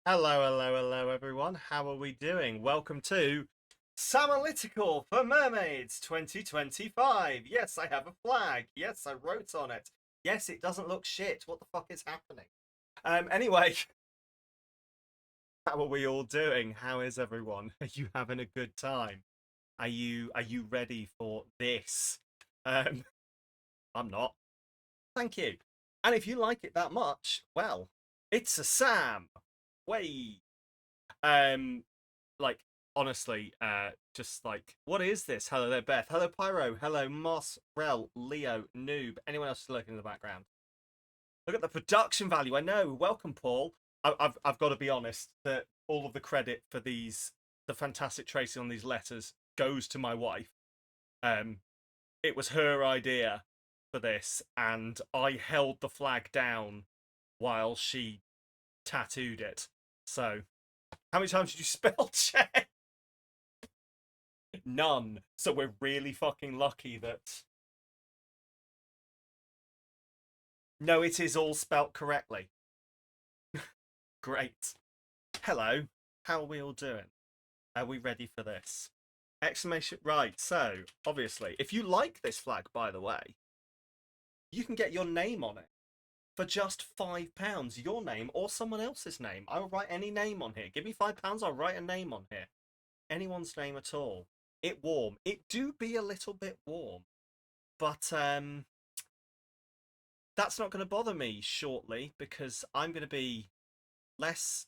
Hello, hello, hello, everyone. How are we doing? Welcome to Samalytical for Mermaids 2025. Yes, I have a flag. Yes, I wrote on it. Yes, it doesn't look shit. What the fuck is happening? Anyway, how are we all doing? How is everyone? Are you having a good time? Are you ready for this? Um, I'm not. Thank you. And if you like it that much, well, it's a Sam. Way. Um, like honestly, just like what is this? Hello there, Beth. Hello, Pyro. Hello, Moss, Rel, Leo, Noob. Anyone else lurking in the background? Look at the production value. I know. Welcome, Paul. I've got to be honest that all of the credit for the fantastic tracing on these letters goes to my wife. Um, it was her idea for this, and I held the flag down while she tattooed it. So, how many times did you spell check? None. So we're really fucking lucky that. No, it is all spelt correctly. Great. Hello. How are we all doing? Are we ready for this? Exclamation. Right. So, obviously, if you like this flag, by the way, you can get your name on it for just £5. Your name or someone else's name. I will write any name on here. Give me £5. I'll write a name on here. Anyone's name at all. It warm. It do be a little bit warm, but that's not going to bother me shortly because I'm going to be less,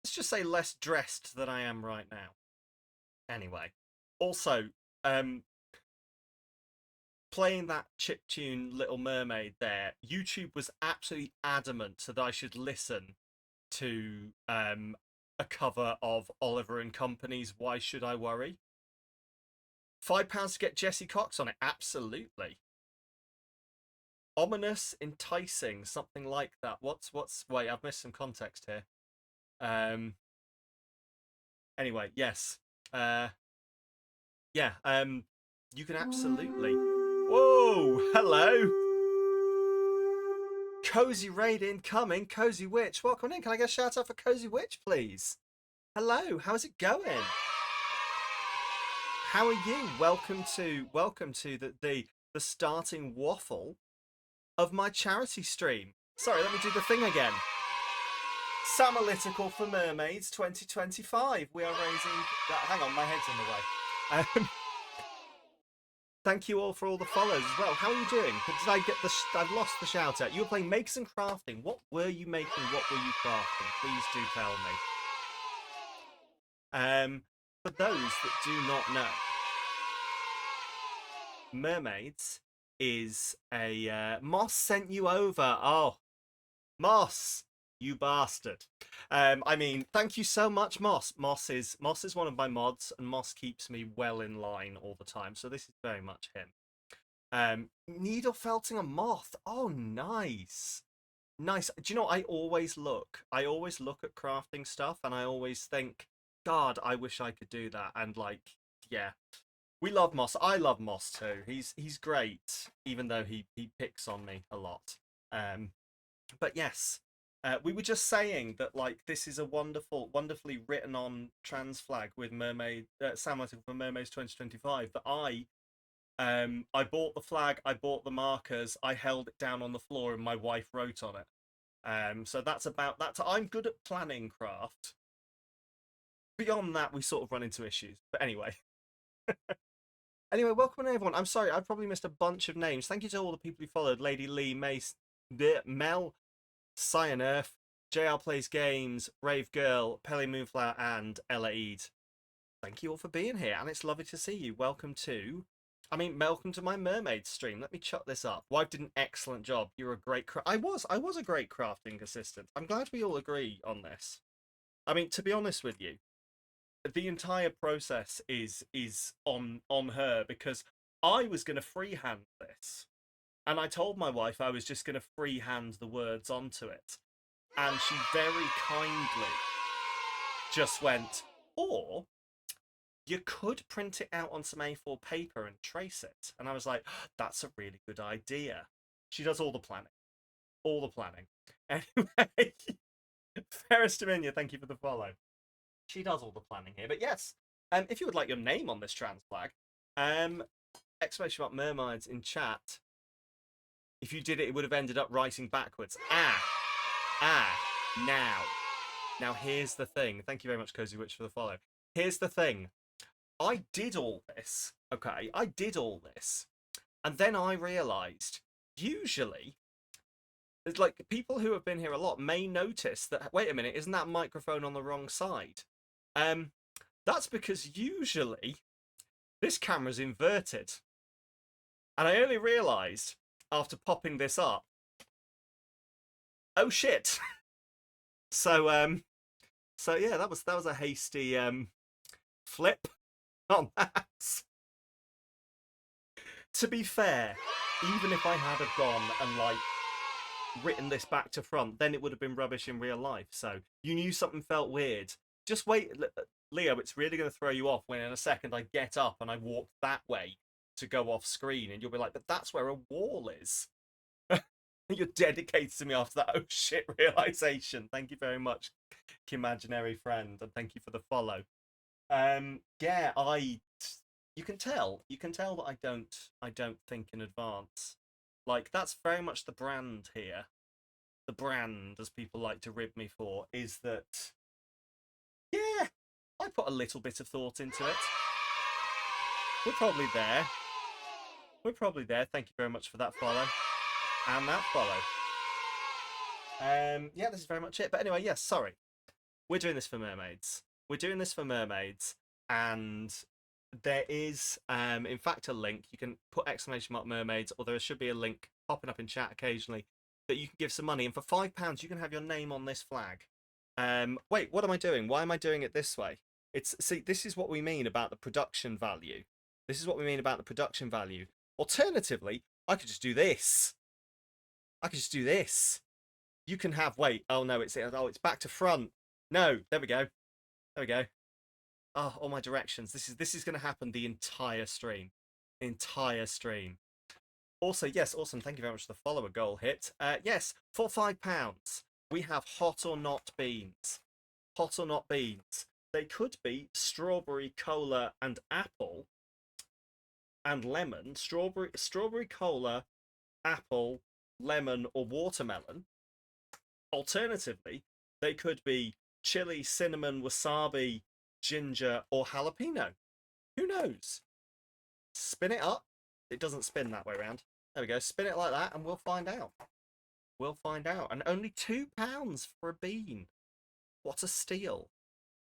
let's just say less dressed than I am right now. Anyway, also, um, playing that chip tune Little Mermaid there, YouTube was absolutely adamant that I should listen to a cover of Oliver and Company's Why Should I Worry? £5 to get Jesse Cox on it, absolutely. Ominous, enticing, something like that. What's wait, I've missed some context here. Um anyway, yes. Uh yeah, you can absolutely. Whoa, hello. Cozy raid incoming, Cozy Witch. Welcome in. Can I get a shout out for Cozy Witch, please? Hello, how's it going? How are you? Welcome to the starting waffle of my charity stream. Sorry, let me do the thing again. Samalytical for Mermaids 2025. We are raising. Hang on, my head's in the way. Thank you all for all the follows as well. How are you doing? Did I get the? I've lost the shout out. You were playing Makes and Crafting. What were you making? What were you crafting? Please do tell me. For those that do not know, Mermaids is a Moss sent you over. Oh, Moss, you bastard. I mean, thank you so much, Moss. Moss is one of my mods, and Moss keeps me well in line all the time. So this is very much him. Needle felting a moth. Oh, nice. Nice. Do you know, I always look at crafting stuff and I always think, God, I wish I could do that. And like, yeah. We love Moss. I love Moss too. He's great, even though he picks on me a lot. Um, but yes, we were just saying that like this is a wonderfully written on trans flag with Mermaid Samalytical for Mermaids 2025 that I bought the flag, I bought the markers, I held it down on the floor, and my wife wrote on it. So that's about that. I'm good at planning craft. Beyond that, we sort of run into issues. But anyway, welcome everyone. I'm sorry, I've probably missed a bunch of names. Thank you to all the people who followed: Lady Lee, Mace, Mel, Cyan Earth, JL Plays Games, Rave Girl, Pele Moonflower, and Ella Eid. Thank you all for being here, and it's lovely to see you. Welcome to my mermaid stream. Let me chuck this up. Wife did an excellent job. You're a great I was a great crafting assistant. I'm glad we all agree on this. I mean, to be honest with you, the entire process is on her because I was going to freehand this, and I told my wife I was just going to freehand the words onto it, and she very kindly just went, or you could print it out on some A4 paper and trace it. And I was like, that's a really good idea. She does all the planning. All the planning. Anyway, Ferris Dominia, thank you for the follow. She does all the planning here. But yes, if you would like your name on this trans flag, exclamation mark Mermaids in chat. If you did it, it would have ended up writing backwards. Now. Now, here's the thing. Thank you very much, Cozy Witch, for the follow. Here's the thing. I did all this, okay? I did all this. And then I realised, usually, it's like people who have been here a lot may notice that, wait a minute, isn't that microphone on the wrong side? That's because usually this camera's inverted. And I only realised after popping this up, oh shit. So yeah, that was a hasty flip on that. To be fair, even if I had have gone and like written this back to front, then it would have been rubbish in real life. So you knew something felt weird. Just wait, Leo, it's really going to throw you off when in a second I get up and I walk that way to go off screen and you'll be like, but that's where a wall is. You're dedicated to me after that oh shit realization. Thank you very much, imaginary friend, and thank you for the follow. Yeah, you can tell that I don't think in advance. Like, that's very much the brand here. The brand, as people like to rib me for, is that, yeah, I put a little bit of thought into it. We're probably there. We're probably there. Thank you very much for that follow. And that follow. Yeah, this is very much it. But anyway, yes, sorry. We're doing this for Mermaids. We're doing this for Mermaids, and there is, in fact, a link. You can put exclamation mark Mermaids, or there should be a link popping up in chat occasionally that you can give some money. And for £5, you can have your name on this flag. Wait, what am I doing? Why am I doing it this way? See, this is what we mean about the production value. This is what we mean about the production value. Alternatively, I could just do this. I could just do this. You can have, wait, oh no, it's back to front. No, there we go. There we go. Oh, all my directions. This is going to happen the entire stream. The entire stream. Also, yes, awesome. Thank you very much for the follower goal hit. Yes, for £5, we have hot or not beans. Hot or not beans. They could be strawberry, cola, and apple, and lemon. Strawberry, cola, apple, lemon, or watermelon. Alternatively, they could be chili, cinnamon, wasabi, ginger, or jalapeno. Who knows? Spin it up. It doesn't spin that way around. There we go. Spin it like that and we'll find out. We'll find out. And only £2 for a bean. What a steal.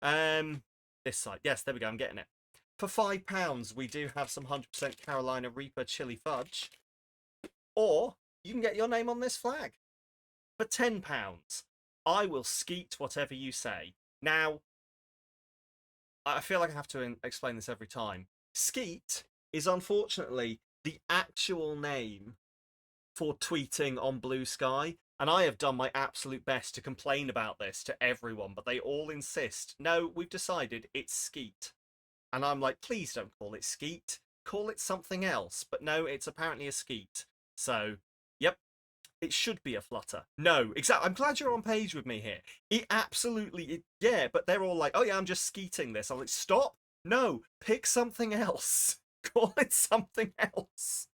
This side. Yes, there we go. I'm getting it. For £5, we do have some 100% Carolina Reaper chili fudge. Or you can get your name on this flag. For £10, I will skeet whatever you say. Now, I feel like I have to explain this every time. Skeet is unfortunately the actual name for tweeting on Blue Sky, and I have done my absolute best to complain about this to everyone, but they all insist, no, we've decided it's Skeet. And I'm like, please don't call it Skeet, call it something else. But no, it's apparently a Skeet. So, yep, it should be a Flutter. No, exactly. I'm glad you're on page with me here. It absolutely, yeah, but they're all like, oh yeah, I'm just skeeting this. I'm like, stop. No, pick something else. Call it something else.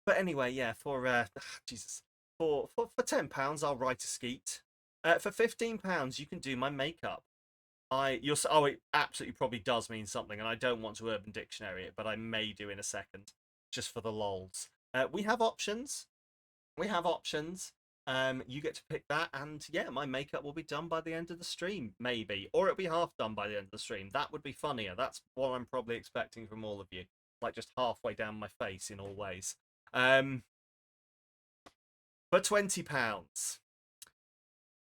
But anyway, yeah, for Jesus, for £10, I'll write a skeet. For £15, you can do my makeup. It absolutely probably does mean something, and I don't want to Urban Dictionary it, but I may do in a second, just for the lols. We have options. We have options. You get to pick that, and yeah, my makeup will be done by the end of the stream, maybe, or it'll be half done by the end of the stream. That would be funnier. That's what I'm probably expecting from all of you, like just halfway down my face in all ways. For £20,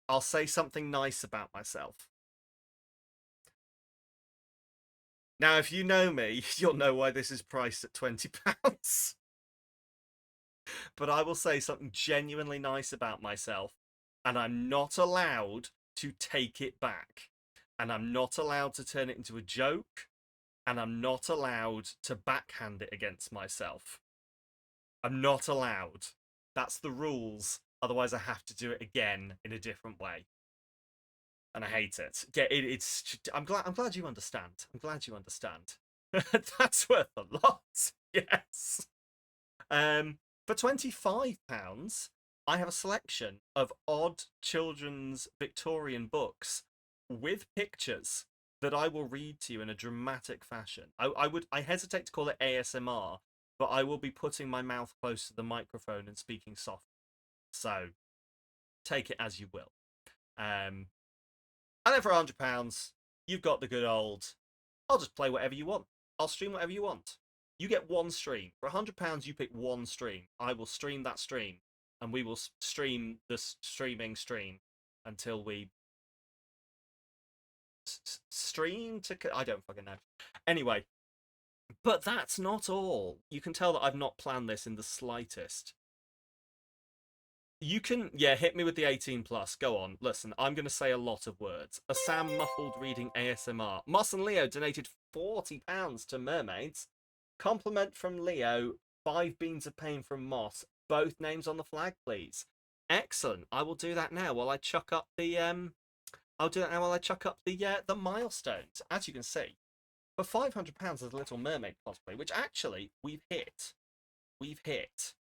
I'll say something nice about myself. Now, if you know me, you'll know why this is priced at £20. But I will say something genuinely nice about myself, and I'm not allowed to take it back. And I'm not allowed to turn it into a joke, and I'm not allowed to backhand it against myself. I'm not allowed. That's the rules. Otherwise, I have to do it again in a different way. and I hate it. Yeah, it's. I'm glad you understand. I'm glad you understand. That's worth a lot. Yes. For £25, I have a selection of odd children's Victorian books with pictures that I will read to you in a dramatic fashion. I hesitate to call it ASMR, but I will be putting my mouth close to the microphone and speaking soft. So take it as you will. And then for £100, you've got the good old. I'll just play whatever you want. I'll stream whatever you want. You get one stream. For £100, you pick one stream. I will stream that stream, and we will stream the streaming stream until we stream to. I don't fucking know. Anyway, but that's not all. You can tell that I've not planned this in the slightest. You can, yeah, hit me with the 18 plus. Go on. Listen, I'm going to say a lot of words. A Sam muffled reading ASMR. Moss and Leo donated £40 to Mermaids. Compliment from Leo. 5 beans of pain from Moss. Both names on the flag, please. Excellent. I will do that now while I chuck up the I'll do that now while I chuck up the milestones. As you can see, for £500 as a Little Mermaid cosplay, which actually we've hit. We've hit.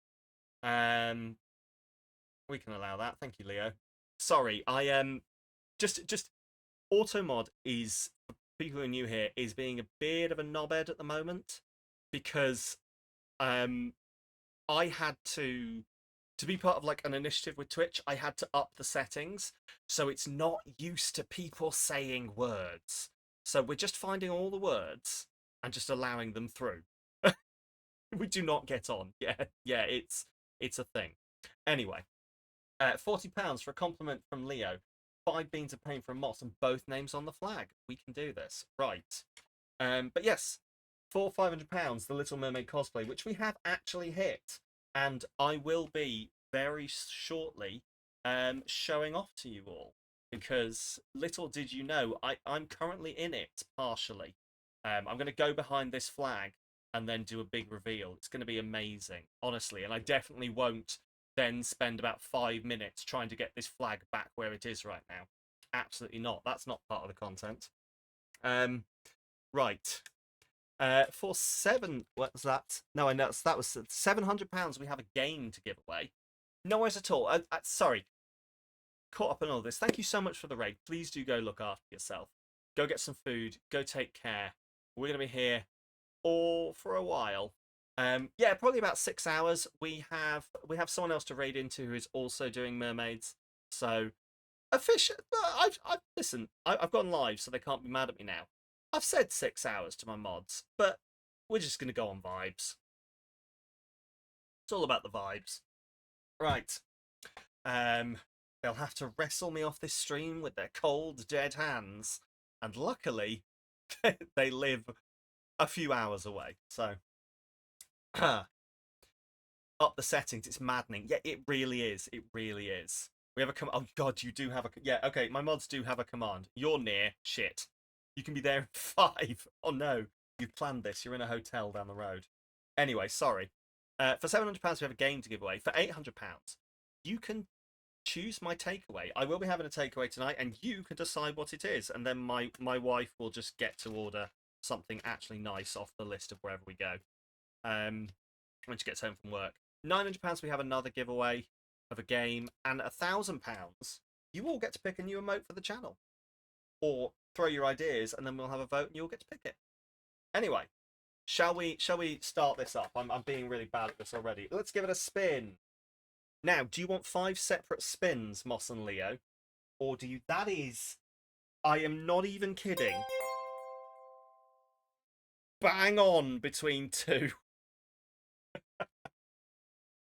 We can allow that. Thank you, Leo. Sorry, I just Automod is, for people who are new here, is being a bit of a knobhead at the moment because I had to be part of like an initiative with Twitch. I had to up the settings so it's not used to people saying words. So we're just finding all the words and just allowing them through. We do not get on. Yeah, it's a thing. Anyway. £40 for a compliment from Leo. 5 beans of pain from Moss, and both names on the flag. We can do this. Right. But yes, for £500, the Little Mermaid cosplay, which we have actually hit. And I will be very shortly showing off to you all. Because little did you know, I'm currently in it, partially. I'm going to go behind this flag and then do a big reveal. It's going to be amazing, honestly. And I definitely won't then spend about 5 minutes trying to get this flag back where it is right now. Absolutely not. That's not part of the content. Right. For what was that? No, I know that was £700. We have a game to give away. No worries at all. Sorry, caught up in all this. Thank you so much for the raid. Please do go look after yourself. Go get some food. Go take care. We're gonna be here all for a while. Yeah, probably about 6 hours. We have someone else to raid into who is also doing Mermaids. So official. Listen. I've gone live, so they can't be mad at me now. I've said 6 hours to my mods, but we're just gonna go on vibes. It's all about the vibes, right? They'll have to wrestle me off this stream with their cold, dead hands, and luckily, they live a few hours away. So. Up the settings, it's maddening. Yeah, it really is. It really is. We have a oh god, you do have a yeah, okay, my mods do have a command. You're near, shit. You can be there in 5. Oh no, you've planned this. You're in a hotel down the road. Anyway, sorry. For £700 we have a game to give away. For £800, you can choose my takeaway. I will be having a takeaway tonight, and you can decide what it is, and then my wife will just get to order something actually nice off the list of wherever we go. When she gets home from work. £900 we have another giveaway of a game, and £1,000 you all get to pick a new emote for the channel, or throw your ideas and then we'll have a vote and you'll get to pick it. Anyway, shall we start this up? I'm being really bad at this already. Let's give it a spin. Now, do you want 5 separate spins, Moss and Leo, or do you? That is, I am not even kidding. Bang on between 2.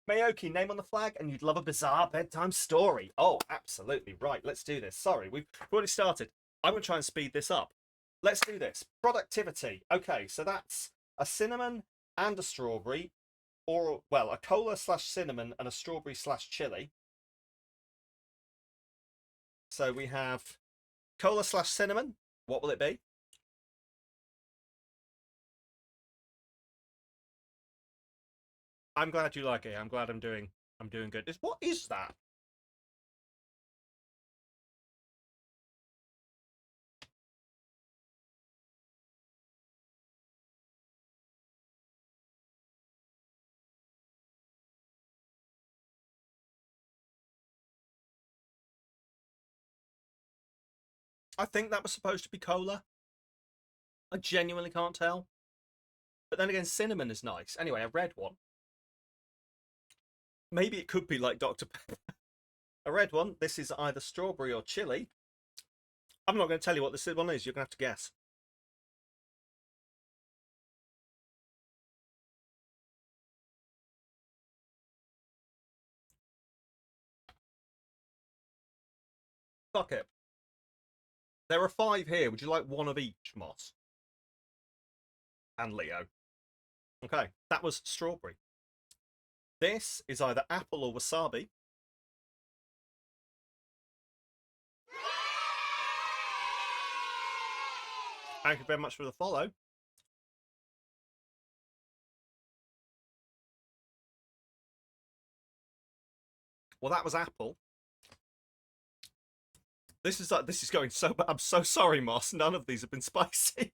Mayoki, name on the flag, and you'd love a bizarre bedtime story. Oh, absolutely right. Let's do this. Sorry, we've already started. I'm going to try and speed this up. Let's do this. Productivity. Okay, so that's a cinnamon and a strawberry, or, well, a cola / cinnamon and a strawberry / chili. So we have cola / cinnamon. What will it be? I'm glad you like it. I'm glad I'm doing good. What is that? I think that was supposed to be cola. I genuinely can't tell. But then again, cinnamon is nice. Anyway, a red one. Maybe it could be like Dr. Pepper. A red one. This is either strawberry or chili. I'm not going to tell you what this one is. You're going to have to guess. Fuck it. There are 5 here. Would you like one of each, Moss? And Leo. Okay, that was strawberry. This is either apple or wasabi. Thank you very much for the follow. Well, that was apple. This is going so bad. I'm so sorry, Moss. None of these have been spicy.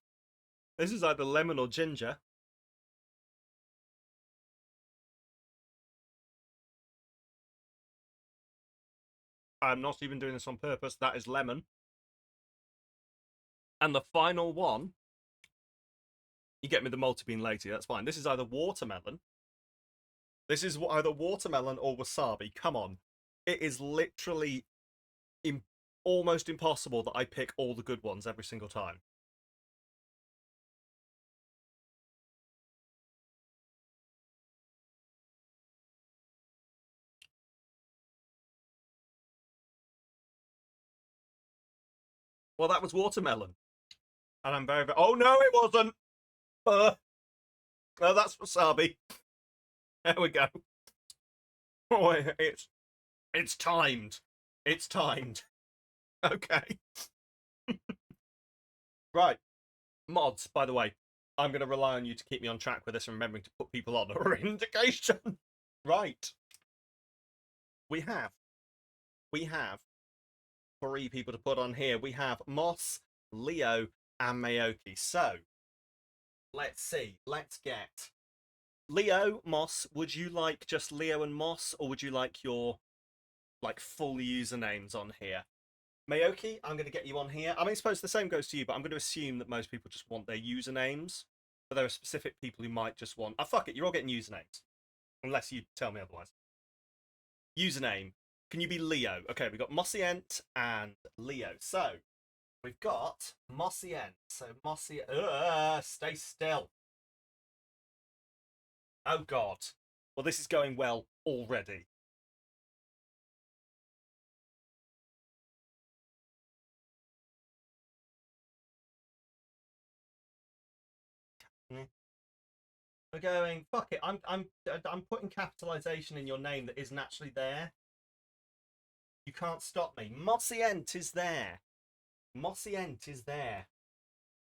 This is either lemon or ginger. I'm not even doing this on purpose. That is lemon. And the final one, you get me the multi-bean later. That's fine. This is either watermelon. This is either watermelon or wasabi. Come on. It is literally almost impossible that I pick all the good ones every single time. Well, that was watermelon. And I'm very, very... Oh, no, it wasn't. Oh, that's wasabi. There we go. Oh, it's timed. It's timed. Okay. Right. Mods, by the way, I'm going to rely on you to keep me on track with this and remembering to put people on a indication. Right. We have 3 people to put on here. We have Moss, Leo, and Mayoki. So, let's see. Let's get Leo, Moss. Would you like just Leo and Moss, or would you like your full usernames on here? Mayoki, I'm going to get you on here. I mean, I suppose the same goes to you, but I'm going to assume that most people just want their usernames. But there are specific people who might just want... Oh, fuck it, you're all getting usernames. Unless you tell me otherwise. Username. Can you be Leo? Okay, we've got Mossient and Leo. So, we've got Mossient. So, stay still. Oh, God. Well, this is going well already. We're going, fuck it, I'm putting capitalization in your name that isn't actually there. You can't stop me. Mossient is there. Mossient is there.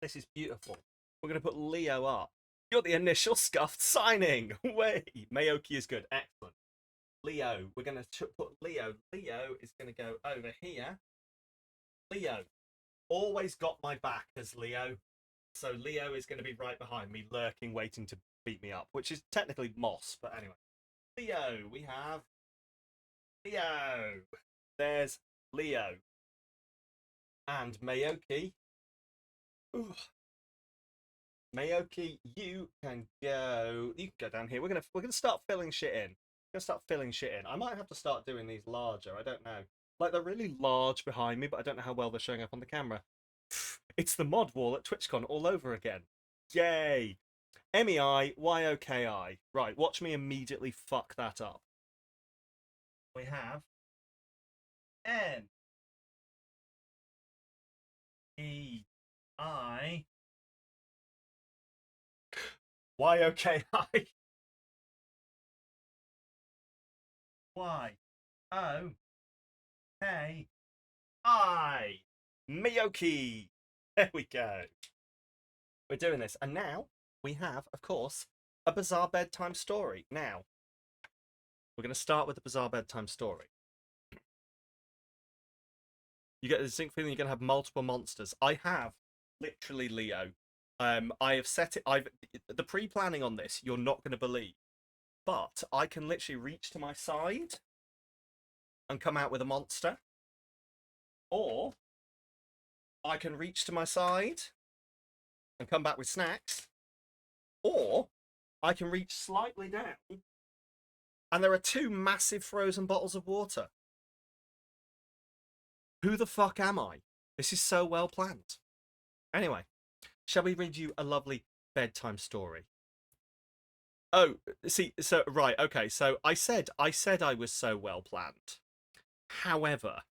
This is beautiful. We're going to put Leo up. You're the initial scuffed signing. Way. Mayoki is good. Excellent. Leo. We're going to put Leo. Leo is going to go over here. Leo. Always got my back as Leo. So Leo is going to be right behind me, lurking, waiting to beat me up, which is technically Moss, but anyway. Leo. We have Leo. There's Leo. And Mayoki. Ooh. Mayoki, you can go. You can go down here. We're gonna start filling shit in. We're gonna start filling shit in. I might have to start doing these larger. I don't know. Like they're really large behind me, but I don't know how well they're showing up on the camera. It's the mod wall at TwitchCon all over again. Yay! MEIYOKI. Right, watch me immediately fuck that up. We have N E I YOKI YOKI Miyoki. There we go. We're doing this, and now we have, of course, a bizarre bedtime story. Now, we're going to start with the bizarre bedtime story. You get the distinct feeling you're going to have multiple monsters. I have literally, Leo. I have set it. The pre-planning on this. You're not going to believe, but I can literally reach to my side and come out with a monster, or I can reach to my side and come back with snacks, or I can reach slightly down and there are two massive frozen bottles of water. Who the fuck am I? This is so well planned. Anyway, shall we read you a lovely bedtime story? Oh, see, so right, okay, so I said I was so well planned. However,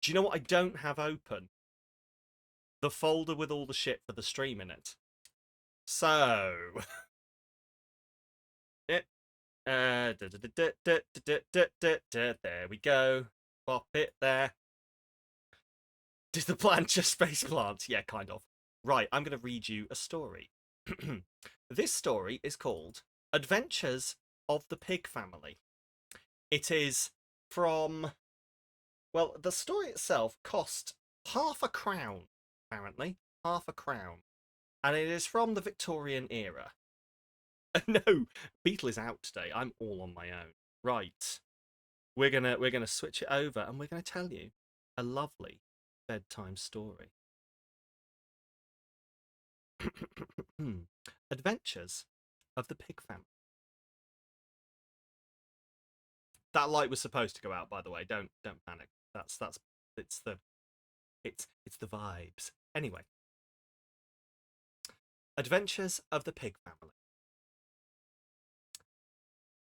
do you know what I don't have open? The folder with all the shit for the stream in it. So, there we go. Pop it there. Did the plant just space plant? Yeah, kind of. Right, I'm going to read you a story. This story is called Adventures of the Pig Family. It is from, well, the story itself cost £0.50, apparently. £0.50. And it is from the Victorian era. No, Beetle is out today. I'm all on my own. Right. We're gonna switch it over and we're gonna tell you a lovely bedtime story. Adventures of the Pig Family. That light was supposed to go out, by the way. Don't panic. It's the vibes. Anyway. Adventures of the Pig Family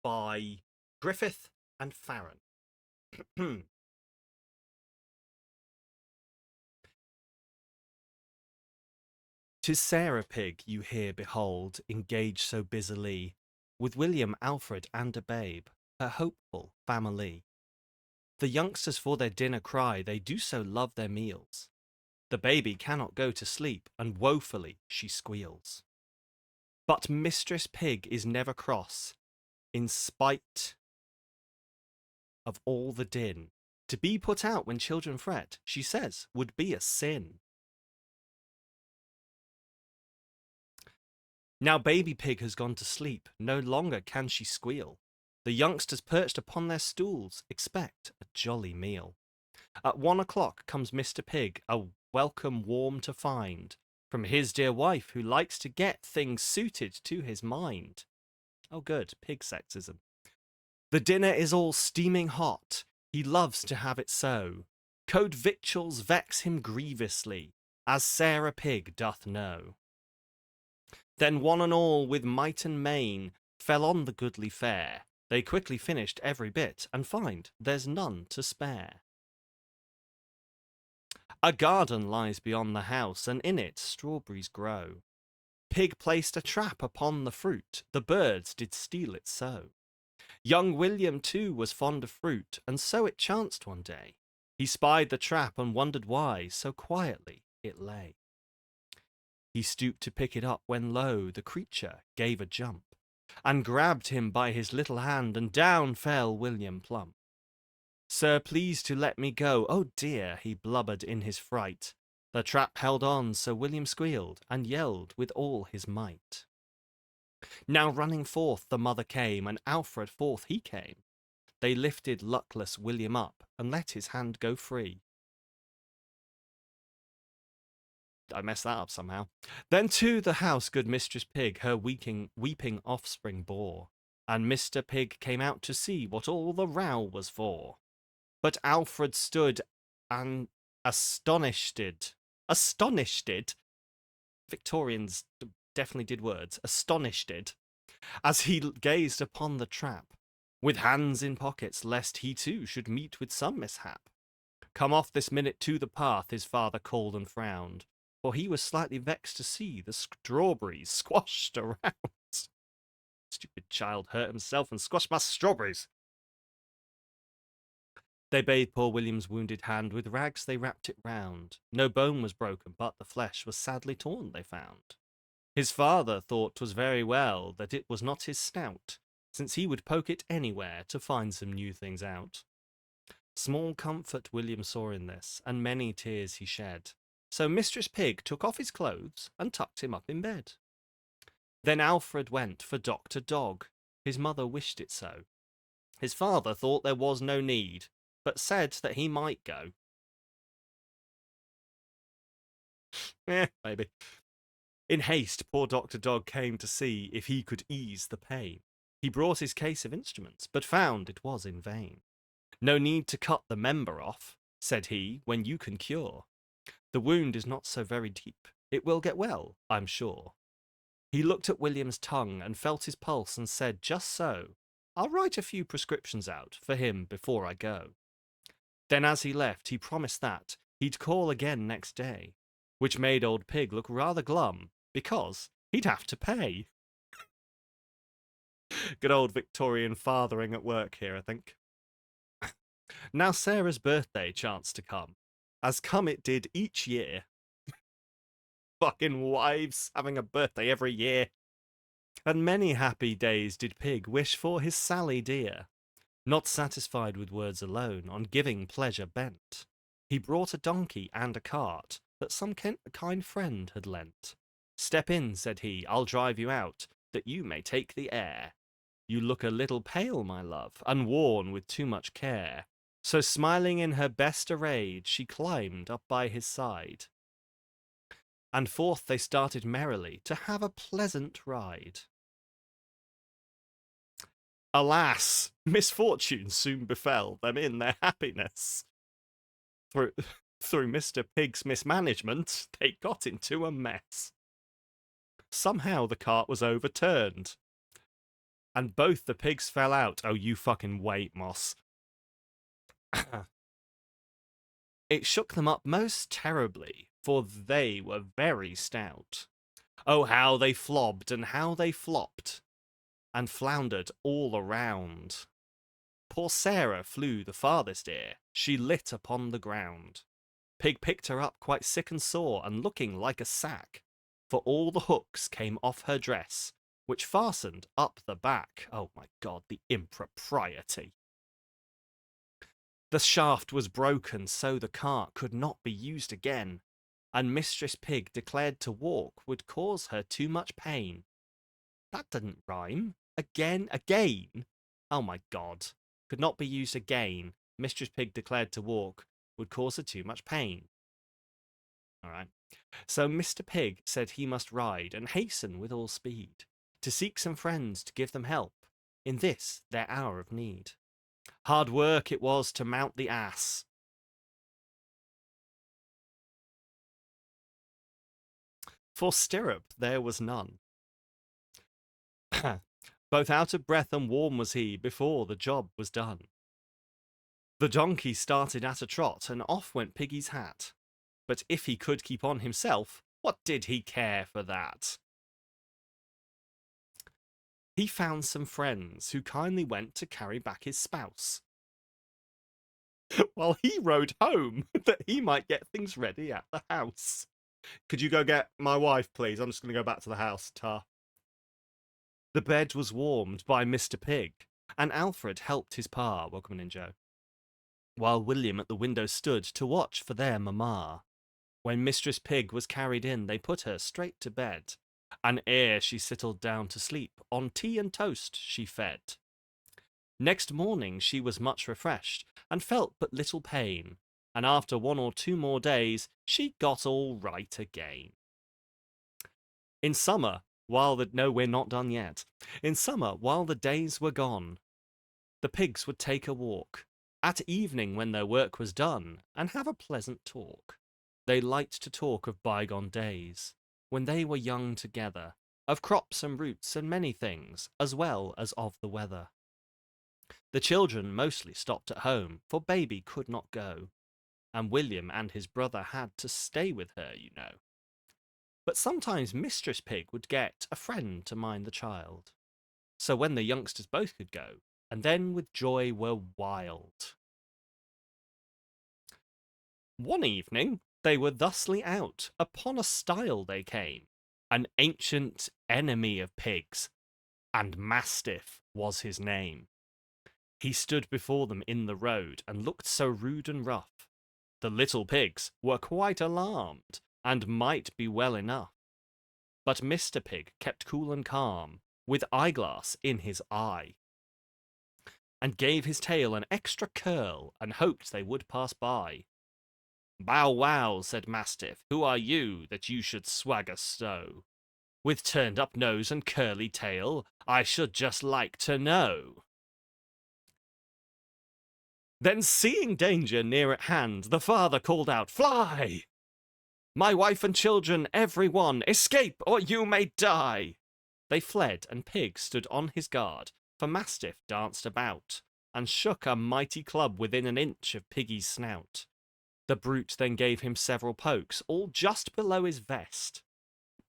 by Griffith and Farron. 'Tis Sarah Pig you here behold, engaged so busily, with William, Alfred, and a babe, her hopeful family. The youngsters for their dinner cry, they do so love their meals. The baby cannot go to sleep, and woefully she squeals. But Mistress Pig is never cross, in spite of all the din. To be put out when children fret, she says, would be a sin. Now baby Pig has gone to sleep, no longer can she squeal. The youngsters perched upon their stools expect a jolly meal. At 1 o'clock comes Mr. Pig, a welcome warm to find, from his dear wife who likes to get things suited to his mind. Oh good, pig sexism. The dinner is all steaming hot, he loves to have it so. Cold victuals vex him grievously, as Sarah Pig doth know. Then one and all with might and main fell on the goodly fare. They quickly finished every bit, and find there's none to spare. A garden lies beyond the house, and in it strawberries grow. Pig placed a trap upon the fruit, the birds did steal it so. Young William too was fond of fruit, and so it chanced one day. He spied the trap and wondered why so quietly it lay. He stooped to pick it up when lo, the creature gave a jump, and grabbed him by his little hand, and down fell William plump. Sir, please to let me go, oh dear, he blubbered in his fright. The trap held on, so William squealed, and yelled with all his might. Now running forth the mother came, and Alfred forth he came. They lifted luckless William up, and let his hand go free. I messed that up somehow. Then to the house good Mistress Pig her weeping offspring bore, and Mr. Pig came out to see what all the row was for. But Alfred stood and astonished. Victorians definitely did words. Astonished, as he gazed upon the trap, with hands in pockets, lest he too should meet with some mishap. Come off this minute to the path, his father called and frowned, for he was slightly vexed to see the strawberries squashed around. Stupid child hurt himself and squashed my strawberries. They bathed poor William's wounded hand, with rags they wrapped it round. No bone was broken, but the flesh was sadly torn, they found. His father thought 'twas very well that it was not his snout, since he would poke it anywhere to find some new things out. Small comfort William saw in this, and many tears he shed. So Mistress Pig took off his clothes and tucked him up in bed. Then Alfred went for Dr. Dog. His mother wished it so. His father thought there was no need, but said that he might go. Maybe. In haste, poor Dr. Dog came to see if he could ease the pain. He brought his case of instruments, but found it was in vain. No need to cut the member off, said he, when you can cure. The wound is not so very deep. It will get well, I'm sure. He looked at William's tongue and felt his pulse and said, just so. I'll write a few prescriptions out for him before I go. Then as he left, he promised that he'd call again next day, which made old Pig look rather glum, because he'd have to pay. Good old Victorian fathering at work here, I think. Now Sarah's birthday chanced to come, as come it did each year. Fucking wives having a birthday every year. And many happy days did Pig wish for his Sally dear. Not satisfied with words alone, on giving pleasure bent, he brought a donkey and a cart that some kind friend had lent. Step in, said he, I'll drive you out, that you may take the air. You look a little pale, my love, and worn with too much care. So smiling in her best array, she climbed up by his side. And forth they started merrily to have a pleasant ride. Alas, misfortune soon befell them in their happiness. Through Mr. Pig's mismanagement, they got into a mess. Somehow the cart was overturned, and both the pigs fell out. Oh, you fucking wait, Moss. It shook them up most terribly, for they were very stout. Oh, how they flobbed and how they flopped, and floundered all around. Poor Sarah flew the farthest ear, she lit upon the ground. Pig picked her up quite sick and sore, and looking like a sack, for all the hooks came off her dress, which fastened up the back. Oh my God, the impropriety. The shaft was broken, so the cart could not be used again, and Mistress Pig declared to walk would cause her too much pain. That didn't rhyme. Again. Oh my God. Could not be used again. Mistress Pig declared to walk would cause her too much pain. All right. So Mr. Pig said he must ride and hasten with all speed, to seek some friends to give them help in this their hour of need. Hard work it was to mount the ass. For stirrup there was none. Both out of breath and warm was he before the job was done. The donkey started at a trot, and off went Piggy's hat. But if he could keep on himself, what did he care for that? He found some friends who kindly went to carry back his spouse, while he rode home that he might get things ready at the house. Could you go get my wife, please? I'm just going to go back to the house, ta. The bed was warmed by Mr. Pig, and Alfred helped his pa, welcome in, Joe, while William at the window stood to watch for their mamma. When Mistress Pig was carried in, they put her straight to bed, and ere she settled down to sleep, on tea and toast she fed. Next morning she was much refreshed, and felt but little pain, and after 1 or 2 more days, she got all right again. In summer, no, we're not done yet. In summer, while the days were gone, the pigs would take a walk, at evening when their work was done, and have a pleasant talk. They liked to talk of bygone days, when they were young together, of crops and roots and many things, as well as of the weather. The children mostly stopped at home, for baby could not go, and William and his brother had to stay with her, you know. But sometimes Mistress Pig would get a friend to mind the child. So when the youngsters both could go, and then with joy were wild. One evening they were thusly out, upon a stile they came, an ancient enemy of pigs, and Mastiff was his name. He stood before them in the road, and looked so rude and rough. The little pigs were quite alarmed, and might be well enough. But Mr. Pig kept cool and calm, with eyeglass in his eye, and gave his tail an extra curl, and hoped they would pass by. Bow wow, said Mastiff, who are you that you should swagger so? With turned up nose and curly tail, I should just like to know. Then seeing danger near at hand, the father called out, Fly! My wife and children, every one, escape or you may die. They fled, and Pig stood on his guard, for Mastiff danced about, and shook a mighty club within an inch of Piggy's snout. The brute then gave him several pokes, all just below his vest,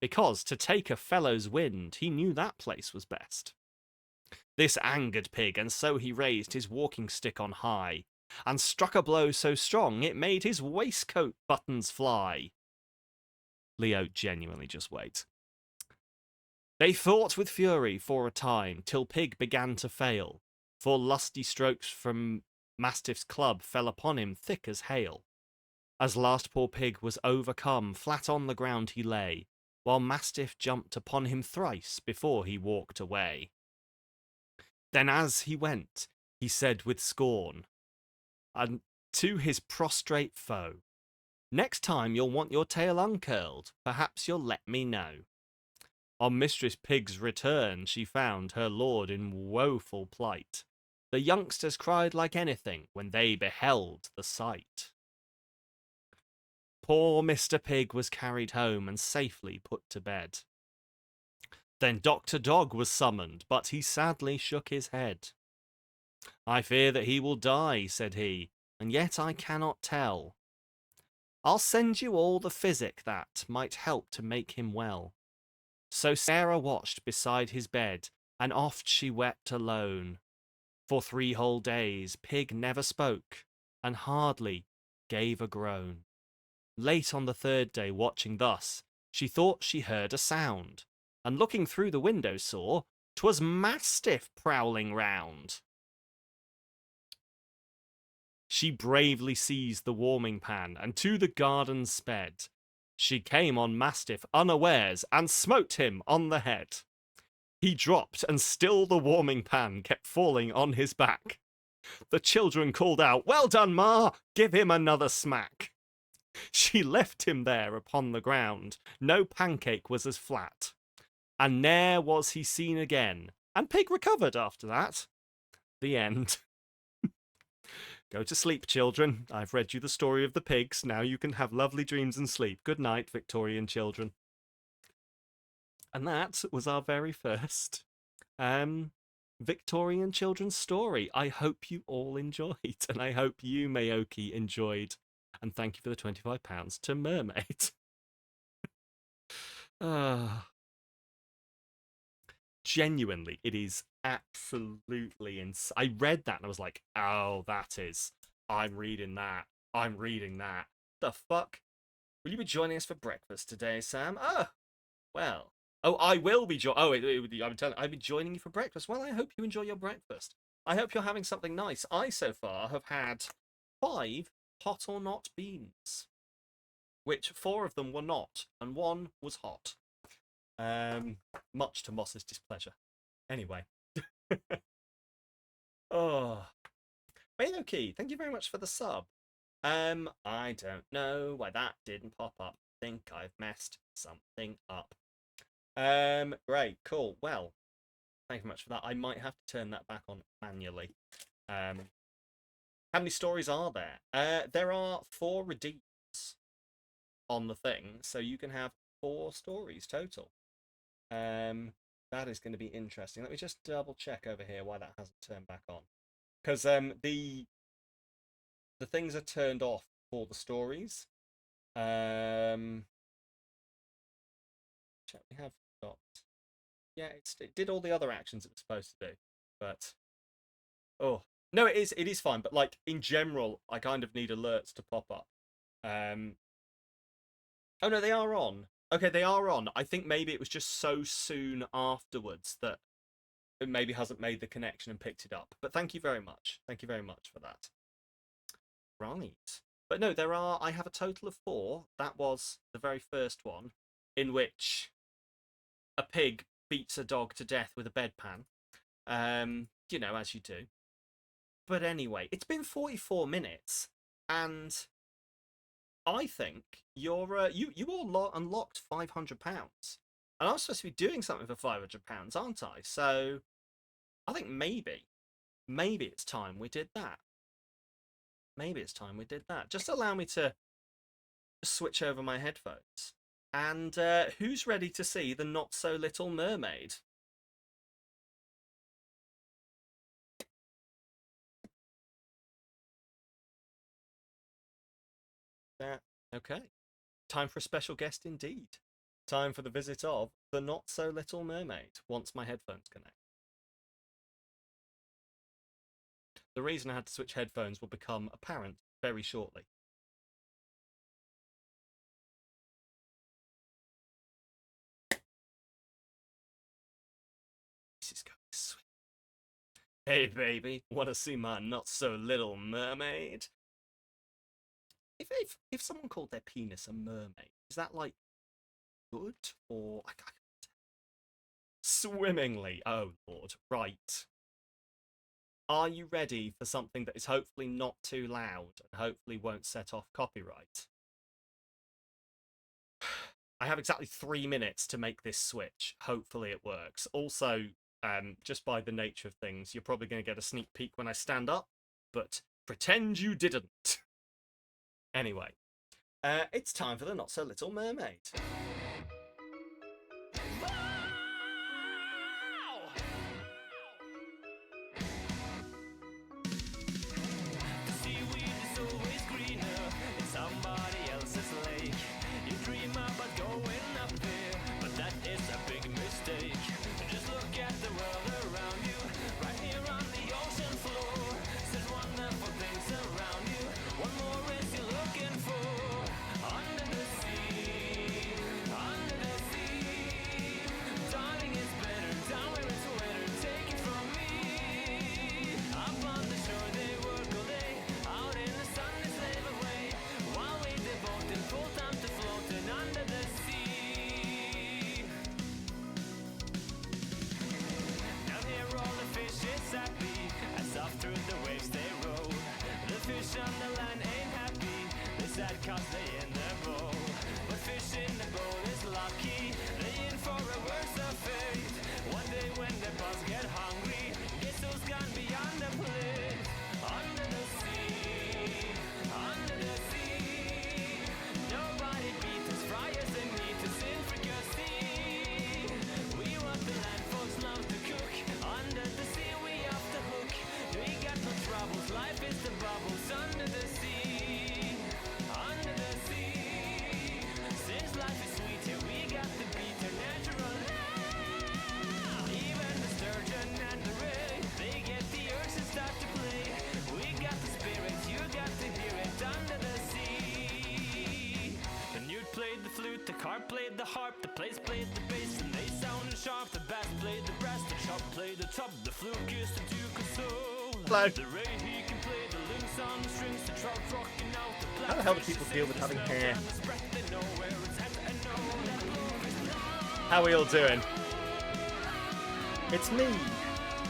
because to take a fellow's wind he knew that place was best. This angered Pig, and so he raised his walking stick on high, and struck a blow so strong it made his waistcoat buttons fly. Leo, genuinely just wait. They fought with fury for a time, till Pig began to fail, for lusty strokes from Mastiff's club fell upon him thick as hail. As last poor Pig was overcome, flat on the ground he lay, while Mastiff jumped upon him thrice before he walked away. Then as he went, he said with scorn, and to his prostrate foe, Next time you'll want your tail uncurled, perhaps you'll let me know. On Mistress Pig's return, she found her lord in woeful plight. The youngsters cried like anything when they beheld the sight. Poor Mr. Pig was carried home and safely put to bed. Then Dr. Dog was summoned, but he sadly shook his head. I fear that he will die, said he, and yet I cannot tell. I'll send you all the physic that might help to make him well. So Sarah watched beside his bed, and oft she wept alone. For 3 whole days Pig never spoke, and hardly gave a groan. Late on the 3rd day, watching thus, she thought she heard a sound, and looking through the window saw 'twas Mastiff prowling round. She bravely seized the warming pan, and to the garden sped. She came on Mastiff unawares, and smote him on the head. He dropped, and still the warming pan kept falling on his back. The children called out, Well done, Ma! Give him another smack. She left him there upon the ground. No pancake was as flat. And ne'er was he seen again. And Pig recovered after that. The end. Go to sleep, children. I've read you the story of the pigs. Now you can have lovely dreams and sleep. Good night, Victorian children. And that was our very first Victorian children's story. I hope you all enjoyed, and I hope you, Mayoki, enjoyed. And thank you for the £25 to Mermaid. Genuinely, it is absolutely insane. I read that and I was like, oh, I'm reading that. I'm reading that. The fuck? Will you be joining us for breakfast today, Sam? Oh, well. Oh, I will be joining. Oh, I'll be joining you for breakfast. Well, I hope you enjoy your breakfast. I hope you're having something nice. I, so far, have had 5 hot or not beans, which 4 of them were not, and 1 was hot. Much to Moss's displeasure. Anyway. Oh. Mayoki, thank you very much for the sub. I don't know why that didn't pop up. Think I've messed something up. Great, cool. Well, thank you very much for that. I might have to turn that back on manually. How many stories are there? There are 4 redeems on the thing, so you can have 4 stories total. That is going to be interesting. Let me just double check over here why that hasn't turned back on. Because the things are turned off for the stories. We have got. Yeah, it did all the other actions it was supposed to do, but oh no, it is fine. But like in general, I kind of need alerts to pop up. Oh no, they are on. Okay, they are on. I think maybe it was just so soon afterwards that it maybe hasn't made the connection and picked it up. But thank you very much. Thank you very much for that. Right. But no, I have a total of 4. That was the very first one, in which a pig beats a dog to death with a bedpan. You know, as you do. But anyway, it's been 44 minutes, and I think you all unlocked £500, and I'm supposed to be doing something for £500, aren't I? So I think maybe it's time we did that. Maybe it's time we did that. Just allow me to switch over my headphones. And who's ready to see the Not So Little Mermaid? Okay. Time for a special guest indeed. Time for the visit of the Not So Little Mermaid once my headphones connect. The reason I had to switch headphones will become apparent very shortly. This is going sweet. Hey baby, wanna see my Not So Little Mermaid? If someone called their penis a mermaid, is that like good or swimmingly? Oh lord, right. Are you ready for something that is hopefully not too loud and hopefully won't set off copyright? I have exactly 3 minutes to make this switch. Hopefully it works. Also, just by the nature of things, you're probably going to get a sneak peek when I stand up, but pretend you didn't. Anyway, it's time for the Not So Little Mermaid. Cause they in the bowl, but fish in the bowl is lucky. They in for a worse of fate. One day when the boss get hungry, guess who's gone beyond the plate? Under the sea, under the sea. Nobody beats us, fryers and eaters in fricassee. We want the land folks love to cook. Under the sea we off the hook. We got no troubles, life is the bubbles under the sea. The carp played the harp, the plays played the bass, and they sounded sharp. The bass played the brass, the chop played the top, the fluke is the Duke of Soul. Hello. The ray he can play the links on the strings, the trout rocking out the black. How the hell do people deal with having hair? How are we all doing? It's me,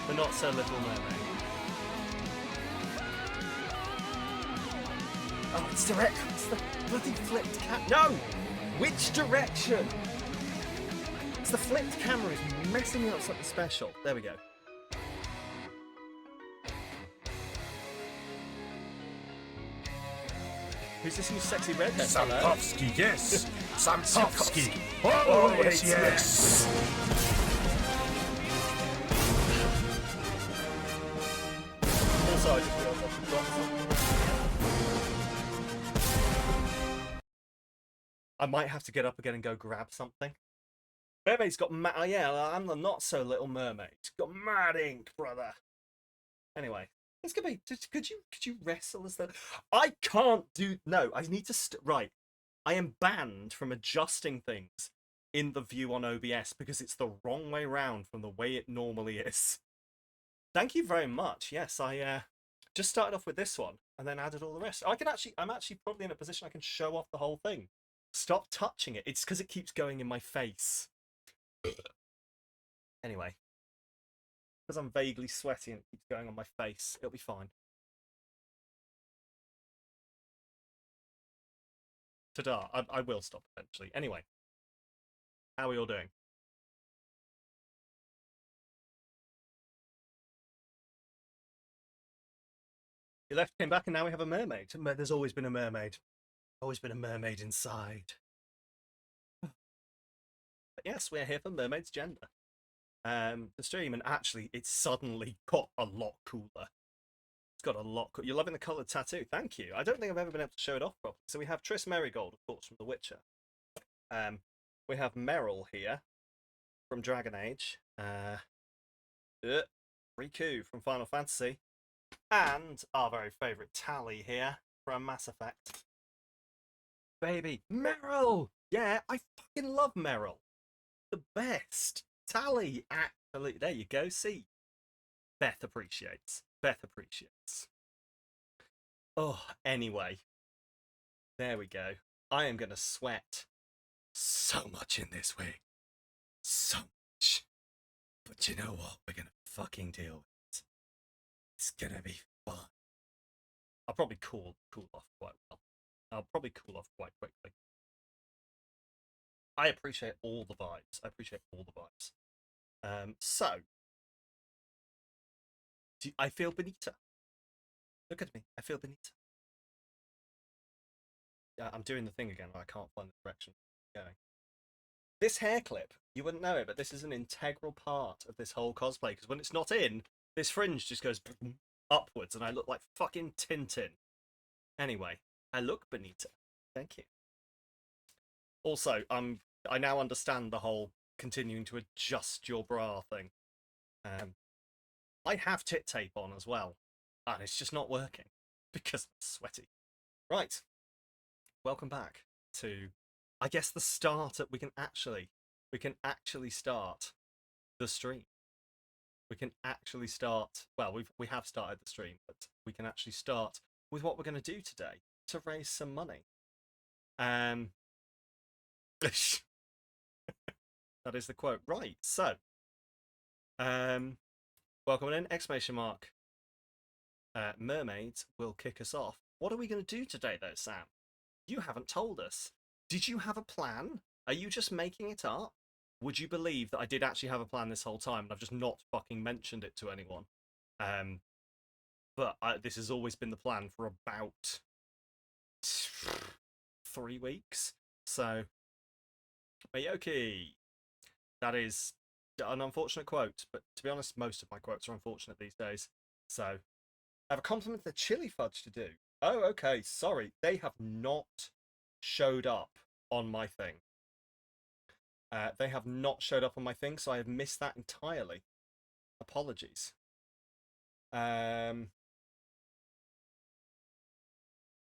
the Not So Little Mermaid. Oh, it's direct. It's the bloody flipped cat. No! Which direction? It's the flipped camera is messing me up something special. There we go. Who's this new sexy redhead? Sampovsky, yes. Sampovsky. Oh, yes, yes. Also, I just realised I forgot something. I might have to get up again and go grab something. Mermaid's got oh yeah, I'm the Not So Little Mermaid. Got mad ink, brother. Anyway, this could be. Could you wrestle as the? I can't do. No, I need to. Right, I am banned from adjusting things in the view on OBS because it's the wrong way round from the way it normally is. Thank you very much. Yes, I just started off with this one and then added all the rest. I'm actually probably in a position I can show off the whole thing. Stop touching it. It's because it keeps going in my face. Anyway, because I'm vaguely sweaty and it keeps going on my face, it'll be fine. Ta-da. I will stop eventually. Anyway, how are we all doing? You left, came back, and now we have a mermaid. There's always been a mermaid. Always been a mermaid inside. But yes, we're here for Mermaid's Gender. The stream, and actually, it's suddenly got a lot cooler. It's got a lot. You're loving the coloured tattoo. Thank you. I don't think I've ever been able to show it off properly. So we have Triss Merigold, of course, from The Witcher. We have Meryl here from Dragon Age. Riku from Final Fantasy. And our very favourite Tally here from Mass Effect. Baby, Meryl! Yeah, I fucking love Meryl. The best. Tally, actually. There you go, see. Beth appreciates. Beth appreciates. Oh, anyway. There we go. I am going to sweat so much in this wig. So much. But you know what? We're going to fucking deal with it. It's going to be fun. I'll probably cool off quite well. I'll probably cool off quite quickly. I appreciate all the vibes. So, I feel Benita. Look at me. I feel Benita. I'm doing the thing again where I can't find the direction I'm going. This hair clip, you wouldn't know it, but this is an integral part of this whole cosplay, because when it's not in, this fringe just goes upwards and I look like fucking Tintin. Anyway, I look Benita. Thank you. Also, I now understand the whole continuing to adjust your bra thing. I have tit tape on as well, and it's just not working because I'm sweaty. Right, welcome back to, I guess, the start. We can actually start the stream. We can actually start. Well, we have started the stream, but we can actually start with what we're going to do today to raise some money. That is the quote. Right, so welcome in, exclamation mark. Mermaids will kick us off. What are we going to do today though, Sam? You haven't told us. Did you have a plan? Are you just making it up? Would you believe that I did actually have a plan this whole time and I've just not fucking mentioned it to anyone? But this has always been the plan for about 3 weeks. So, Mayoki. That is an unfortunate quote, but to be honest, most of my quotes are unfortunate these days. So, I have a compliment to chili fudge to do. Oh, okay, sorry. They have not showed up on my thing. They have not showed up on my thing, so I have missed that entirely. Apologies. Yeah,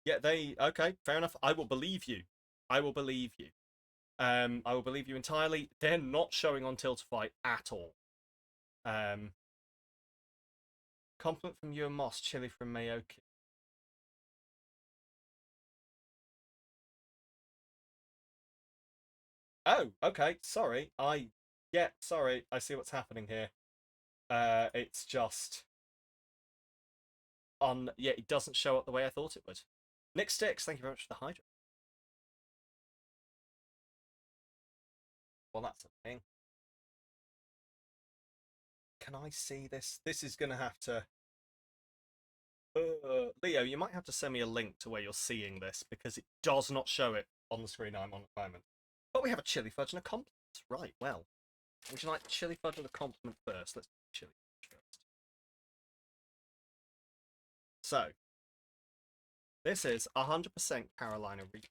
okay, fair enough. I will believe you. I will believe you. I will believe you entirely. They're not showing on Tiltify at all. Compliment from you and Moss, chili from Mayoki. Oh, okay, sorry. Sorry. I see what's happening here. It's just yeah, it doesn't show up the way I thought it would. Nick Sticks, thank you very much for the Hydra. Well, that's a thing. Can I see this? This is going to have to... Leo, you might have to send me a link to where you're seeing this, because it does not show it on the screen I'm on at the moment. But we have a chili fudge and a compliment. Right, well. Would you like chili fudge and a compliment first? Let's do chili fudge first. So, this is 100% Carolina Reaper.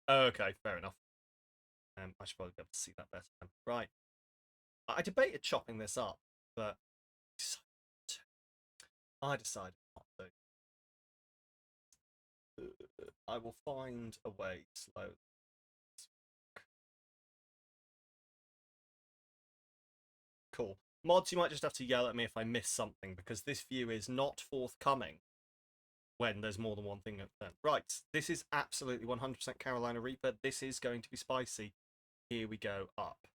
Okay, fair enough. I should probably be able to see that better. Right. I debated chopping this up, but I decided not to. I will find a way slowly. Cool. Mods, you might just have to yell at me if I miss something, because this view is not forthcoming when there's more than one thing at the Right, this is absolutely 100% Carolina Reaper. This is going to be spicy. Here we go, up.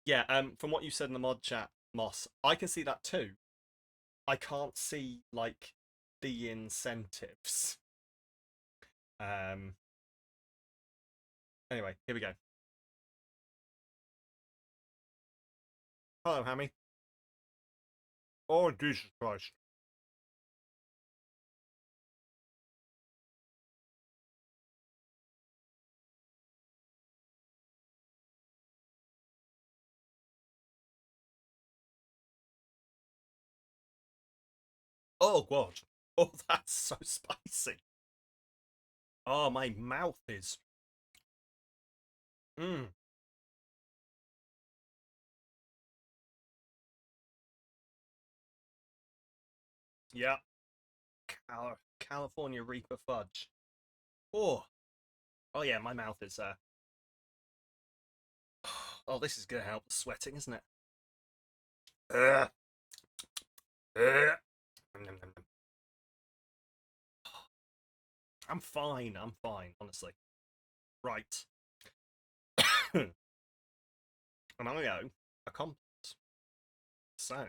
Yeah, from what you said in the mod chat, Moss, I can see that too. I can't see like the incentives. Anyway, here we go. Hello, Hammy. Oh, Jesus Christ. Oh god. Oh, that's so spicy. Oh, my mouth is. Mmm. Yeah. California Reaper fudge. Oh. Oh yeah, my mouth is Oh, this is gonna help the sweating, isn't it? Uh, uh. I'm fine. I'm fine, honestly. Right. And I'm gonna go a compliment. So.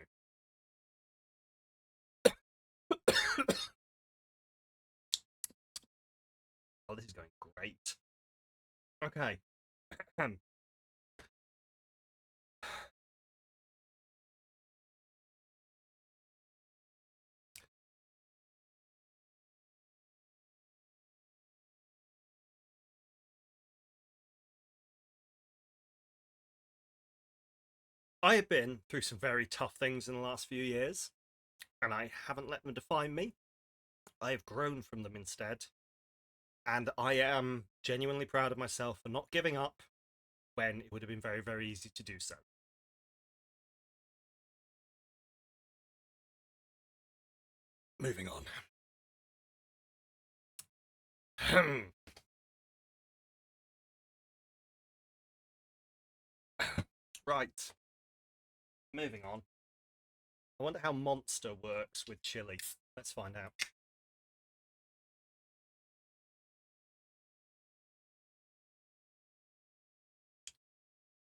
Oh, this is going great. Okay. I have been through some very tough things in the last few years, and I haven't let them define me. I have grown from them instead, and I am genuinely proud of myself for not giving up when it would have been very, very easy to do so. Moving on. Right. Moving on. I wonder how Monster works with chili. Let's find out.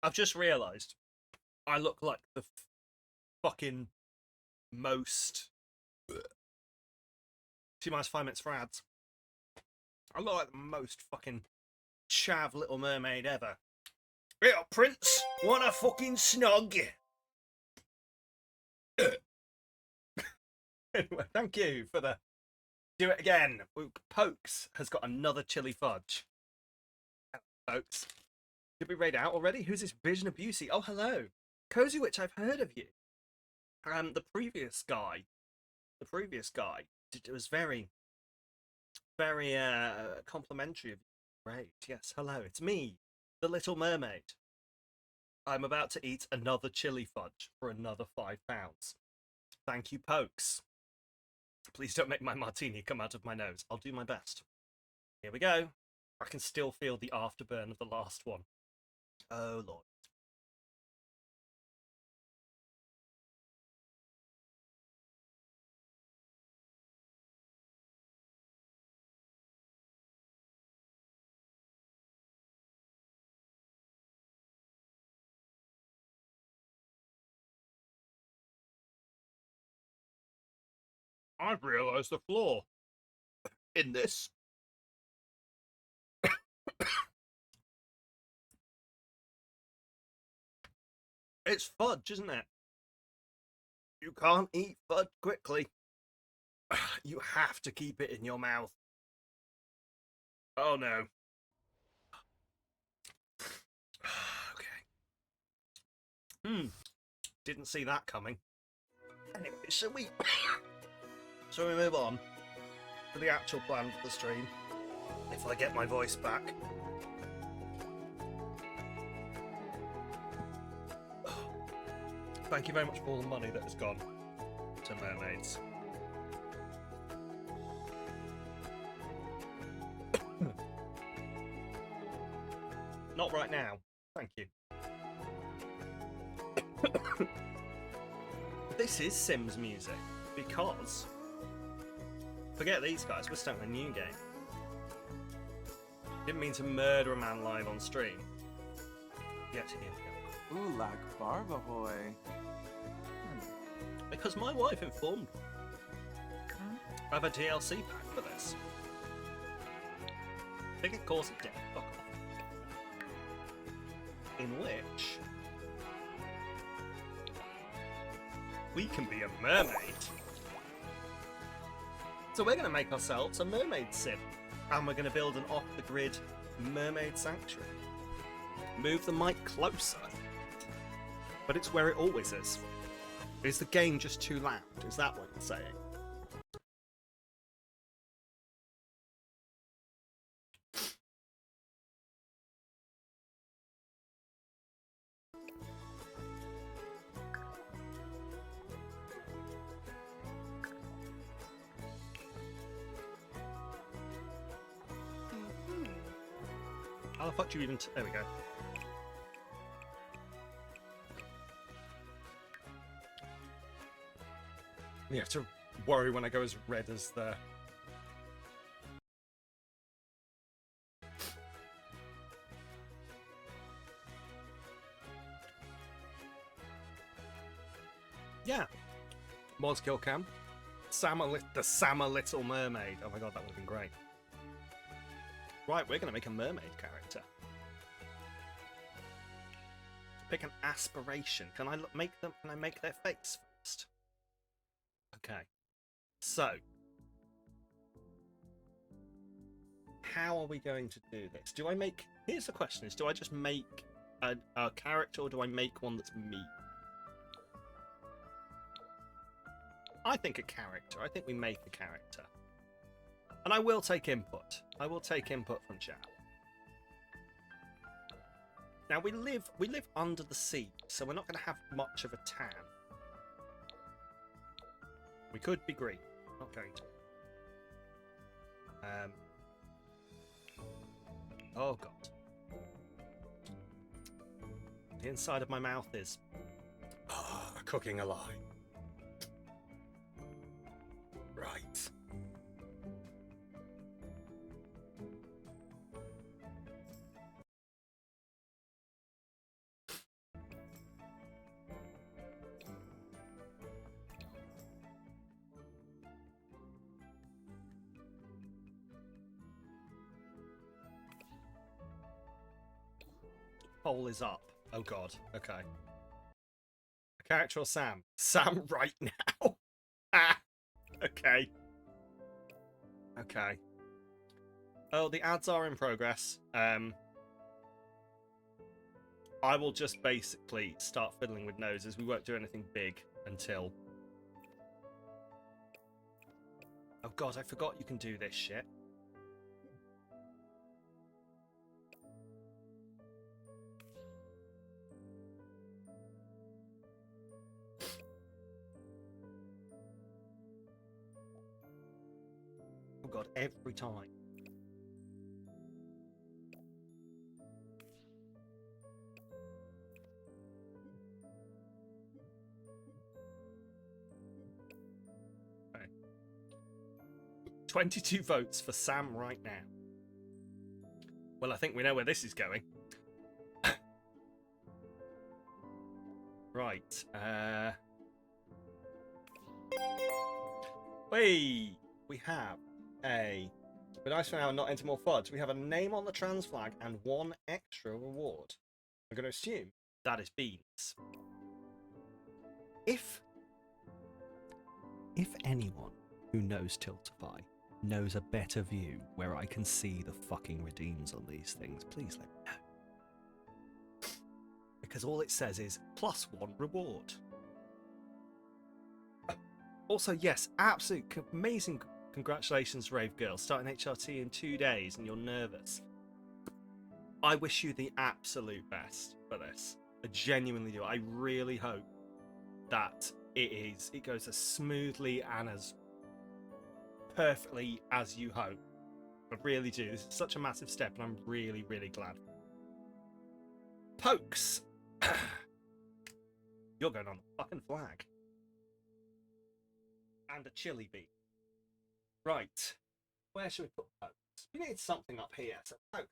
I've just realised I look like the fucking most. 2 -5 minutes for ads. I look like the most fucking chav Little Mermaid ever. Yeah, Prince, wanna fucking snog? Anyway, thank you for the. Do it again. Pokes has got another chili fudge. Hello, Pokes. Did we raid out already? Who's this Vision of Busey? Oh, hello. Cozy Witch, I've heard of you. The previous guy it was very, very complimentary of you. Great. Yes, hello. It's me, the Little Mermaid. I'm about to eat another chili fudge for another £5. Thank you, Pokes. Please don't make my martini come out of my nose. I'll do my best. Here we go. I can still feel the afterburn of the last one. Oh, Lord. I've realised the flaw in this. It's fudge, isn't it? You can't eat fudge quickly. You have to keep it in your mouth. Oh no. Okay. Didn't see that coming. Anyway, shall we move on to the actual plan for the stream? If I get my voice back. Thank you very much for all the money that has gone to Mermaids. Not right now. Thank you. This is Sims music because forget these guys, we're starting a new game. Didn't mean to murder a man live on stream. Yet here we go. Ooh, like Barbahoy. Because my wife informed me of a DLC pack for this. I think it calls it Death. Fuck off. In which we can be a mermaid. So we're going to make ourselves a mermaid sim. And we're going to build an off-the-grid mermaid sanctuary. Move the mic closer. But it's where it always is. Is the game just too loud? Is that what you're saying? How the fuck do you even... There we go. You have to worry when I go as red as the... Yeah. Mods kill cam. The Samalytical mermaid. Oh my god, that would have been great. Right, we're going to make a mermaid character. Pick an aspiration. Can I make them? Can I make their face first? Okay. So, how are we going to do this? Do I make? Here's the question: is do I just make a character, or do I make one that's me? I think a character. I think we make a character. And I will take input. I will take input from chat. Now we live under the sea, so we're not going to have much of a tan. We could be green. Not going to. Oh god. The inside of my mouth is cooking a lie. Right. Poll is up. Oh god. Okay. A character or Sam? Sam right now. Ah. Okay. Okay. Oh, the ads are in progress. I will just basically start fiddling with noses. We won't do anything big until... Oh god, I forgot you can do this shit. Oh god, every time. Okay. 22 votes for Sam right now. Well, I think we know where this is going. Right. Hey, we have a... But nice for now and not enter more FUDs. We have a name on the trans flag and one extra reward. I'm going to assume that is beans. If anyone who knows Tiltify knows a better view where I can see the fucking redeems on these things, please let me know. Because all it says is +1 reward. Also, yes, absolute amazing congratulations, Rave Girl, starting HRT in 2 days and you're nervous. I wish you the absolute best for this. I genuinely do. I really hope that it goes as smoothly and as perfectly as you hope. I really do. This is such a massive step and I'm really, really glad. Pokes! You're going on the fucking flag. And a chili bean. Right. Where should we put pokes? We need something up here. So poke.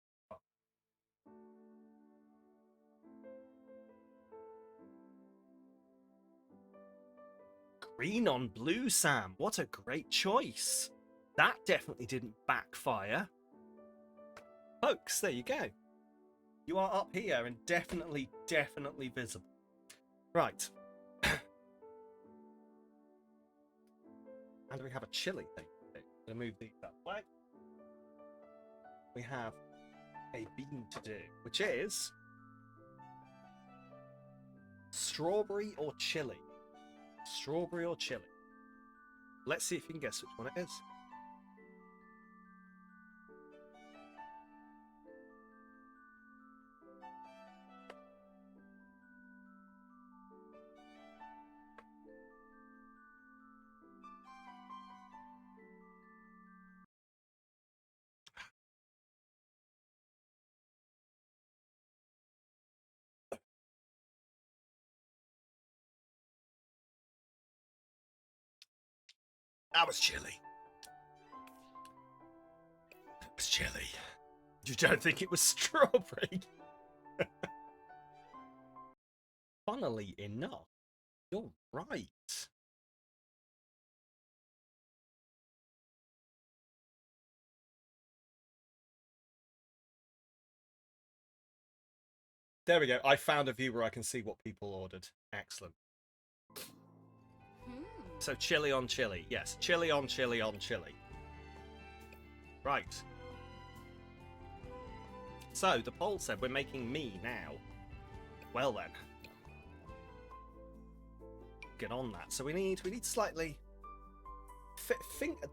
green on blue, Sam. What a great choice. That definitely didn't backfire. Folks, there you go. You are up here and definitely visible. Right. And we have a chili thing. Gonna move these that way. We have a bean to do, which is strawberry or chili. Strawberry or chili. Let's see if you can guess which one it is. That was chili. It was chili. You don't think it was strawberry? Funnily enough, you're right. There we go. I found a view where I can see what people ordered. Excellent. So chili on chili. Yes, chili on chili on chili. Right. So the poll said we're making me now. Well then. Get on that. So we need slightly...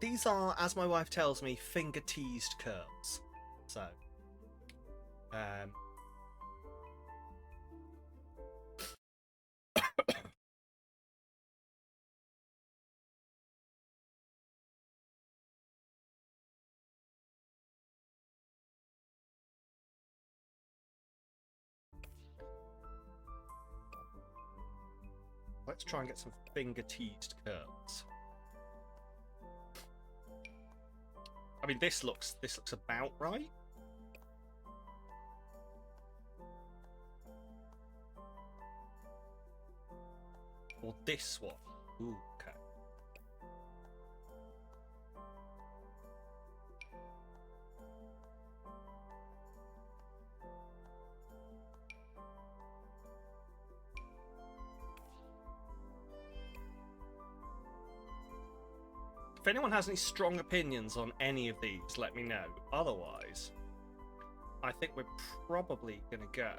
These are, as my wife tells me, finger teased curls. So... Let's try and get some finger-teased curls. I mean, this looks about right. Or this one. Ooh, okay. If anyone has any strong opinions on any of these, let me know. Otherwise, I think we're probably going to go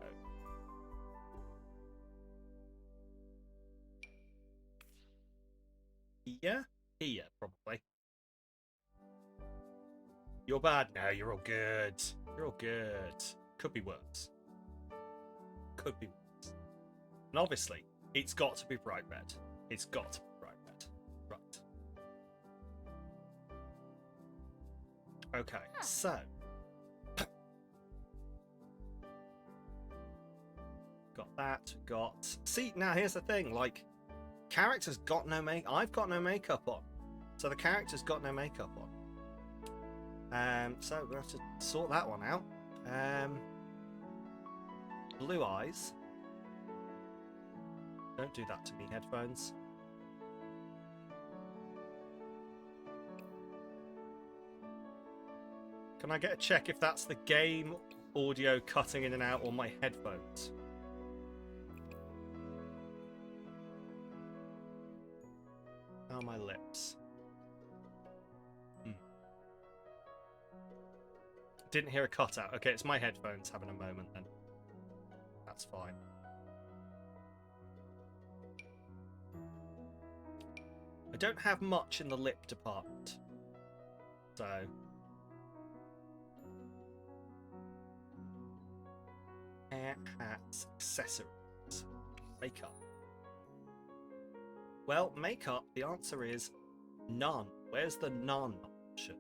here, probably. You're bad? No, you're all good. You're all good. Could be worse. Could be worse. And obviously, it's got to be bright red. It's got to be bright red. Right. Okay, so got that, see, now here's the thing, like, character's got no I've got no makeup on, so the character's got no makeup on, so we'll have to sort that one out. Blue eyes, don't do that to me, headphones. Can I get a check if that's the game audio cutting in and out or my headphones? How are my lips? Didn't hear a cutout. Okay, it's my headphones having a moment then. That's fine. I don't have much in the lip department. So... hair, hats, accessories, makeup. Well, makeup, the answer is none. Where's the none option?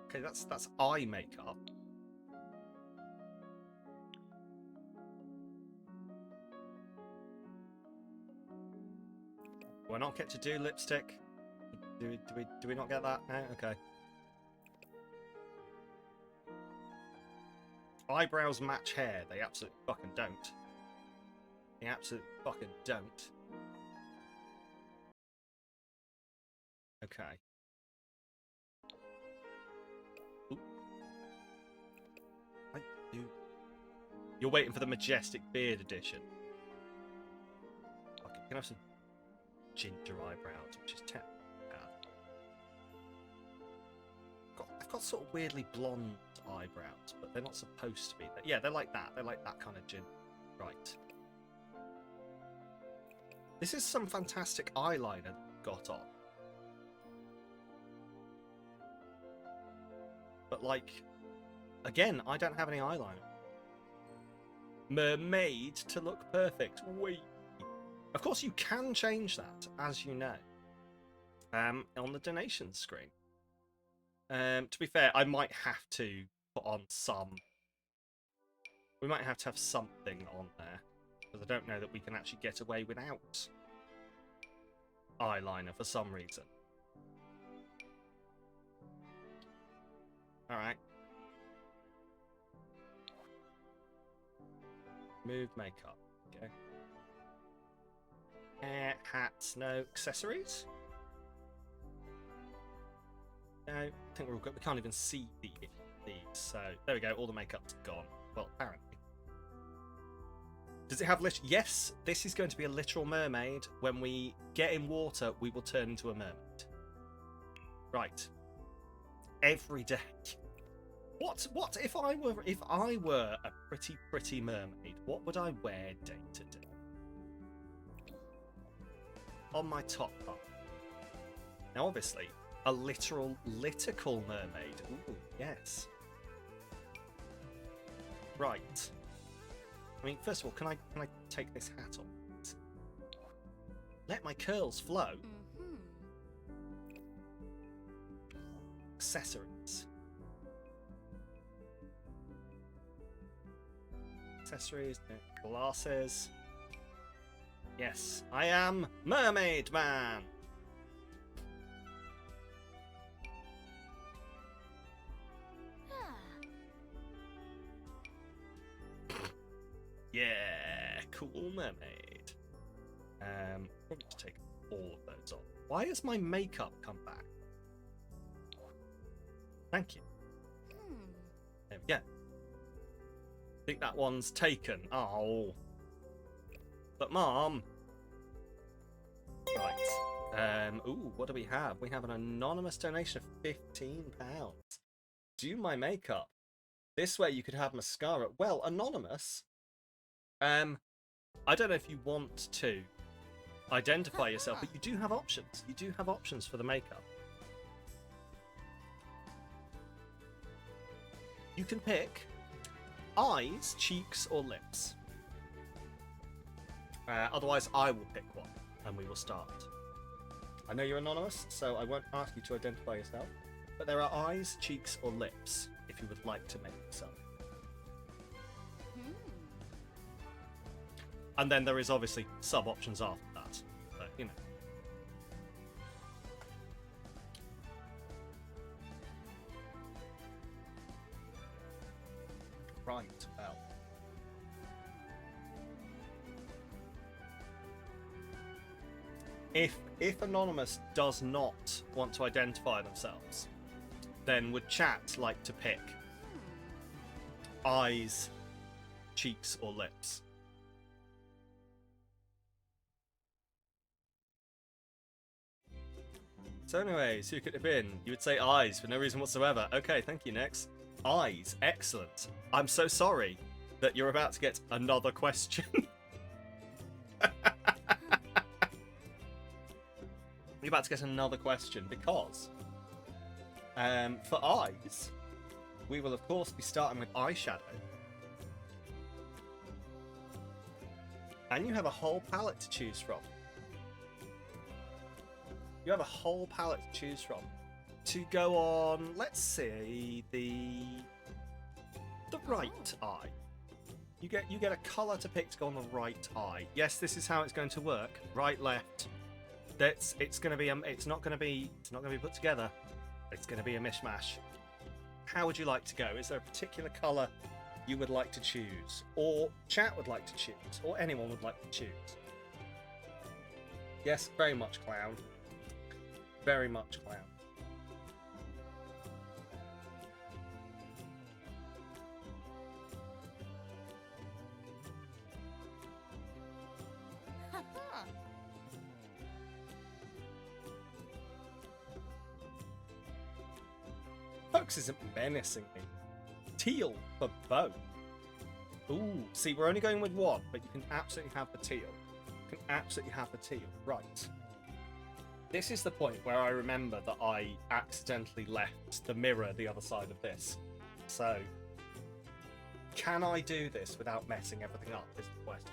Okay, that's eye makeup. Do I not get to do lipstick? Do we not get that? No? Okay. eyebrows match hair. They absolutely fucking don't. They absolutely fucking don't. Okay. Ooh. I do. You're waiting for the Majestic Beard edition. Okay, can I have some ginger eyebrows, which is technically bad. I've got sort of weirdly blonde eyebrows, but they're not supposed to be. Yeah, they're like that. They're like that kind of ginger. Right. This is some fantastic eyeliner got on. But, like, again, I don't have any eyeliner. Mermaid to look perfect. Wait. Of course, you can change that, as you know, on the donations screen. To be fair, I might have to put on some... We might have to have something on there, because I don't know that we can actually get away without eyeliner for some reason. Alright. Move makeup. Okay. Hair, hats, no accessories? No, I think we're all good. We can't even see these. So, there we go. All the makeup's gone. Well, apparently. Does it have Yes, this is going to be a literal mermaid. When we get in water, we will turn into a mermaid. Right. Every day. What if I were a pretty mermaid? What would I wear day to day? On my top part. Now, obviously, a literal mermaid. Ooh, yes. Right. I mean, first of all, can I take this hat off? Let my curls flow. Accessories. Accessories, no. Glasses. Yes, I am Mermaid Man. Yeah, cool mermaid. Probably to take all of those off. Why has my makeup come back? Thank you. There we go. I think that one's taken. Oh. But Mom. Right. Ooh, what do we have? We have an anonymous donation of £15. Do my makeup. This way you could have mascara. Well, anonymous. I don't know if you want to identify yourself, but you do have options. You do have options for the makeup. You can pick eyes, cheeks, or lips. Otherwise, I will pick one, and we will start. I know you're anonymous, so I won't ask you to identify yourself, but there are eyes, cheeks, or lips, if you would like to make yourself. And then there is obviously sub-options after that, but, you know. Right, well. If Anonymous does not want to identify themselves, then would chat like to pick eyes, cheeks, or lips? So anyways, who could it have been? You would say eyes for no reason whatsoever. Okay, thank you, next. Eyes, excellent. I'm so sorry that you're about to get another question. You're about to get another question because for eyes, we will of course be starting with eyeshadow. And you have a whole palette to choose from. You have a whole palette to choose from. To go on, let's see, the right eye. You get a colour to pick to go on the right eye. Yes, this is how it's going to work. Right, left. It's going to be it's not going to be put together. It's going to be a mishmash. How would you like to go? Is there a particular colour you would like to choose, or chat would like to choose, or anyone would like to choose? Yes, very much clown. Very much clown. Fox isn't menacing me. Teal for both. Ooh, see, we're only going with one, but you can absolutely have the teal. You can absolutely have the teal. Right. This is the point where I remember that I accidentally left the mirror the other side of this. So, can I do this without messing everything up, is the question.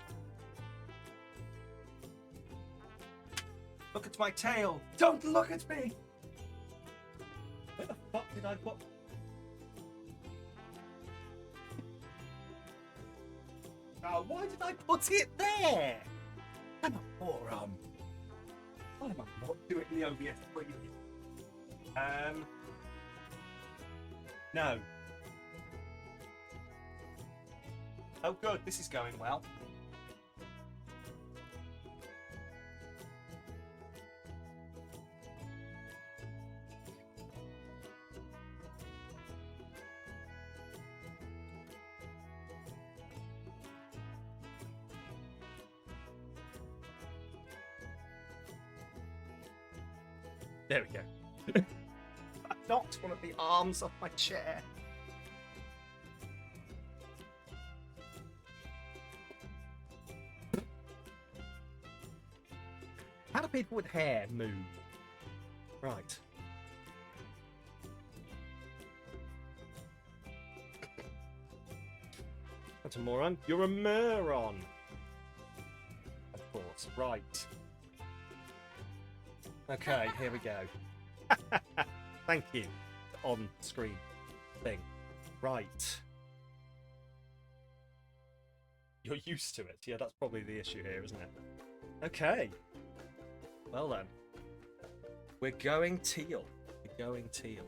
Look at my tail! Don't look at me! Where the fuck did I put... Oh, why did I put it there? I'm a moron. Why am I not doing the OBS, please? No. Oh good, this is going well. There we go. I knocked one of the arms off my chair. How do people with hair move? Right. That's a moron. You're a moron. Of course. Right. Okay, here we go. Thank you. On screen thing. Right. You're used to it. Yeah, that's probably the issue here, isn't it? Okay. Well then. We're going teal. We're going teal.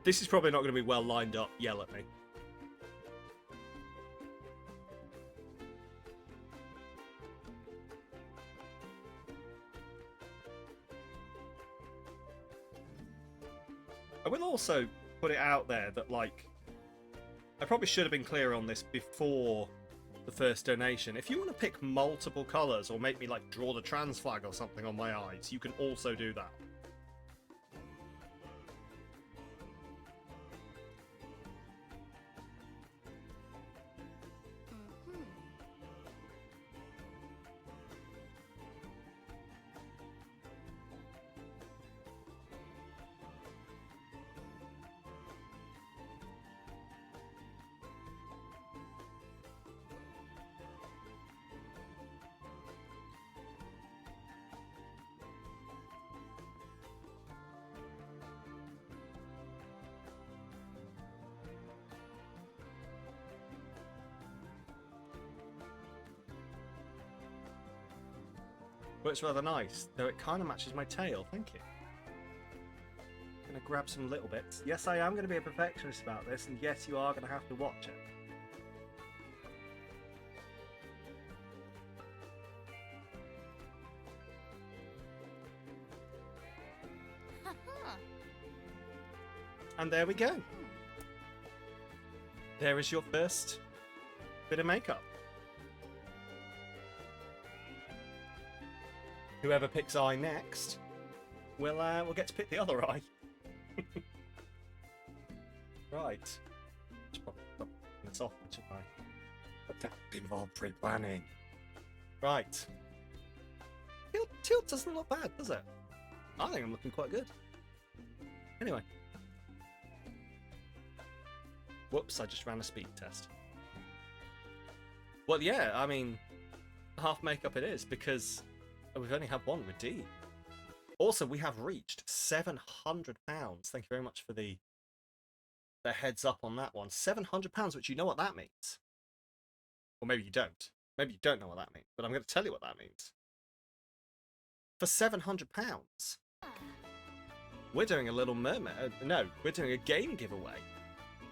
This is probably not going to be well lined up. Yell at me. I will also put it out there that, like, I probably should have been clear on this before the first donation. If you want to pick multiple colours or make me, like, draw the trans flag or something on my eyes, you can also do that. But it's rather nice, though it kind of matches my tail. Thank you. I'm going to grab some little bits. Yes, I am going to be a perfectionist about this, and yes, you are going to have to watch it. And there we go. There is your first bit of makeup. Whoever picks eye next, we'll get to pick the other eye. Right. Just pop this off, shouldn't I? But that involved pre-planning. Right. Teal doesn't look bad, does it? I think I'm looking quite good. Anyway. Whoops, I just ran a speed test. Well, yeah, I mean, half makeup it is, because we've only had one with D. Also, we have reached £700. Thank you very much for the heads up on that one. £700, which you know what that means. Or maybe you don't. Maybe you don't know what that means, but I'm going to tell you what that means. for £700. We're doing a Little Mermaid. No, we're doing a game giveaway.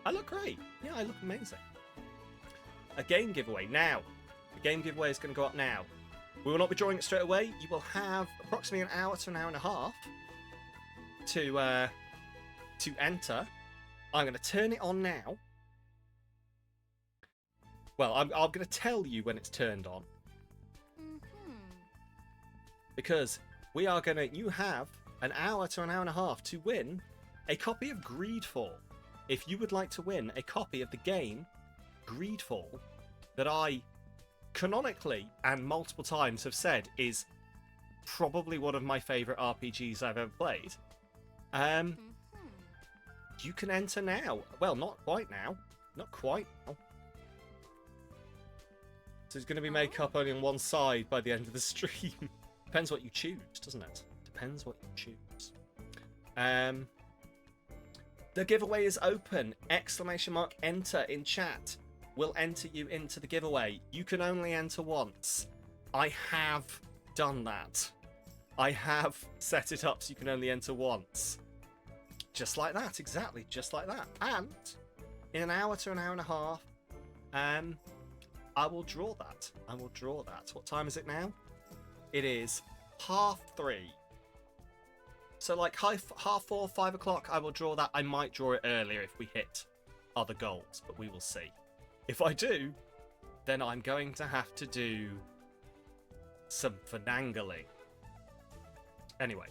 I look great. Yeah, I look amazing. A game giveaway now. The game giveaway is going to go up now. We will not be drawing it straight away. You will have approximately an hour to an hour and a half to enter. I'm going to turn it on now. Well, I'm going to tell you when it's turned on. Because we are going to... You have an hour to an hour and a half to win a copy of Greedfall. If you would like to win a copy of the game Greedfall that I canonically and multiple times have said is probably one of my favourite RPGs I've ever played, you can enter now. Well, not quite now. Not quite now. So it's going to be made up only on one side by the end of the stream. Depends what you choose, doesn't it? Depends what you choose. The giveaway is open. ! Enter in chat will enter you into the giveaway. You can only enter once. I have done that. I have set it up so you can only enter once. Just like that, exactly, just like that. And in an hour to an hour and a half, I will draw that. I will draw that. What time is it now? It is 3:30. So like 4:30, 5 o'clock, I will draw that. I might draw it earlier if we hit other goals, but we will see. If I do, then I'm going to have to do some finagling. Anyway,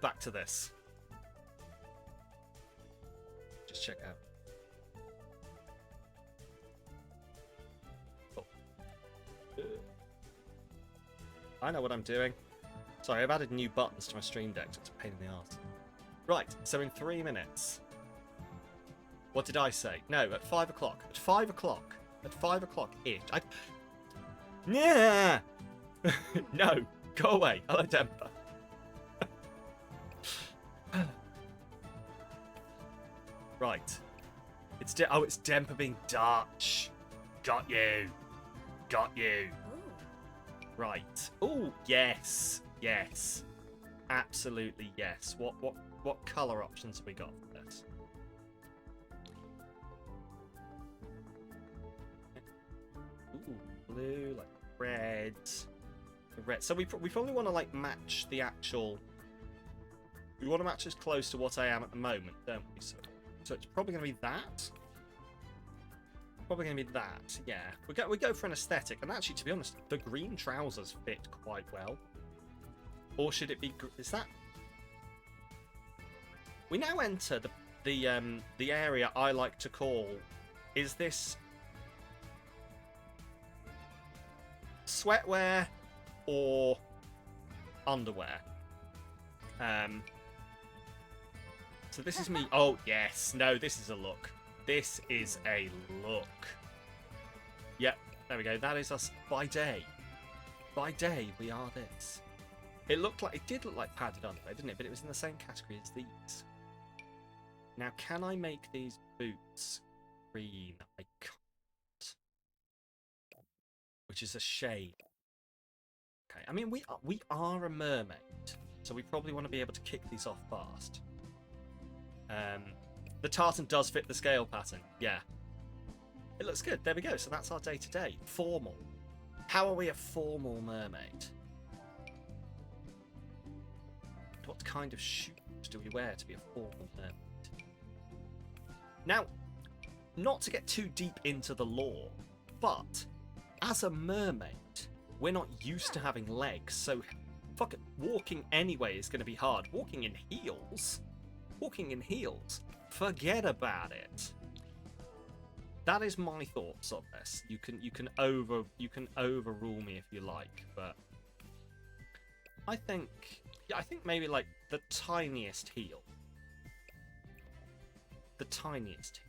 back to this. Just check out. Oh. I know what I'm doing. Sorry, I've added new buttons to my stream deck, so it's a pain in the arse. Right, so in 3 minutes. What did I say? No, at 5 o'clock. At 5 o'clock. At 5 o'clock-ish. Yeah. No, go away. Hello, Demper. Right. It's Demper being Dutch. Got you. Got you. Right. Oh, yes. Yes. Absolutely yes. What colour options have we got for this? Ooh, blue, like red. Red. So we probably want to like match the actual. We want to match as close to what I am at the moment, don't we? So it's probably going to be that. Probably going to be that. Yeah, we go for an aesthetic, and actually, to be honest, the green trousers fit quite well. Or should it be? Is that? We now enter the area I like to call. Is this sweatwear or underwear? So this is me. Oh yes, no, this is a look. This is a look. Yep, there we go. That is us by day. By day, we are this. It did look like padded underwear, didn't it? But it was in the same category as these. Now, can I make these boots green? I can't. Which is a shame. Okay, I mean, we are a mermaid, so we probably want to be able to kick these off fast. The tartan does fit the scale pattern. Yeah. It looks good. There we go. So that's our day-to-day. Formal. How are we a formal mermaid? What kind of shoes do we wear to be a formal mermaid? Now, not to get too deep into the lore, but as a mermaid, we're not used to having legs, so fuck it, walking anyway is going to be hard. Walking in heels, forget about it. That is my thoughts on this. You can overrule me if you like, but I think maybe like the tiniest heel. The tiniest heel.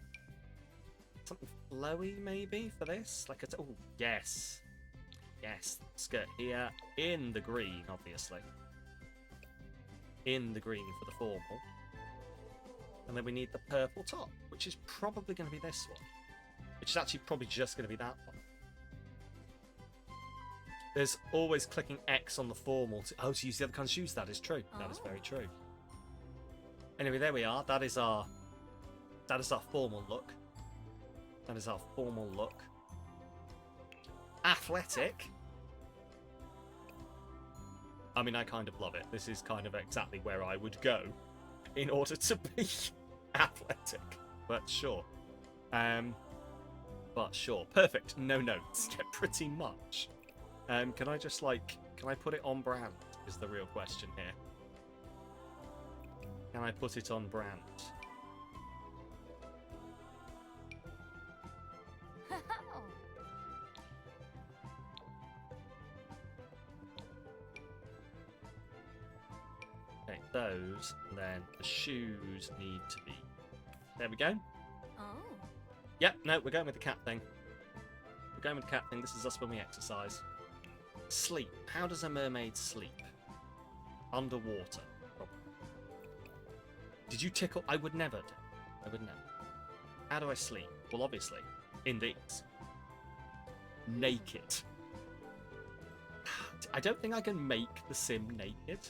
Something flowy maybe for this, like oh yes. Yes, skirt here in the green, obviously. In the green for the formal. And then we need the purple top, which is probably going to be this one. Which is actually probably just going to be that one. There's always clicking X on the formal to use the other kind of shoes. That is true. That is very true. Anyway, there we are. That is our formal look. That is our formal look. Athletic. I mean, I kind of love it. This is kind of exactly where I would go in order to be athletic. But sure. Perfect. No notes. Yeah, pretty much. Can I just can I put it on brand? Is the real question here. Can I put it on brand? Okay, those. Then the shoes need to be. There we go. Oh. Yep, no, we're going with the cat thing. We're going with the cat thing. This is us when we exercise. Sleep. How does a mermaid sleep? Underwater. Probably. Did you tickle? I would never do. I would never. How do I sleep? Well, obviously, in these. Naked. I don't think I can make the sim naked.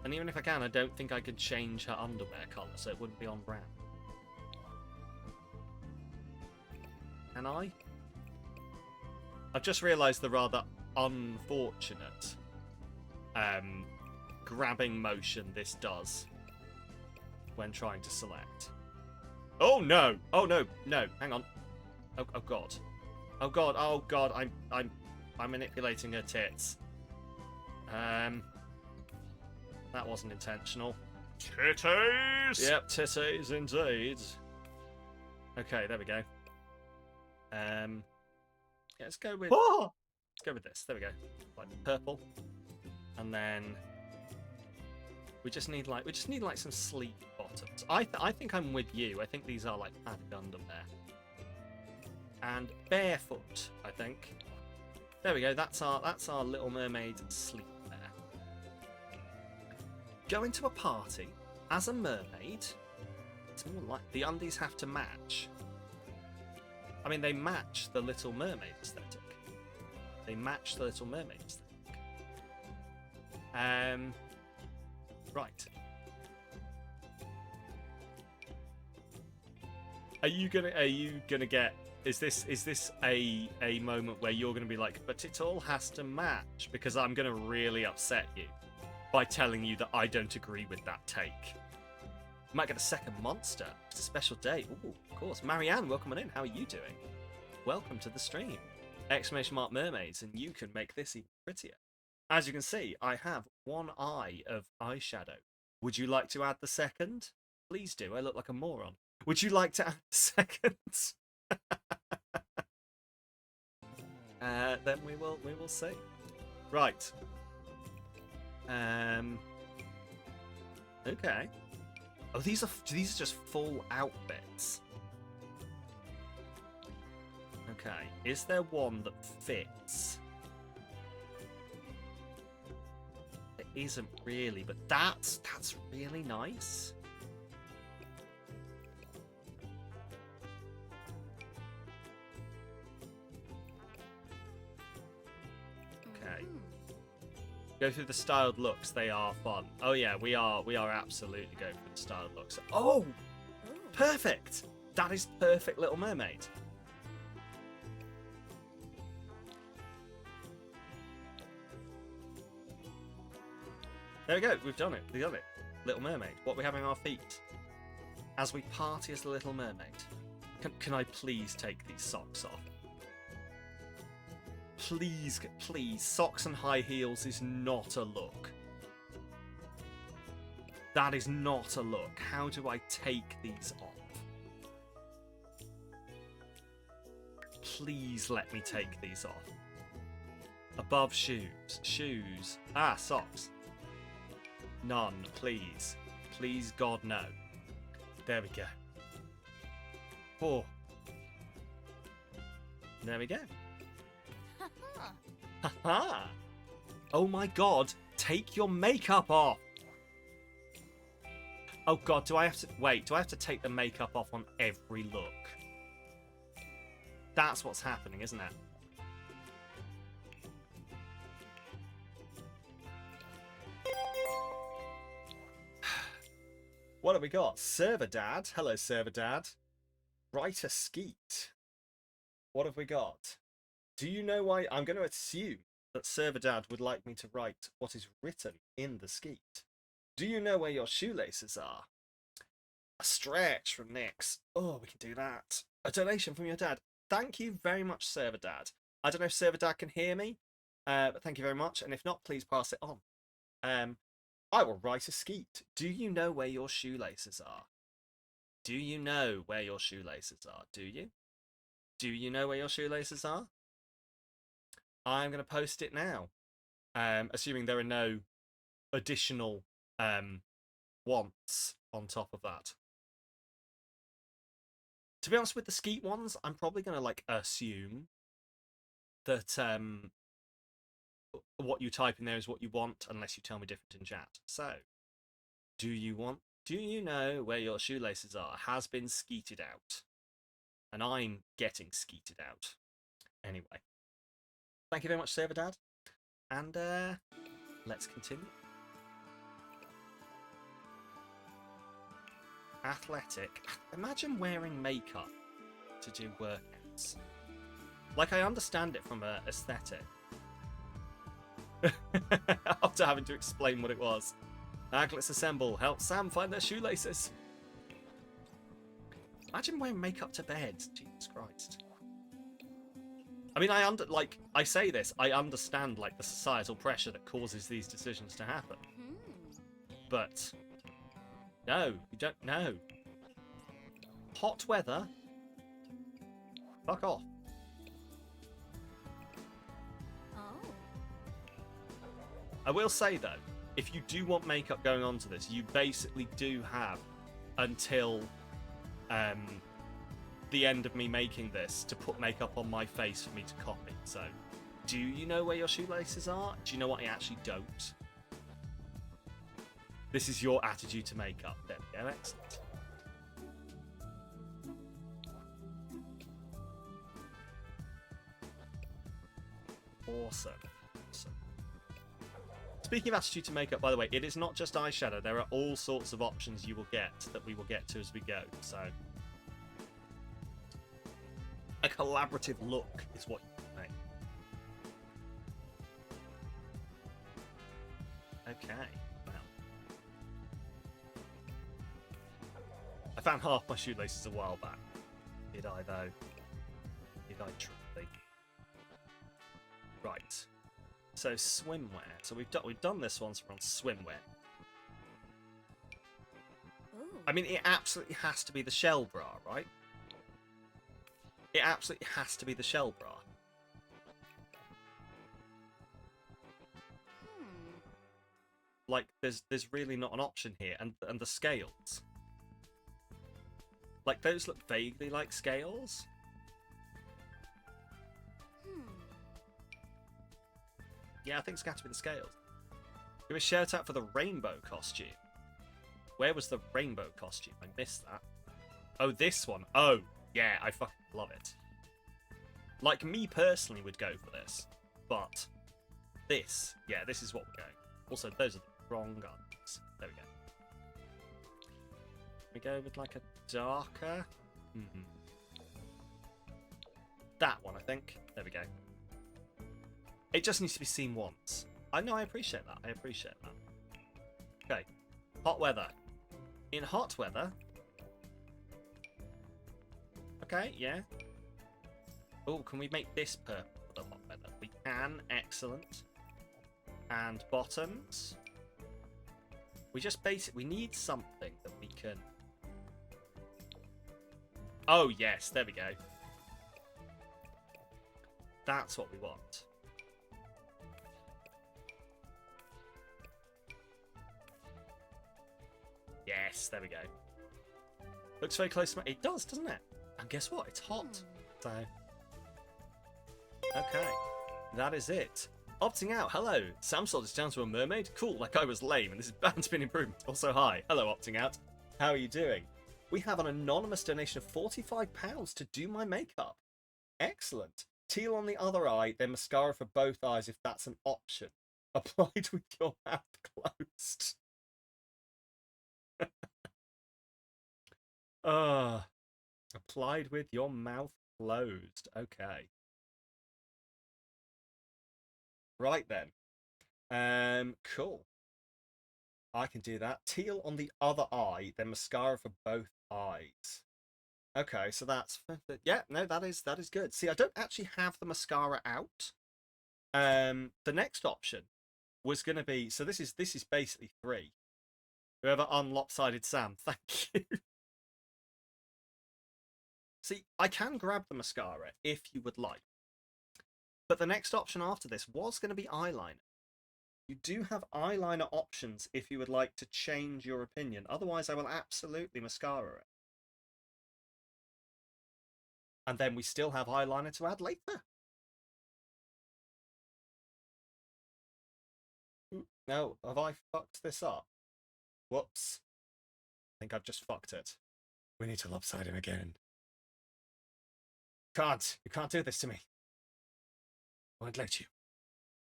And even if I can, I don't think I can change her underwear colour, so it wouldn't be on brand. Can I? I've just realised the rather unfortunate grabbing motion this does when trying to select. Oh no! Oh no! No! Hang on. Oh god! Oh god! Oh god! I'm manipulating her tits. That wasn't intentional. Titties! Yep, titties indeed. Okay, there we go. Yeah, let's go with this. There we go. Like purple, and then we just need some sleek bottoms. I think I'm with you. I think these are like padded underwear and barefoot. I think. There we go. That's our Little Mermaid sleepwear. Going to a party as a mermaid. It's more like the undies have to match. I mean, they match the Little Mermaid aesthetic. They match the Little Mermaid aesthetic. Right. Are you gonna get? Is this a moment where you're gonna be like, but it all has to match? Because I'm gonna really upset you by telling you that I don't agree with that take. You might get a second monster. It's a special day. Ooh, of course. Marianne, welcome on in. How are you doing? Welcome to the stream. ! Mermaids, and you can make this even prettier. As you can see, I have one eye of eyeshadow. Would you like to add the second? Please do. I look like a moron. Would you like to add the second? Then we will see. Right. Okay. Oh, these are just full outfits. Okay. Is there one that fits? It isn't really, but that's really nice. Okay. Go through the styled looks. They are fun. Oh yeah, we are absolutely going for the styled looks. Oh, perfect. That is perfect Little Mermaid. There we go. We've done it. We got it. Little Mermaid. What are we having on our feet? As we party as the Little Mermaid. Can I please take these socks off? Please, please. Socks and high heels is not a look. That is not a look. How do I take these off? Please let me take these off. Above shoes. Shoes. Ah, socks. None, please. Please, God, no. There we go. Oh. There we go. Haha. Oh my God. Take your makeup off. Oh God, do I have to... Wait, do I have to take the makeup off on every look? That's what's happening, isn't it? What have we got? Server Dad. Hello, Server Dad. Writer Skeet. What have we got? Do you know why? I'm going to assume that Server Dad would like me to write what is written in the Skeet. Do you know where your shoelaces are? A stretch from Nyx. Oh, we can do that. A donation from your dad. Thank you very much, Server Dad. I don't know if Server Dad can hear me, but thank you very much. And if not, please pass it on. I will write a Skeet. Do you know where your shoelaces are? Do you know where your shoelaces are? Do you? Do you know where your shoelaces are? I'm going to post it now, assuming there are no additional wants on top of that. To be honest with the Skeet ones, I'm probably going to like assume that what you type in there is what you want, unless you tell me different in chat. So, do you know where your shoelaces are? Has been skeeted out. And I'm getting skeeted out. Anyway. Thank you very much, Server Dad. And let's continue. Athletic. Imagine wearing makeup to do workouts. Like, I understand it from an aesthetic. After having to explain what it was. Aglets assemble. Help Sam find their shoelaces. Imagine wearing makeup to bed. Jesus Christ. I mean, I say this, I understand like the societal pressure that causes these decisions to happen. But no, you don't know. Hot weather? Fuck off. Oh. I will say though, if you do want makeup going onto this, you basically do have until the end of me making this to put makeup on my face for me to copy. So, do you know where your shoelaces are? Do you know what I actually don't? This is your attitude to makeup. There we go, excellent. Awesome. Awesome. Speaking of attitude to makeup, by the way, it is not just eyeshadow. There are all sorts of options you will get that we will get to as we go. So, a collaborative look is what you can make. Okay, well. I found half my shoelaces a while back. Did I, though? Did I truly? Right. So, swimwear. So, we've done this once on swimwear. Ooh. I mean, it absolutely has to be the shell bra, right? It absolutely has to be the shell bra. Like, there's really not an option here, and the scales. Like, those look vaguely like scales. Yeah, I think it's got to be the scales. Give a shout out for the rainbow costume. Where was the rainbow costume? I missed that. Oh, this one. Oh, yeah, I fucking love it. Like, me personally would go for this, but this, yeah, this is what we're going. Also, those are the wrong guns. There we go. We go with like a darker. That one, I think. There we go. It just needs to be seen once. I know, I appreciate that. I appreciate that. Okay. Hot weather. In hot weather. Okay, yeah. Oh, can we make this purple for the hot weather? We can. Excellent. And bottoms. We just basically need something that we can. Oh, yes. There we go. That's what we want. Yes, there we go. Looks very close to my... It does, doesn't it? And guess what? It's hot. So... Okay. That is it. Opting out. Hello. Sam sold us down to a mermaid. Cool, like I was lame, and this is bound to be an improvement. Also, hi. Hello, opting out. How are you doing? We have an anonymous donation of £45 to do my makeup. Excellent. Teal on the other eye, then mascara for both eyes if that's an option. Applied with your mouth closed. Applied with your mouth closed. Okay. Right then. Cool. I can do that. Teal on the other eye, then mascara for both eyes. Okay, so that's yeah, no, that is good. See, I don't actually have the mascara out. The next option was gonna be, so this is basically 3. Whoever unlopsided Sam, thank you. See, I can grab the mascara if you would like. But the next option after this was going to be eyeliner. You do have eyeliner options if you would like to change your opinion. Otherwise, I will absolutely mascara it. And then we still have eyeliner to add later. No, have I fucked this up? Whoops. I think I've just fucked it. We need to lopside him again. You can't do this to me. I won't let you.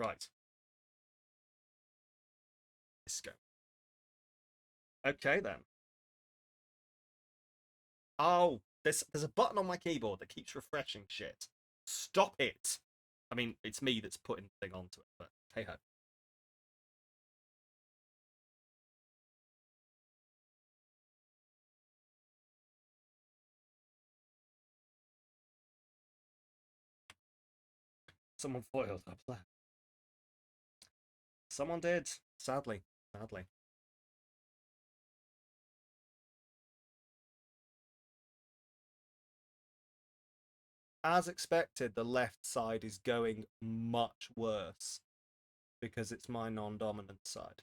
Right. Let's go. Okay then. Oh, there's a button on my keyboard that keeps refreshing shit. Stop it. I mean, it's me that's putting the thing onto it, but hey ho. Someone foiled our plan. Someone did. Sadly. Sadly. As expected, the left side is going much worse because it's my non-dominant side.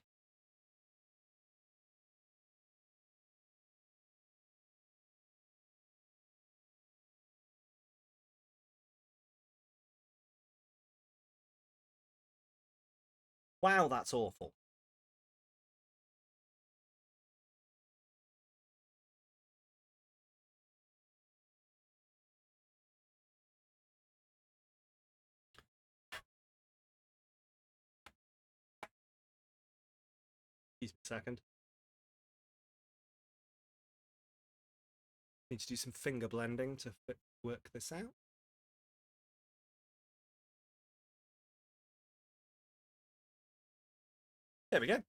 Wow, that's awful. Excuse me a second. Need to do some finger blending to work this out. There we go.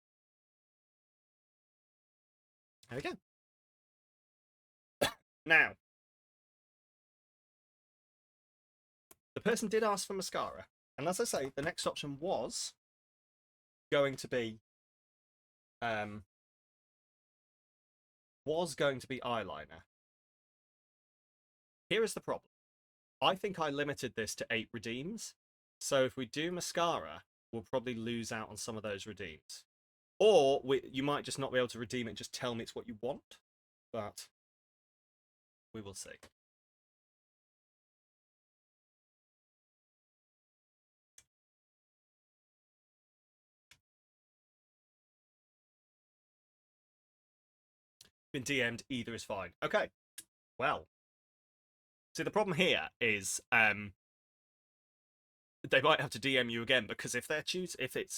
There we go. Now, the person did ask for mascara, and as I say, the next option was going to be eyeliner. Here is the problem. I think I limited this to 8 redeems, so if we do mascara, we'll probably lose out on some of those redeems. Or you might just not be able to redeem it, just tell me it's what you want, but we will see. Been DM'd, either is fine. Okay, well. See, the problem here is they might have to DM you again, because if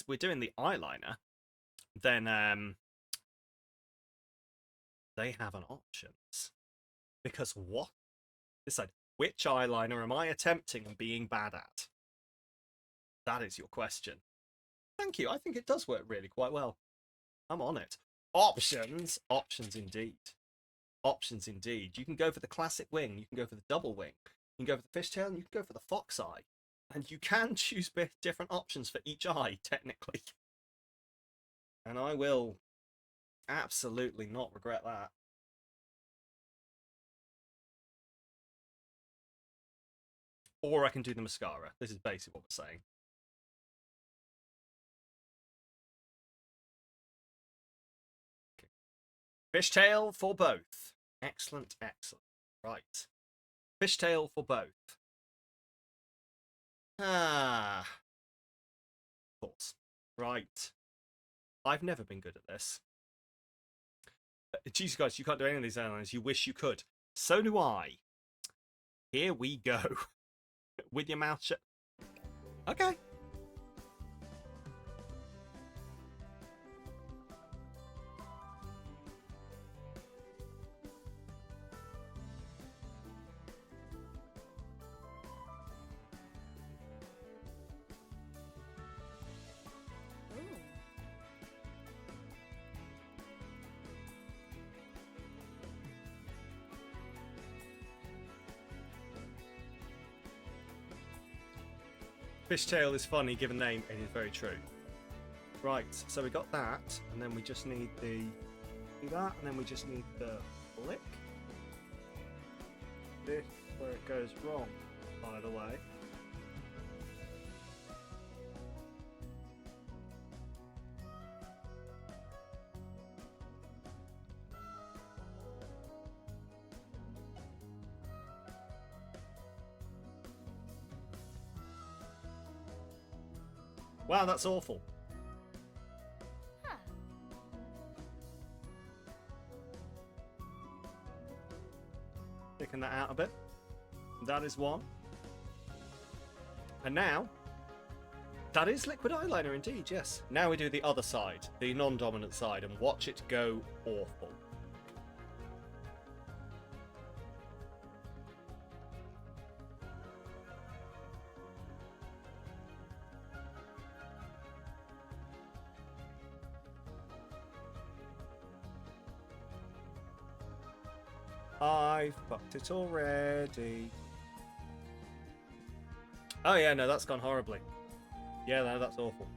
we're doing the eyeliner, then they have an options. Because what? Decide which eyeliner am I attempting and being bad at? That is your question. Thank you. I think it does work really quite well. I'm on it. Options. Options indeed. Options indeed. You can go for the classic wing. You can go for the double wing. You can go for the fishtail, and you can go for the fox eye. And you can choose different options for each eye, technically. And I will absolutely not regret that. Or I can do the mascara. This is basically what we're saying. Okay. Fishtail for both. Excellent, excellent. Right. Fishtail for both. Of course. Right. I've never been good at this. Jesus guys, you can't do any of these airlines. You wish you could. So do I. Here we go. With your mouth shut. Okay. Fishtail is funny, given name, it is very true. Right, so we got that, and then we just need the... do that, and then we just need the flick. This is where it goes wrong, by the way. Wow, that's awful. Huh. Thicken that out a bit. That is one. And now, that is liquid eyeliner indeed, yes. Now we do the other side, the non-dominant side, and watch it go awful. I fucked it already. Oh yeah, no, that's gone horribly. Yeah, no, that's awful.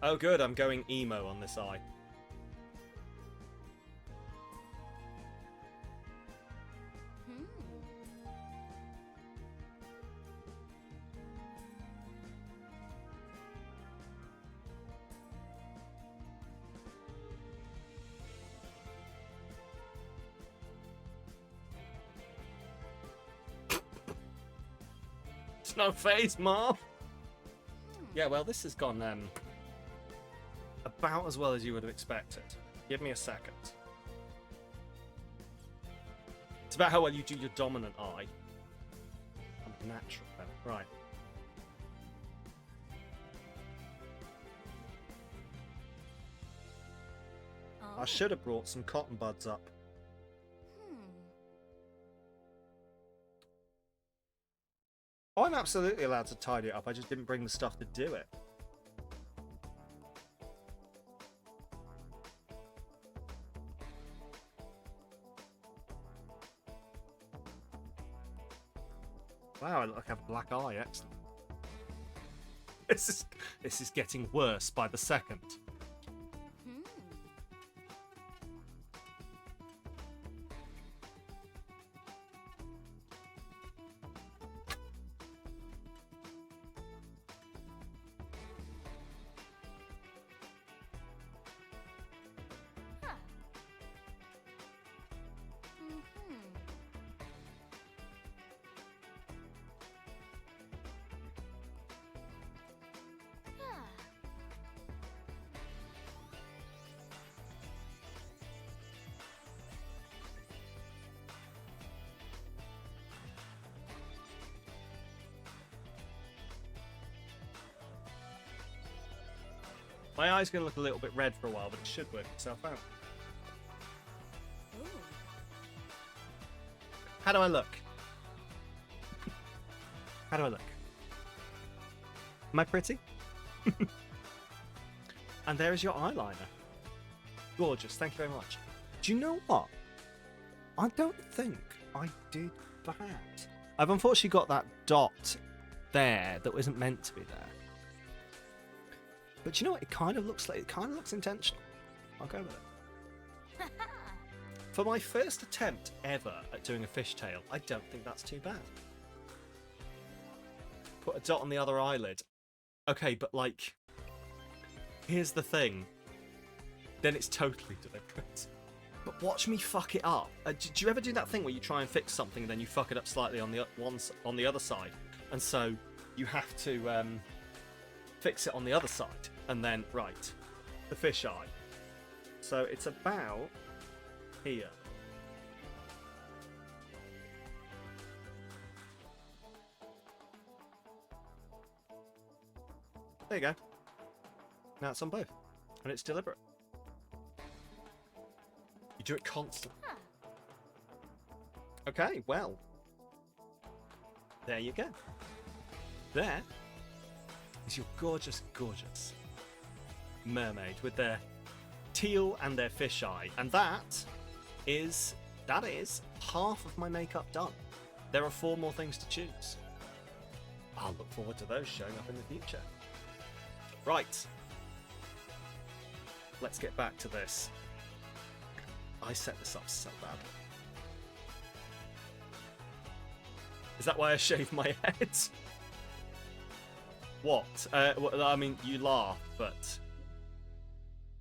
Oh good, I'm going emo on this eye. Hmm. It's no face, Marv. Yeah, well, this has gone about as well as you would have expected. Give me a second. It's about how well you do your dominant eye. I'm natural then. Right. Oh. I should have brought some cotton buds up. Hmm. Oh, I'm absolutely allowed to tidy it up. I just didn't bring the stuff to do it. Wow, I look like I have a black eye. Excellent. This is getting worse by the second. Hmm. Huh. Mhm. Yeah. My eye's going to look a little bit red for a while, but it should work itself out. Ooh. How do I look? How do I look? Am I pretty? And there is your eyeliner. Gorgeous, thank you very much. Do you know what? I don't think I did bad. I've unfortunately got that dot there that wasn't meant to be there. But you know what? It kind of looks intentional. I'll go with it. For my first attempt ever at doing a fishtail, I don't think that's too bad. Put a dot on the other eyelid. Okay, but like, here's the thing. Then it's totally deliberate. But watch me fuck it up. Did you ever do that thing where you try and fix something and then you fuck it up slightly on the other side, and so you have to fix it on the other side, and then right, the fish eye. So it's about here. There you go. Now it's on both, and it's deliberate. You do it constantly. Huh. Okay, well, there you go. There is your gorgeous, gorgeous mermaid with their teal and their fish eye, and that is half of my makeup done. There are 4 more things to choose. I'll look forward to those showing up in the future. Right. Let's get back to this. I set this up so bad. Is that why I shaved my head? What? Well, I mean, you laugh, but...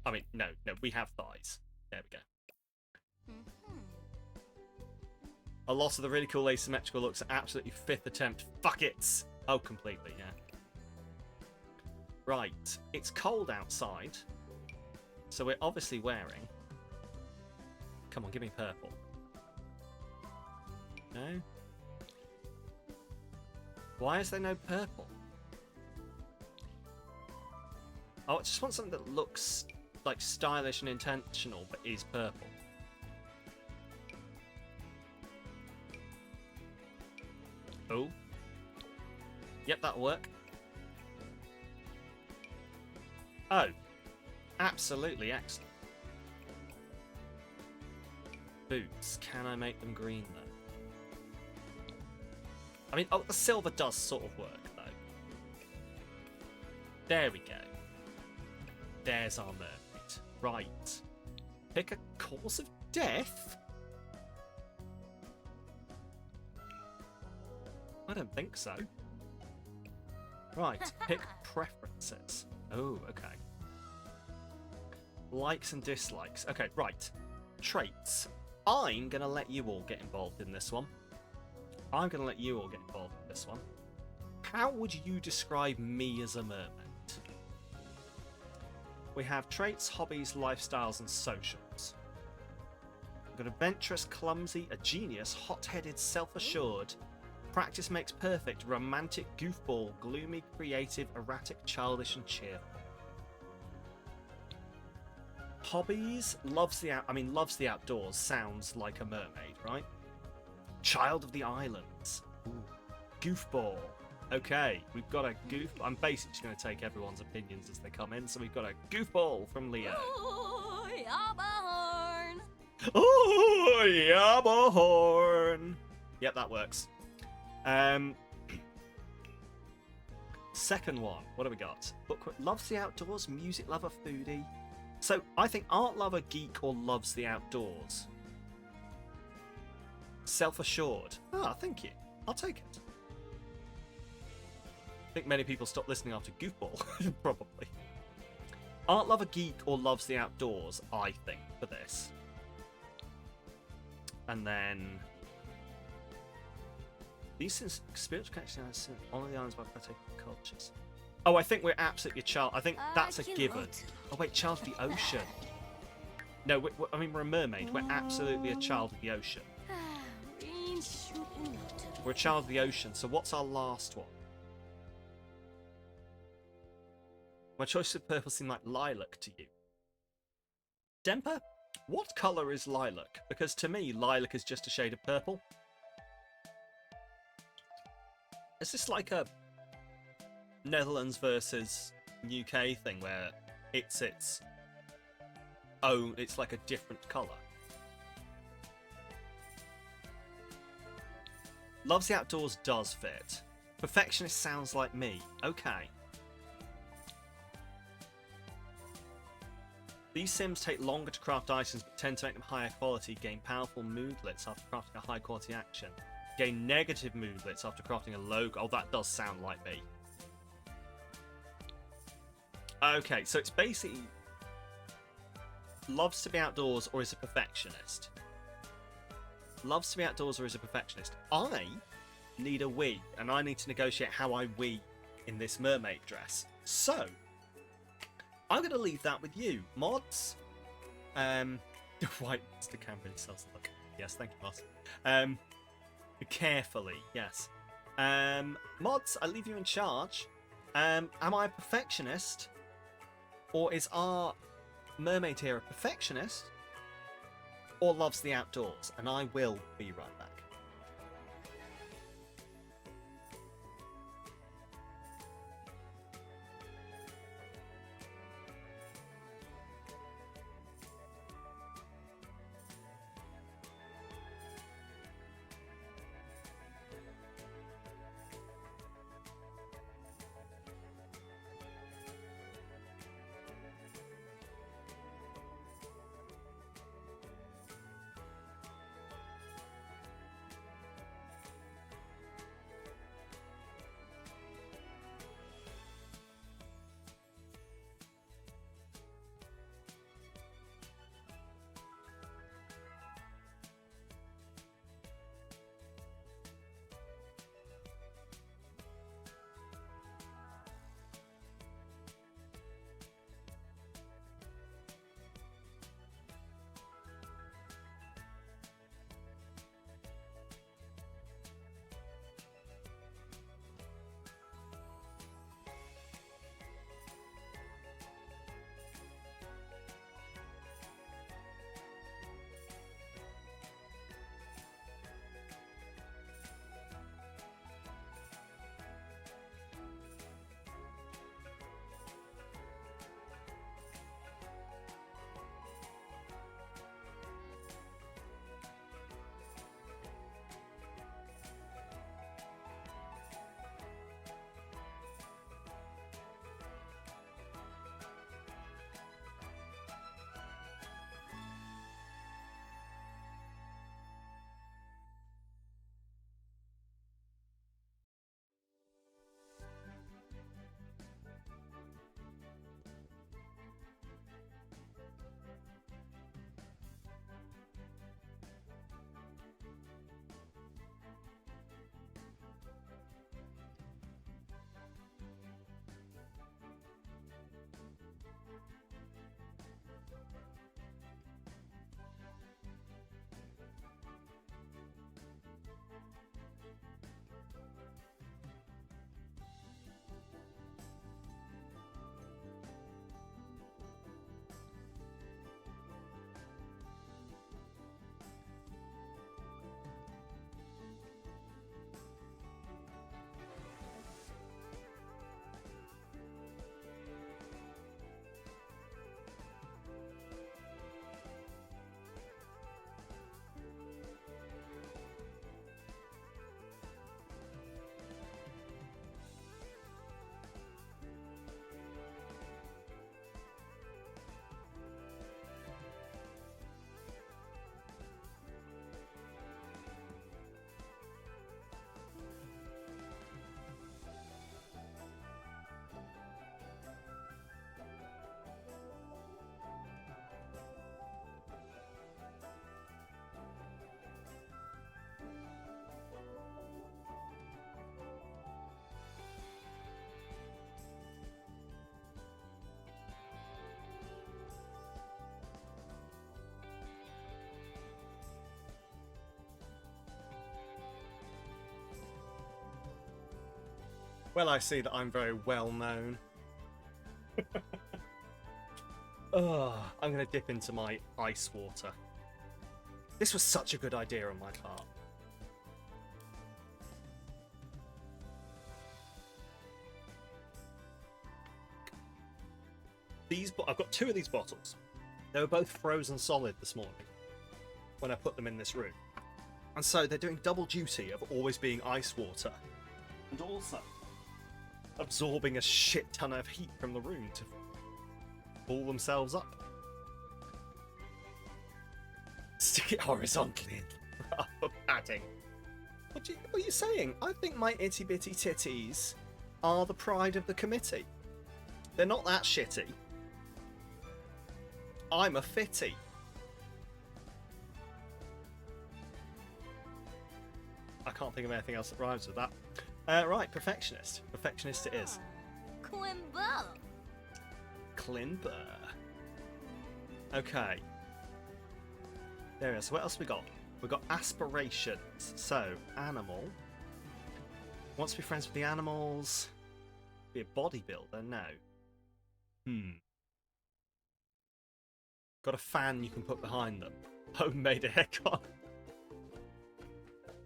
I mean, no, we have thighs. There we go. Mhm. A lot of the really cool asymmetrical looks are absolutely 5th attempt. Fuck it! Oh, completely, yeah. Right, it's cold outside, so we're obviously wearing... Come on, give me purple. No? Why is there no purple? Oh, I just want something that looks like stylish and intentional, but is purple. Oh. Yep, that'll work. Oh. Absolutely excellent. Boots. Can I make them green, though? I mean, oh, the silver does sort of work, though. There we go. There's our mermaid. Right. Pick a cause of death? I don't think so. Right, pick preferences. Oh, okay. Likes and dislikes. Okay, right. Traits. I'm going to let you all get involved in this one. I'm going to let you all get involved in this one. How would you describe me as a mermaid? We have traits, hobbies, lifestyles, and socials. We've got adventurous, clumsy, a genius, hot-headed, self-assured, practice makes perfect, romantic, goofball, gloomy, creative, erratic, childish, and cheerful. Hobbies, loves the outdoors sounds like a mermaid, right? Child of the islands. Ooh. Goofball. Okay, we've got a goof. I'm basically just going to take everyone's opinions as they come in. So we've got a goofball from Leo. Oh, Yabahorn. Oh, Yabahorn. Yep, that works. Second one. What do we got? Book loves the outdoors, music lover, foodie. So I think art lover, geek, or loves the outdoors. Self-assured. Ah, thank you. I'll take it. I think many people stop listening after Goofball, probably. Art lover, geek, or loves the outdoors, I think, for this. And then... These spiritual connections on the islands by partaking cultures. Oh, I think we're absolutely a child. I think that's a given. Oh, wait, child of the ocean. No, I mean, we're a mermaid. We're absolutely a child of the ocean. We're a child of the ocean, so what's our last one? My choice of purple seemed like lilac to you. Demper, what colour is lilac? Because to me, lilac is just a shade of purple. Is this like a Netherlands versus UK thing where it's like a different colour? Loves the outdoors does fit. Perfectionist sounds like me. Okay. These sims take longer to craft items but tend to make them higher quality, gain powerful moodlets after crafting a high quality action, gain negative moodlets after crafting a low... Oh, that does sound like me. Okay, so it's basically loves to be outdoors or is a perfectionist. Loves to be outdoors or is a perfectionist. I need a wee, and I need to negotiate how I wee in this mermaid dress. So... I'm going to leave that with you. Mods? White Mr. Cameron sells the look. Yes, thank you, Mods. Carefully, yes. Mods, I leave you in charge. Am I a perfectionist? Or is our mermaid here a perfectionist? Or loves the outdoors? And I will be right back. Well, I see that I'm very well known. Oh, I'm going to dip into my ice water. This was such a good idea on my part. I've got 2 of these bottles. They were both frozen solid this morning when I put them in this room. And so they're doing double duty of always being ice water and also absorbing a shit ton of heat from the room to pull themselves up. Stick it horizontally for padding. What are you saying? I think my itty bitty titties are the pride of the committee. They're not that shitty. I'm a fitty. I can't think of anything else that rhymes with that. Right, perfectionist. Perfectionist it is. Quimbo. Climber. Okay. There it is. What else we got? We got aspirations. So, animal. Wants to be friends with the animals. Be a bodybuilder? No. Got a fan you can put behind them. Homemade aircon.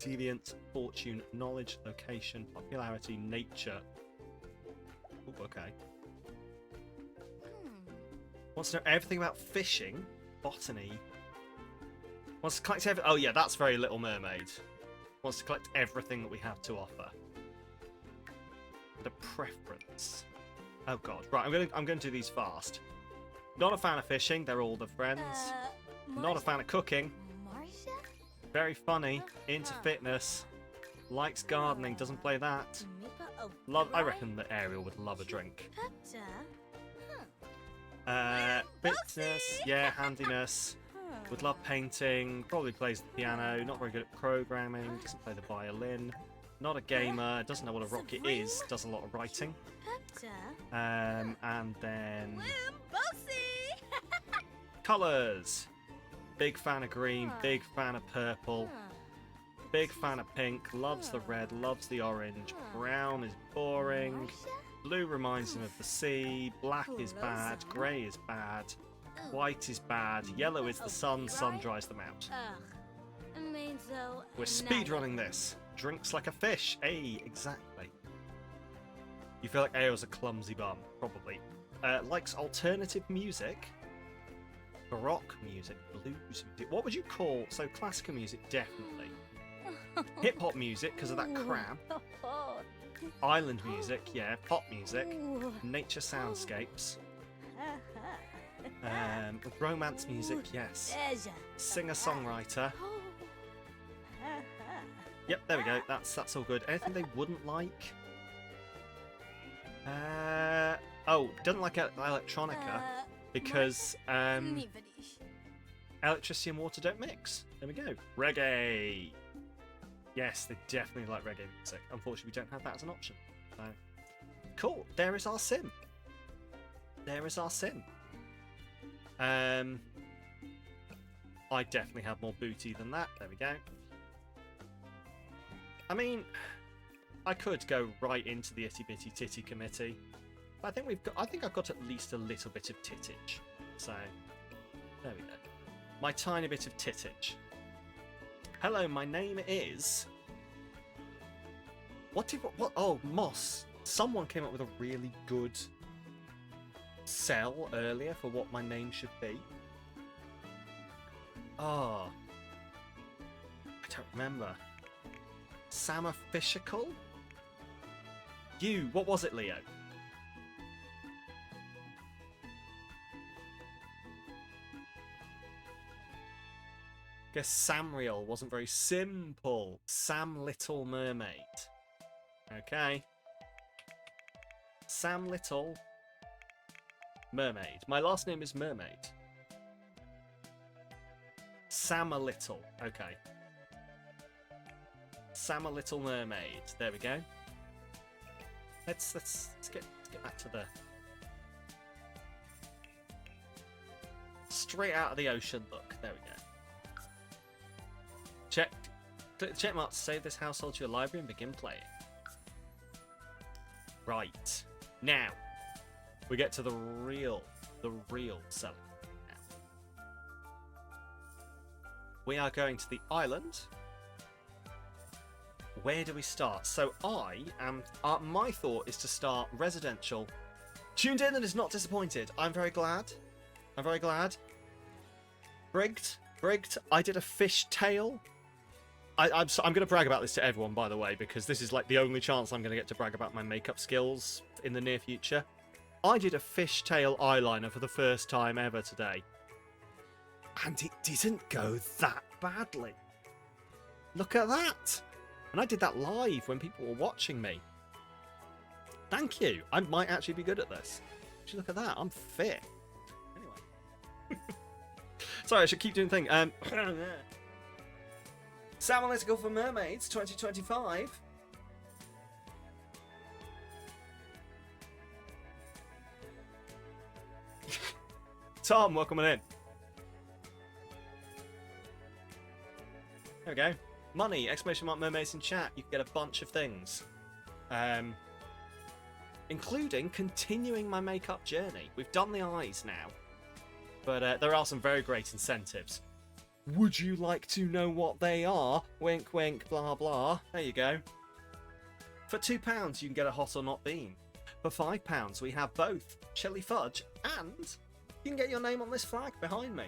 Deviant, fortune, knowledge, location, popularity, nature. Ooh, okay. Wants to know everything about fishing, botany. Wants to collect everything. Oh yeah, that's very Little Mermaid. Wants to collect everything that we have to offer. The preference. Oh god. Right, I'm gonna do these fast. Not a fan of fishing. They're all the friends. Not a fan of cooking. Marcia? Very funny. Into fitness. Likes gardening. Doesn't play that. Love. I reckon that Ariel would love a drink. Fitness. Yeah, handiness. Would love painting. Probably plays the piano. Not very good at programming. Doesn't play the violin. Not a gamer. Doesn't know what a rocket is. Does a lot of writing. And then colours. Big fan of green. Big fan of purple. Big fan of pink. Loves the red. Loves the orange. Brown is boring. Blue reminds him of the sea. Black is bad. Grey is bad. White is bad. Yellow is the sun. Sun dries them out. We're speedrunning this. Drinks like a fish. Hey, exactly. You feel like Ao's a clumsy bum. Probably. Likes alternative music. Baroque music. Blues music. What would you call... So classical music, definitely. Hip-hop music, because of that crab. Island music, yeah. Pop music. Nature soundscapes. Romance music, yes. Singer-songwriter. Yep, there we go. That's all good. Anything they wouldn't like? Oh, doesn't like electronica because electricity and water don't mix. There we go. Reggae. Yes, they definitely like reggae music. Unfortunately, we don't have that as an option. So, cool. There is our sim. There is our sim. I definitely have more booty than that. There we go. I mean, I could go right into the itty bitty titty committee, but I think I've got at least a little bit of tittage. So there we go. My tiny bit of tittage. Hello, my name is. What? Oh, Moss. Someone came up with a really good sell earlier for what my name should be. Oh, I don't remember. Samalytical? What was it, Leo? Guess Samriel wasn't very simple. Sam Little Mermaid. Okay. Sam Little Mermaid. My last name is Mermaid. Samalytical. Okay. Samalytical Mermaid. There we go. Let's get back to the straight out of the ocean look. There we go. Click the check mark to save this household to your library and begin playing. Right. Now, we get to the real selling now. We are going to the island. Where do we start? So my thought is to start residential. Tuned in and is not disappointed. I'm very glad. Brigged. I did a fish tail. I'm going to brag about this to everyone, by the way, because this is like the only chance I'm going to get to brag about my makeup skills in the near future. I did a fishtail eyeliner for the first time ever today. And it didn't go that badly. Look at that. And I did that live when people were watching me. Thank you. I might actually be good at this. Just look at that. I'm fit. Anyway. Sorry, I should keep doing things. Samalytical for Mermaids 2025. Tom, welcome on in. There we go. Money, exclamation mark Mermaids in chat. You can get a bunch of things. Including continuing my makeup journey. We've done the eyes now. But there are some very great incentives. Would you like to know what they are? Wink, wink, blah, blah. There you go. For £2, you can get a hot or not bean. For £5, we have both chili fudge and you can get your name on this flag behind me.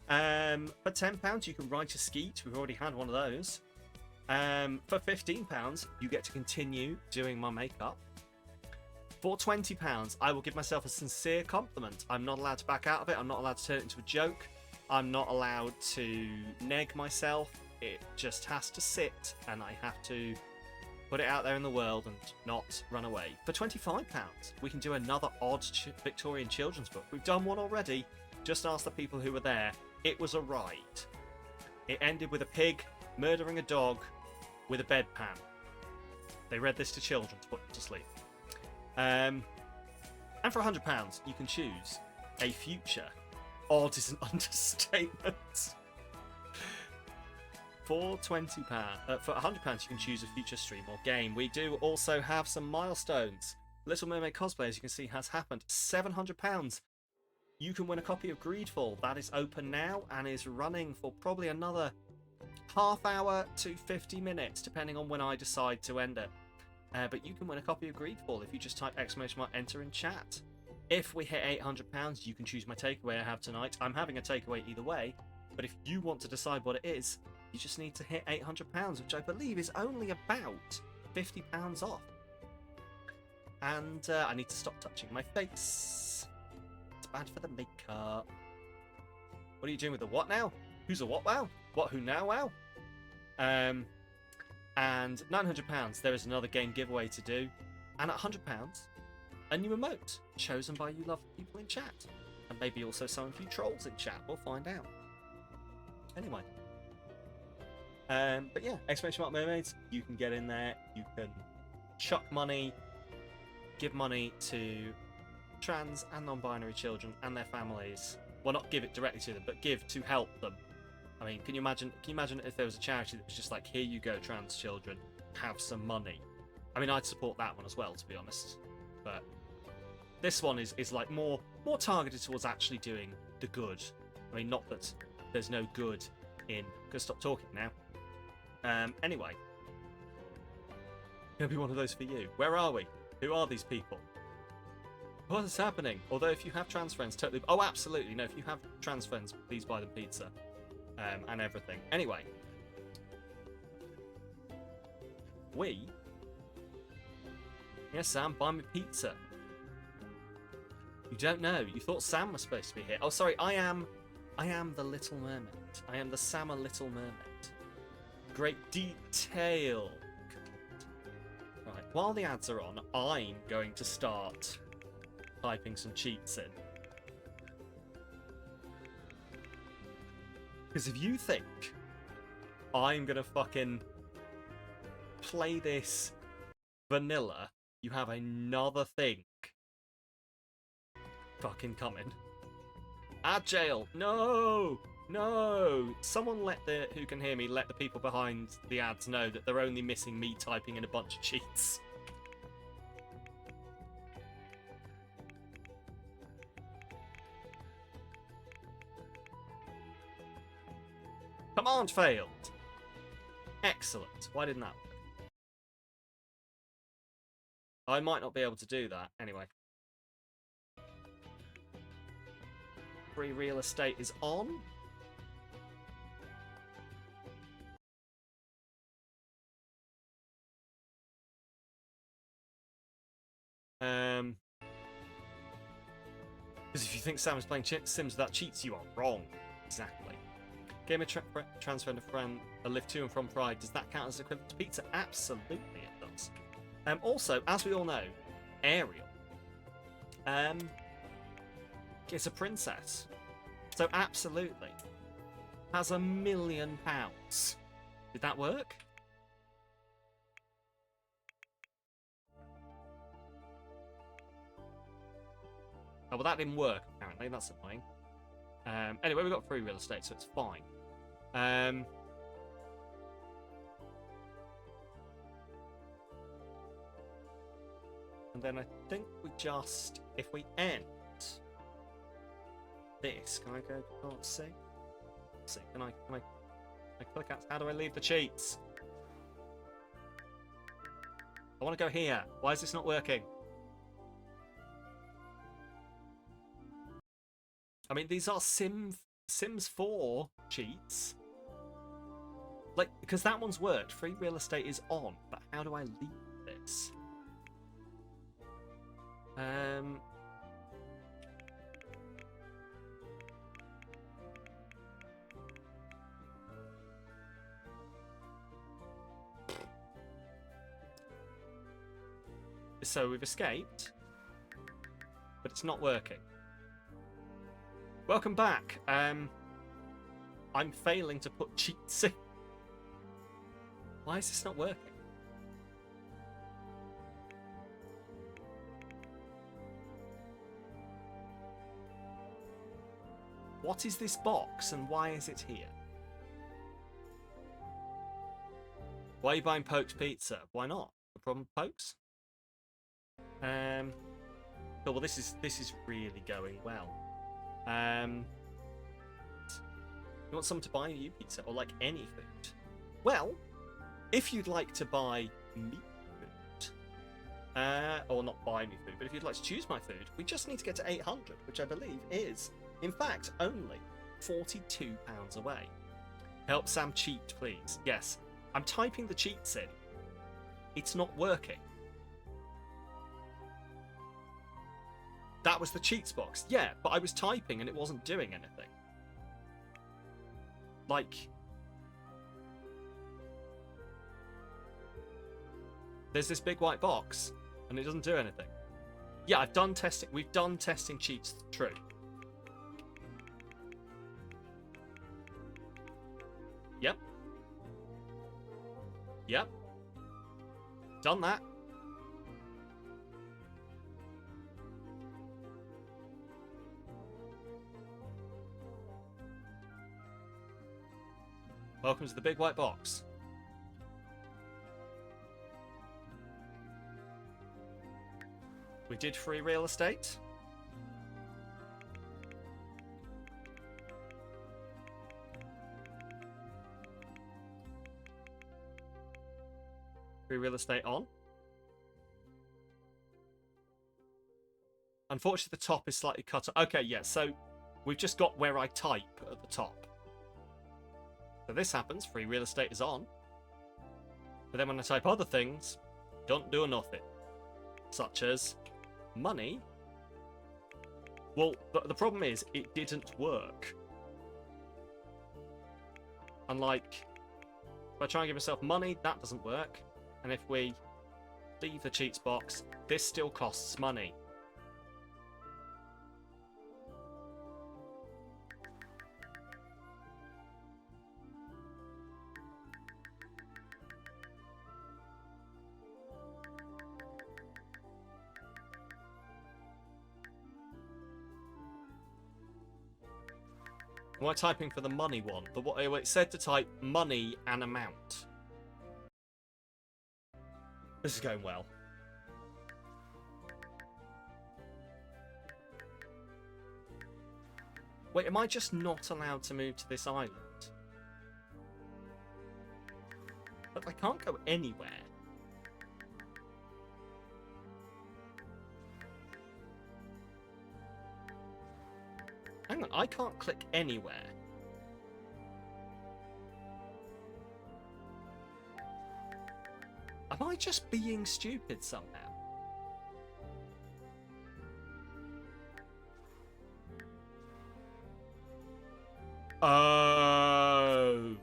For £10, you can write a skeet. We've already had one of those. For £15, you get to continue doing my makeup. For £20, I will give myself a sincere compliment. I'm not allowed to back out of it. I'm not allowed to turn it into a joke. I'm not allowed to neg myself. It just has to sit, and I have to put it out there in the world and not run away. For £25, we can do another odd Victorian children's book. We've done one already. Just ask the people who were there. It was a ride. It ended with a pig murdering a dog with a bedpan. They read this to children to put them to sleep. And for £100, you can choose a future. Odd is an understatement. For £20, for £100, you can choose a future stream or game. We do also have some milestones. Little Mermaid cosplay, as you can see, has happened. £700. You can win a copy of Greedfall. That is open now and is running for probably another half hour to 50 minutes, depending on when I decide to end it. But you can win a copy of Greedfall if you just type ! Enter in chat. If we hit £800, you can choose my takeaway I have tonight. I'm having a takeaway either way, but if you want to decide what it is, you just need to hit £800, which I believe is only about £50 off. And I need to stop touching my face. It's bad for the makeup. What are you doing with the what now? Who's a what wow? What who now wow? And £900, there is another game giveaway to do. And at £100, a new emote chosen by you lovely people in chat. And maybe also some of you trolls in chat. We'll find out. Anyway. But yeah, ! Mermaids, you can get in there. You can chuck money, give money to trans and non-binary children and their families. Well, not give it directly to them, but give to help them. I mean, can you imagine if there was a charity that was just like, here you go, trans children, have some money. I mean, I'd support that one as well, to be honest. But this one is like more targeted towards actually doing the good. I mean, not that there's no good in... Gonna stop talking now. Anyway. Gonna be one of those for you. Where are we? Who are these people? What is happening? Although if you have trans friends, totally... Oh, absolutely. No, if you have trans friends, please buy them pizza. And everything. Anyway. Yes, Sam, buy me pizza. You don't know. You thought Sam was supposed to be here. Oh, sorry. I am the Little Mermaid. I am the Samalytical Mermaid. Great detail. Right. While the ads are on, I'm going to start typing some cheats in. Because if you think I'm going to fucking play this vanilla, you have another thing fucking coming. Ad jail! No! No! Someone who can hear me, let the people behind the ads know that they're only missing me typing in a bunch of cheats. Command failed. Excellent. Why didn't that work? I might not be able to do that. Anyway. Free real estate is on. Because if you think Sam is playing Sims, that cheats you are wrong. Exactly. Game of transfer and a friend, a live to and from Pride. Does that count as equivalent to pizza? Absolutely, it does. Also, as we all know, Ariel, is a princess, so absolutely has £1 million. Did that work? Oh, well, that didn't work, apparently. That's annoying. Anyway, we've got free real estate, so it's fine. And then I think we just... If we end this... Can I go... Can't see? See, can I click out? How do I leave the cheats? I want to go here. Why is this not working? I mean, these are Sims 4 cheats. Like, because that one's worked. Free real estate is on, but how do I leave this? So we've escaped, but it's not working. Welcome back. I'm failing to put cheats in. Why is this not working? What is this box and why is it here? Why are you buying Pokes Pizza? Why not? The problem with Pokes? Oh, well, this is really going well. You want someone to buy you pizza or like any food? Well, if you'd like to buy me food, or not buy me food, but if you'd like to choose my food, we just need to get to 800, which I believe is, in fact, only £42 away. Help Sam cheat, please. Yes, I'm typing the cheats in. It's not working. That was the cheats box. Yeah, but I was typing and it wasn't doing anything. Like... There's this big white box and it doesn't do anything. Yeah, I've done testing. We've done testing cheats. True. Yep. Yep. Done that. Welcome to the big white box. We did free real estate. Free real estate on. Unfortunately, the top is slightly cut off. Okay, yeah, so we've just got where I type at the top. So this happens, free real estate is on. But then when I type other things, don't do nothing. Such as money. Well, the problem is, it didn't work. Unlike, if I try and give myself money, that doesn't work. And if we leave the cheats box, this still costs money. Am I typing for the money one? It said to type money and amount. This is going well. Wait, am I just not allowed to move to this island? can't go anywhere. Hang on, I can't click anywhere. Am I just being stupid somehow? Oh.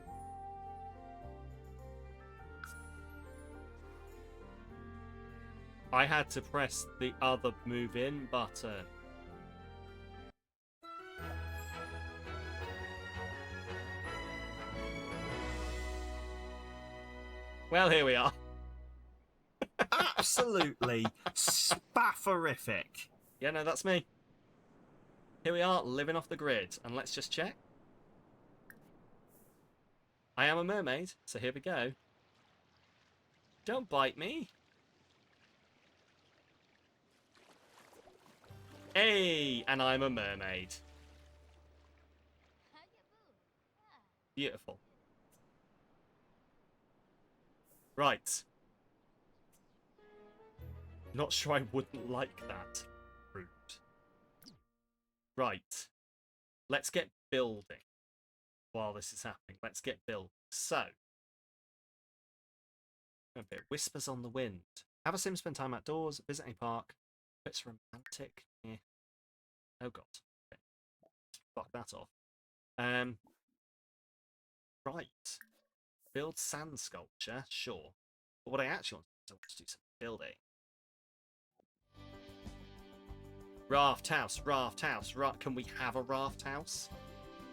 I had to press the other move in button. Well, here we are. Absolutely spafferific. Yeah, no, that's me. Here we are, living off the grid. And let's just check. I am a mermaid, so here we go. Don't bite me. Hey, and I'm a mermaid. Beautiful. Right. Not sure I wouldn't like that. Rude. Right. Let's get building. While this is happening, let's get building. So, a bit whispers on the wind. Have a sim spend time outdoors, visit a park. It's romantic. Yeah. Oh god. Okay. Fuck that off. Right. Build sand sculpture, sure. But what I actually want to do is do some building. Raft house, raft house. Can we have a raft house?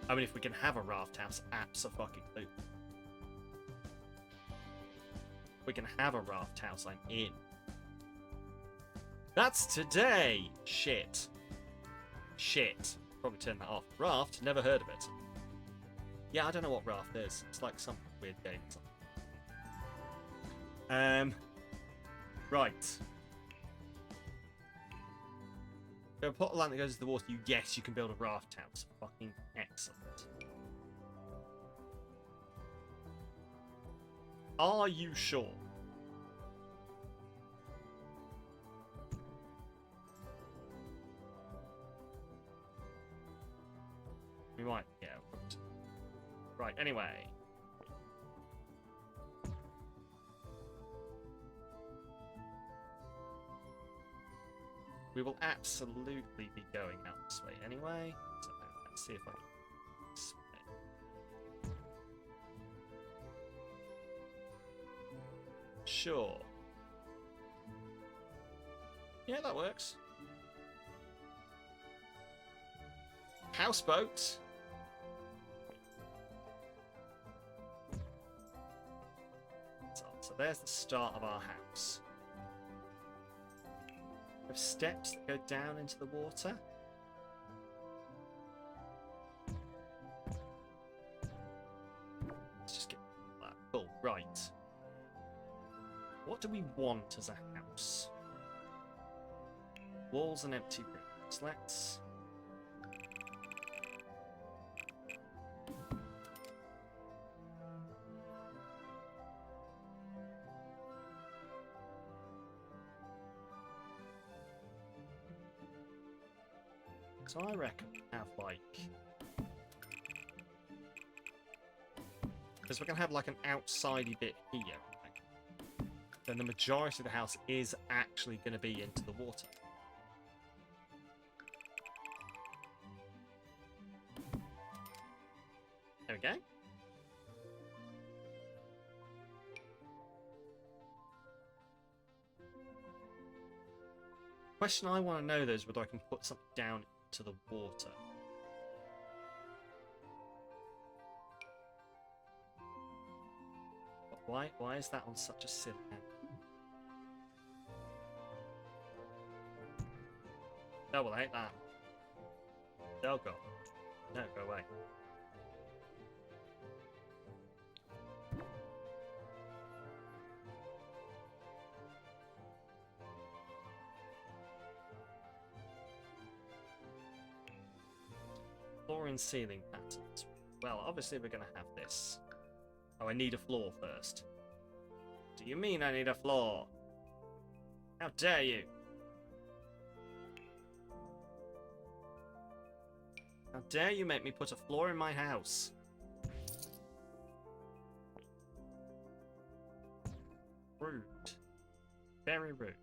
I mean, if we can have a raft house, abso-fucking-lutely. If we can have a raft house, I'm in. That's today! Shit. Shit. Probably turn that off. Raft? Never heard of it. Yeah, I don't know what raft is. It's like some weird game. Right. There a pot of land that goes to the water. Yes, you can build a raft house. Fucking excellent. Are you sure? We might, yeah. Right, anyway. We will absolutely be going out this way anyway. So let's see if I can. This way. Sure. Yeah, that works. Houseboat. So there's the start of our house. We have steps that go down into the water. Let's just get that. Cool, right. What do we want as a house? Walls and empty rooms. Let's... So I reckon we have like... Because we're going to have like an outsidey bit here, right? Then the majority of the house is actually going to be into the water. There we go. Question I want to know though is whether I can put something down to the water. But why is that on such a silly angle? Oh, well, I hate that. Oh, God. No, go away. Floor and ceiling patterns. Well, obviously we're going to have this. Oh, I need a floor first. Do you mean I need a floor? How dare you? How dare you make me put a floor in my house? Rude. Very rude.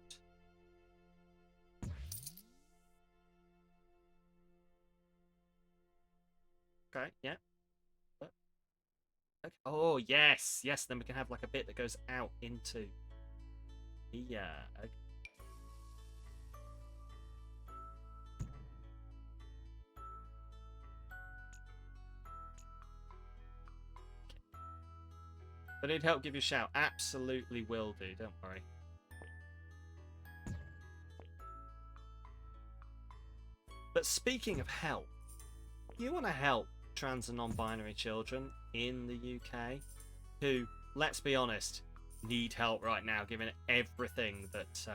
Okay, yeah. Okay. Oh, yes! Yes, then we can have like a bit that goes out into... Yeah. Okay. If I need help, give you a shout. Absolutely will do, don't worry. But speaking of help, you want to help trans and non-binary children in the UK who, let's be honest, need help right now, given everything that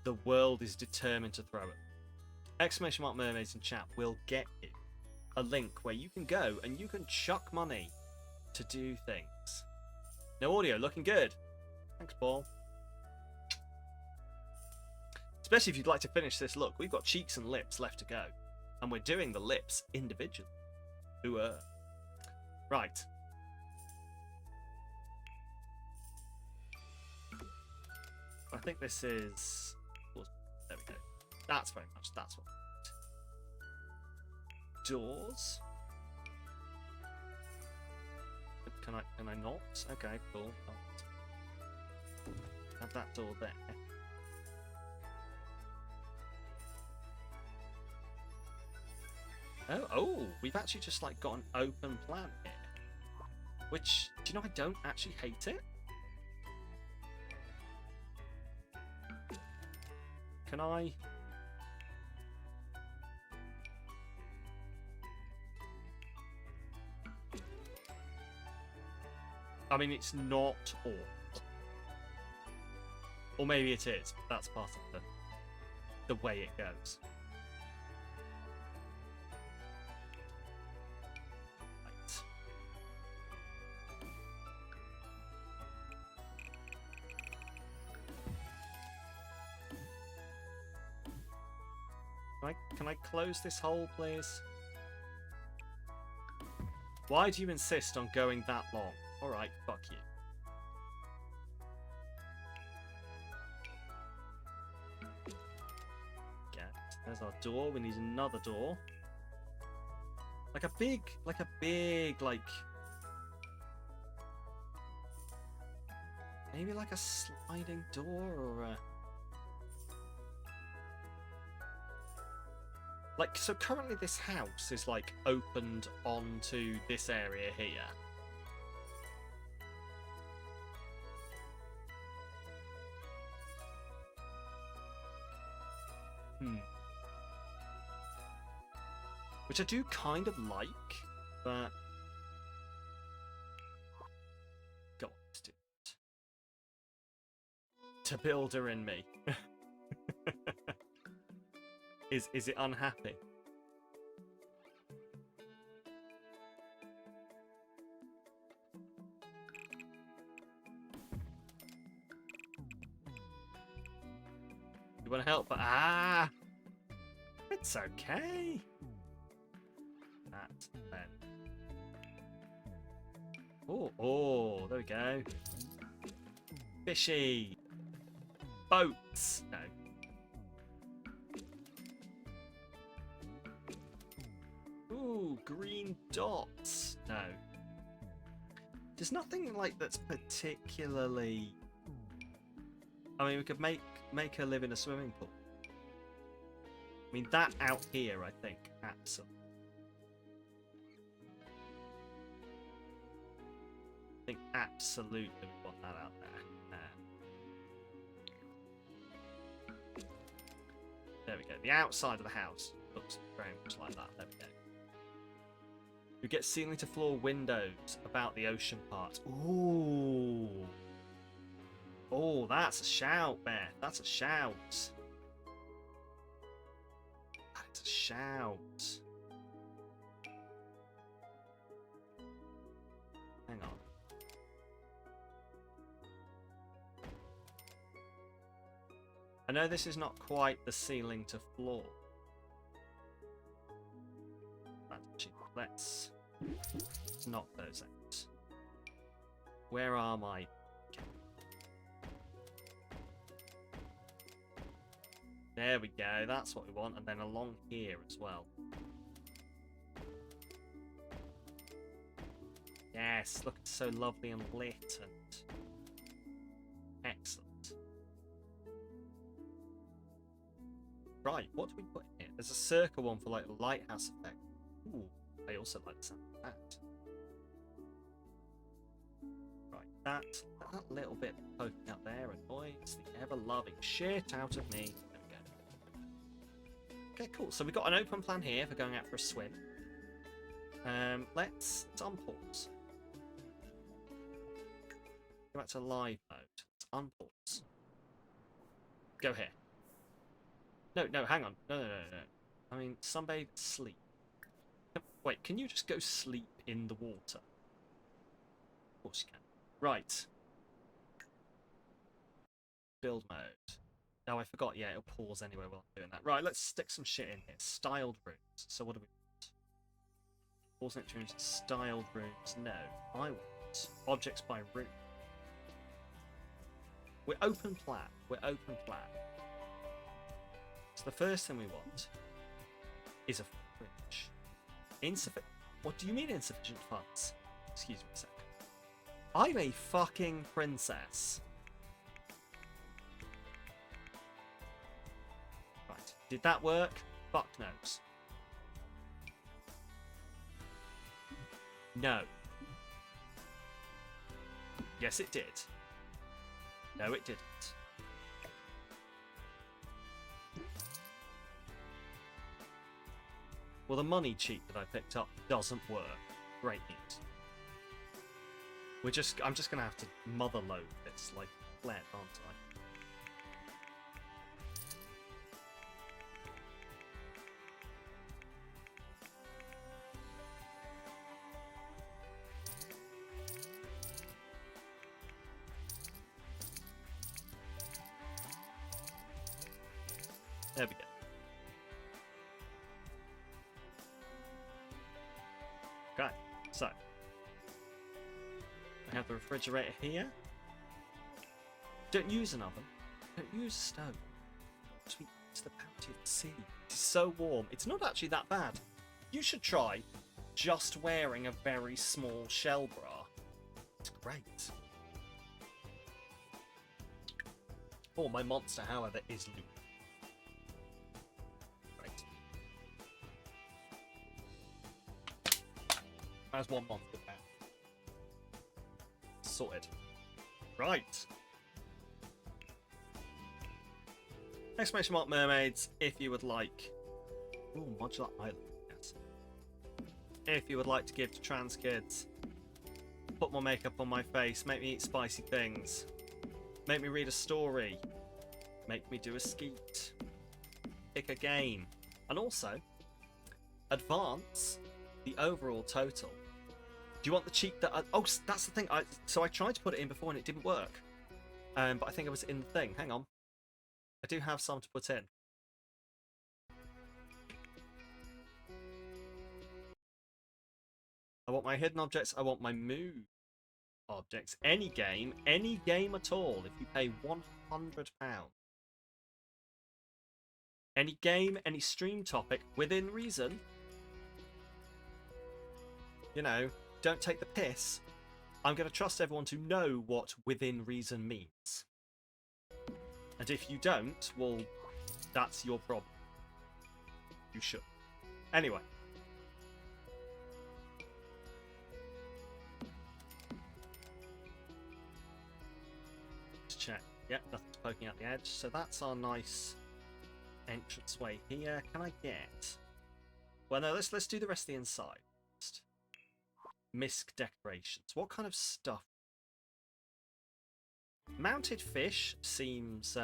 the world is determined to throw at them. ! Mermaids in chat will get you a link where you can go and you can chuck money to do things. No audio, looking good. Thanks, Paul. Especially if you'd like to finish this look. We've got cheeks and lips left to go. And we're doing the lips individually. Ooh, right. I think this is... There we go. That's very much, that's what we need. Doors. Can I not? Okay, cool. Have that door there. Oh, we've actually just like got an open plan here. Which, do you know, I don't actually hate it. Can I? I mean, it's not all. Or maybe it is. That's part of the way it goes. Can I close this hole, please? Why do you insist on going that long? Alright, fuck you. Okay, there's our door. We need another door. Like a big, maybe like a sliding door or a... Like, so currently this house is, like, opened onto this area here. Which I do kind of like, but... Go on, let's do it. To builder in me. Is it unhappy? You want to help? Ah! It's okay. That then. Oh, there we go. Fishy. Boats. No. Ooh, green dots. No. There's nothing like that's particularly... I mean, we could make her live in a swimming pool. I mean, that out here, I think, absolutely. I think absolutely we want that out there. There we go. The outside of the house looks very much like that. There we go. You get ceiling to floor windows about the ocean part. Ooh. Oh, that's a shout, Beth. That's a shout. That's a shout. Hang on. I know this is not quite the ceiling to floor. Actually, let's knock those out. Where are my... There we go, that's what we want, and then along here as well. Yes, looking so lovely and lit and excellent. Right, what do we put in here? There's a circle one for like a lighthouse effect. Ooh, I also like the sound of that. Right, that little bit poking up there annoys the ever-loving shit out of me. There we go. Okay, cool. So we've got an open plan here for going out for a swim. Let's unpause. Go back to live mode. Let's unpause. Go here. No, hang on. No. I mean, sunbathe, sleep. Wait, can you just go sleep in the water? Of course you can. Right. Build mode. Oh, I forgot. Yeah, it'll pause anyway while I'm doing that. Right, let's stick some shit in here. Styled rooms. So what do we want? Pause next rooms. Styled rooms. No. I want objects by room. We're open plan. So the first thing we want is a fridge. What do you mean insufficient funds? Excuse me a sec. I'm a fucking princess. Right. Did that work? Fuck knows. No. Yes, it did. No, it didn't. Well, the money cheat that I picked up doesn't work. Great news. I'm just gonna have to mother load this like Fled, aren't I? There we go. Okay, so I have the refrigerator here. Don't use an oven. Don't use a stove. Sweet, it's the bounty of the sea. It's so warm. It's not actually that bad. You should try just wearing a very small shell bra. It's great. Oh, my monster, however, is Luke. Right. That's one monster back. Sorted. Right. Exclamation mark mermaids if you would like. Ooh, modular island. Yes. If you would like to give to trans kids, put more makeup on my face, make me eat spicy things, make me read a story, make me do a skeet, pick a game, and also advance the overall total. Do you want the cheat that? Oh, that's the thing. So I tried to put it in before and it didn't work, but I think it was in the thing. Hang on. I do have some to put in. I want my hidden objects. I want my move objects. Any game at all. If you pay £100. Any game, any stream topic within reason. You know, don't take the piss. I'm going to trust everyone to know what within reason means. And if you don't, well, that's your problem. You should. Anyway. Let's check. Yep, nothing's poking out the edge. So that's our nice entranceway here. Can I get... Well, no, let's do the rest of the inside first. Misc decorations. What kind of stuff? Mounted fish seems...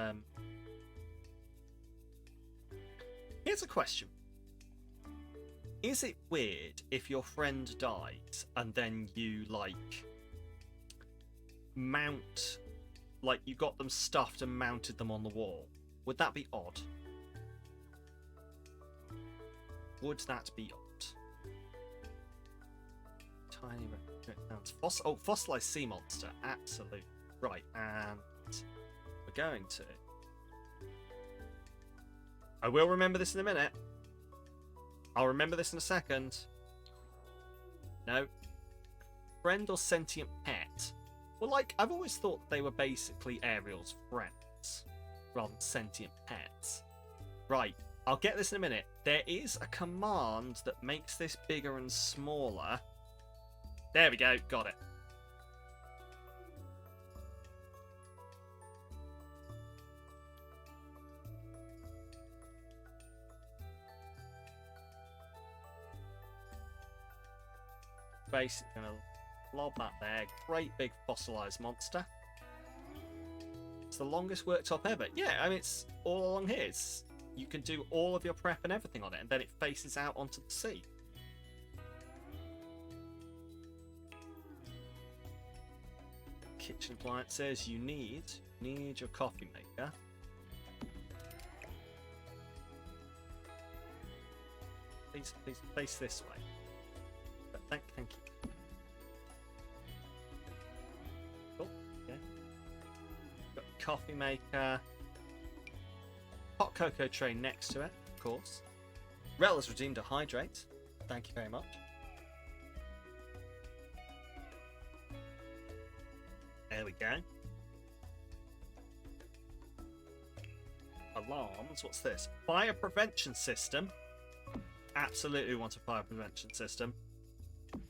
Here's a question. Is it weird if your friend dies and then you, like, mount... Like, you got them stuffed and mounted them on the wall? Would that be odd? Would that be odd? Tiny fossilized sea monster. Absolutely. Right, and we're going to. I will remember this in a minute. I'll remember this in a second. No. Friend or sentient pet? Well, like, I've always thought they were basically Ariel's friends rather than sentient pets. Right, I'll get this in a minute. There is a command that makes this bigger and smaller. There we go, got it. Basically gonna lob that there. Great big fossilized monster. It's the longest worktop ever. Yeah, I mean, it's all along here. You can do all of your prep and everything on it, and then it faces out onto the sea. Kitchen appliances you need your coffee maker. Please face this way. But thank you. Oh, yeah. Got a coffee maker. Hot cocoa tray next to it, of course. Rel has redeemed a hydrate. Thank you very much. There we go. Alarms. What's this? Fire prevention system. Absolutely want a fire prevention system.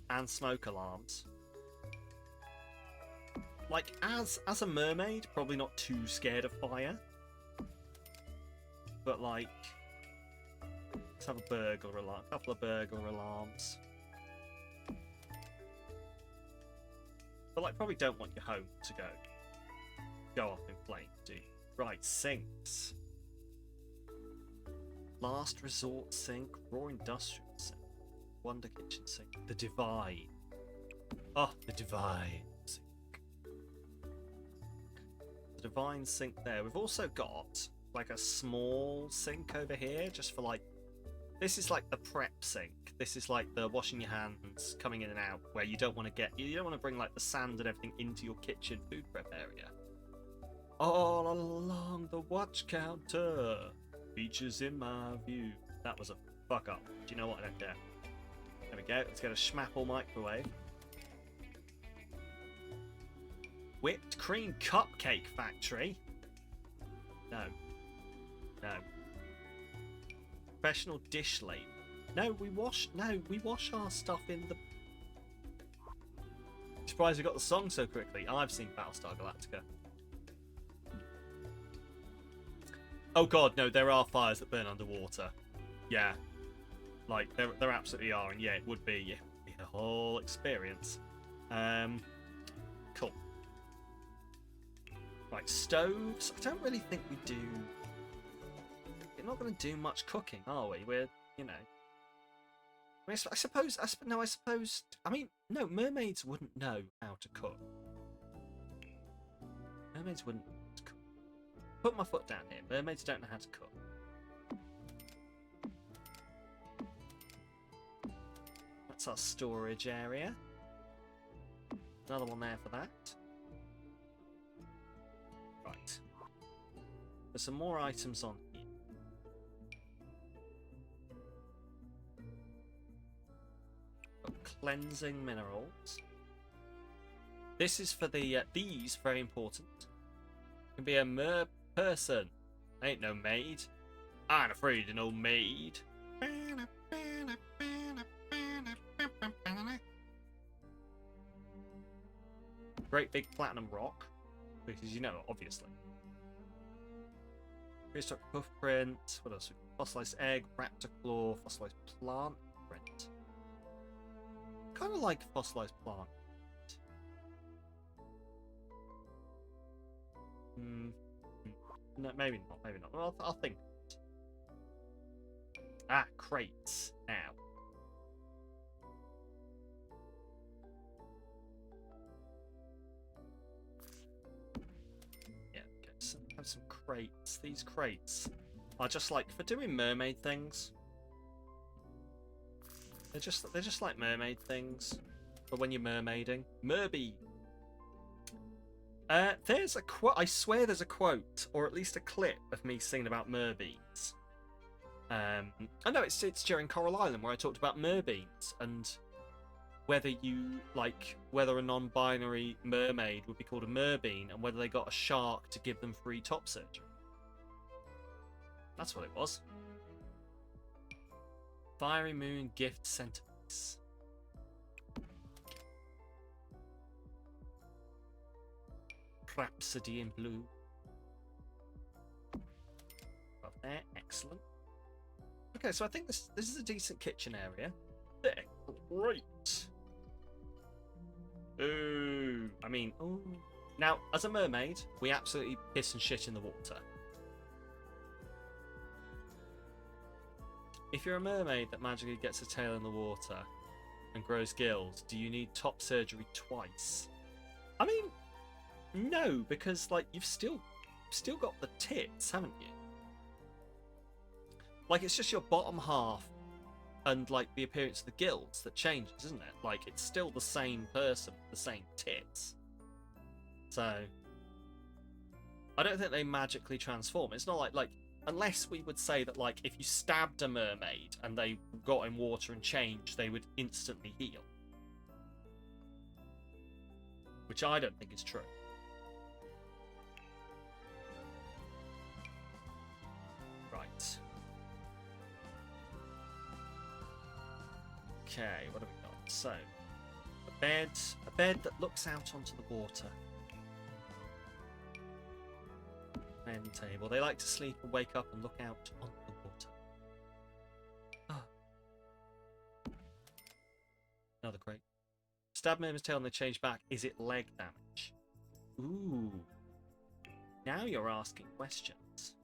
And smoke alarms. Like, as a mermaid, probably not too scared of fire. But, like, let's have a burglar alarm. A couple of burglar alarms. But, like, probably don't want your home to go up in flames, do you? Right, sinks. Last resort sink, raw industrial sink, wonder kitchen sink, the divine. Oh, the divine sink. The divine sink there. We've also got like a small sink over here, just for like. This is like the prep sink. This is like the washing your hands, coming in and out, where you don't want to bring like the sand and everything into your kitchen food prep area. All along the watch counter. Features in my view. That was a fuck up. Do you know what? I don't care. There we go. Let's get a Schmapple microwave. Whipped cream cupcake factory. No. No. Professional dish lady. No, we wash our stuff in the. I'm surprised we got the song so quickly. I've seen Battlestar Galactica. Oh god, no, there are fires that burn underwater. Yeah. Like, there absolutely are, and yeah, it would be a whole experience. Cool. Right, stoves. I don't really think we do. We're not going to do much cooking, are we? We're, you know. I suppose. I mean, no, mermaids wouldn't know how to cook. Mermaids wouldn't. Put my foot down here. Mermaids don't know how to cook. That's our storage area. Another one there for that. Right. There's some more items on here. Got cleansing minerals. This is for the these, very important. Can be a person. Ain't no maid. I ain't afraid of no maid. Great big platinum rock. Because you know, obviously. Prehistoric hoof print. What else? Fossilized egg, raptor claw, fossilized plant print. Kind of like fossilized plant. No, maybe not. Maybe not. Well, I'll think. Ah, crates now. Yeah, okay. So have some crates. These crates are just like for doing mermaid things. They're just like mermaid things. But when you're mermaiding. Merby. There's a quote. I swear there's a quote, or at least a clip of me singing about merbeans. I know it's during Coral Island where I talked about merbeans and whether a non-binary mermaid would be called a merbean and whether they got a shark to give them free top surgery. That's what it was. Fiery Moon gift centerpiece. Rhapsody in blue. Up there, excellent. Okay, so I think this is a decent kitchen area. They're great. Ooh, I mean, ooh. Now, as a mermaid, we absolutely piss and shit in the water. If you're a mermaid that magically gets a tail in the water and grows gills, do you need top surgery twice? I mean, no, because like you've still got the tits, haven't you? Like it's just your bottom half and like the appearance of the gills that changes, isn't it? Like it's still the same person, the same tits. So I don't think they magically transform. It's not like unless we would say that like if you stabbed a mermaid and they got in water and changed, they would instantly heal. Which I don't think is true. Right. Okay, what have we got? So, a bed that looks out onto the water. End table. They like to sleep and wake up and look out onto the water. Oh. Another crate. Stab Mermaid's tail and they change back. Is it leg damage? Ooh. Now you're asking questions.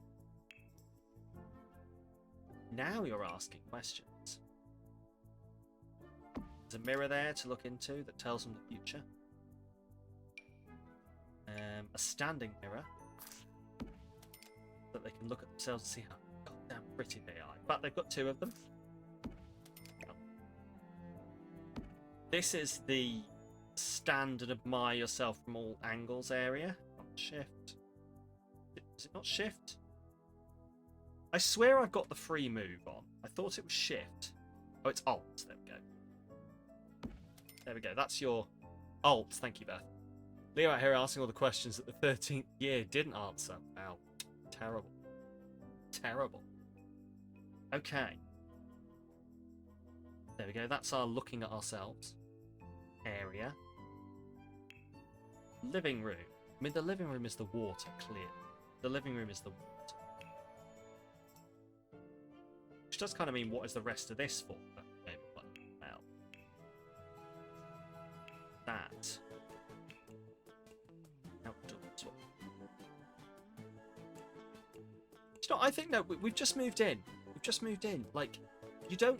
Now you're asking questions. There's a mirror there to look into that tells them the future. A standing mirror that they can look at themselves and see how goddamn pretty they are. In fact, they've got two of them. This is the stand and admire yourself from all angles area. Not shift. Is it not shift? I swear I've got the free move on. I thought it was shift. Oh, it's alt. There we go. There we go. That's your alt. Thank you, Beth. Leo out here asking all the questions that the 13th year didn't answer. Wow. Terrible. Terrible. Okay. There we go. That's our looking at ourselves area. Living room. I mean, the living room is the water, clear. The living room is the water. Which does kind of mean what is the rest of this for? But maybe, well, that. Outdoors. You know, I think no. We've just moved in. We've just moved in. Like, you don't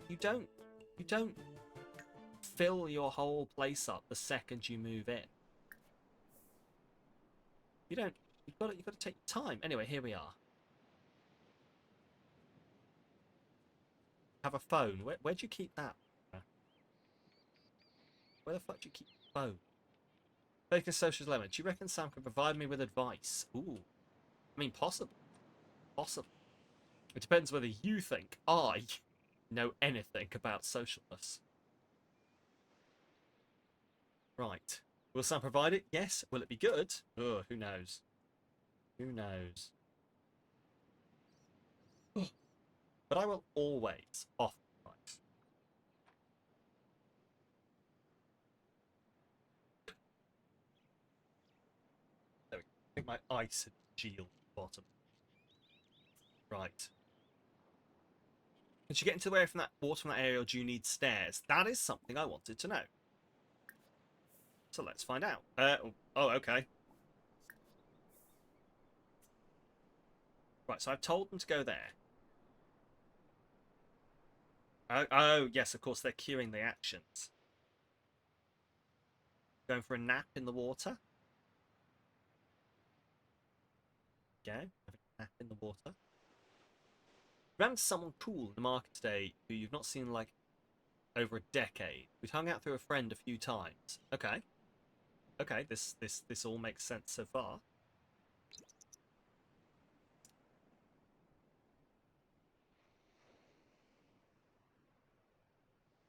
fill your whole place up the second you move in. You don't. You've got to take your time. Anyway, here we are. Have a phone. Where do you keep that? Where the fuck do you keep your phone? Bacon Social's Lemon. Do you reckon Sam can provide me with advice? Ooh. I mean, possible. Possible. It depends whether you think I know anything about socialness. Right. Will Sam provide it? Yes. Will it be good? Oh, who knows? Who knows? But I will always offer advice. There we go. I think my ice had shield at the bottom. Right. Can she get into the way from that water from that area, or do you need stairs? That is something I wanted to know. So let's find out. Oh, okay. Right, so I've told them to go there. Oh, yes, of course, they're queuing the actions. Going for a nap in the water. Go. tap in the water. Ran into someone cool in the market today who you've not seen like over a decade. We've hung out through a friend a few times. Okay. Okay, this all makes sense so far.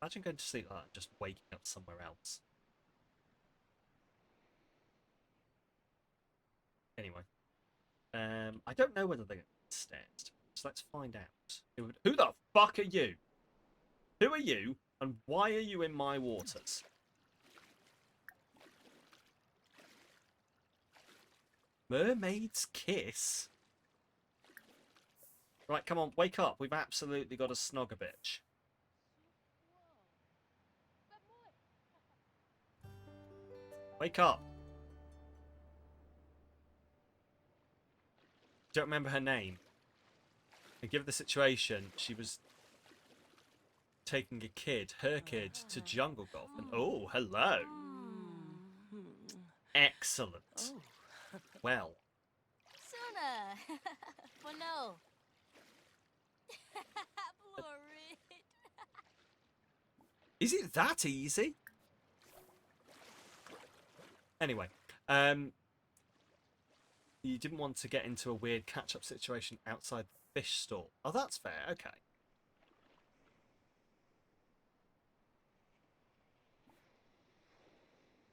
Imagine going to sleep like that and just waking up somewhere else. Anyway. I don't know whether they're going to stairs. So let's find out. Who the fuck are you? Who are you? And why are you in my waters? Mermaid's kiss? Right, come on, wake up. We've absolutely got to snog a bitch. Wake up. Don't remember her name. And given the situation, she was taking a kid, her kid, to jungle golf. And oh, hello. Excellent. Well. Suna. For no. Boring. Is it that easy? Anyway, you didn't want to get into a weird catch-up situation outside the fish stall. Oh, that's fair. Okay.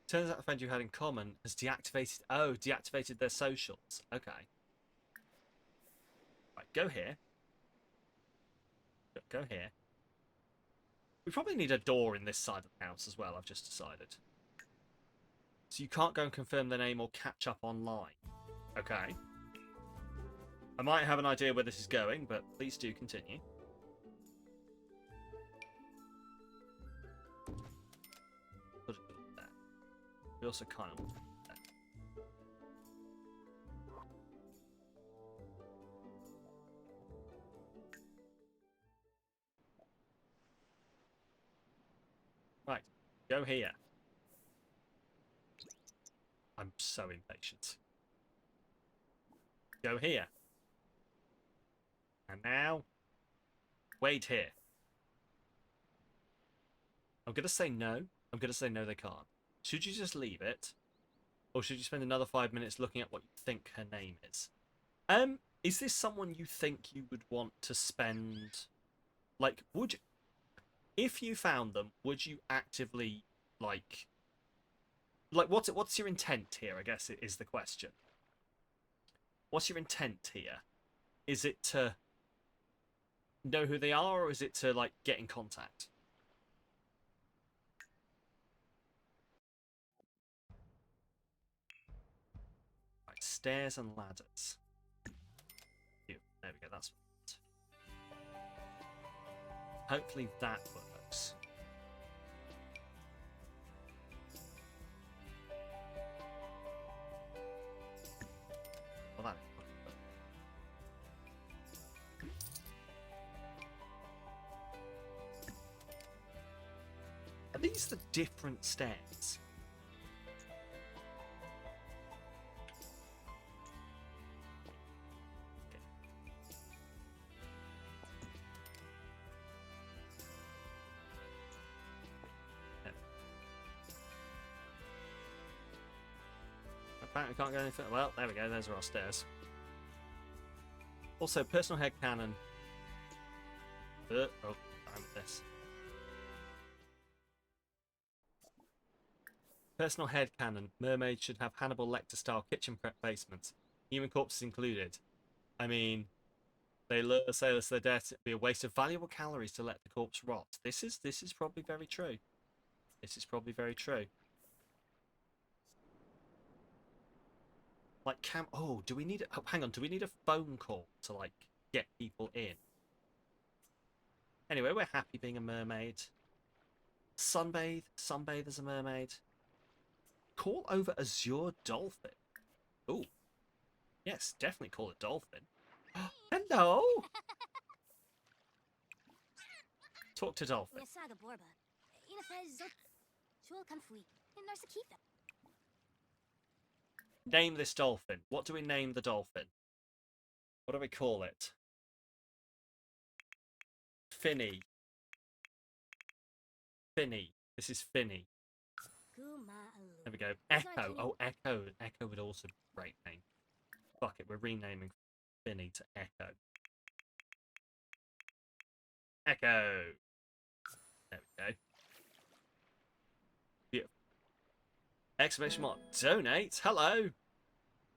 Turns out the friend you had in common has deactivated... Oh, deactivated their socials. Okay. Right, go here. Go here. We probably need a door in this side of the house as well, I've just decided. So you can't go and confirm their name or catch up online. Okay. I might have an idea where this is going, but please do continue. Put it there. We also kind of want it there. Right, go here. I'm so impatient. Go here. And now, wait here. I'm going to say no. I'm going to say no, they can't. Should you just leave it? Or should you spend another 5 minutes looking at what you think her name is? Is this someone you think you would want to spend... Like, would you... If you found them, would you actively, like... Like, what's your intent here, I guess, is the question. What's your intent here? Is it to know who they are, or is it to, like, get in contact? Right, stairs and ladders. There we go, that's what. Hopefully that works. Well, that are these the different stairs? Apparently can't go any further. Well, there we go. Those are our stairs. Also, personal head cannon. Oh, damn this. Personal head cannon. Mermaids should have Hannibal Lecter-style kitchen prep basements. Human corpses included. I mean, they lure sailors to their death. It'd be a waste of valuable calories to let the corpse rot. This is probably very true. This is probably very true. Like, oh, do we need... Oh, hang on, do we need a phone call to, like, get people in? Anyway, we're happy being a mermaid. Sunbathe. Sunbathe as a mermaid. Call over Azure Dolphin. Ooh. Yes, definitely call it Dolphin. Hello! Talk to Dolphin. Name this dolphin. What do we name the dolphin? What do we call it? Finny. Finny. This is Finny. There we go. Echo. Oh, Echo. Echo would also be a great name. Fuck it, we're renaming Finny to Echo. Echo. There we go. Beautiful. Exclamation mark. Donate. Hello.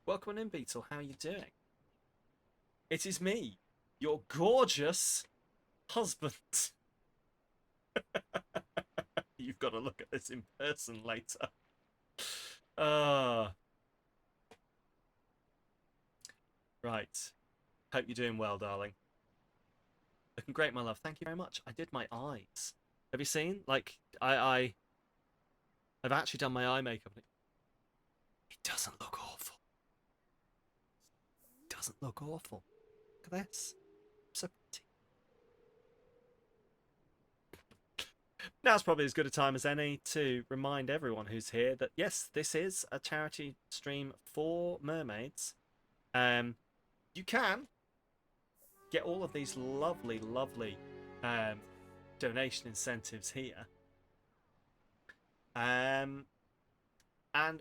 Welcome in, Beetle. How are you doing? It is me, your gorgeous husband. You've got to look at this in person later. Right. Hope you're doing well, darling. Looking great, my love. Thank you very much. I did my eyes. Have you seen? Like, I've actually done my eye makeup. It doesn't look awful. It doesn't look awful. Look at this. So pretty. Now's probably as good a time as any to remind everyone who's here that yes, this is a charity stream for mermaids. You can get all of these lovely, lovely donation incentives here, and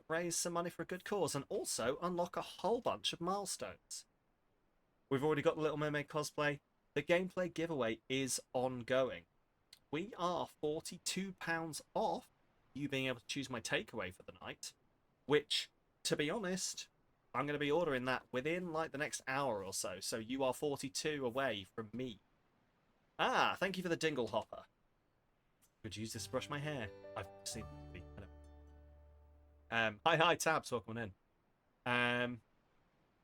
raise some money for a good cause, and also unlock a whole bunch of milestones. We've already got the Little Mermaid cosplay. The gameplay giveaway is ongoing. We are £42 off you being able to choose my takeaway for the night, which, to be honest, I'm going to be ordering that within like the next hour or so. So you are 42 away from me. Ah, thank you for the dingle hopper. Could use this to brush my hair. I've seen it. Hi, Tabs, welcome in.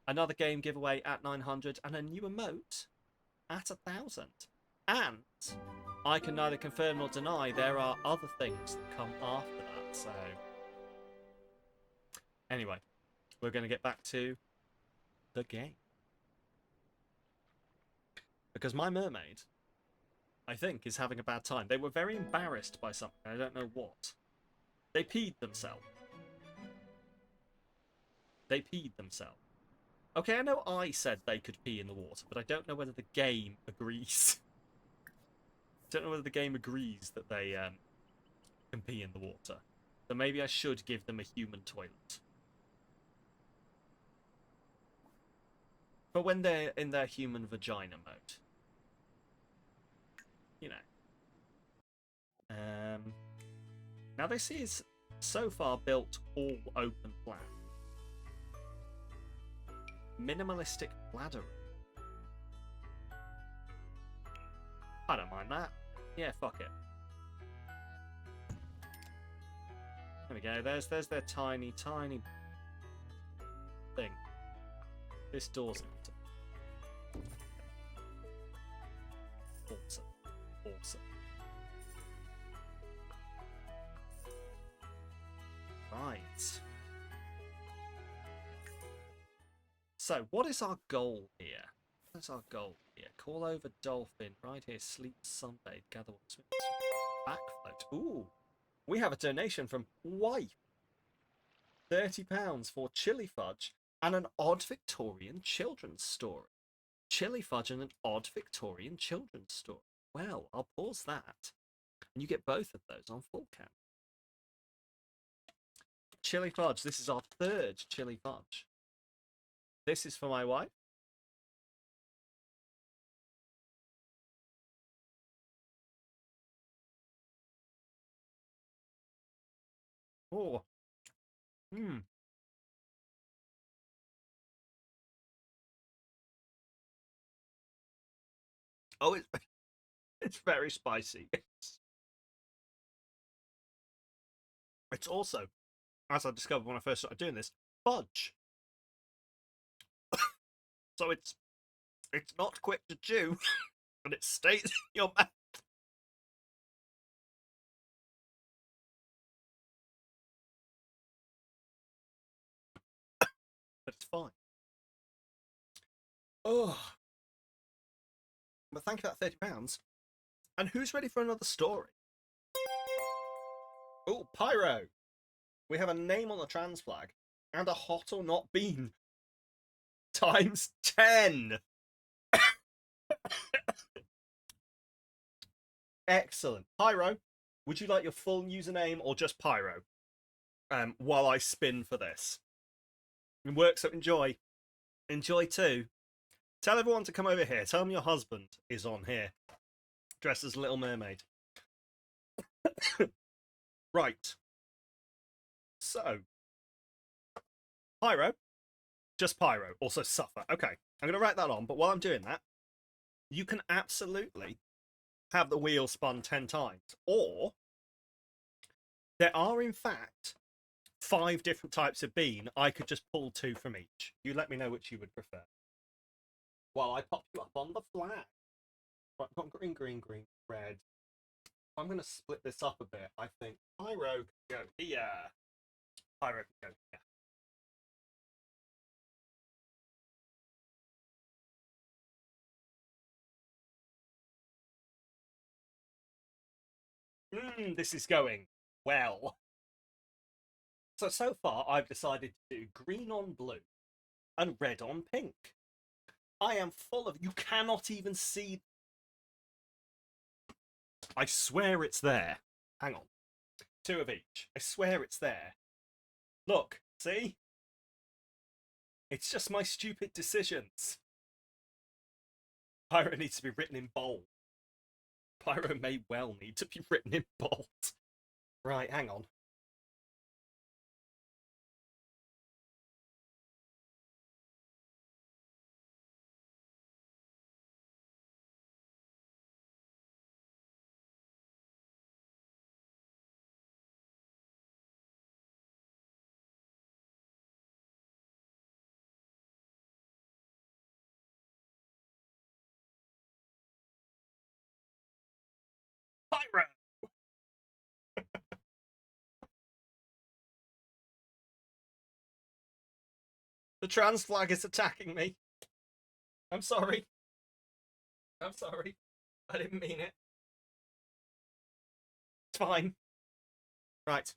Another game giveaway at 900 and a new emote at 1,000. And I can neither confirm nor deny there are other things that come after that. So anyway, we're going to get back to the game. Because my mermaid, I think, is having a bad time. They were very embarrassed by something. I don't know what. They peed themselves. They peed themselves. Okay, I know I said they could pee in the water, but I don't know whether the game agrees. Don't know whether the game agrees that they can pee in the water. So maybe I should give them a human toilet. But when they're in their human vagina mode. You know. Now this is so far built all open plan. Minimalistic bladder. I don't mind that. Yeah, fuck it. There we go. There's their tiny, tiny thing. This door's empty. Awesome. Awesome. Right. So, what is our goal here? What is our goal here? Call over dolphin. Right here. Sleep, sunbathe. Gather water. Swim, backfloat. Ooh. We have a donation from Wife. £30 for chili fudge and an odd Victorian children's story. Chili fudge and an odd Victorian children's story. Well, I'll pause that. And you get both of those on full count. Chili fudge. This is our third chili fudge. This is for my wife. Oh. Hmm. Oh, it's very spicy. It's also, as I discovered when I first started doing this, fudge. So it's not quick to chew, but it stays in your mouth. But it's fine. Oh. But thank you for that £30. And who's ready for another story? Oh, Pyro. We have a name on the trans flag and a hot or not bean. Times 10. Excellent. Pyro, would you like your full username or just Pyro? While I spin for this. It works, so enjoy. Enjoy too. Tell everyone to come over here. Tell them your husband is on here, dressed as Little Mermaid. Right. So, Pyro, just Pyro, also Suffer. Okay, I'm going to write that on, but while I'm doing that, you can absolutely have the wheel spun 10 times. Or, there are, in fact, 5 different types of bean. I could just pull 2 from each. You let me know which you would prefer. While I pop you up on the flag. Right, I've got green, green, green, red. I'm going to split this up a bit. I think Pyro can go here. Pyro can go here. This is going well. So far, I've decided to do green on blue and red on pink. I am full of... You cannot even see... I swear it's there. Hang on. 2 of each. I swear it's there. Look, see? It's just my stupid decisions. Pyro needs to be written in bold. Pyro may well need to be written in bold. Right, hang on. Pyro! The trans flag is attacking me. I'm sorry. I'm sorry. I didn't mean it. It's fine. Right.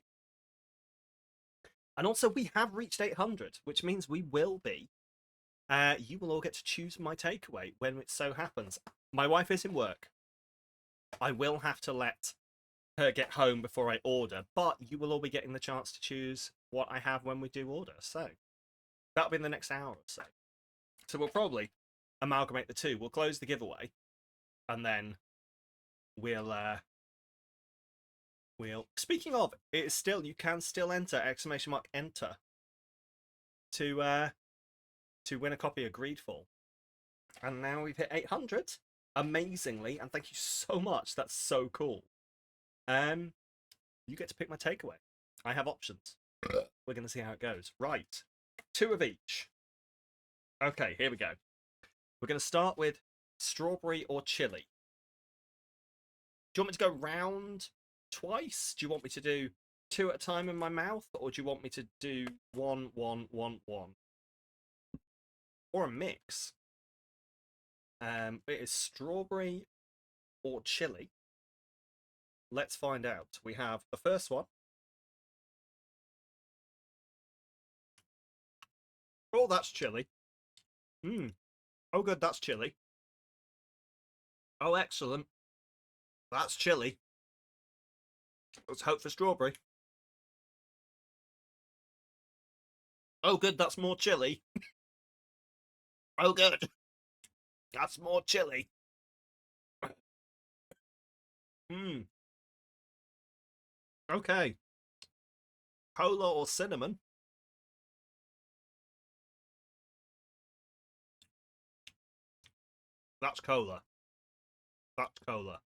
And also, we have reached 800, which means we will be. You will all get to choose my takeaway when it so happens. My wife is in work. I will have to let her get home before I order, but you will all be getting the chance to choose what I have when we do order. So that'll be in the next hour or so. So we'll probably amalgamate the 2. We'll close the giveaway, and then we'll speaking of, it is still, you can still enter !enter to win a copy of Greedfall. And now we've hit 800 amazingly, and thank you so much. That's so cool. You get to pick my takeaway. I have options. We're going to see how it goes. Right. 2 of each. Okay, here we go. We're going to start with strawberry or chili. Do you want me to go round twice? Do you want me to do 2 at a time in my mouth? Or do you want me to do 1, 1, 1, 1? Or a mix? It is strawberry or chili. Let's find out. We have the first one. Oh, that's chili. Oh, good, that's chili. Oh, excellent. That's chili. Let's hope for strawberry. Oh, good, that's more chili. Oh, good. That's more chili. Okay. Cola or cinnamon? That's cola. That's cola.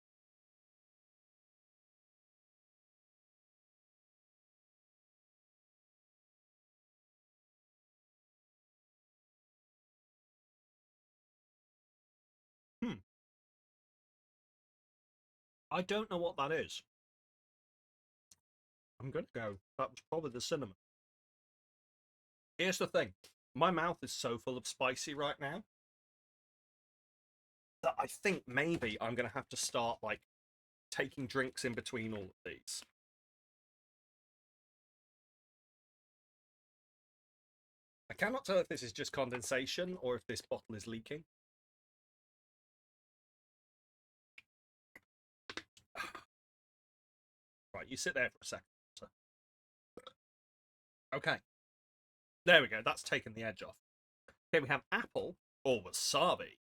I don't know what that is. I'm going to go. That was probably the cinnamon. Here's the thing. My mouth is so full of spicy right now that I think maybe I'm going to have to start, like, taking drinks in between all of these. I cannot tell if this is just condensation or if this bottle is leaking. Right, you sit there for a second. So. Okay. There we go. That's taken the edge off. Okay, we have apple or wasabi.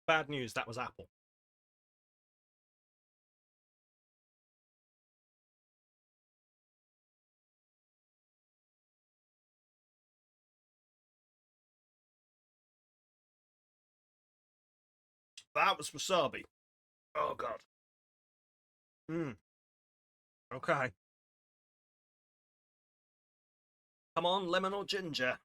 Bad news, that was apple. That was wasabi. Oh, God. Okay. Come on, lemon or ginger?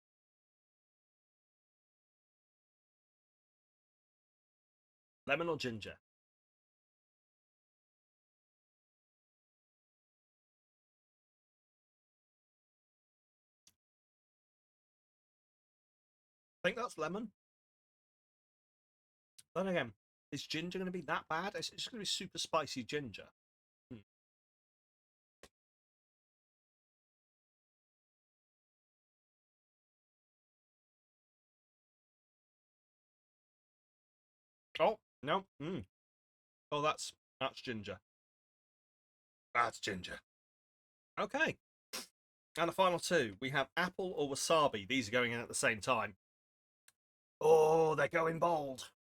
Lemon or ginger? I think that's lemon. Then again, is ginger going to be that bad? It's just going to be super spicy ginger. Oh, no. Oh, that's ginger. That's ginger. Okay. And the final two, we have apple or wasabi. These are going in at the same time. Oh, they're going bold.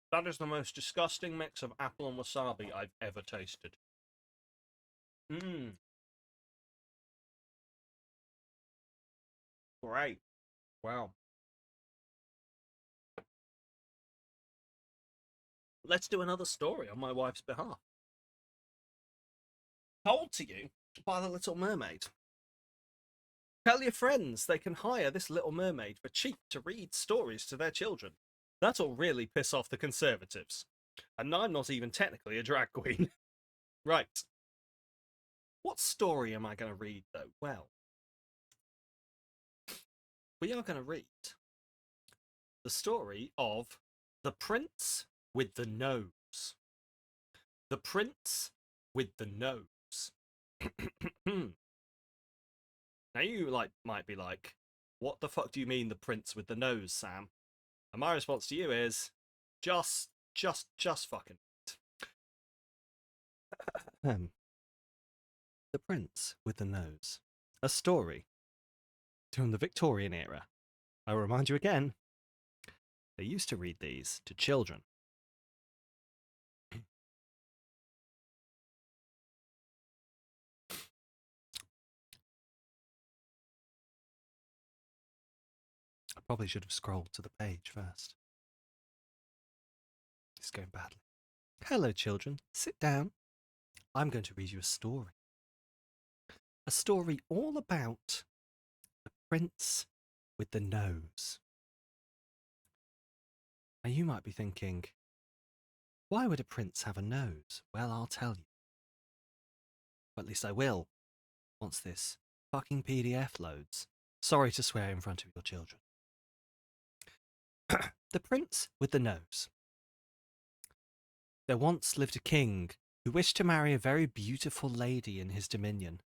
That is the most disgusting mix of apple and wasabi I've ever tasted. Great. Wow. Let's do another story on my wife's behalf. Told to you by the Little Mermaid. Tell your friends they can hire this Little Mermaid for cheap to read stories to their children. That'll really piss off the Conservatives. And I'm not even technically a drag queen. Right. What story am I going to read, though? Well, we are going to read the story of The Prince with the Nose. The Prince with the Nose. Now you might be like, what the fuck do you mean the prince with the nose, Sam? And my response to you is, just fucking. The Prince with the Nose. A story from the Victorian era. I will remind you again, they used to read these to children. I probably should have scrolled to the page first. It's going badly. Hello, children. Sit down. I'm going to read you a story. A story all about the Prince with the Nose. Now you might be thinking, why would a prince have a nose? Well, I'll tell you. Or at least I will, once this fucking PDF loads. Sorry to swear in front of your children. The Prince with the Nose. There once lived a king who wished to marry a very beautiful lady in his dominion,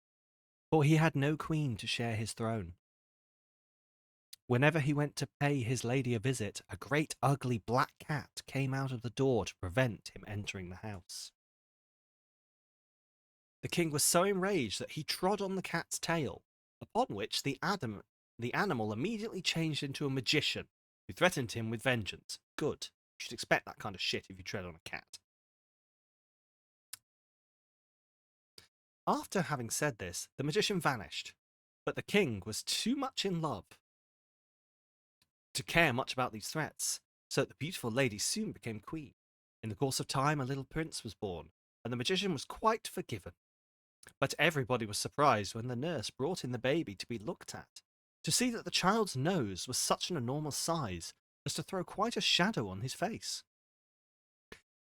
for he had no queen to share his throne. Whenever he went to pay his lady a visit, a great ugly black cat came out of the door to prevent him entering the house. The king was so enraged that he trod on the cat's tail, upon which the animal immediately changed into a magician who threatened him with vengeance. Good. You should expect that kind of shit if you tread on a cat. After having said this, the magician vanished, but the king was too much in love to care much about these threats, so that the beautiful lady soon became queen. In the course of time, a little prince was born, and the magician was quite forgiven. But everybody was surprised when the nurse brought in the baby to be looked at, to see that the child's nose was such an enormous size as to throw quite a shadow on his face.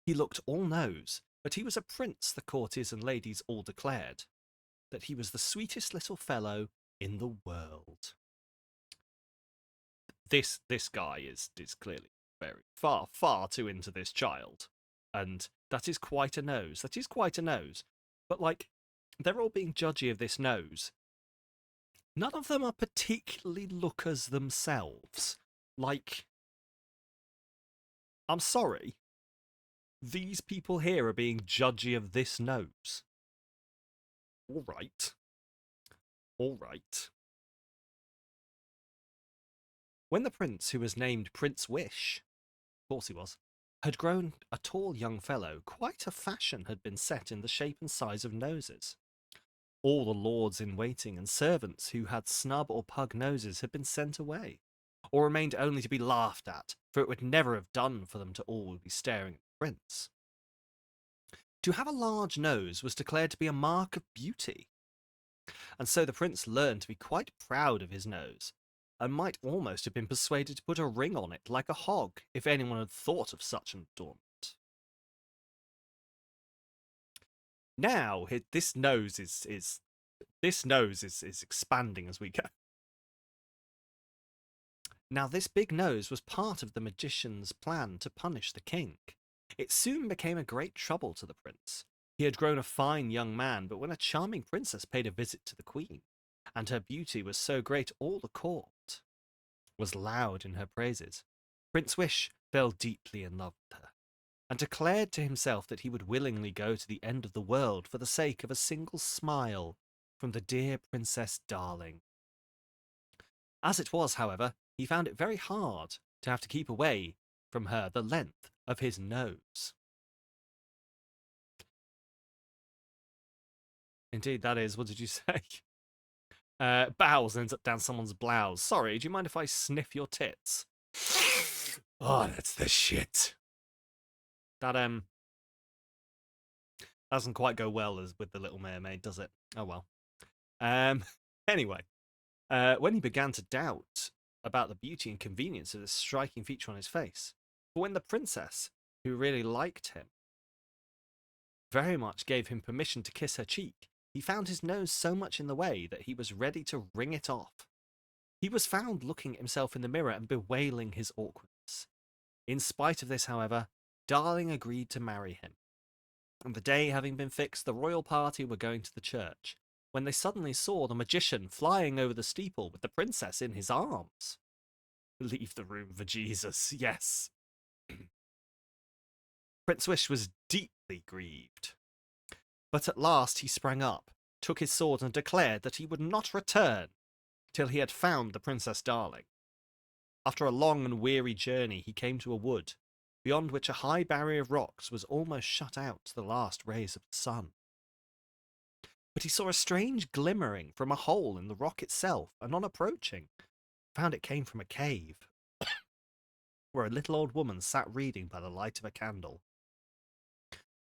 He looked all nose, but he was a prince, the courtiers and ladies all declared, that he was the sweetest little fellow in the world. This guy is clearly very far, far too into this child. And that is quite a nose. That is quite a nose. But, like, they're all being judgy of this nose. None of them are particularly lookers themselves. Like, I'm sorry. These people here are being judgy of this nose. All right. All right. When the prince, who was named Prince Wish, of course he was, had grown a tall young fellow, quite a fashion had been set in the shape and size of noses. All the lords in waiting and servants who had snub or pug noses had been sent away, or remained only to be laughed at, for it would never have done for them to all be staring at the prince. To have a large nose was declared to be a mark of beauty, and so the prince learned to be quite proud of his nose, and might almost have been persuaded to put a ring on it like a hog, if anyone had thought of such an adornment. Now this nose is expanding as we go. Now this big nose was part of the magician's plan to punish the king. It soon became a great trouble to the prince. He had grown a fine young man, but when a charming princess paid a visit to the queen, and her beauty was so great all the court was loud in her praises, Prince Wish fell deeply in love with her, and declared to himself that he would willingly go to the end of the world for the sake of a single smile from the dear Princess Darling. As it was, however, he found it very hard to have to keep away from her the length of his nose. Indeed, that is. What did you say? Bowels ends up down someone's blouse. Sorry, do you mind if I sniff your tits? Oh, that's the shit. That doesn't quite go well as with the Little Mermaid, does it? Oh well. Anyway, when he began to doubt about the beauty and convenience of this striking feature on his face, but when the princess, who really liked him, very much gave him permission to kiss her cheek, he found his nose so much in the way that he was ready to wring it off. He was found looking at himself in the mirror and bewailing his awkwardness. In spite of this, however, Darling agreed to marry him. And the day having been fixed, the royal party were going to the church, when they suddenly saw the magician flying over the steeple with the princess in his arms. Leave the room for Jesus, yes. Prince Wish was deeply grieved. But at last he sprang up, took his sword, and declared that he would not return till he had found the Princess Darling. After a long and weary journey, he came to a wood, beyond which a high barrier of rocks was almost shut out to the last rays of the sun. But he saw a strange glimmering from a hole in the rock itself, and on approaching, found it came from a cave, where a little old woman sat reading by the light of a candle.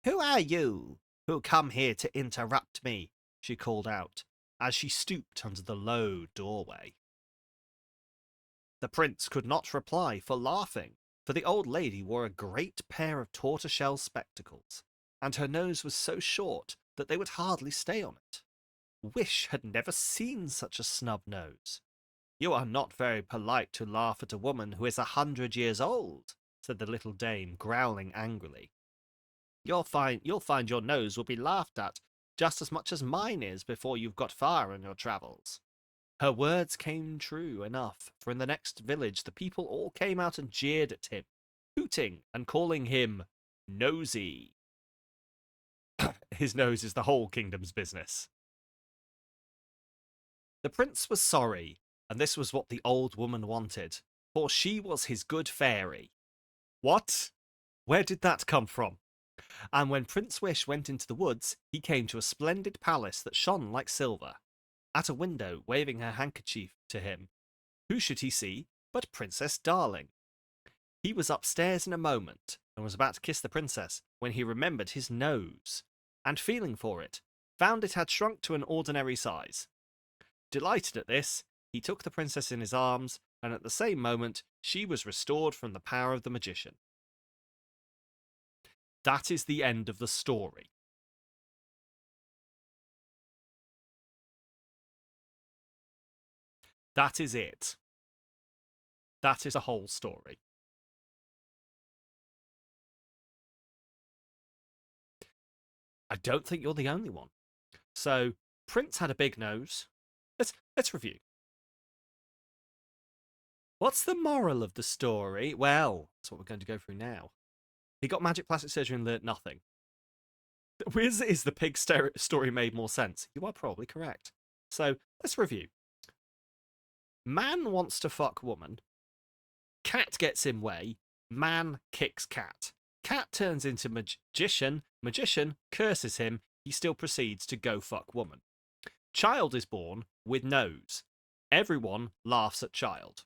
"Who are you, who come here to interrupt me?" she called out, as she stooped under the low doorway. The prince could not reply for laughing, for the old lady wore a great pair of tortoiseshell spectacles, and her nose was so short that they would hardly stay on it. Wish had never seen such a snub nose. "You are not very polite to laugh at a woman who is 100 years old," said the little dame, growling angrily. You'll find your nose will be laughed at just as much as mine is before you've got far on your travels." Her words came true enough, for in the next village the people all came out and jeered at him, hooting and calling him nosy. His nose is the whole kingdom's business. The prince was sorry, and this was what the old woman wanted, for she was his good fairy. What? Where did that come from? And when Prince Wish went into the woods, he came to a splendid palace that shone like silver. At a window, waving her handkerchief to him, who should he see but Princess Darling? He was upstairs in a moment, and was about to kiss the princess, when he remembered his nose, and feeling for it, found it had shrunk to an ordinary size. Delighted at this, he took the princess in his arms, and at the same moment she was restored from the power of the magician. That is the end of the story. That is it. That is a whole story. I don't think you're the only one. So, Prince had a big nose. Let's review. What's the moral of the story? Well, that's what we're going to go through now. He got magic plastic surgery and learnt nothing. Is the pig story made more sense? You are probably correct. So, let's review. Man wants to fuck woman. Cat gets in way. Man kicks cat. Cat turns into magician. Magician curses him. He still proceeds to go fuck woman. Child is born with nose. Everyone laughs at child.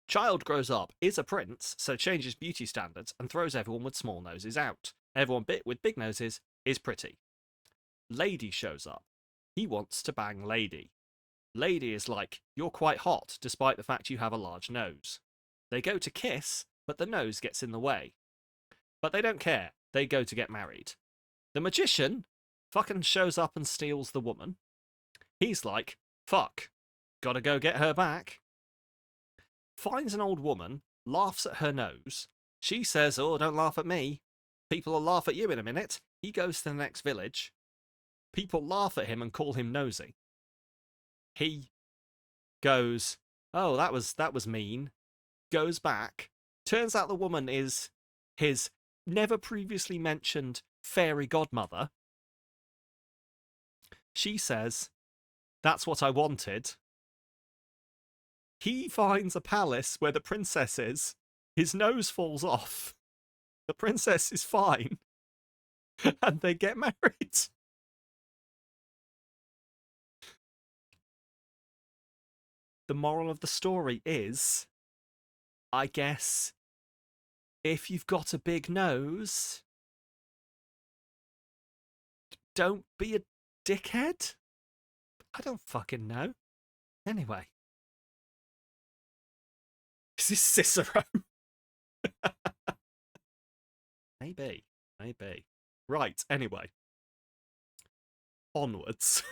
Child grows up, is a prince, so changes beauty standards and throws everyone with small noses out. Everyone with big noses is pretty. Lady shows up. He wants to bang lady. Lady is like, you're quite hot, despite the fact you have a large nose. They go to kiss, but the nose gets in the way. But they don't care. They go to get married. The magician fucking shows up and steals the woman. He's like, fuck, gotta go get her back. Finds an old woman, laughs at her nose. She says, oh, don't laugh at me. People will laugh at you in a minute. He goes to the next village. People laugh at him and call him nosy. He goes, oh, that was mean. Goes back. Turns out the woman is his never previously mentioned fairy godmother. She says, that's what I wanted. He finds a palace where the princess is. His nose falls off. The princess is fine. And they get married. The moral of the story is, I guess, if you've got a big nose, don't be a dickhead? I don't fucking know. Anyway. Is this Cicero? Maybe. Right, anyway. Onwards.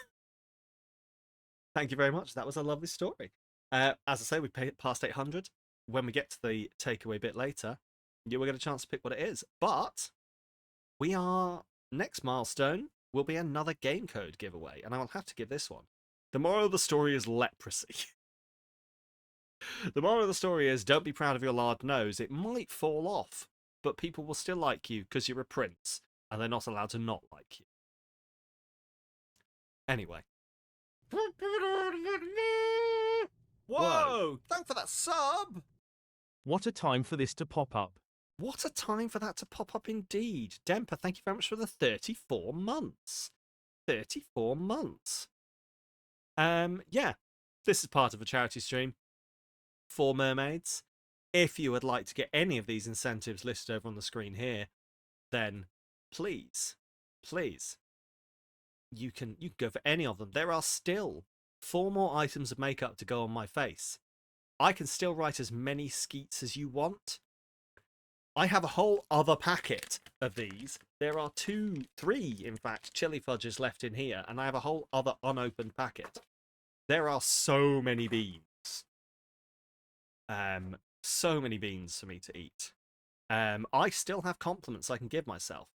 Thank you very much. That was a lovely story. As I say, we past 800. When we get to the takeaway bit later, you will get a chance to pick what it is. But next milestone will be another game code giveaway, and I will have to give this one. The moral of the story is leprosy. The moral of the story is, don't be proud of your large nose. It might fall off, but people will still like you because you're a prince, and they're not allowed to not like you. Anyway. Whoa! Thanks for that sub! What a time for this to pop up. What a time for that to pop up indeed. Demper, thank you very much for the 34 months. 34 months. Yeah, this is part of a charity stream for Mermaids. If you would like to get any of these incentives listed over on the screen here, then please, you can go for any of them. There are still 4 more items of makeup to go on my face. I can still write as many skeets as you want. I have a whole other packet of these. There are 3, in fact, chili fudges left in here, and I have a whole other unopened packet. There are so many beans. So many beans for me to eat. I still have compliments I can give myself.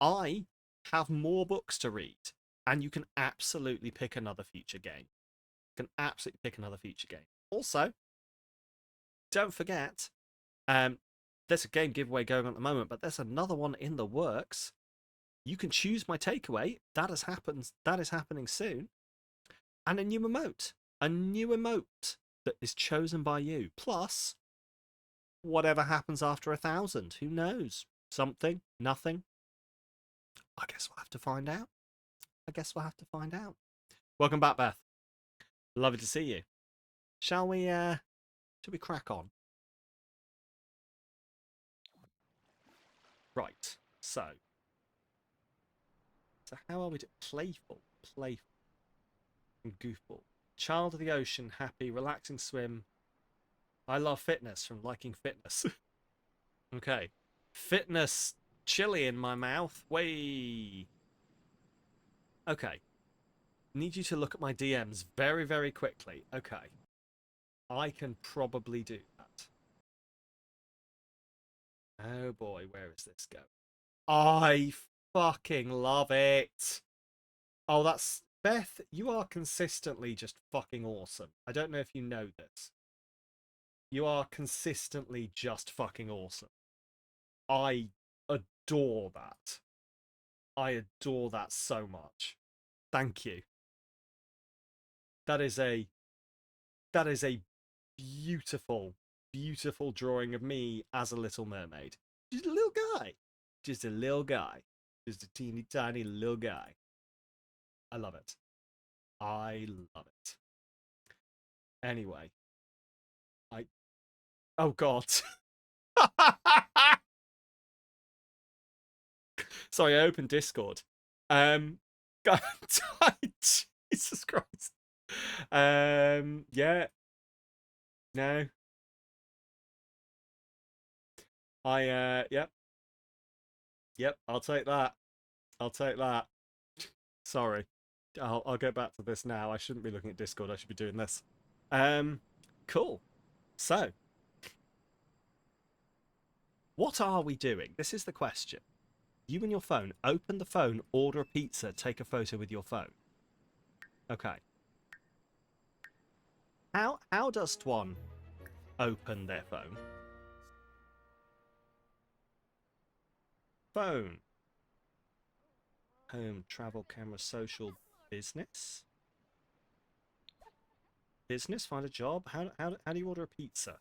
I have more books to read, and you can absolutely pick another future game. Also, don't forget, there's a game giveaway going on at the moment, but there's another one in the works. You can choose my takeaway. That is happening soon. And a new emote. That is chosen by you. Plus, whatever happens after 1,000. Who knows? Something? Nothing? I guess we'll have to find out. Welcome back, Beth. Lovely to see you. Shall we crack on? Right. So how are we doing? Playful, and goofball. Child of the ocean, happy, relaxing swim. I love fitness from liking fitness. Okay. Fitness, chili in my mouth. Way. Okay. Need you to look at my DMs very, very quickly. Okay. I can probably do that. Oh boy, where is this going? I fucking love it. Oh, that's Beth. You are consistently just fucking awesome. I don't know if you know this. You are consistently just fucking awesome. I adore that. I adore that so much. Thank you. That is a beautiful, beautiful drawing of me as a little mermaid. Just a little guy. Just a little guy. Just a teeny tiny little guy. I love it. I love it. Anyway. Oh God. Sorry, I opened Discord. God, Jesus Christ. Yeah. No. Yep. Yep, I'll take that. I'll take that. Sorry. I'll go back to this now. I shouldn't be looking at Discord. I should be doing this. Cool. So, what are we doing? This is the question. You and your phone, open the phone, order a pizza, take a photo with your phone. Okay. How does one open their phone? Phone. Home, travel, camera, social, business. Business, find a job. How do you order a pizza?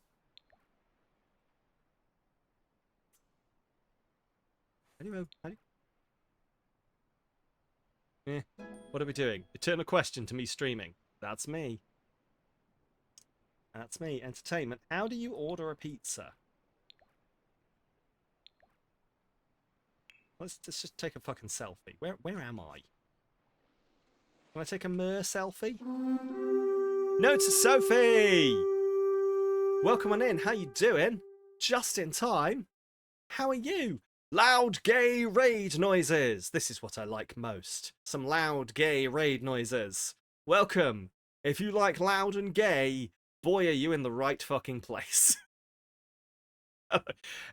What are we doing? Eternal question to me streaming. That's me. That's me. Entertainment. How do you order a pizza? Let's just take a fucking selfie. Where am I? Can I take a selfie? No, it's a Sophie! Welcome on in. How you doing? Just in time. How are you? Loud, gay raid noises. This is what I like most. Some loud, gay raid noises. Welcome. If you like loud and gay, boy, are you in the right fucking place.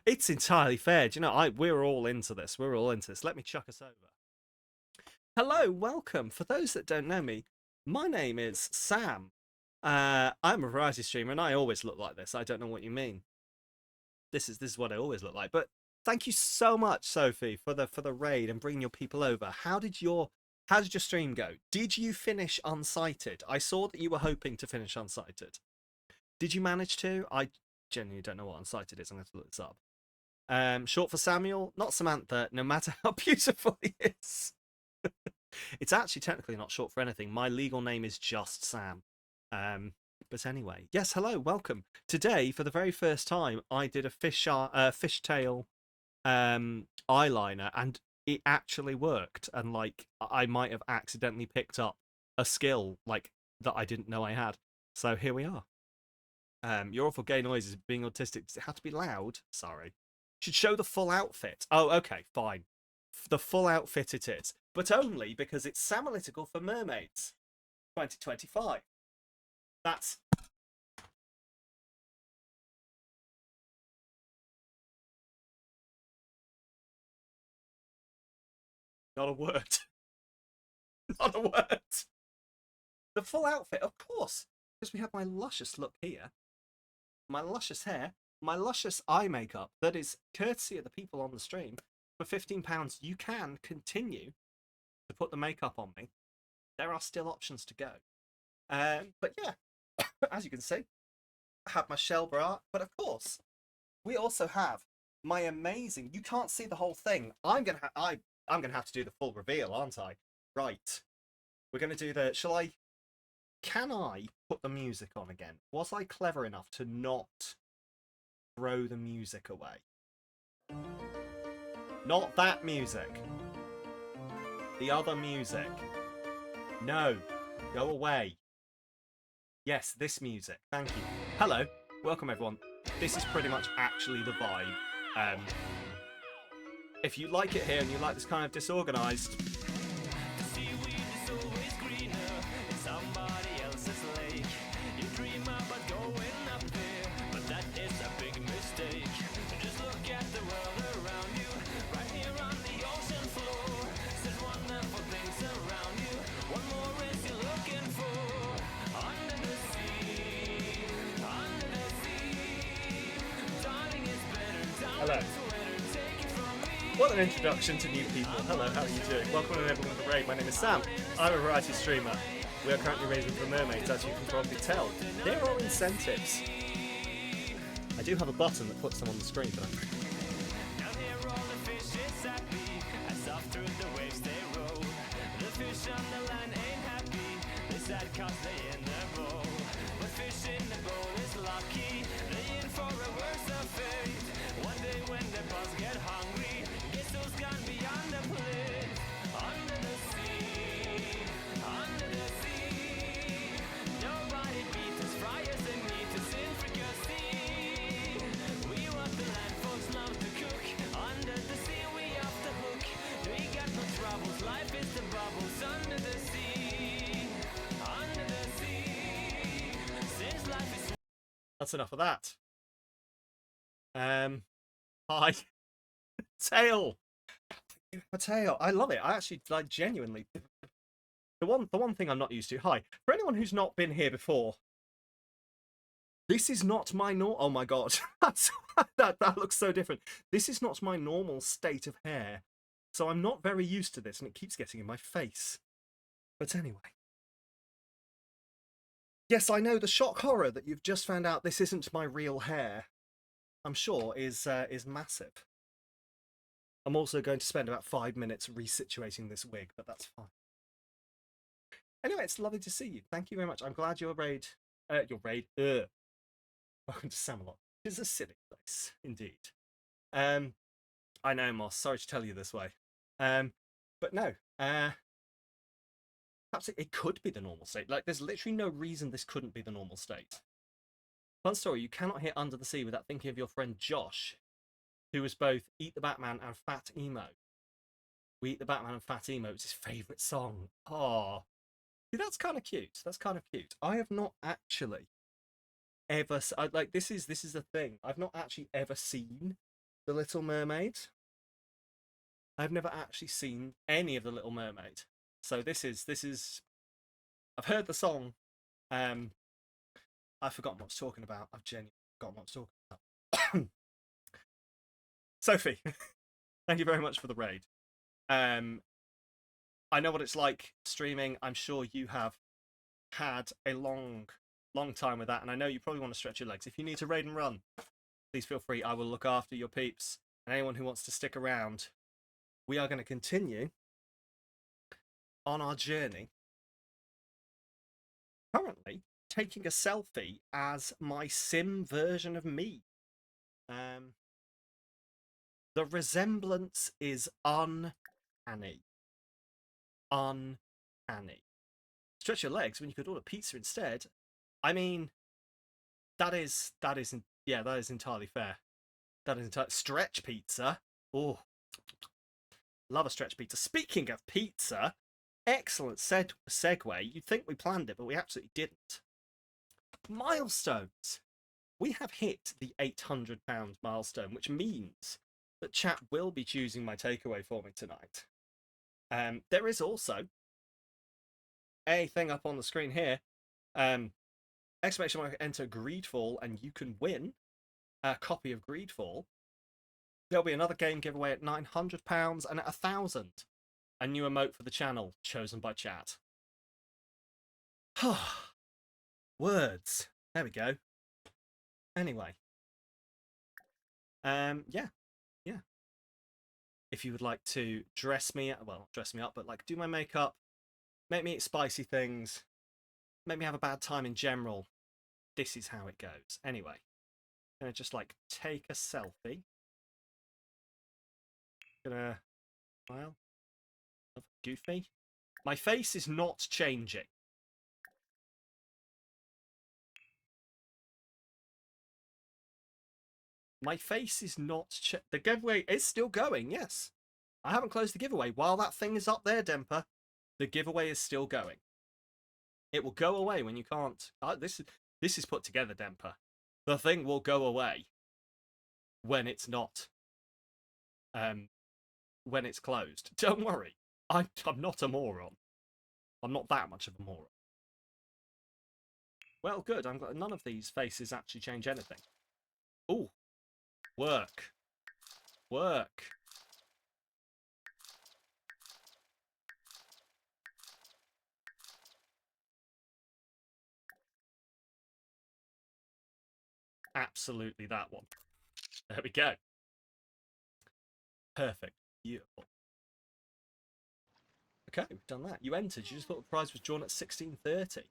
It's entirely fair. Do you know, we're all into this. We're all into this. Let me chuck us over. Hello, welcome. For those that don't know me, my name is Sam. I'm a variety streamer, and I always look like this. I don't know what you mean. This is what I always look like. But thank you so much, Sophie, for the raid and bringing your people over. How did your stream go? Did you finish Unsighted? I saw that you were hoping to finish Unsighted. Did you manage to? I genuinely don't know what Unsighted is. I'm going to look this up. Short for Samuel, not Samantha, no matter how beautiful he is. It's actually technically not short for anything. My legal name is just Sam. But anyway, yes, hello, welcome. Today, for the very first time, I did a fishtail eyeliner, and it actually worked. And like, I might have accidentally picked up a skill like that I didn't know I had. So here we are. Your awful gay noises being autistic. Does it have to be loud? Sorry. Should show the full outfit. Oh, okay, fine. The full outfit it is, but only because it's Samalytical for Mermaids 2025. That's not a word. Not a word. The full outfit, of course, because we have my luscious look here, my luscious hair, my luscious eye makeup that is courtesy of the people on the stream. For £15, you can continue to put the makeup on me. There are still options to go. But yeah, as you can see, I have my shell bra, but of course, we also have my amazing. You can't see the whole thing. I'm gonna have to do the full reveal, aren't I? Right. We're gonna do the. Can I put the music on again? Was I clever enough to not throw the music away? Not that music. The other music. No. Go away. Yes, this music. Thank you. Hello. Welcome, everyone. This is pretty much actually the vibe. If you like it here and you like this kind of disorganized... Hello. What an introduction to new people. Hello, how are you doing? Welcome to everyone to the raid. My name is Sam. I'm a variety streamer. We are currently raising for mermaids, as you can probably tell. There are incentives. I do have a button that puts them on the screen, but that's enough of that. Hi. Tail. A tail. I love it. I actually like genuinely. The one thing I'm not used to. Hi. For anyone who's not been here before, this is not my oh my god. that looks so different. This is not my normal state of hair. So I'm not very used to this and it keeps getting in my face. But anyway. Yes, I know the shock horror that you've just found out this isn't my real hair, I'm sure, is massive. I'm also going to spend about 5 minutes resituating this wig, but that's fine. Anyway, it's lovely to see you. Thank you very much. I'm glad your raid. Welcome to Samalot. It's a silly place, indeed. I know, Moss. Sorry to tell you this way. But no. Perhaps it could be the normal state. Like, there's literally no reason this couldn't be the normal state. Fun story, you cannot hear Under the Sea without thinking of your friend Josh, who was both Eat the Batman and Fat Emo. We Eat the Batman and Fat Emo was his favourite song. Oh, that's kind of cute. That's kind of cute. I have not actually ever... like, this is the thing. I've not actually ever seen The Little Mermaid. I've never actually seen any of The Little Mermaid. So this is. I've heard the song. I've forgotten what I was talking about. I've genuinely forgotten what I was talking about. Sophie, thank you very much for the raid. I know what it's like streaming. I'm sure you have had a long time with that, and I know you probably want to stretch your legs. If you need to raid and run, please feel free. I will look after your peeps and anyone who wants to stick around. We are going to continue on our journey, currently taking a selfie as my sim version of me. The resemblance is uncanny. Uncanny. Stretch your legs when you could order pizza instead. I mean, that is entirely fair. That is stretch pizza. Oh, love a stretch pizza. Speaking of pizza, excellent segue. You'd think we planned it, but we absolutely didn't. Milestones. We have hit the £800 milestone, which means that chat will be choosing my takeaway for me tonight. There is also a thing up on the screen here. Exclamation mark, enter Greedfall, and you can win a copy of Greedfall. There'll be another game giveaway at £900 and at 1,000. A new emote for the channel, chosen by chat. Words. There we go. Anyway. Yeah. If you would like to dress me up, well, not dress me up, but like do my makeup, make me eat spicy things, make me have a bad time in general, this is how it goes. Anyway. I'm gonna just like take a selfie. Gonna smile. Goofy. My face is not changing. My face is not... the giveaway is still going, yes. I haven't closed the giveaway. While that thing is up there, Demper, the giveaway is still going. It will go away when you can't... this is put together, Demper. The thing will go away when it's not... when it's closed. Don't worry. I'm not a moron. I'm not that much of a moron. Well, good. None of these faces actually change anything. Ooh. Work. work. Absolutely that one. There we go. Perfect. Beautiful. Okay, we've done that. You entered. You just thought the prize was drawn at 16:30.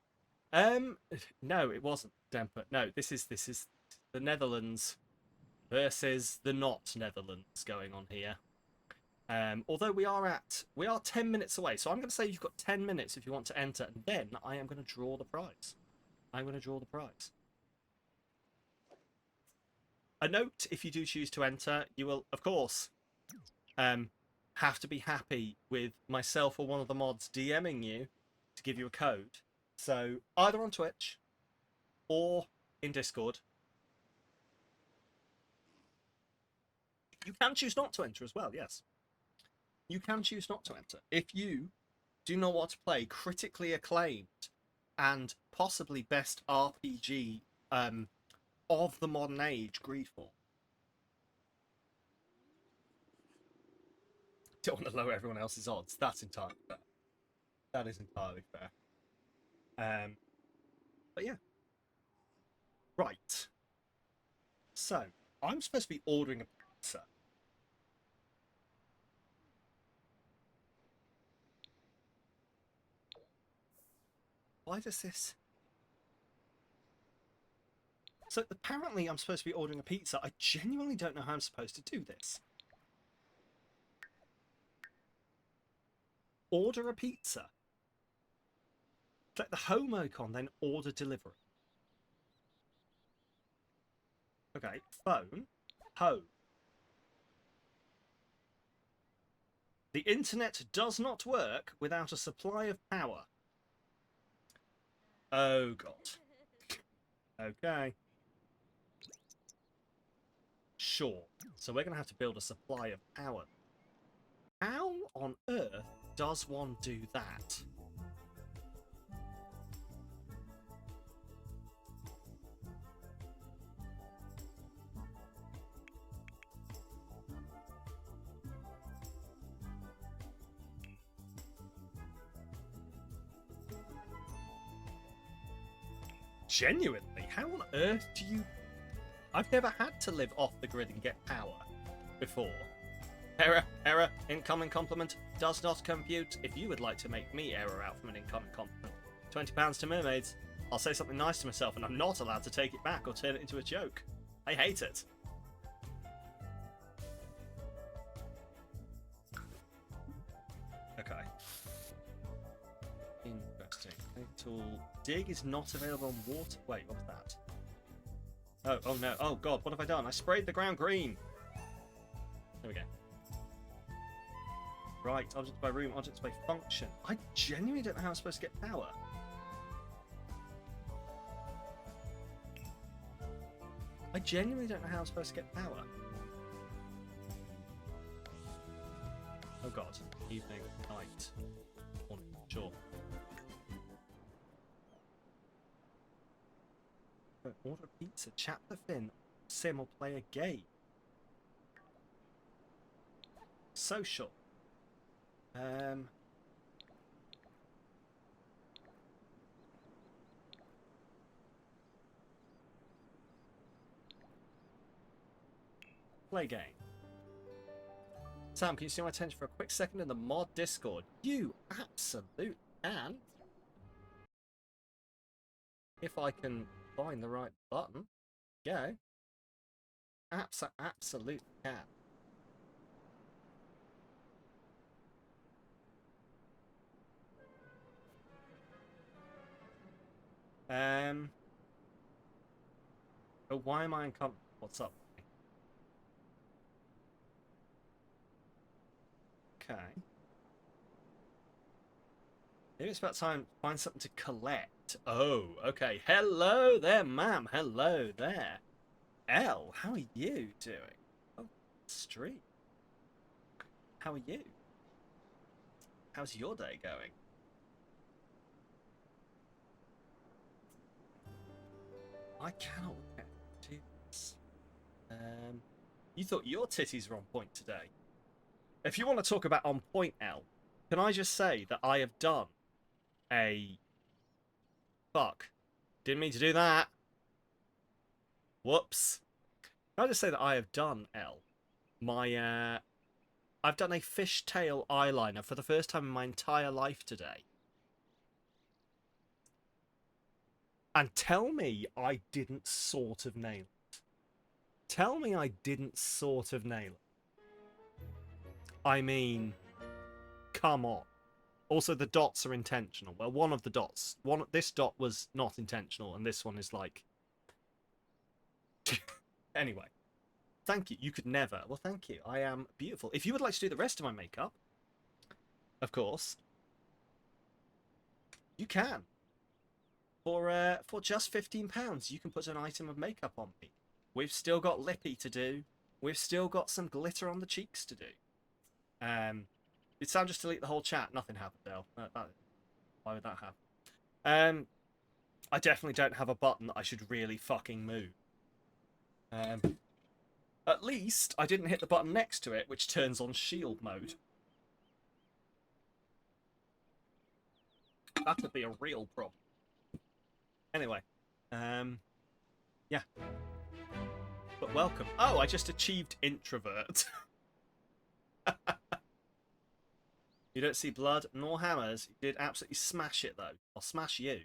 No, it wasn't. Demper. No, this is the Netherlands versus the not Netherlands going on here. Although we are 10 minutes away, so I'm going to say you've got 10 minutes if you want to enter, and then I am going to draw the prize. I'm going to draw the prize. A note: if you do choose to enter, you will, of course, have to be happy with myself or one of the mods DMing you to give you a code. So either on Twitch or in Discord. You can choose not to enter as well, yes. You can choose not to enter. If you do not want to play critically acclaimed and possibly best RPG of the modern age, Greedfall. Don't want to lower everyone else's odds. That's entirely fair. That is entirely fair. But yeah. Right. So, I'm supposed to be ordering a pizza. Why does this... So, apparently I'm supposed to be ordering a pizza. I genuinely don't know how I'm supposed to do this. Order a pizza. Click the home icon, then order delivery. Okay, phone, home. The internet does not work without a supply of power. Oh, God. Okay. Sure. So we're going to have to build a supply of power. How on earth does one do that? Genuinely, how on earth do you... I've never had to live off the grid and get power before. Error, incoming compliment does not compute. If you would like to make me error out from an incoming compliment, £20 to Mermaids. I'll say something nice to myself and I'm not allowed to take it back or turn it into a joke. I hate it. Okay. Interesting. Tool. Dig is not available on water. Wait, what was that? Oh no. Oh god, what have I done? I sprayed the ground green. There we go. Right, objects by room, objects by function. I genuinely don't know how I'm supposed to get power. I genuinely don't know how I'm supposed to get power. Oh god. Evening, night, morning, sure. Order pizza, chat the Finn, sim or play a game. Social. Play game. Sam, can you see my attention for a quick second in the mod Discord? You absolute can. If I can find the right button. Go. Absolute can. Oh, why am I uncomfortable? What's up? Okay. Maybe it's about time to find something to collect. Oh, okay. Hello there, ma'am. Hello there. Elle, how are you doing? Oh, street. How are you? How's your day going? I cannot do this. You thought your titties were on point today. If you want to talk about on point, Elle, can I just say that I have done a... Fuck. Didn't mean to do that. Whoops. Can I just say that I have done, Elle, my, I've done a fishtail eyeliner for the first time in my entire life today. And tell me I didn't sort of nail it. Tell me I didn't sort of nail it. I mean, come on. Also, the dots are intentional. Well, one of the dots. This dot was not intentional, and this one is like... Anyway. Thank you. You could never. Well, thank you. I am beautiful. If you would like to do the rest of my makeup, of course, you can. For just £15, you can put an item of makeup on me. We've still got lippy to do. We've still got some glitter on the cheeks to do. Did Sam just delete the whole chat? Nothing happened, Dale. Why would that happen? I definitely don't have a button that I should really fucking move. At least I didn't hit the button next to it, which turns on shield mode. That would be a real problem. Anyway, yeah. But welcome. Oh, I just achieved introvert. You don't see blood nor hammers. You did absolutely smash it, though. I'll smash you.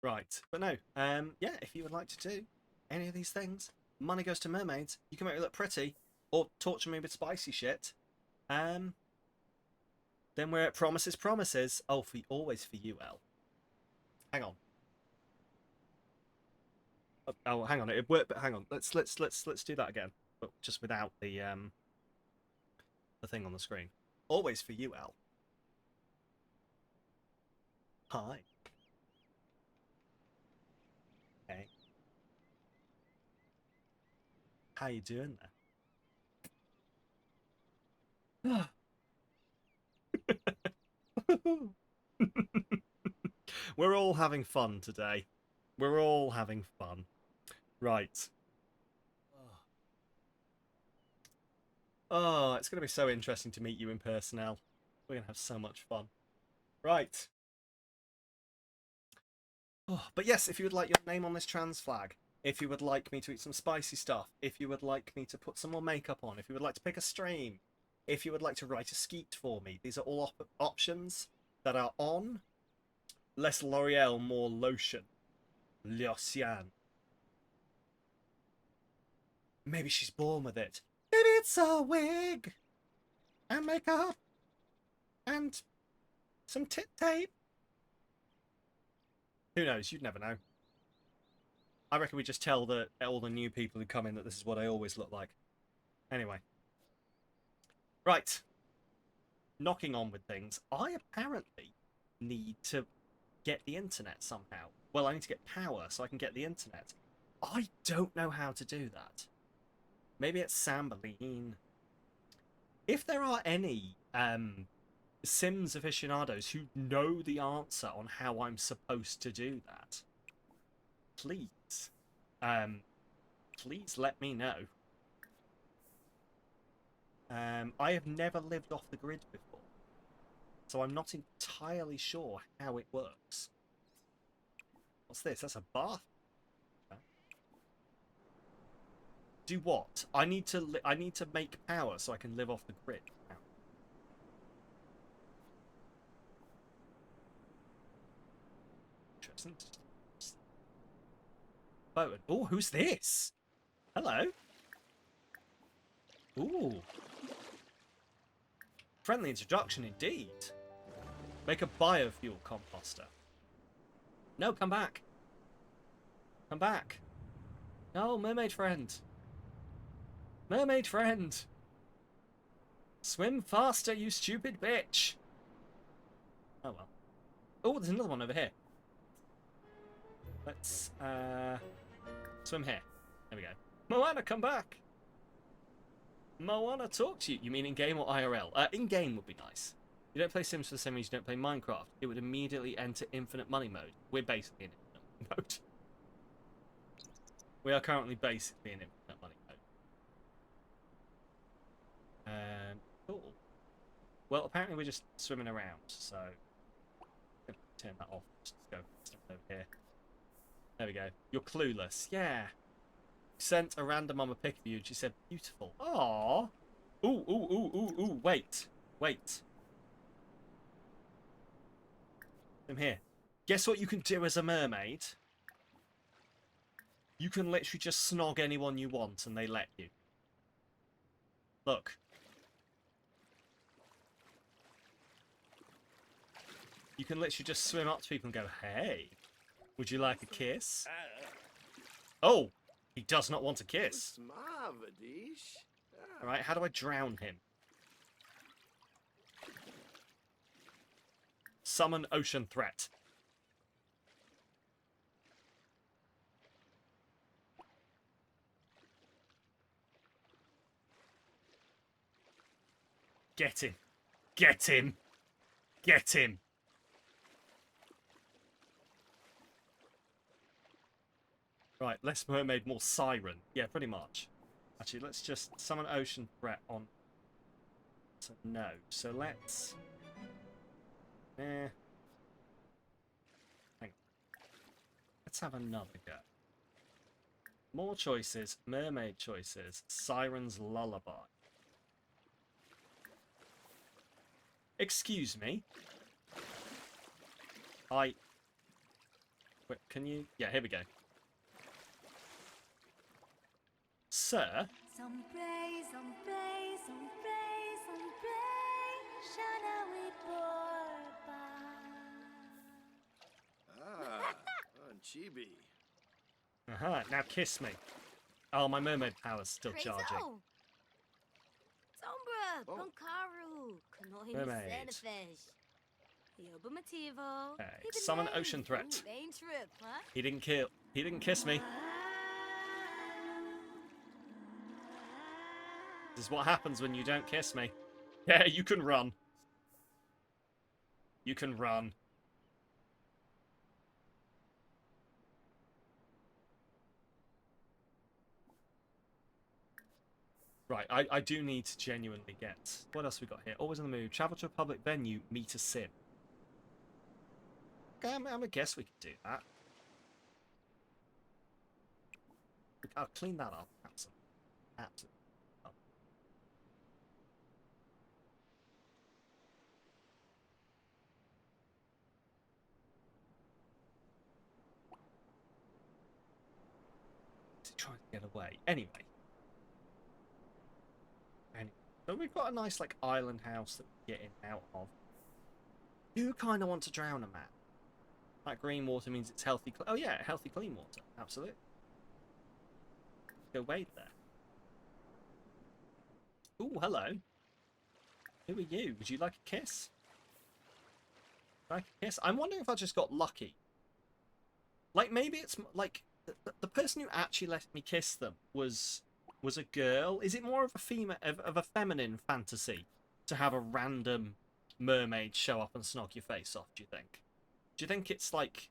Right, but no. Yeah, if you would like to do any of these things, money goes to mermaids. You can make me look pretty, or torture me with spicy shit. Then we're at promises. Oh, always for you, Elle. Hang on. Oh, hang on. It worked, but hang on. Let's do that again, but just without the thing on the screen. Always for you, Elle. Hi. Hey. How you doing there? We're all having fun today. We're all having fun. Right. Oh, it's going to be so interesting to meet you in person, Elle. We're going to have so much fun. Right. Oh, but yes, if you would like your name on this trans flag, if you would like me to eat some spicy stuff, if you would like me to put some more makeup on, if you would like to pick a stream, if you would like to write a skeet for me, these are all options that are on. Less L'Oreal, more lotion. Lotion. Maybe she's born with it. Maybe it's a wig. And makeup. And some tit tape. Who knows? You'd never know. I reckon we just tell all the new people who come in that this is what I always look like. Anyway. Right. Knocking on with things. I apparently need to get the internet somehow. Well, I need to get power so I can get the internet. I don't know how to do that. Maybe it's Sambaline. If there are any Sims aficionados who know the answer on how I'm supposed to do that, please, please let me know. I have never lived off the grid before, so I'm not entirely sure how it works. What's this? That's a bath. Do what? I need to make power so I can live off the grid. Interesting. Oh, who's this? Hello. Ooh. Friendly introduction indeed. Make a biofuel composter. No, come back. Come back. No, mermaid friend. Mermaid friend. Swim faster, you stupid bitch. Oh well. Oh, there's another one over here. Let's swim here. There we go. Moana, come back. Moana, talk to you. You mean in-game or IRL? In-game would be nice. You don't play Sims for the same reason you don't play Minecraft. It would immediately enter infinite money mode. We're basically in infinite money mode. We are currently basically in infinite money mode. Cool. Well, apparently we're just swimming around, so I'm gonna turn that off. Just go over here. There we go. You're clueless. Yeah. Sent a random mum a pic of you and she said, beautiful. Aww. Ooh, ooh, ooh, ooh, ooh. Wait. Wait. Come here. Guess what you can do as a mermaid? You can literally just snog anyone you want and they let you. Look. You can literally just swim up to people and go, hey, would you like a kiss? Oh, he does not want a kiss. Alright, how do I drown him? Summon ocean threat. Get him. Get him. Get him. Right, less mermaid, more siren. Yeah, pretty much. Actually, let's just summon ocean threat on. So no. So let's. Hang on. Let's have another go. More choices, mermaid choices, siren's lullaby. Excuse me. Wait, can you? Yeah, here we go. Sir? Chibi. Aha, now kiss me. Oh, my mermaid power's still charging. Sombra, Oh. Bunkaru, Kanohi Mermaid. Sanafish. Yobamativo. Okay, summon ocean threat. Main trip, huh? He didn't kiss me. This is what happens when you don't kiss me. Yeah, you can run. You can run. Right, I do need to genuinely get... What else we got here? Always on the move. Travel to a public venue. Meet a sim. Okay, I'm gonna guess we can do that. I'll clean that up. Absolutely. Absolutely. Is he trying to get away? Anyway. So we've got a nice like island house that we get in and out of. You kind of want to drown a man. That green water means it's healthy. Oh yeah, healthy clean water. Absolutely. Go wade there. Ooh, hello. Who are you? Would you like a kiss? Like a kiss? I'm wondering if I just got lucky. Like maybe it's like the person who actually let me kiss them was a girl. Is it more of a female of a feminine fantasy to have a random mermaid show up and snog your face off? Do you think? Do you think it's like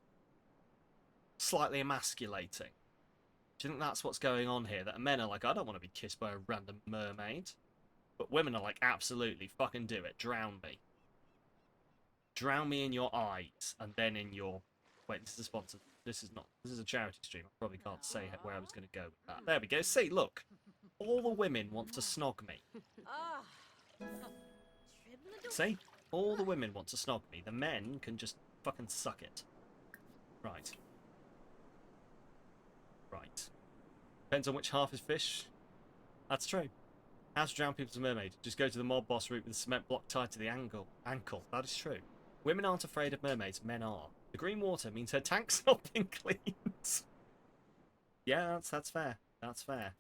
slightly emasculating? Do you think that's what's going on here? That men are like, I don't want to be kissed by a random mermaid, but women are like, absolutely, fucking do it. Drown me. Drown me in your eyes, and then in your. Wait, this is a sponsor. This is not. This is a charity stream. I probably can't say where I was going to go with that. There we go. See, look. All the women want to snog me. See? All the women want to snog me. The men can just fucking suck it. Right. Right. Depends on which half is fish. That's true. How to drown people as a mermaid. Just go to the mob boss route with a cement block tied to the ankle. That is true. Women aren't afraid of mermaids. Men are. The green water means her tank's not been cleaned. Yeah, that's fair. That's fair.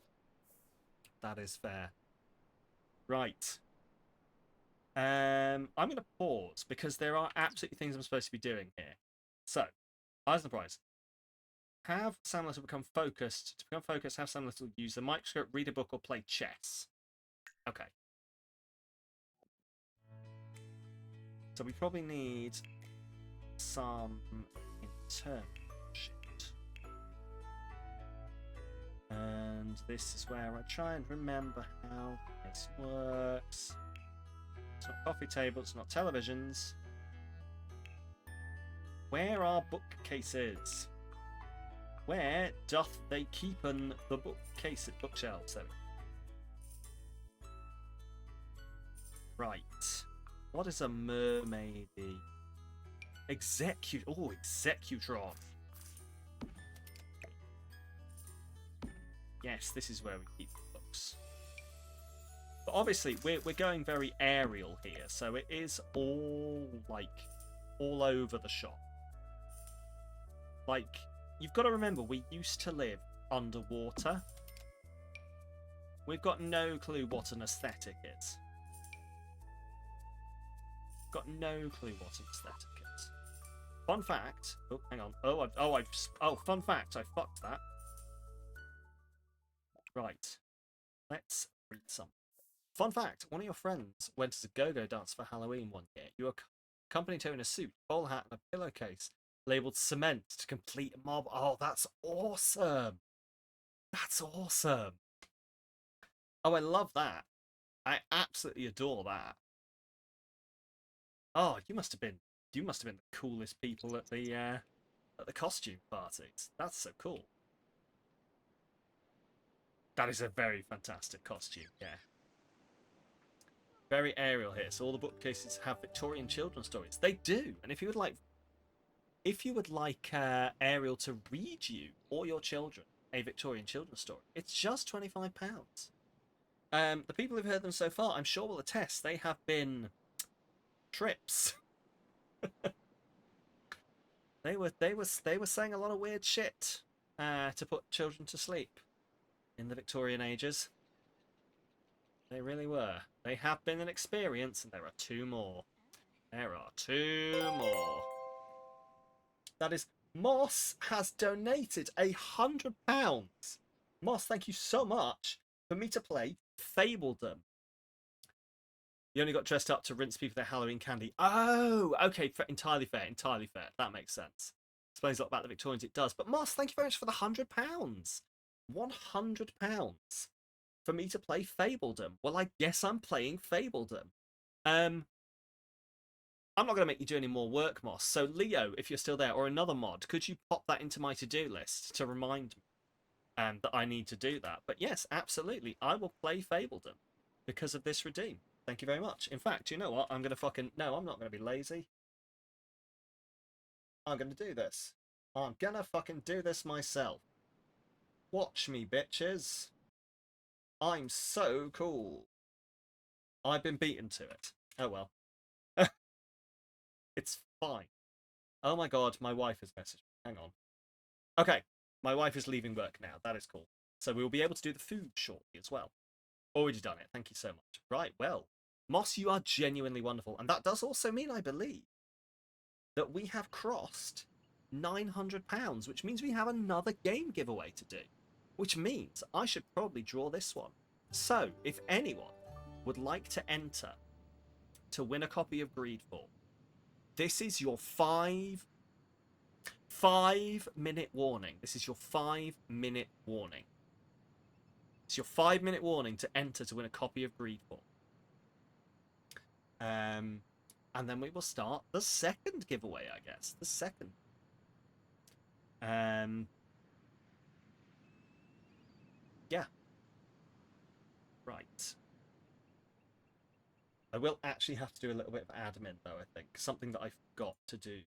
That is fair. Right. I'm going to pause because there are absolutely things I'm supposed to be doing here. So, eyes on the prize. Have Samalytical become focused. To become focused, have Samalytical use the microscope, read a book, or play chess. Okay. So we probably need some internal shit. And this is where I try and remember how this works. It's not coffee tables, not televisions. Where are bookcases? Where doth they keepen the bookshelves? There we go. Right. What is a mermaidy? Executron. Yes, this is where we keep the books. But obviously, we're going very aerial here, so it is all over the shop. Like, you've got to remember, we used to live underwater. We've got no clue what an aesthetic is. Got no clue what an aesthetic is. Fun fact. Oh, hang on. Fun fact. I fucked that. Right. Let's read some. Fun fact. One of your friends went as a go-go dance for Halloween one year. You accompanied her in a suit, bowler hat, and a pillowcase labeled cement to complete a mob. Oh, that's awesome. That's awesome. Oh, I love that. I absolutely adore that. Oh, you must have been the coolest people at the costume parties. That's so cool. That is a very fantastic costume, yeah. Very aerial here. So all the bookcases have Victorian children's stories. They do. And if you would like Ariel to read you or your children a Victorian children's story, it's just £25. The people who've heard them so far, I'm sure will attest, they have been trips. They were saying a lot of weird shit to put children to sleep in the Victorian ages. They really were. They have been an experience, and there are two more. There are two more. That is, Moss has donated £100. Moss, thank you so much for me to play Fabledom. You only got dressed up to rinse people their Halloween candy. Oh, okay, entirely fair, entirely fair. That makes sense. Explains a lot about the Victorians, it does. But Moss, thank you very much for the £100. £100 for me to play Fabledom. Well, I guess I'm playing Fabledom. I'm not going to make you do any more work, Moss. So, Leo, if you're still there, or another mod, could you pop that into my to-do list to remind me that I need to do that? But yes, absolutely, I will play Fabledom because of this redeem. Thank you very much. In fact, you know what? I'm going to no, I'm not going to be lazy. I'm going to do this. I'm going to fucking do this myself. Watch me, bitches. I'm so cool. I've been beaten to it. Oh well. It's fine. Oh my god, my wife has messaged me. Hang on. Okay, my wife is leaving work now. That is cool. So we will be able to do the food shortly as well. Already done it. Thank you so much. Right, well, Moss, you are genuinely wonderful. And that does also mean, I believe, that we have crossed £900, which means we have another game giveaway to do. Which means I should probably draw this one. So, if anyone would like to enter to win a copy of Greedfall, this is your 5-minute warning. This is your 5-minute warning. It's your 5-minute warning to enter to win a copy of Greedfall. And then we will start the second giveaway, I guess. The second. Yeah. Right. I will actually have to do a little bit of admin, though, I think. Something that I forgot to do.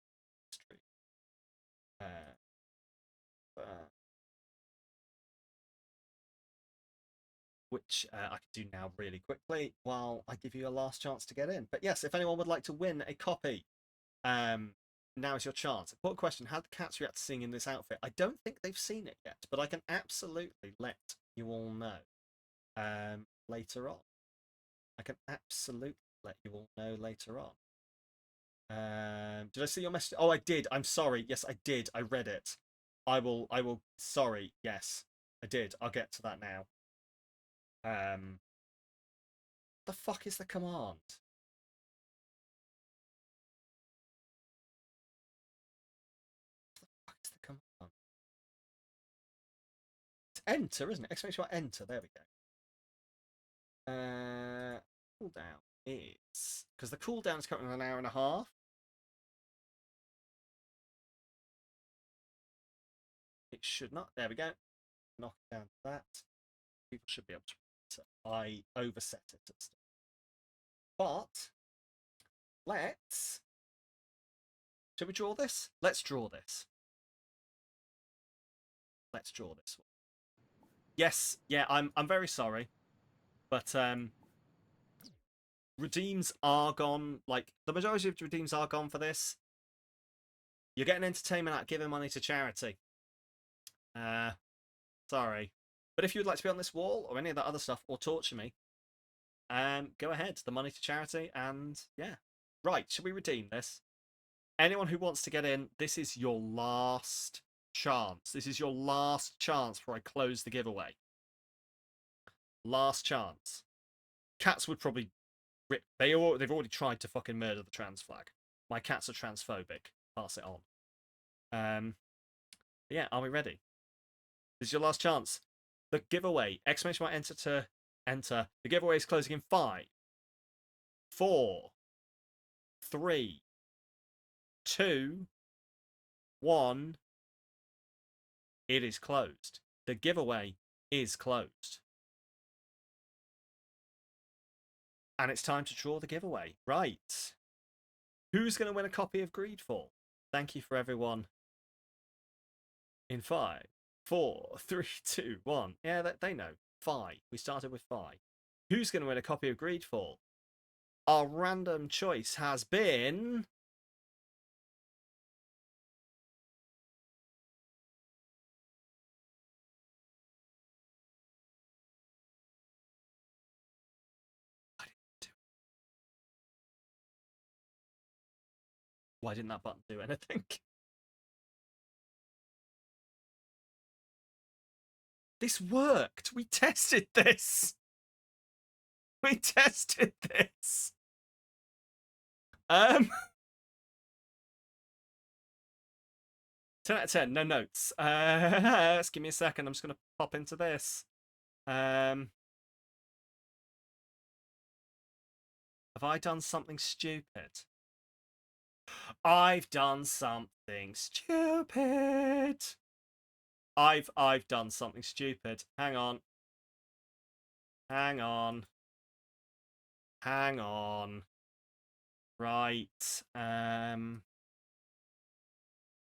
Which I can do now really quickly while I give you a last chance to get in. But yes, if anyone would like to win a copy, now is your chance. Important question, how do cats react to seeing in this outfit? I don't think they've seen it yet, but I can absolutely let you all know later on. I can absolutely let you all know later on. Did I see your message? Oh, I did. I'm sorry. Yes, I did. I read it. I will. Sorry. Yes, I did. I'll get to that now. The fuck is the command? The fuck is the command? enter, isn't it? Exclamation mark enter. There we go. Cooldown is because the cooldown is currently an hour and a half. It should not. There we go. Knock it down to that. People should be able to. I overset it and stuff. But let's. Should we draw this? Let's draw this. Let's draw this one. Yes, yeah, I'm very sorry. But redeems are gone. Like the majority of redeems are gone for this. You're getting entertainment out of giving money to charity. Sorry. But if you'd like to be on this wall or any of that other stuff or torture me, go ahead. The money to charity and yeah. Right, should we redeem this? Anyone who wants to get in, this is your last chance. This is your last chance before I close the giveaway. Last chance. Cats would probably they've already tried to fucking murder the trans flag. My cats are transphobic. Pass it on. Yeah, are we ready? This is your last chance. The giveaway. Exclamation mark enter to enter. The giveaway is closing in 5, 4, 3, 2, 1. It is closed. The giveaway is closed. And it's time to draw the giveaway. Right. Who's going to win a copy of Greedfall? Thank you for everyone. In 5, 4, 3, 2, 1. Yeah, they know. 5. We started with 5. Who's going to win a copy of Greedfall? Our random choice has been... Why didn't that button do anything? This worked. We tested this. We tested this. 10 out of 10. No notes. Just give me a second. I'm just going to pop into this. Have I done something stupid? I've done something stupid. I've done something stupid. Hang on. Hang on. Hang on. Right.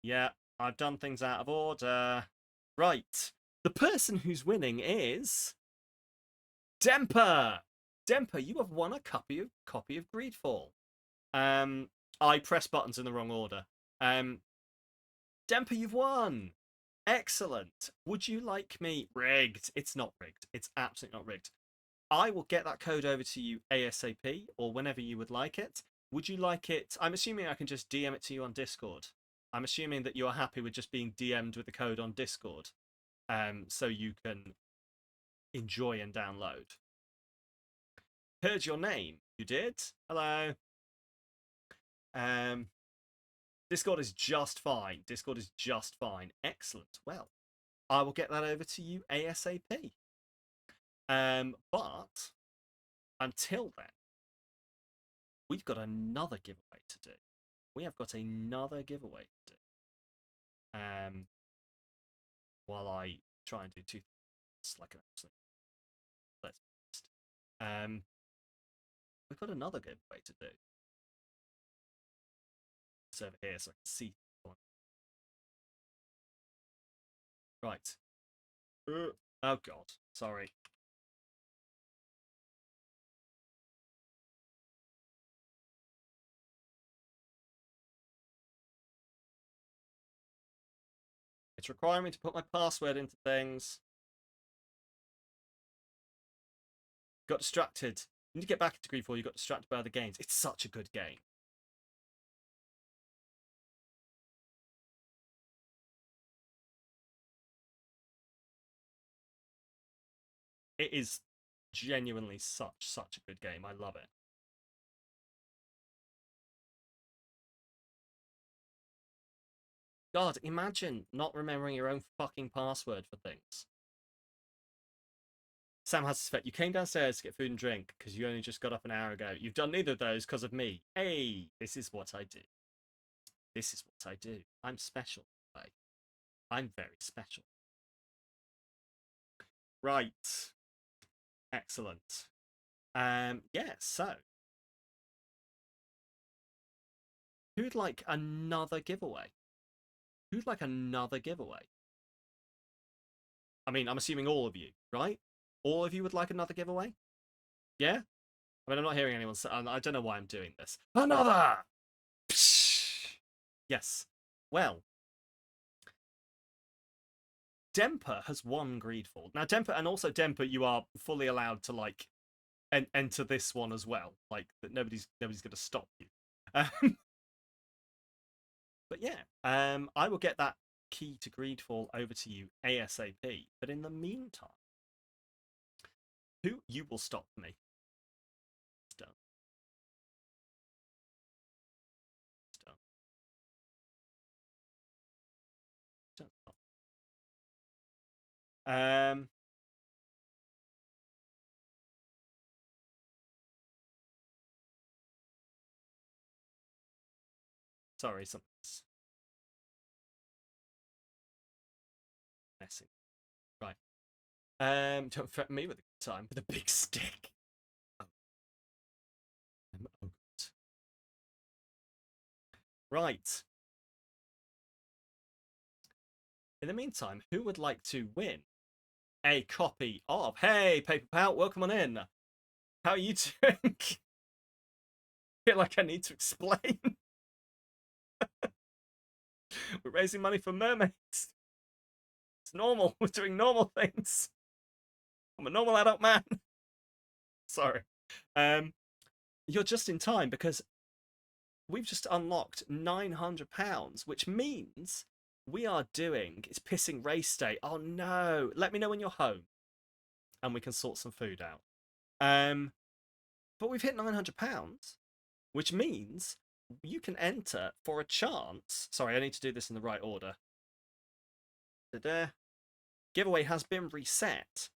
Yeah, I've done things out of order. Right. The person who's winning is Demper. Demper, you have won a copy of Greedfall. I pressed buttons in the wrong order. Demper, you've won. Excellent. Would you like me... Rigged. It's not rigged. It's absolutely not rigged. I will get that code over to you ASAP or whenever you would like it. Would you like it... I'm assuming I can just DM it to you on Discord. I'm assuming that you're happy with just being DM'd with the code on Discord. So you can enjoy and download. Heard your name. You did? Hello. Discord is just fine. Discord is just fine. Excellent. Well, I will get that over to you ASAP. But until then, we've got another giveaway to do. We have got another giveaway to do. While I try and do two things like an absolute. Let's be honest. We've got another giveaway to do. It's over here so I can see. Right. Oh god, sorry. It's requiring me to put my password into things. Got distracted. You need to get back into Greedfall. You got distracted by other games. It's such a good game. It is genuinely such a good game. I love it. God, imagine not remembering your own fucking password for things. Sam has a suspect. You came downstairs to get food and drink because you only just got up an hour ago. You've done neither of those because of me. Hey, this is what I do. This is what I do. I'm special. Like, I'm very special. Right. Excellent. Yeah, so who'd like another giveaway? Who'd like another giveaway? I mean, I'm assuming all of you, right? All of you would like another giveaway? Yeah? I mean, I'm not hearing anyone say, I don't know why I'm doing this. Another! Psh! Yes. Well, Demper has won Greedfall. Now, Demper, and also Demper, you are fully allowed to, like, enter this one as well. Like, that nobody's going to stop you. But yeah, I will get that key to Greedfall over to you ASAP. But in the meantime, who you will stop me? It's done. It's done. It's done. Sorry, something's messing. Right. Don't threaten me with a good time with a big stick. Oh. I'm oaked. Right. In the meantime, who would like to win a copy of... Hey, Paper Pal, welcome on in. How are you doing? Feel like I need to explain. We're raising money for mermaids. It's normal. We're doing normal things. I'm a normal adult man. Sorry. You're just in time because we've just unlocked £900, which means we are doing... It's pissing race day. Oh no. Let me know when you're home and we can sort some food out. But we've hit £900, which means you can enter for a chance. Sorry, I need to do this in the right order. Da-da. Giveaway has been reset.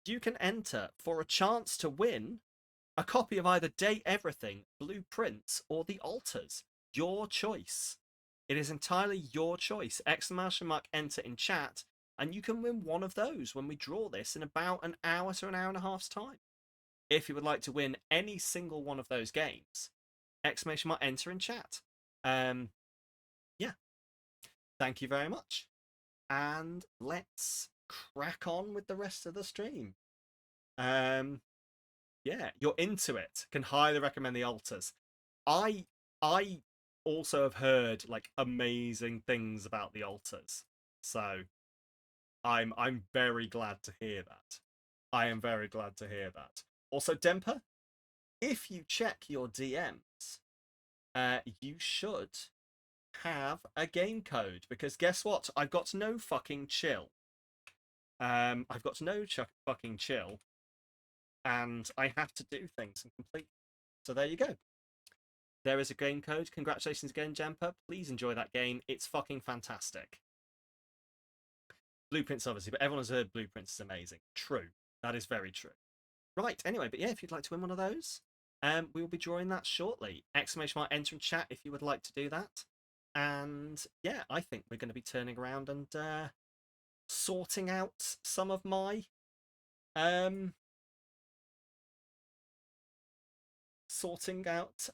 You can enter for a chance to win a copy of either Date Everything, Blueprints, or The Altars. Your choice. It is entirely your choice. Exclamation mark enter in chat, and you can win one of those when we draw this in about an hour to an hour and a half's time. If you would like to win any single one of those games, exclamation mark enter in chat. Yeah. Thank you very much. And let's crack on with the rest of the stream. Yeah, you're into it. Can highly recommend The Altars. I also have heard like amazing things about The Altars. So I'm very glad to hear that. I am very glad to hear that. Also, Demper, if you check your DMs, you should have a game code, because guess what? I've got no fucking chill. I've got no fucking chill, and I have to do things and complete. So there you go. There is a game code. Congratulations again, Jamper. Please enjoy that game. It's fucking fantastic. Blueprints, obviously, but everyone has heard Blueprints is amazing. True. That is very true. Right, anyway, but yeah, if you'd like to win one of those, we will be drawing that shortly. Exclamation mark enter in chat if you would like to do that. And yeah, I think we're going to be turning around and sorting out some of my sorting out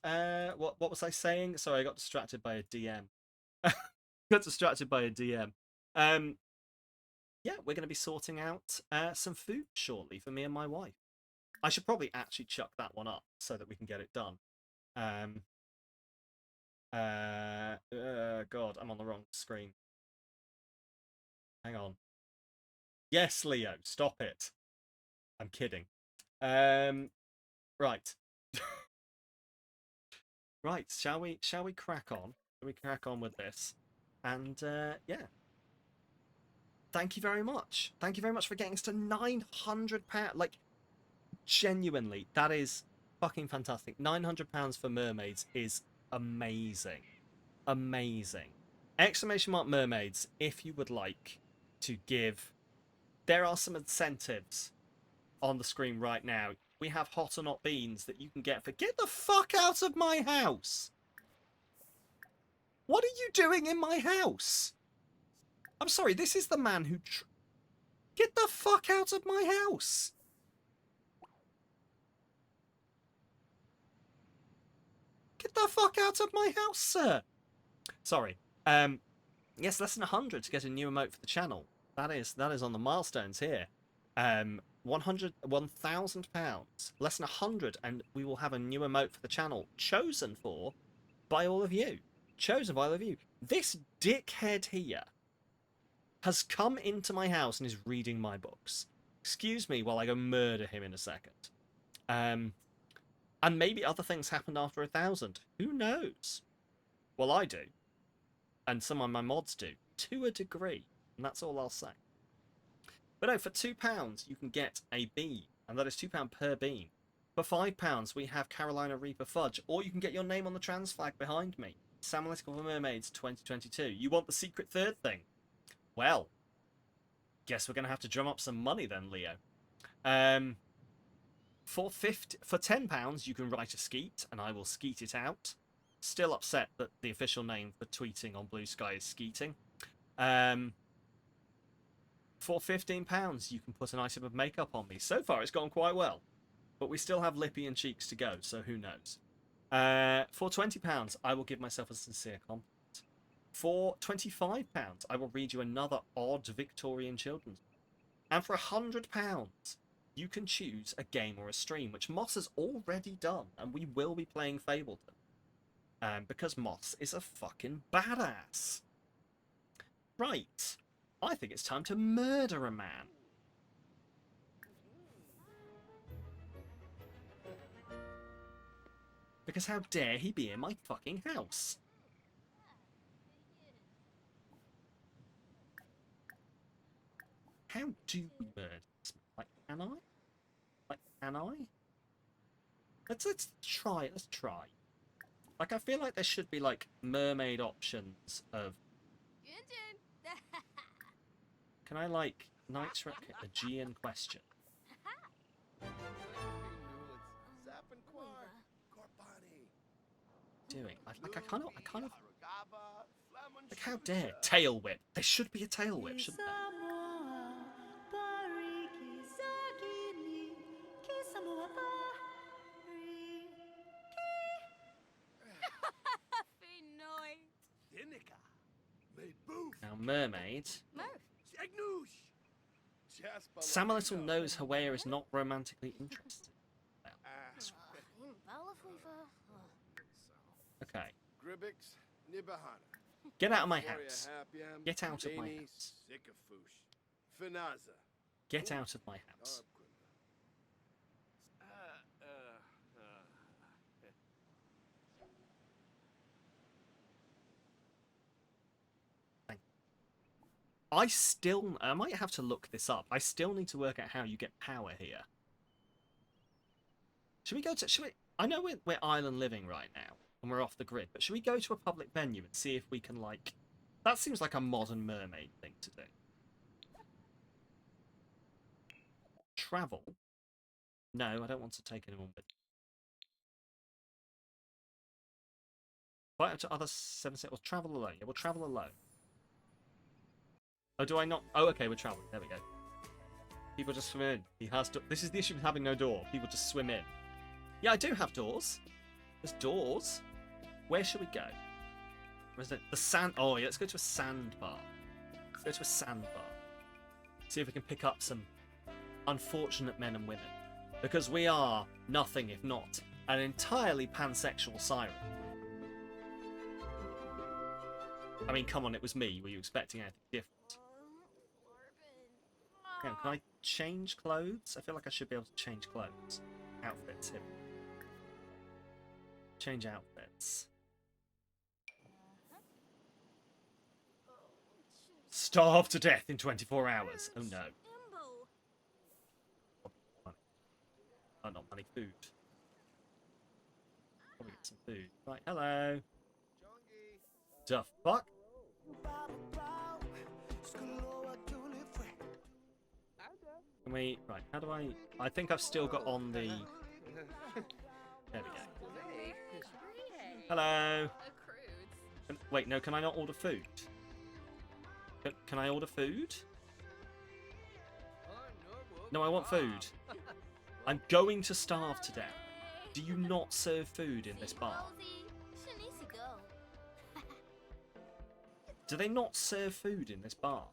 what was I saying? Sorry, I got distracted by a DM. Got distracted by a DM. Yeah, we're going to be sorting out some food shortly for me and my wife. I should probably actually chuck that one up so that we can get it done. God, I'm on the wrong screen. Hang on. Yes, Leo, stop it. I'm kidding. Right. Right, shall we crack on? Shall we crack on with this? And yeah. Thank you very much. Thank you very much for getting us to £900. Like, genuinely, that is fucking fantastic. £900 for Mermaids is amazing. Amazing. Exclamation mark Mermaids if you would like to give there are some incentives on the screen right now. We have hot or not beans that you can get for... Get the fuck out of my house! What are you doing in my house? I'm sorry, this is the man who... Get the fuck out of my house! Get the fuck out of my house, sir! Sorry. Yes, less than 100 to get a new emote for the channel. That is on the milestones here. 1,000 pounds, less than 100, and we will have a new emote for the channel, chosen by all of you. Chosen by all of you. This dickhead here has come into my house and is reading my books. Excuse me while I go murder him in a second. And maybe other things happened after 1,000. Who knows? Well, I do. And some of my mods do. To a degree. And that's all I'll say. But no, for £2 you can get a bean. And that is £2 per bean. For £5 we have Carolina Reaper Fudge. Or you can get your name on the trans flag behind me. Samalytical for Mermaids 2022. You want the secret third thing? Well, guess we're going to have to drum up some money then, Leo. For £10 you can write a skeet, and I will skeet it out. Still upset that the official name for tweeting on Blue Sky is skeeting. For £15 you can put an item of makeup on me. So far it's gone quite well, but we still have lippy and cheeks to go, so who knows. For £20 I will give myself a sincere compliment. For £25 I will read you another odd Victorian children's book. And for £100 you can choose a game or a stream, which Moss has already done, and we will be playing Fableton. Because Moss is a fucking badass. Right. I think it's time to murder a man. Because how dare he be in my fucking house? How do we murder this man? Like, can I? Like, can I? Let's try. Let's try. Like, I feel like there should be, like, mermaid options of... Can I, like, Knight's Aegean question? Doing? Like, I kind of... Like, how dare? Tail whip. There should be a tail whip, shouldn't there? Now, mermaid. Samalytical knows her wear is not romantically interested. Okay. Get out of my house. Get out of my house. Get out of my house. I might have to look this up. I still need to work out how you get power here. Should we go to... I know we're island living right now, and we're off the grid, but should we go to a public venue and see if we can, like... That seems like a modern mermaid thing to do. Travel? No, I don't want to take anyone with me. Right up to other 7 We'll travel alone. Yeah, we'll travel alone. Oh, do I not? Oh, okay, we're traveling. There we go. People just swim in. He has to. This is the issue with having no door. People just swim in. Yeah, I do have doors. There's doors. Where should we go? Where's the sand? Oh, yeah, let's go to a sandbar. Let's go to a sandbar. See if we can pick up some unfortunate men and women. Because we are nothing if not an entirely pansexual siren. I mean, come on, it was me. Were you expecting anything different? Can I change clothes? I feel like I should be able to change clothes. Outfits, here. Change outfits. Starve to death in 24 hours. Oh no. Oh, not money, food. Probably get some food. Right, hello. The fuck? Can we... Right, how do I... I think I've still got on the... There we go. Hello! Wait, no, can I not order food? Can I order food? No, I want food. I'm going to starve to death. Do you not serve food in this bar? Do they not serve food in this bar?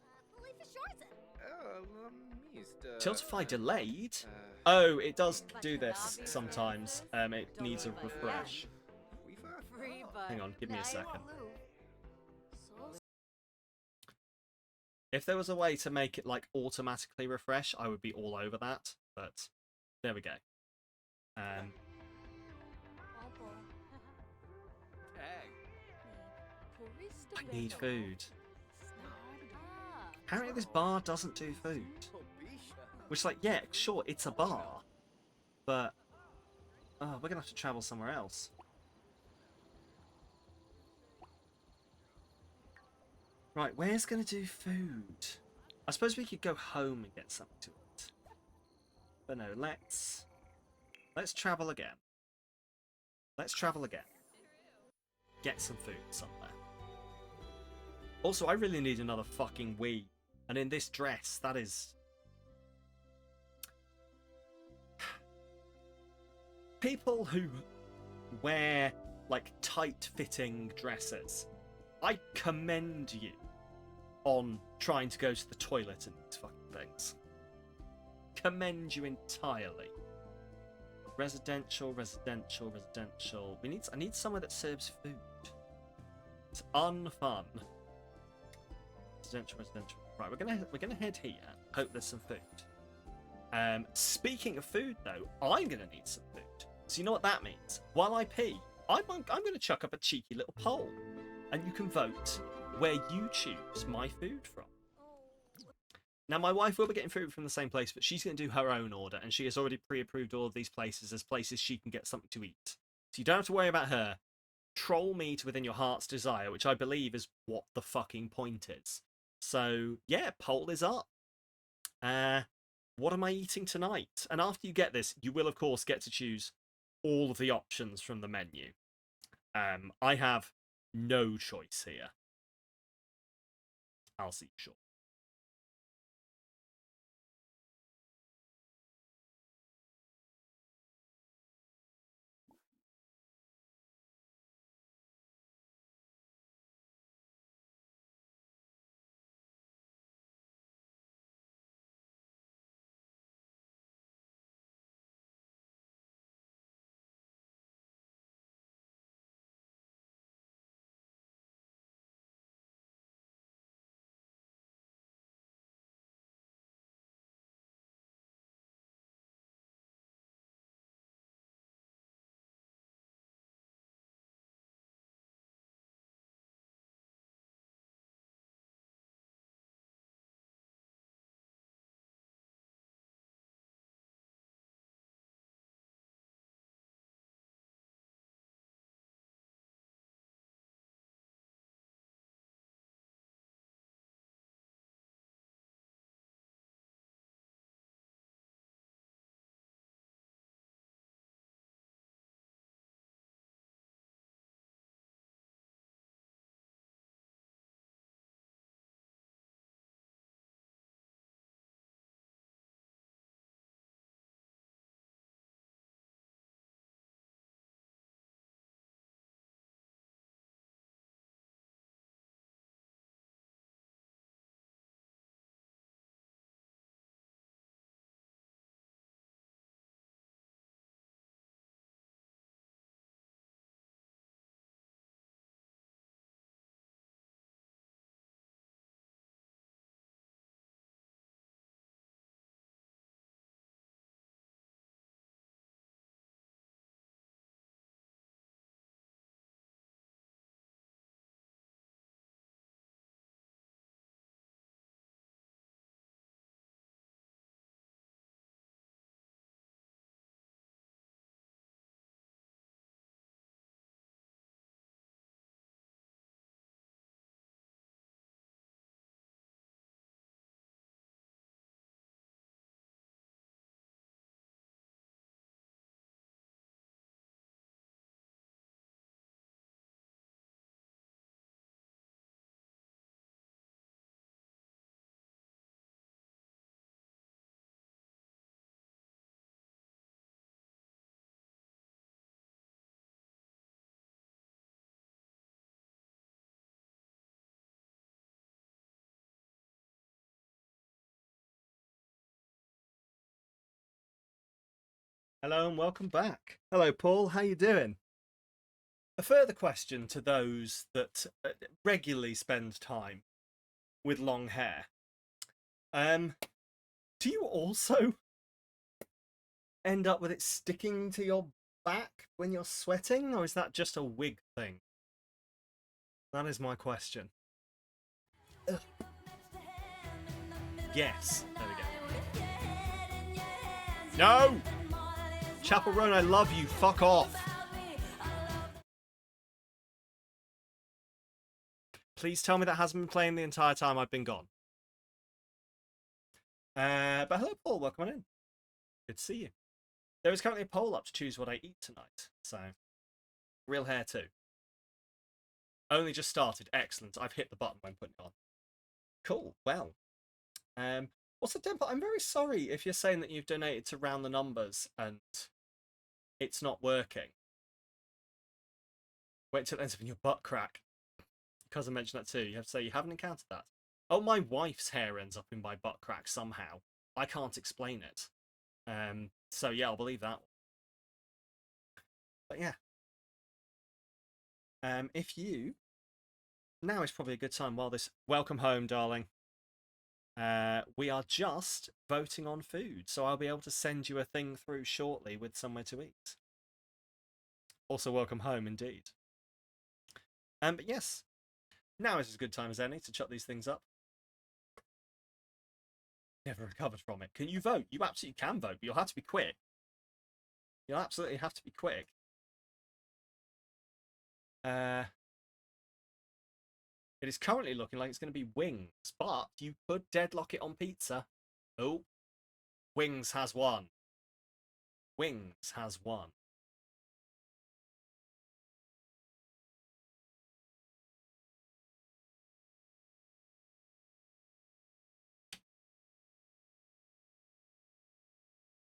Tiltify delayed? Oh, it does do this sometimes. It needs a refresh. Hang on, give me a second. If there was a way to make it like automatically refresh, I would be all over that. But there we go. I need food. Apparently this bar doesn't do food. Which, like, yeah, sure, it's a bar. But, oh, we're gonna have to travel somewhere else. Right, where's gonna do food? I suppose we could go home and get something to eat. But no, let's travel again. Let's travel again. Get some food somewhere. Also, I really need another fucking Wii. And in this dress, that is... People who wear, like, tight-fitting dresses, I commend you on trying to go to the toilet in these fucking things. Commend you entirely. Residential. I need somewhere that serves food. It's unfun. Residential. Right, we're gonna head here. Hope there's some food. Speaking of food, though, I'm gonna need some food. So you know what that means? While I pee, I'm gonna chuck up a cheeky little poll, and you can vote where you choose my food from. Now, my wife will be getting food from the same place, but she's going to do her own order, and she has already pre-approved all of these places as places she can get something to eat. So you don't have to worry about her. Troll me to within your heart's desire, which I believe is what the fucking point is. So, yeah, poll is up. What am I eating tonight? And after you get this, you will, of course, get to choose all of the options from the menu. I have no choice here. I'll see you shortly. Hello and welcome back. Hello, Paul. How you doing? A further question to those that regularly spend time with long hair. Do you also end up with it sticking to your back when you're sweating, or is that just a wig thing? That is my question. Ugh. Yes. There we go. No! Chapel Roan, I love you. Fuck off. Please tell me that hasn't been playing the entire time I've been gone. But hello, Paul. Welcome on in. Good to see you. There is currently a poll up to choose what I eat tonight. So, real hair too. Only just started. Excellent. I've hit the button when putting it on. Cool. Well, what's the tempo? I'm very sorry if you're saying that you've donated to Round the Numbers and it's not working. Wait till it ends up in your butt crack. Because I mentioned that too. You have to say you haven't encountered that. Oh, my wife's hair ends up in my butt crack somehow. I can't explain it. So yeah, I'll believe that one. But yeah. If you... Now is probably a good time while this... Welcome home, darling. We are just voting on food, so I'll be able to send you a thing through shortly with somewhere to eat. Also, welcome home indeed. But yes, now is as good time as any to chuck these things up. Never recovered from it. Can you vote? You absolutely can vote, but you'll have to be quick. You'll absolutely have to be quick. It is currently looking like it's going to be wings, but you could deadlock it on pizza. Oh, wings has won. Wings has won.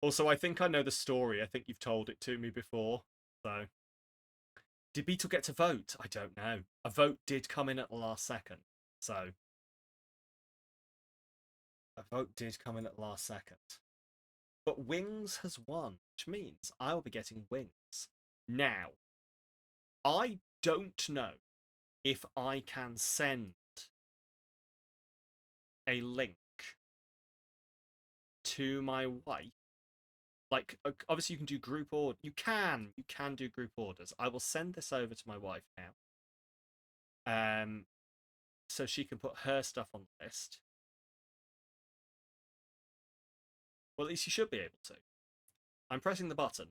Also, I think I know the story. I think you've told it to me before. So, did Beetle get to vote? I don't know. A vote did come in at the last second. So, a vote did come in at the last second. But Wings has won, which means I will be getting Wings. Now, I don't know if I can send a link to my wife. Like, obviously you can do group order. You can do group orders. I will send this over to my wife now. So she can put her stuff on the list. Well, at least you should be able to. I'm pressing the button,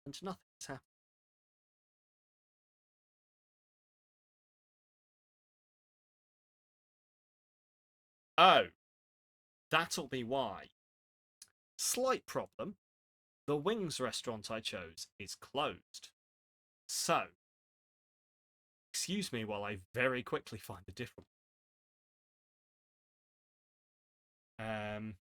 and nothing's happening. Oh, that'll be why. Slight problem. The Wings restaurant I chose is closed. So, excuse me while I very quickly find a different one.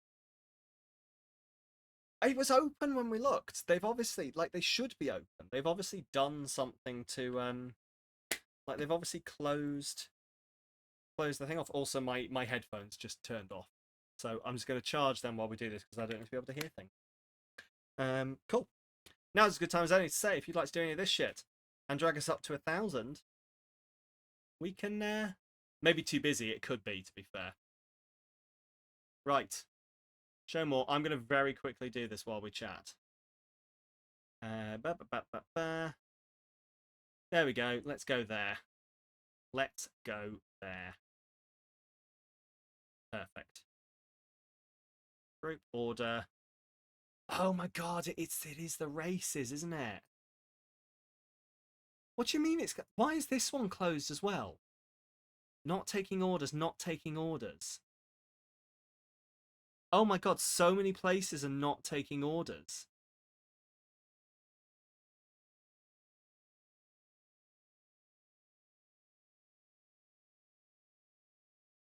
It was open when we looked. They've obviously, like, they should be open. They've obviously done something to, like, they've obviously closed the thing off. Also, my headphones just turned off. So I'm just going to charge them while we do this because I don't need to be able to hear things. Cool. Now's as good time as any to say, if you'd like to do any of this shit and drag us up to 1,000, we can, maybe too busy, it could be, to be fair. Right. Show more. I'm going to very quickly do this while we chat. There we go. Let's go there. Let's go there. Perfect. Group order. Oh my god, it is the races, isn't it? What do you mean it's... Why is this one closed as well? Not taking orders, not taking orders. Oh my god, so many places are not taking orders.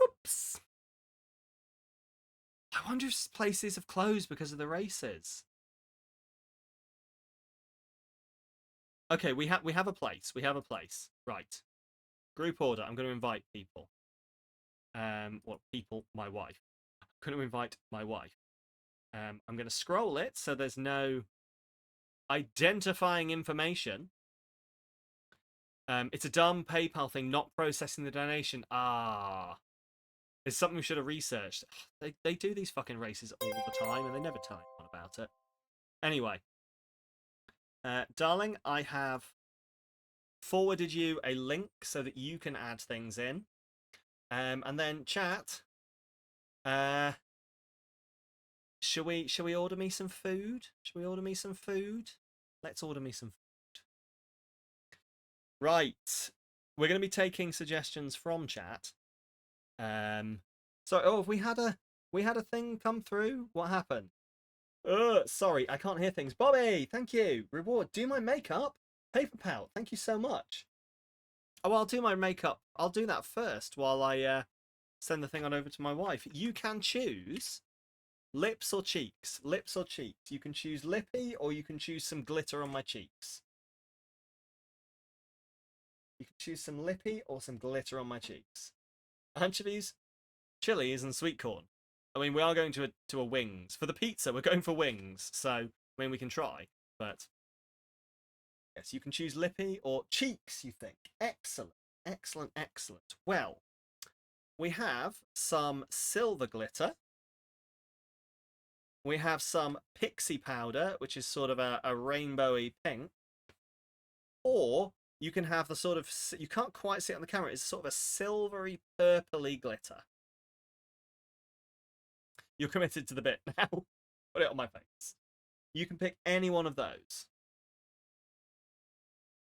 Oops. I wonder if places have closed because of the races. Okay, we have a place. We have a place. Right. Group order. I'm going to invite people. Well, people, my wife. I'm going to invite my wife. I'm going to scroll it so there's no identifying information. It's a dumb PayPal thing, not processing the donation. It's something we should have researched. They do these fucking races all the time, and they never tell anyone about it. Anyway, darling, I have forwarded you a link so that you can add things in. And then chat. Shall we order me some food? Shall we order me some food? Let's order me some food. Right. We're going to be taking suggestions from chat. Have we had a thing come through? What happened? Sorry, I can't hear things. Bobby, thank you. Reward. Do my makeup. Paper Pal, thank you so much. Oh, I'll do my makeup. I'll do that first while I send the thing on over to my wife. You can choose lips or cheeks. Lips or cheeks. You can choose lippy or you can choose some glitter on my cheeks. You can choose some lippy or some glitter on my cheeks. Anchovies, chilies, and sweet corn. I mean, we are going to a wings. For the pizza, we're going for wings. So, I mean, we can try. But, yes, you can choose lippy or cheeks, you think. Excellent, excellent, excellent. Well, we have some silver glitter. We have some pixie powder, which is sort of a rainbowy pink. Or you can have the sort of, you can't quite see it on the camera, it's sort of a silvery purpley glitter. You're committed to the bit now. Put it on my face. You can pick any one of those.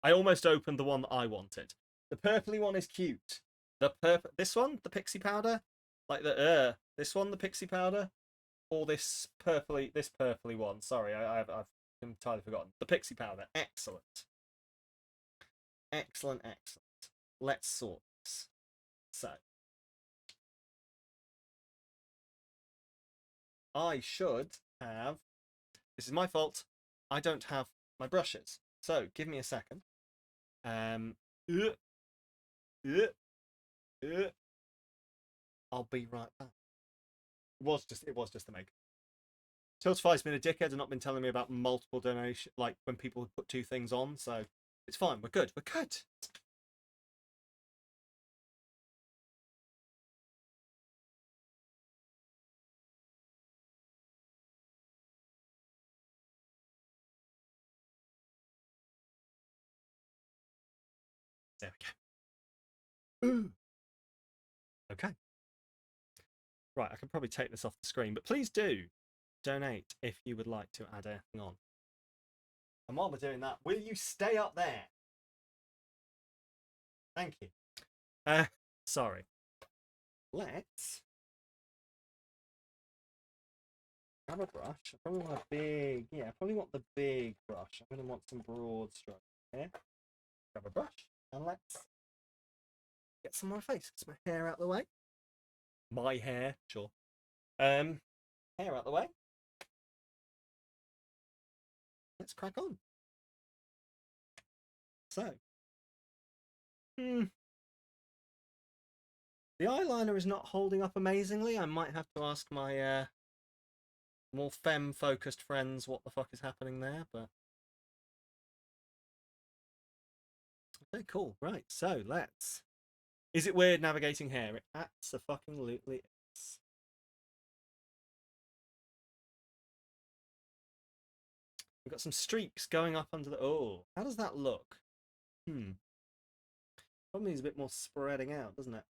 I almost opened the one that I wanted. The purpley one is cute. This one, the pixie powder, like this one, the pixie powder, or this purpley one. Sorry, I've entirely forgotten. The pixie powder, excellent. Excellent, excellent. Let's sort this. So, I should have... This is my fault. I don't have my brushes. So, give me a second. I'll be right back. It was just the make. Tiltify's been a dickhead and not been telling me about multiple donation, like when people put two things on, so it's fine. We're good. We're good. There we go. Ooh. Okay. Right, I can probably take this off the screen, but please do donate if you would like to add anything on. And while we're doing that, will you stay up there? Thank you. Sorry. Let's grab a brush. I probably want a big, I probably want the big brush. I'm going to want some broad strokes here. Grab a brush and let's get some more face. Get my hair out the way. My hair, sure. Hair out the way. Let's crack on. So, the eyeliner is not holding up amazingly. I might have to ask my more femme-focused friends what the fuck is happening there, but okay, cool. Right, so let's. Is it weird navigating hair? It absolutely is. We've got some streaks going up under the. Oh, how does that look? Probably needs a bit more spreading out, doesn't it?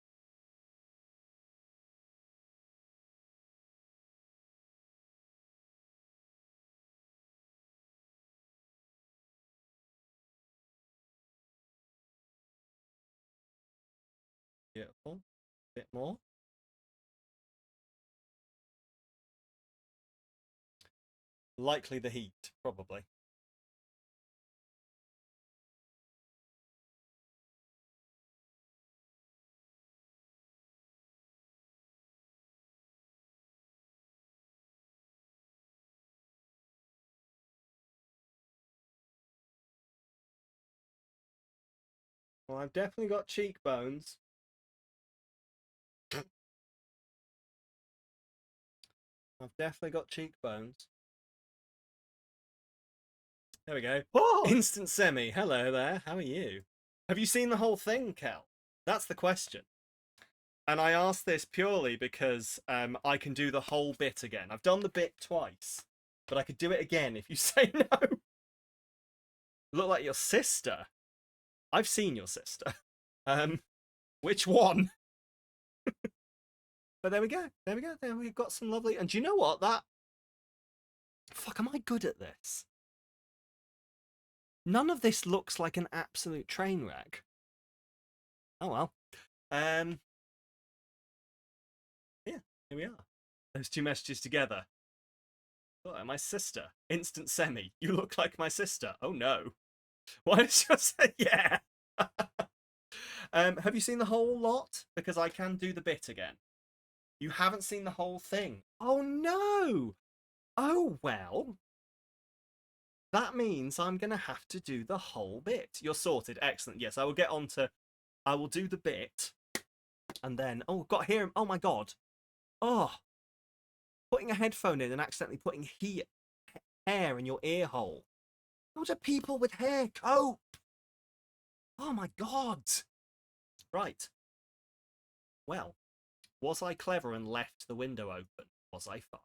Beautiful. Bit more. Likely the heat, probably. Well, I've definitely got cheekbones. I've definitely got cheekbones. There we go. Oh! Instant Semi. Hello there. How are you? Have you seen the whole thing, Kel? That's the question. And I ask this purely because I can do the whole bit again. I've done the bit twice, but I could do it again if you say no. Look like your sister. I've seen your sister. Which one? But there we go. There we go. There we've got some lovely. And do you know what? Fuck, am I good at this? None of this looks like an absolute train wreck. Oh well. Yeah, here we are. Those two messages together. Oh, my sister. Instant Semi. You look like my sister. Oh no. Why did you say yeah? Have you seen the whole lot? Because I can do the bit again. You haven't seen the whole thing. Oh no. Oh well. That means I'm going to have to do the whole bit. You're sorted. Excellent. Yes, I will get on to... I will do the bit. And then... Oh, got here... Oh, my God. Oh. Putting a headphone in and accidentally putting hair in your ear hole. How do people with hair cope? Oh, my God. Right. Well, was I clever and left the window open? Was I fuck?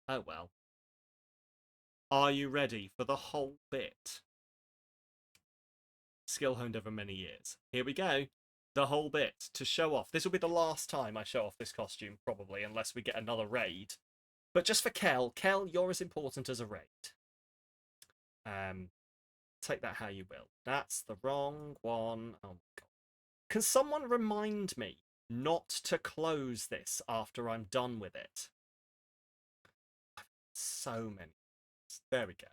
Oh, well. Are you ready for the whole bit? Skill honed over many years. Here we go. The whole bit to show off. This will be the last time I show off this costume, probably, unless we get another raid. But just for Kel, you're as important as a raid. Take that how you will. That's the wrong one. Oh my God. Can someone remind me not to close this after I'm done with it? So many. There we go.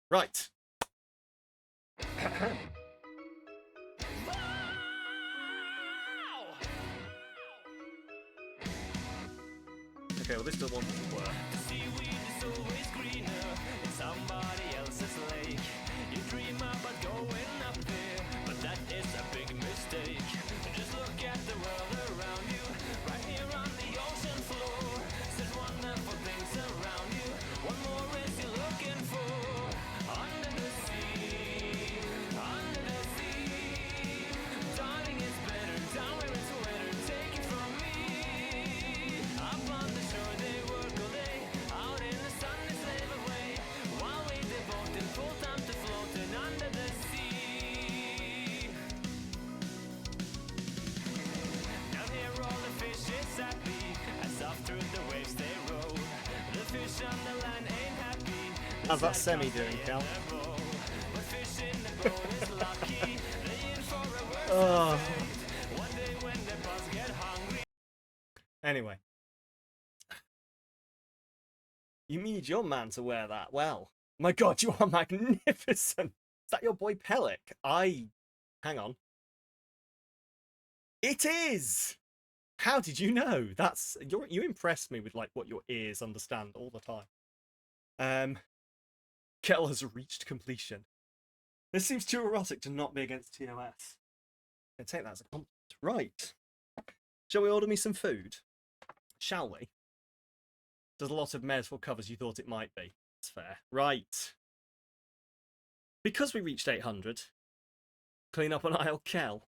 Right. Okay, well this doesn't want to work. Seaweed is always greener in somebody else's lake. You dream about going up there, but that is a big mistake. Just look at the world around you, right here on the ocean floor. There's wonderful things around you. What more is you looking for? Under the sea, under the sea. Darling, it's better down where it's wetter. Take it from me. Up on the shore they work all day, out in the sun they slave away, while we devote in full time to floating under the sea. Down here all the fish is happy, as off through the waves they roll. The fish on the land ain't happy. How's that Semi doing, Cal? The fish in the boat is lucky. They in for a worse Oh. fate. One day when the boss get hungry. Anyway. You need your man to wear that. Well, my God, you are magnificent. Is that your boy Pellic? Hang on. It is! How did you know? You impressed me with like what your ears understand all the time. Kettle has reached completion. This seems too erotic to not be against TOS. I take that as a compliment. Right. Shall we order me some food? Shall we? Does a lot of meds what covers you thought it might be. That's fair. Right. Because we reached 800, clean up an aisle, Kel.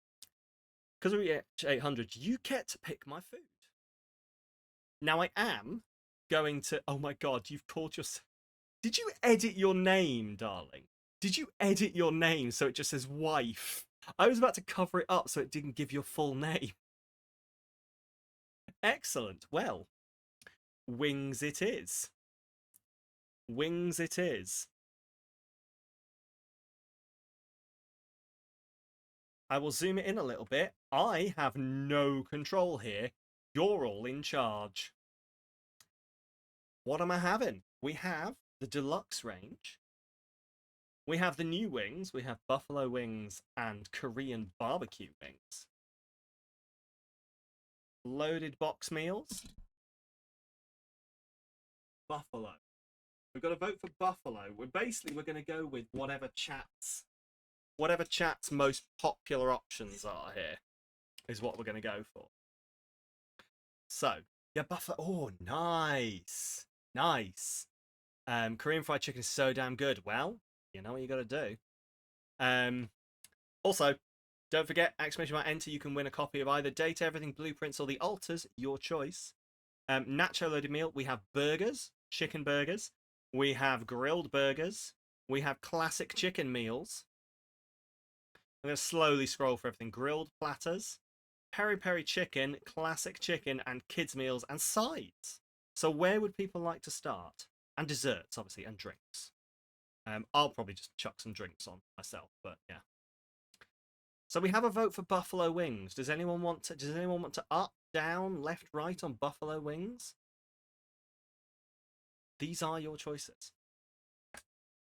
Because we reached 800, you get to pick my food. Now I am going to... Oh my God, you've called yourself... Did you edit your name, darling? Did you edit your name so it just says wife? I was about to cover it up so it didn't give your full name. Excellent. Well, wings it is. Wings it is. I will zoom it in a little bit. I have no control here. You're all in charge. What am I having? We have the deluxe range. We have the new wings. We have buffalo wings and Korean barbecue wings. Loaded box meals. Buffalo. We've got to vote for buffalo. We're going to go with whatever chat's most popular options are here is what we're going to go for. So, yeah, buffalo. Oh, nice. Nice. Korean fried chicken is so damn good. Well, you know what you got to do. Also, don't forget, exclamation mark enter, you can win a copy of either Data Everything Blueprints or The Alters, your choice. Nacho loaded meal, we have burgers, chicken burgers. We have grilled burgers. We have classic chicken meals. I'm going to slowly scroll for everything. Grilled platters, peri peri chicken, classic chicken, and kids meals and sides. So where would people like to start? And desserts, obviously, and drinks. I'll probably just chuck some drinks on myself, but yeah. So we have a vote for buffalo wings. Does anyone want to up, down, left, right on buffalo wings? These are your choices.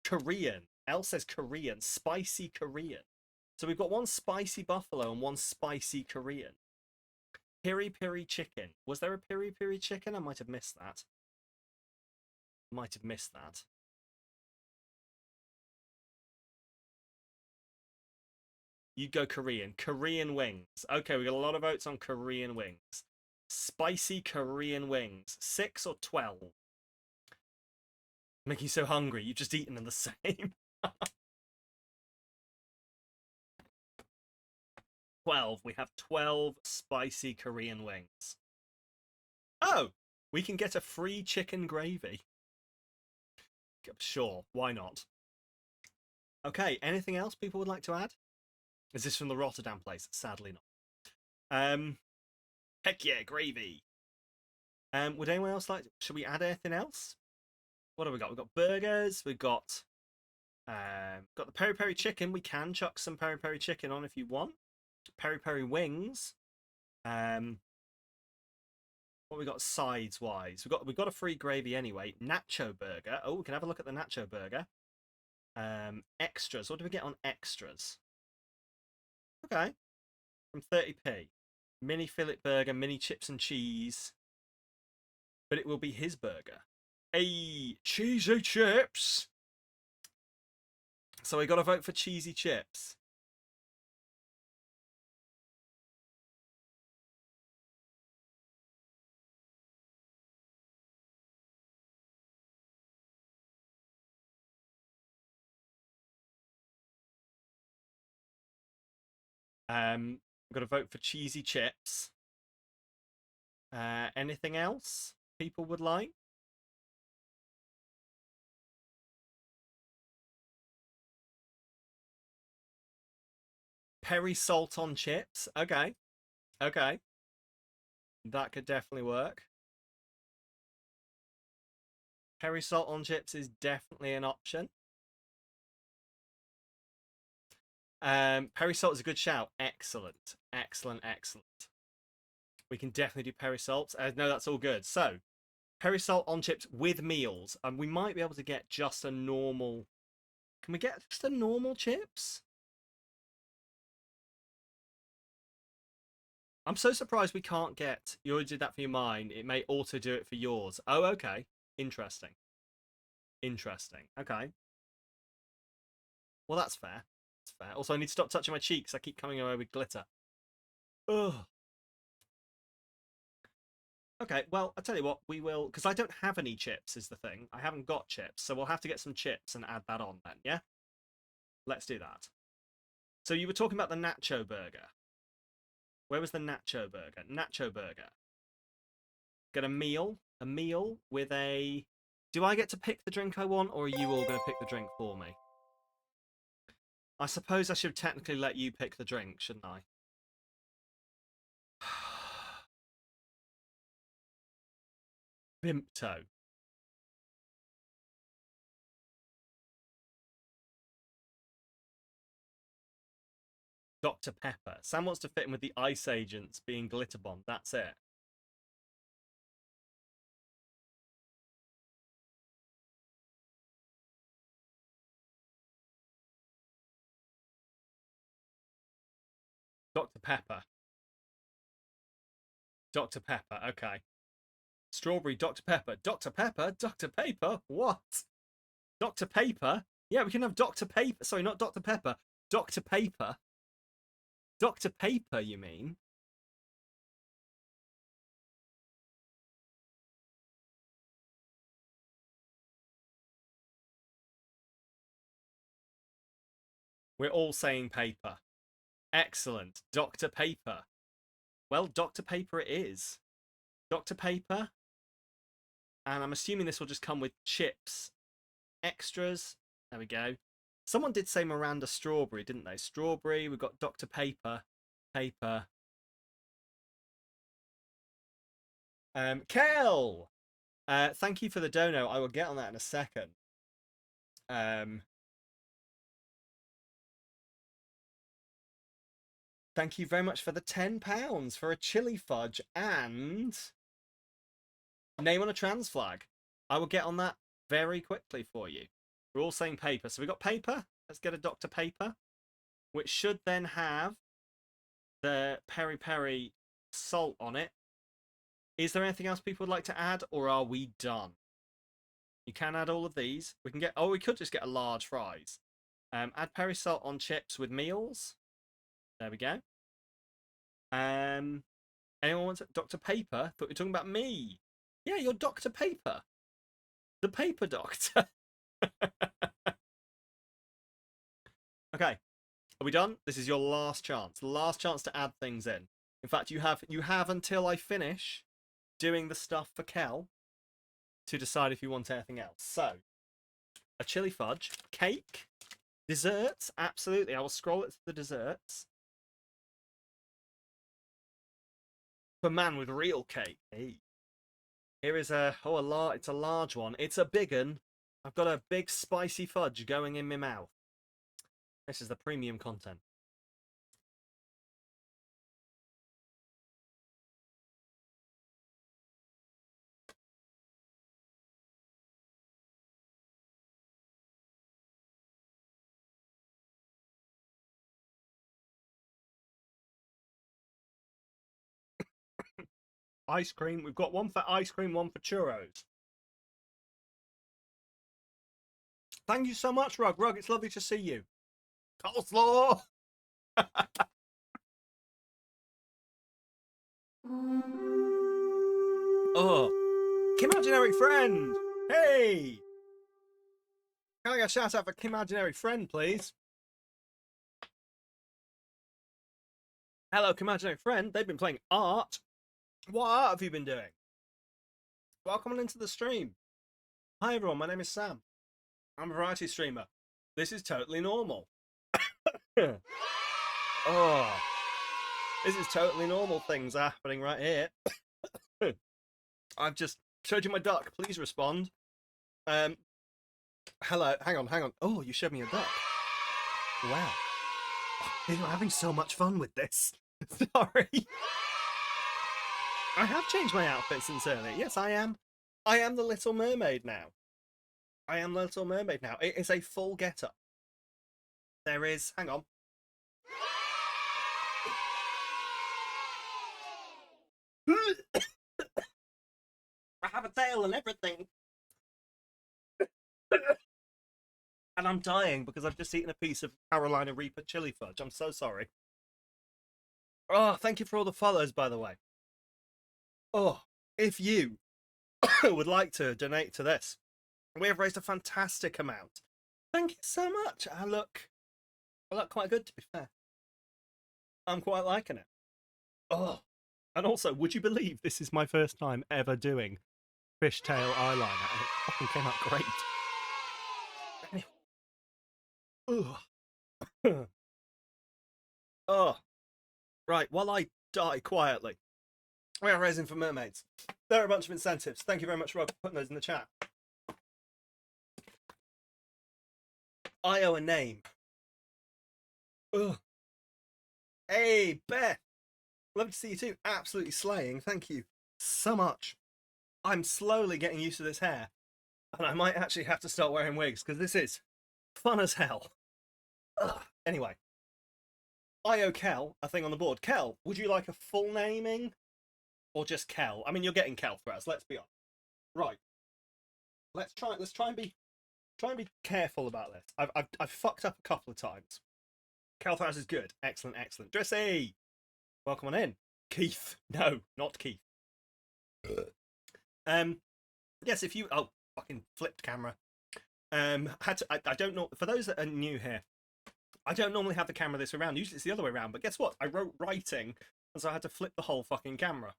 Korean. Elle says Korean. Spicy Korean. So we've got one spicy buffalo and one spicy Korean. Piri piri chicken. Was there a piri piri chicken? I might have missed that. You'd go Korean. Korean wings. Okay, we got a lot of votes on Korean wings. Spicy Korean wings. 6 or 12? Making you so hungry. You've just eaten them the same. 12. We have 12 spicy Korean wings. Oh, we can get a free chicken gravy. Sure, why not? Okay, anything else people would like to add? Is this from the Rotterdam place? Sadly not. Heck yeah, gravy. Would anyone else like? Should we add anything else? What have we got? We've got burgers. We've got the peri peri chicken. We can chuck some peri peri chicken on if you want. Peri peri wings. What we got sides wise? We've got a free gravy anyway. Nacho burger. Oh, we can have a look at the nacho burger. Extras. What do we get on extras? Okay, from 30p. Mini fillet burger, mini chips and cheese. But it will be his burger. Hey, cheesy chips. So we got to vote for cheesy chips. We've got to vote for cheesy chips. Anything else people would like? Peri salt on chips. Okay. Okay. That could definitely work. Peri salt on chips is definitely an option. Peri salt is a good shout. Excellent. Excellent. Excellent. We can definitely do peri salts. No, that's all good. So, peri salt on chips with meals. And we might be able to get just a normal... Can we get just a normal chips? I'm so surprised we can't get... You already did that for your mine. It may auto do it for yours. Oh, okay. Interesting. Interesting. Okay. Well, that's fair. That's fair. Also, I need to stop touching my cheeks. I keep coming away with glitter. Ugh. Okay, well, I'll tell you what, we will... Because I don't have any chips is the thing. I haven't got chips, so we'll have to get some chips and add that on then, yeah? Let's do that. So you were talking about the nacho burger. Where was the nacho burger? Nacho burger. Get a meal with a... Do I get to pick the drink I want, or are you all going to pick the drink for me? I suppose I should technically let you pick the drink, shouldn't I? Vimto. Dr. Pepper. Sam wants to fit in with the ice agents being glitter bomb. That's it. Dr. Pepper. Dr. Pepper, okay. Strawberry, Dr. Pepper. Dr. Pepper? Dr. Paper? What? Dr. Paper? Yeah, we can have Dr. Paper. Sorry, not Dr. Pepper. Dr. Paper. Dr. Paper, you mean? We're all saying paper. Excellent. Dr. Paper. Well, Dr. Paper it is. Dr. Paper. And I'm assuming this will just come with chips. Extras. There we go. Someone did say Miranda Strawberry, didn't they? Strawberry. We've got Dr. Paper. Paper. Kel! Thank you for the dono. I will get on that in a second. Thank you very much for the £10 for a chili fudge and name on a trans flag. I will get on that very quickly for you. We're all saying paper. So we got paper. Let's get a Dr. Paper, which should then have the peri peri salt on it. Is there anything else people would like to add, or are we done? You can add all of these. We can get. Oh, we could just get a large fries. Add peri salt on chips with meals. There we go. Anyone want Dr. Paper? Thought you were talking about me. Yeah, you're Dr. Paper. The paper doctor. Okay. Are we done? This is your last chance. Last chance to add things in. In fact, you have until I finish doing the stuff for Kel to decide if you want anything else. So, a chili fudge, cake, desserts, absolutely. I will scroll it to the desserts. For man with real cake. Hey. Here is it's a large one. It's a big un. I've got a big spicy fudge going in my mouth. This is the premium content. Ice cream. We've got one for ice cream, one for churros. Thank you so much, Rug. Rug, it's lovely to see you. Coleslaw! Oh, Imaginary Friend! Hey! Can I get a shout out for Imaginary Friend, please? Hello, Imaginary Friend. They've been playing art. What art have you been doing? Welcome on into the stream. Hi everyone, my name is Sam. I'm a variety streamer. This is totally normal. Oh, this is totally normal things happening right here. I've just showed you my duck. Please respond. Hello, hang on. Oh, you showed me a duck. Wow. You're having so much fun with this. Sorry. I have changed my outfit sincerely. Yes, I am. I am the Little Mermaid now. I am the Little Mermaid now. It is a full get-up. There is... Hang on. I have a tail and everything. And I'm dying because I've just eaten a piece of Carolina Reaper chili fudge. I'm so sorry. Oh, thank you for all the follows, by the way. Oh, if you would like to donate to this, we have raised a fantastic amount. Thank you so much. I look quite good, to be fair. I'm quite liking it. Oh, and also, would you believe this is my first time ever doing fishtail eyeliner, and it fucking came out great. Anyway. Oh, right. While I die quietly, we are raising for Mermaids. There are a bunch of incentives. Thank you very much, Rob, for putting those in the chat. I owe a name. Ugh. Hey, Beth. Lovely to see you too. Absolutely slaying. Thank you so much. I'm slowly getting used to this hair. And I might actually have to start wearing wigs because this is fun as hell. Ugh. Anyway. I owe Kel a thing on the board. Kel, would you like a full naming? Or just Kel? I mean, you're getting Kel for us, let's be honest. Right. Let's try and be careful about this. I've fucked up a couple of times. Kel Thras is good. Excellent. Dressy! Welcome on in. Keith. No, not Keith. Yes, if you... Oh, fucking flipped camera. I don't know... For those that are new here, I don't normally have the camera this way around. Usually it's the other way around. But guess what? I wrote writing, and so I had to flip the whole fucking camera.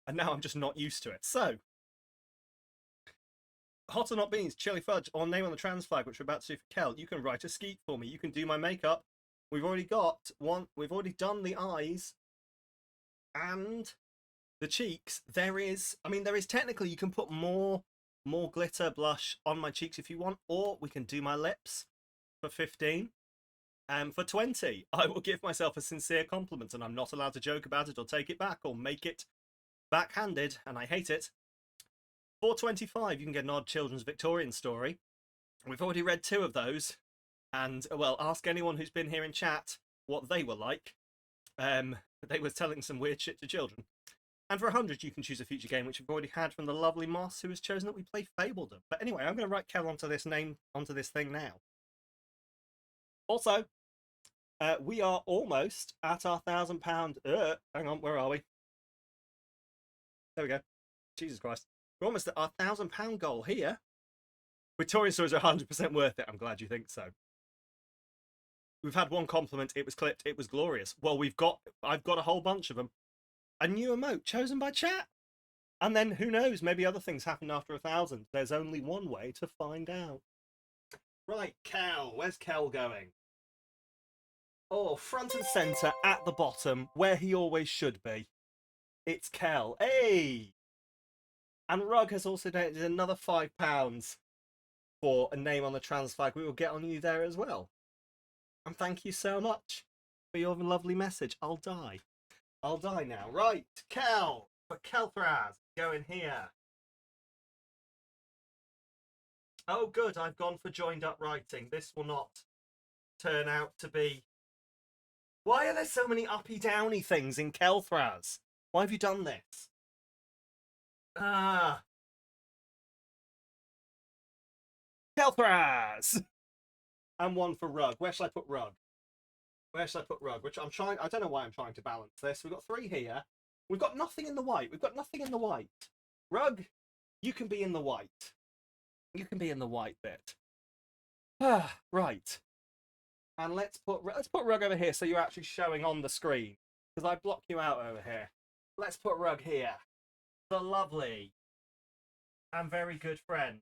And now I'm just not used to it. So, hot or not beans, chili fudge, or name on the trans flag, which we're about to do for Kel. You can write a skeet for me. You can do my makeup. We've already got one. We've already done the eyes and the cheeks. There is technically, you can put more glitter blush on my cheeks if you want, or we can do my lips for 15. For 20, I will give myself a sincere compliment, and I'm not allowed to joke about it or take it back or make it backhanded, and I hate it. For 25, you can get an odd children's Victorian story. We've already read 2 of those, and well, ask anyone who's been here in chat what they were like. They were telling some weird shit to children. And for 100, you can choose a future game, which we've already had from the lovely Moss, who has chosen that we play Fabledom. But anyway, I'm going to write Kel onto this thing now. Also, we are almost at our £1,000. Hang on, where are we? There we go. Jesus Christ. We're almost at our £1,000 goal here. Victorian stories are 100% worth it. I'm glad you think so. We've had one compliment. It was clipped. It was glorious. Well, I've got a whole bunch of them. A new emote chosen by chat. And then who knows? Maybe other things happen after 1,000. There's only one way to find out. Right, Kel. Where's Kel going? Oh, front and centre at the bottom, where he always should be. It's Kel. Hey! And Rug has also donated another £5 for a name on the trans flag. We will get on you there as well. And thank you so much for your lovely message. I'll die. I'll die now. Right, Kel. For Kelthraz. Go in here. Oh, good. I've gone for joined up writing. This will not turn out to be... Why are there so many uppy-downy things in Kelthraz? Why have you done this? Kelthraz! And one for Rug. Where shall I put Rug? Where shall I put Rug? Which I'm trying... I don't know why I'm trying to balance this. We've got 3 here. We've got nothing in the white. We've got nothing in the white. Rug, you can be in the white. You can be in the white bit. Right. And let's put Rug over here so you're actually showing on the screen. Because I block you out over here. Let's put Rug here. The lovely and very good friend.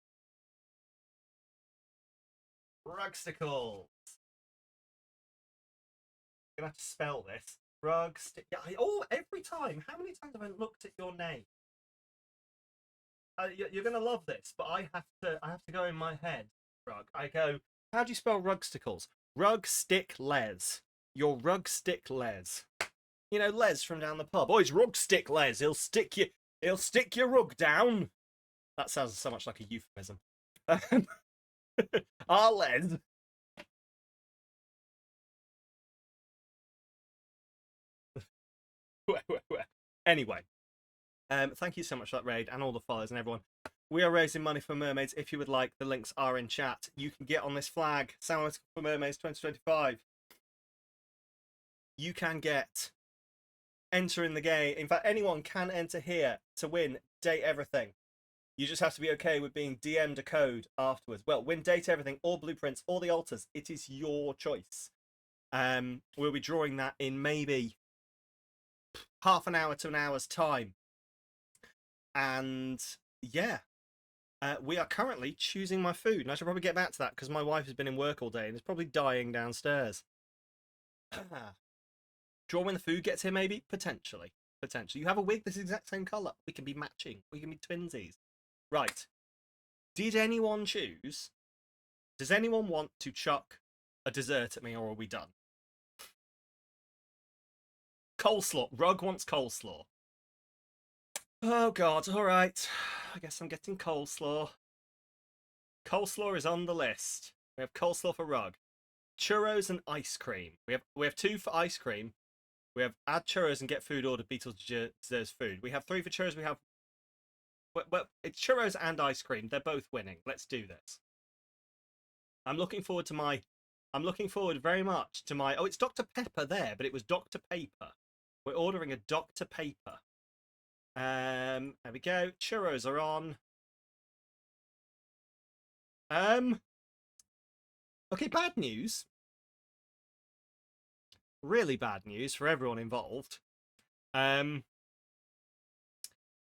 Rugstickles. I'm gonna have to spell this. Oh, every time. How many times have I looked at your name? You're gonna love this, but I have to go in my head. Rug. I go. How do you spell Rugsticles? Rugstick Les. Your Rugstick Les. You know Les from down the pub. Oh, it's Rugstick Les. He'll stick your rug down. That sounds so much like a euphemism. Our Les. Anyway, thank you so much for that raid and all the followers and everyone. We are raising money for Mermaids. If you would like, the links are in chat. You can get on this flag, Samalytical for Mermaids 2025. You can enter in the game. In fact, anyone can enter here to win Date Everything. You just have to be okay with being DM'd a code afterwards. Well, win Date Everything, or Blueprints, or the Altars. It is your choice. We'll be drawing that in maybe half an hour to an hour's time. And yeah, we are currently choosing my food. And I should probably get back to that because my wife has been in work all day and is probably dying downstairs. Draw when the food gets here, maybe? Potentially. You have a wig this exact same colour. We can be matching. We can be twinsies. Right. Did anyone choose? Does anyone want to chuck a dessert at me, or are we done? Coleslaw. Rug wants coleslaw. Oh, God. All right. I guess I'm getting coleslaw. Coleslaw is on the list. We have coleslaw for Rug. Churros and ice cream. We have 2 for ice cream. We have add churros and get food ordered. Beatles deserves food. We have 3 for churros. We have... Well, it's churros and ice cream. They're both winning. Let's do this. I'm looking forward very much to my... Oh, it's Dr. Pepper there, but it was Dr. Paper. We're ordering a Dr. Paper. There we go. Churros are on. Okay, bad news. really bad news for everyone involved. None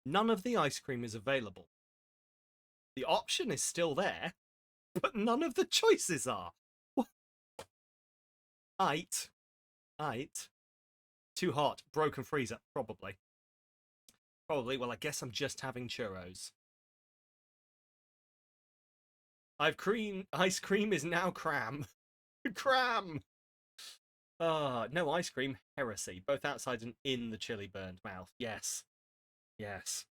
of the ice cream is available. The option is still there, but none of the choices are. Eight. Too hot. Broken freezer. Probably. Well, I guess I'm just having churros. Ice cream is now cram. Cram! No ice cream. Heresy. Both outside and in the chili burned mouth. Yes. Yes.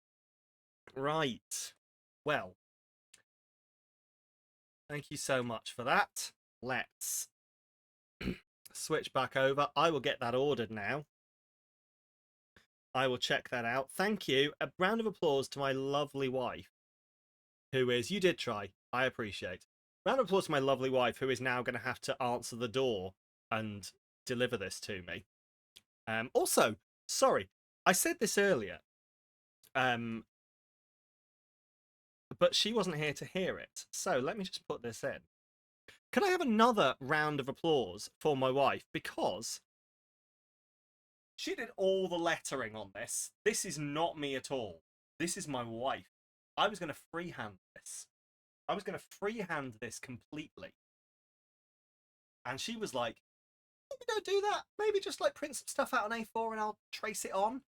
Right. Well. Thank you so much for that. Let's switch back over. I will get that ordered now. I will check that out. Thank you. A round of applause to my lovely wife, who is, you did try. I appreciate. Round of applause to my lovely wife, who is now going to have to answer the door and deliver this to me. Also, sorry, I said this earlier, but she wasn't here to hear it. So let me just put this in. Can I have another round of applause for my wife? Because she did all the lettering on this. This is not me at all. This is my wife. I was going to freehand this. I was going to freehand this completely. And she was like, maybe don't do that. Maybe just like print some stuff out on A4 and I'll trace it on.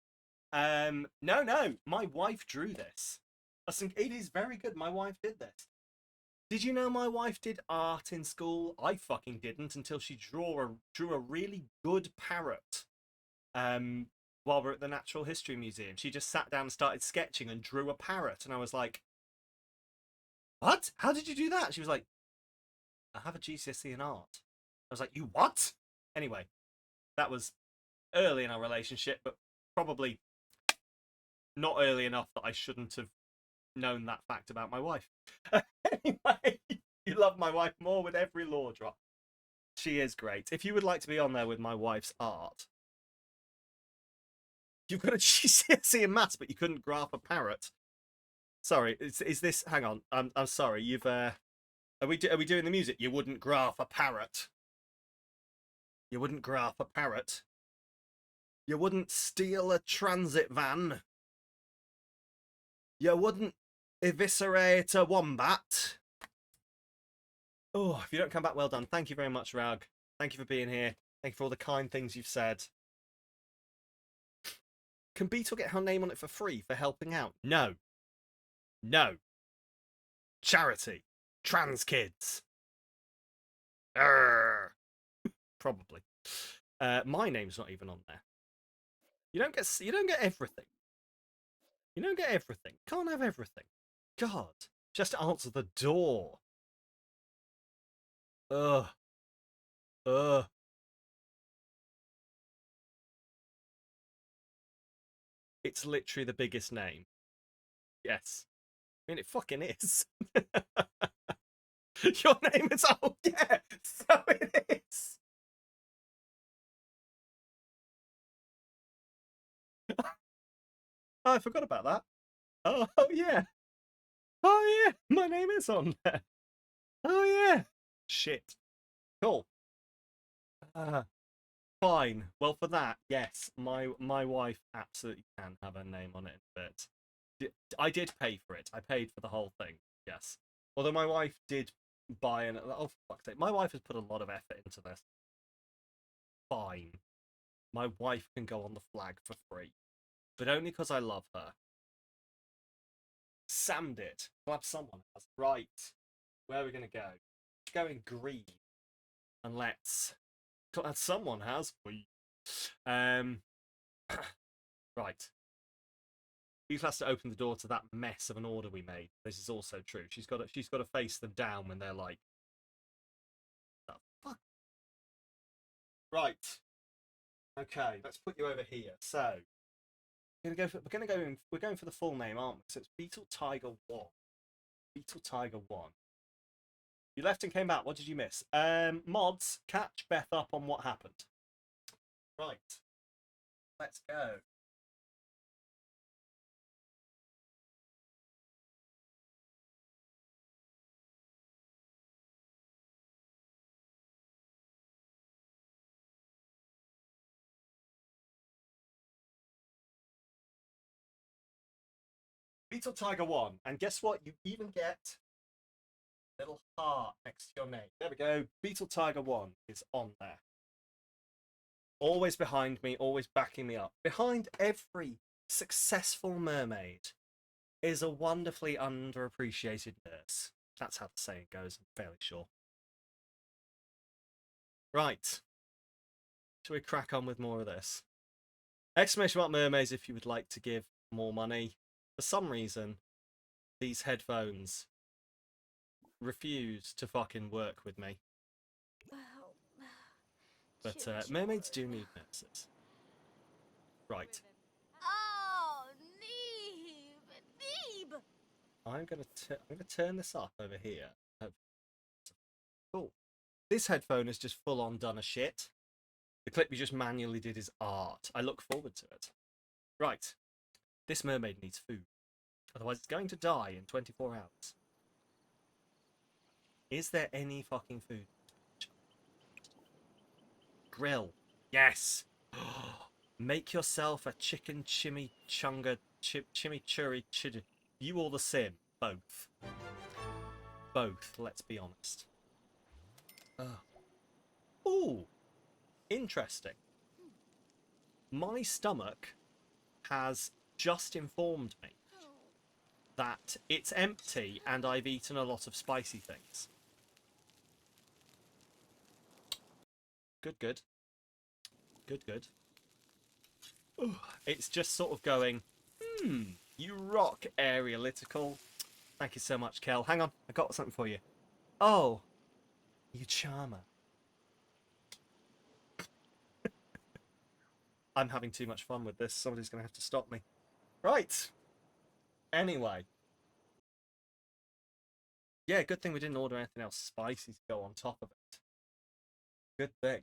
No. My wife drew this. It is very good. My wife did this. Did you know my wife did art in school? I fucking didn't until she drew a really good parrot. While we're at the Natural History Museum, she just sat down and started sketching and drew a parrot, and I was like, "What? How did you do that?" She was like, "I have a GCSE in art." I was like, "You what?" Anyway, that was early in our relationship, but probably not early enough that I shouldn't have known that fact about my wife. Anyway, you love my wife more with every law drop. She is great. If you would like to be on there with my wife's art, you've got a GCSE in maths, but you couldn't graph a parrot. Sorry, is this? Hang on, I'm sorry. You've are we doing the music? You wouldn't graph a parrot. You wouldn't graph a parrot. You wouldn't steal a transit van. You wouldn't eviscerate a wombat. Oh, if you don't come back, well done. Thank you very much, Rag. Thank you for being here. Thank you for all the kind things you've said. Can Beetle get her name on it for free for helping out? No. Charity. Trans kids. Arrgh. Probably. My name's not even on there. You don't get everything. You don't get everything. Can't have everything. God. Just answer the door. Ugh. It's literally the biggest name. Yes. I mean, it fucking is. Your name is... Oh, yeah. So it is. Oh, I forgot about that. Oh, yeah. Oh, yeah. My name is on there. Oh, yeah. Shit. Cool. Fine. Well, for that, yes, my wife absolutely can have her name on it in a bit. I did pay for it. I paid for the whole thing. Yes. Although my wife did buy an... Oh, for fuck's sake. My wife has put a lot of effort into this. Fine. My wife can go on the flag for free. But only because I love her. Sam did. Glad someone has. Right. Where are we going to go? Going green. And let's... Glad someone has. Right. He has to open the door to that mess of an order we made. This is also true. She's got to face them down when they're like, "The fuck?" Right. Okay, let's put you over here. So we're going for the full name, aren't we? So it's Beetle Tiger 1. Beetle Tiger 1. You left and came back. What did you miss? Mods, catch Beth up on what happened. Right. Let's go. Beetle Tiger 1. And guess what? You even get a little heart next to your name. There we go. Beetle Tiger 1 is on there. Always behind me, always backing me up. Behind every successful mermaid is a wonderfully underappreciated nurse. That's how the saying goes, I'm fairly sure. Right. Shall we crack on with more of this? Exclamation mark mermaids if you would like to give more money. For some reason, these headphones refuse to fucking work with me. But mermaids do need nurses. Right. Oh, Neeb! I'm gonna turn this up over here. Cool. This headphone has just full on done a shit. The clip you just manually did is art. I look forward to it. Right. This mermaid needs food. Otherwise it's going to die in 24 hours. Is there any fucking food? Grill. Yes. Make yourself a chicken chimichanga chimichurri chidi. You or the sim? Both. Both, let's be honest. Ooh. Interesting. My stomach has just informed me that it's empty and I've eaten a lot of spicy things. Good, good. Good, good. Ooh, it's just sort of going, you rock, Aerialitical. Thank you so much, Kel. Hang on, I got something for you. Oh, you charmer. I'm having too much fun with this. Somebody's going to have to stop me. Right. Anyway. Yeah, good thing we didn't order anything else spicy to go on top of it. Good thing.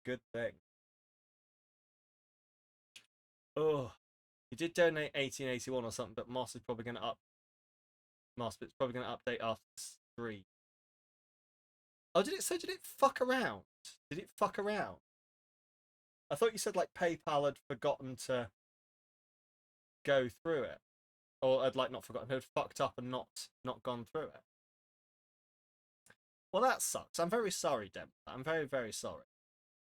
Good thing. Oh, you did donate 1881 or something, but Moss is probably going to update after 3. Oh, did it fuck around? Did it fuck around? I thought you said like PayPal had forgotten to go through it, or had like not forgotten, had fucked up and not gone through it. Well, that sucks. I'm very sorry, Deb. I'm very, very sorry.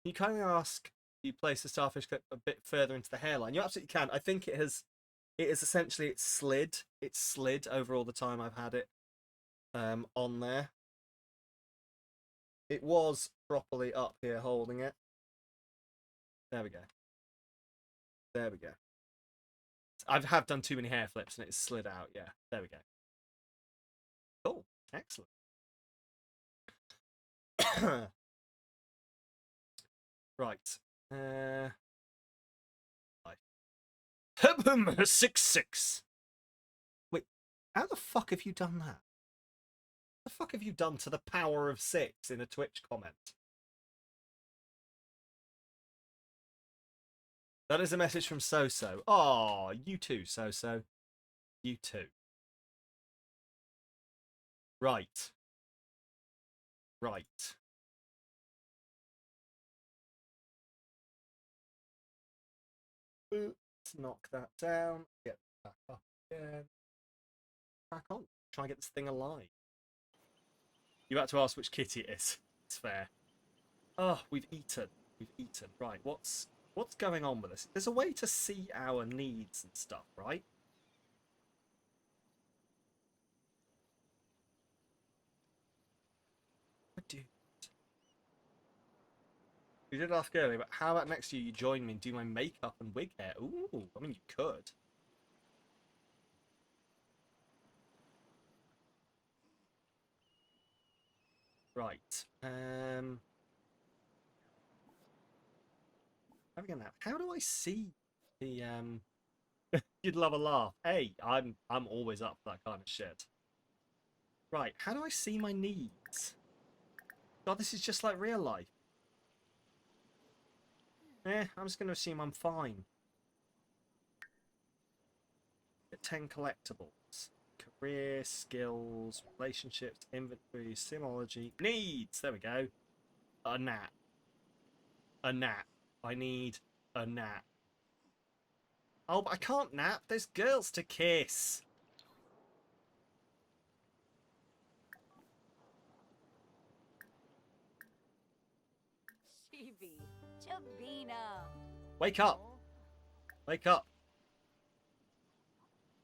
You kindly ask you place the starfish clip a bit further into the hairline. You absolutely can. I think it is essentially it's slid over all the time I've had it on there. It was properly up here holding it. There we go. There we go. I have done too many hair flips and it's slid out. Yeah, there we go. Cool. Excellent. Right. 6-6. Wait, how the fuck have you done that? What the fuck have you done to the power of 6 in a Twitch comment? That is a message from So-So. Oh, you too, So-So. You too. Right. Right. Let's knock that down. Get back up again. Back on. Try and get this thing alive. You're about to ask which kitty it is. It's fair. Oh, we've eaten. We've eaten. Right, what's going on with this? There's a way to see our needs and stuff, right? Dude. You did ask earlier, but how about next year you join me and do my makeup and wig hair? Ooh, I mean, you could. Right. How do I see the You'd love a laugh. Hey, I'm always up for that kind of shit. Right, how do I see my needs? God, this is just like real life. I'm just going to assume I'm fine. Get 10 collectibles. Career, skills, relationships, inventory, simology, needs. There we go. A nap. A nap. I need a nap. Oh, but I can't nap. There's girls to kiss. Creepy. Chabina. Wake up! Wake up!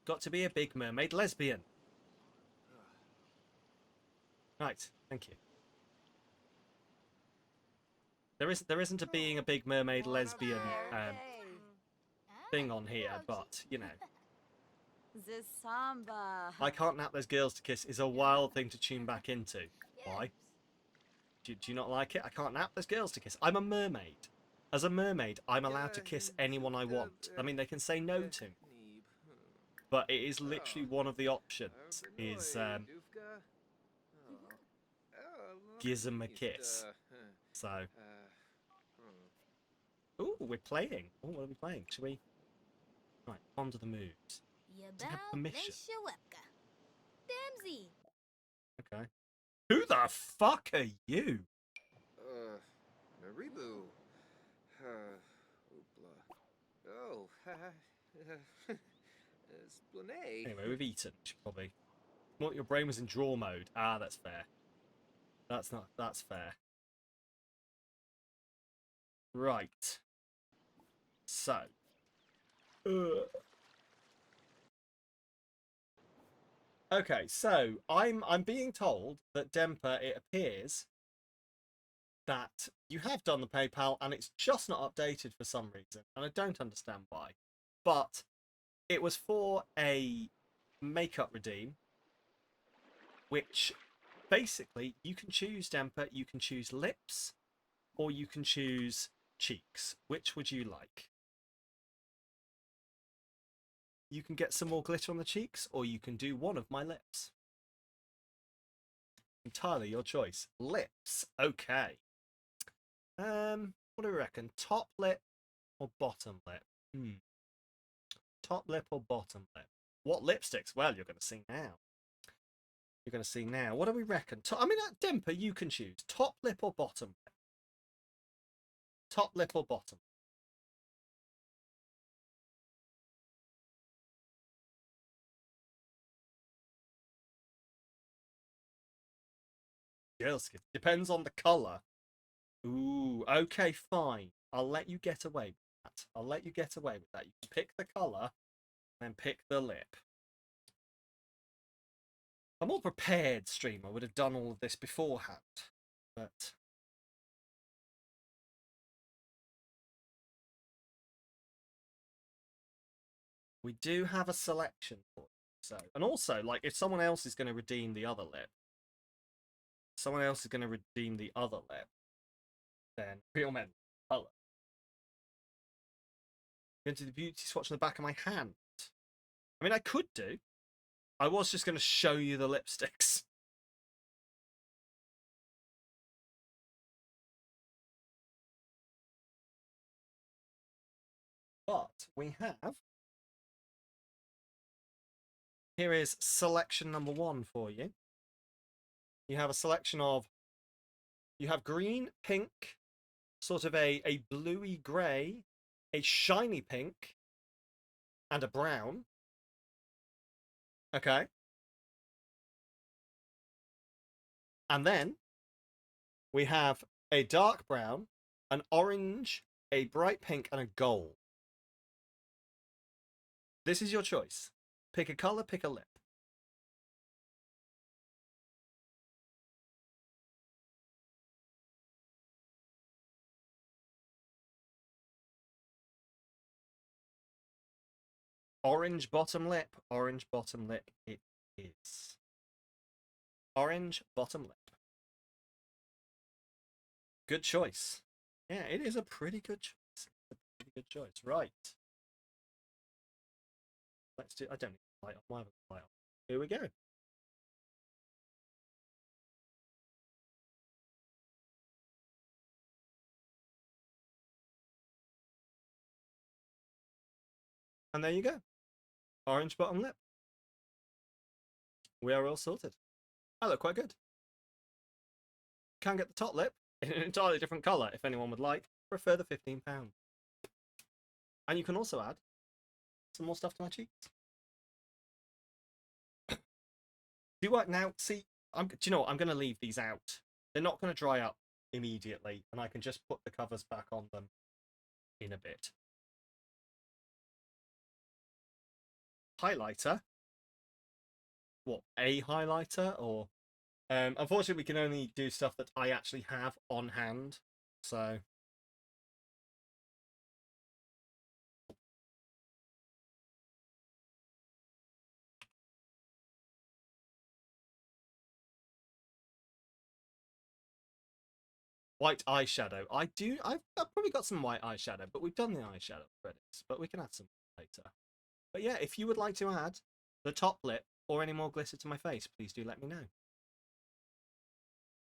Got to be a big mermaid lesbian. Right, thank you. There isn't a being a big mermaid lesbian thing on here, but you know, The samba. I can't nap those girls to kiss is a wild thing to tune back into. Why? Do you not like it? I can't nap those girls to kiss. I'm a mermaid. As a mermaid, I'm allowed to kiss anyone I want. I mean, they can say no to me, but it is literally one of the options. Is gives them a kiss. So, ooh, we're playing. Oh, what are we playing? Should we? Right, ponder the moves. Do you have permission? Damsy. Okay. Who the fuck are you? Maribu. Oopla. Oh, Splanay. Anyway, we've eaten. Should probably. What, your brain was in draw mode? Ah, that's fair. That's fair. Right. So. Okay, so I'm being told that Demper, it appears that you have done the PayPal and it's just not updated for some reason, and I don't understand why. But it was for a makeup redeem, which basically you can choose, Demper, you can choose lips or you can choose cheeks. Which would you like? You can get some more glitter on the cheeks, or you can do one of my lips. Entirely your choice. Lips. Okay. What do we reckon? Top lip or bottom lip? Top lip or bottom lip? What lipsticks? Well, you're going to see now. You're going to see now. What do we reckon? I mean, Demper, you can choose. Top lip or bottom lip? Top lip or bottom? Girls, depends on the colour. Ooh, okay, fine. I'll let you get away with that. I'll let you get away with that. You can pick the colour, then pick the lip. A more prepared streamer would have done all of this beforehand, but we do have a selection for you. So, and also, like, if someone else is going to redeem the other lip, then real men colour. Going to the beauty swatch on the back of my hand. I mean, I could do. I was just going to show you the lipsticks. But we have. Here is selection number 1 for you. You have a selection of. You have green, pink, sort of a bluey grey, a shiny pink, and a brown. Okay. And then we have a dark brown, an orange, a bright pink, and a gold. This is your choice. Pick a colour, pick a lip. Orange bottom lip it is. Orange bottom lip. Good choice. Yeah, it is a pretty good choice. It's a pretty good choice. Right. Let's do. I don't need the light on. Why have I got the light on? Here we go. And there you go. Orange bottom lip. We are all sorted. I look quite good. Can get the top lip in an entirely different colour if anyone would like for a further £15. And you can also add some more stuff to my cheeks. Do what now? See, do you know what? I'm going to leave these out. They're not going to dry up immediately, and I can just put the covers back on them in a bit. Highlighter? What, a highlighter? Or unfortunately we can only do stuff that I actually have on hand, so white eyeshadow. I've probably got some white eyeshadow, but we've done the eyeshadow credits, but we can add some later. But yeah, if you would like to add the top lip or any more glitter to my face, please do let me know.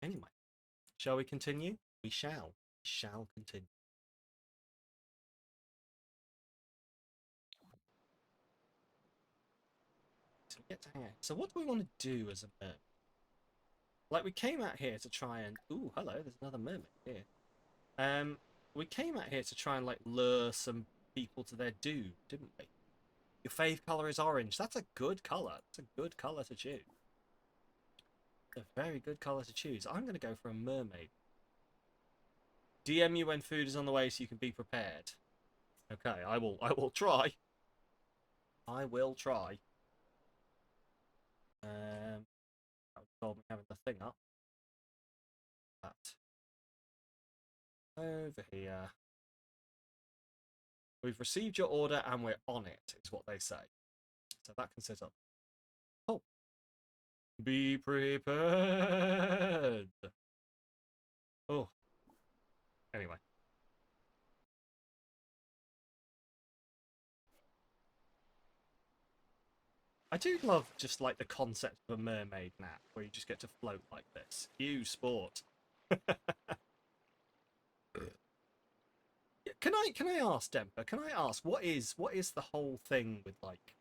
Anyway, shall we continue? We shall. We shall continue. So we get to hang out. So what do we want to do as a mermaid? Like, we came out here to try and... Ooh, hello, there's another mermaid here. We came out here to try and, like, lure some people to their doom, didn't we? Your fave colour is orange. That's a good colour. That's a good colour to choose. A very good colour to choose. I'm going to go for a mermaid. DM you when food is on the way so you can be prepared. Okay, I will try. I will try. That would involve me having the thing up. That. Over here. We've received your order and we're on it, is what they say. So that can sit up. Oh. Be prepared. Oh. Anyway. I do love just like the concept of a mermaid nap where you just get to float like this. You sport. Can I ask, Demper? Can I ask what is the whole thing with like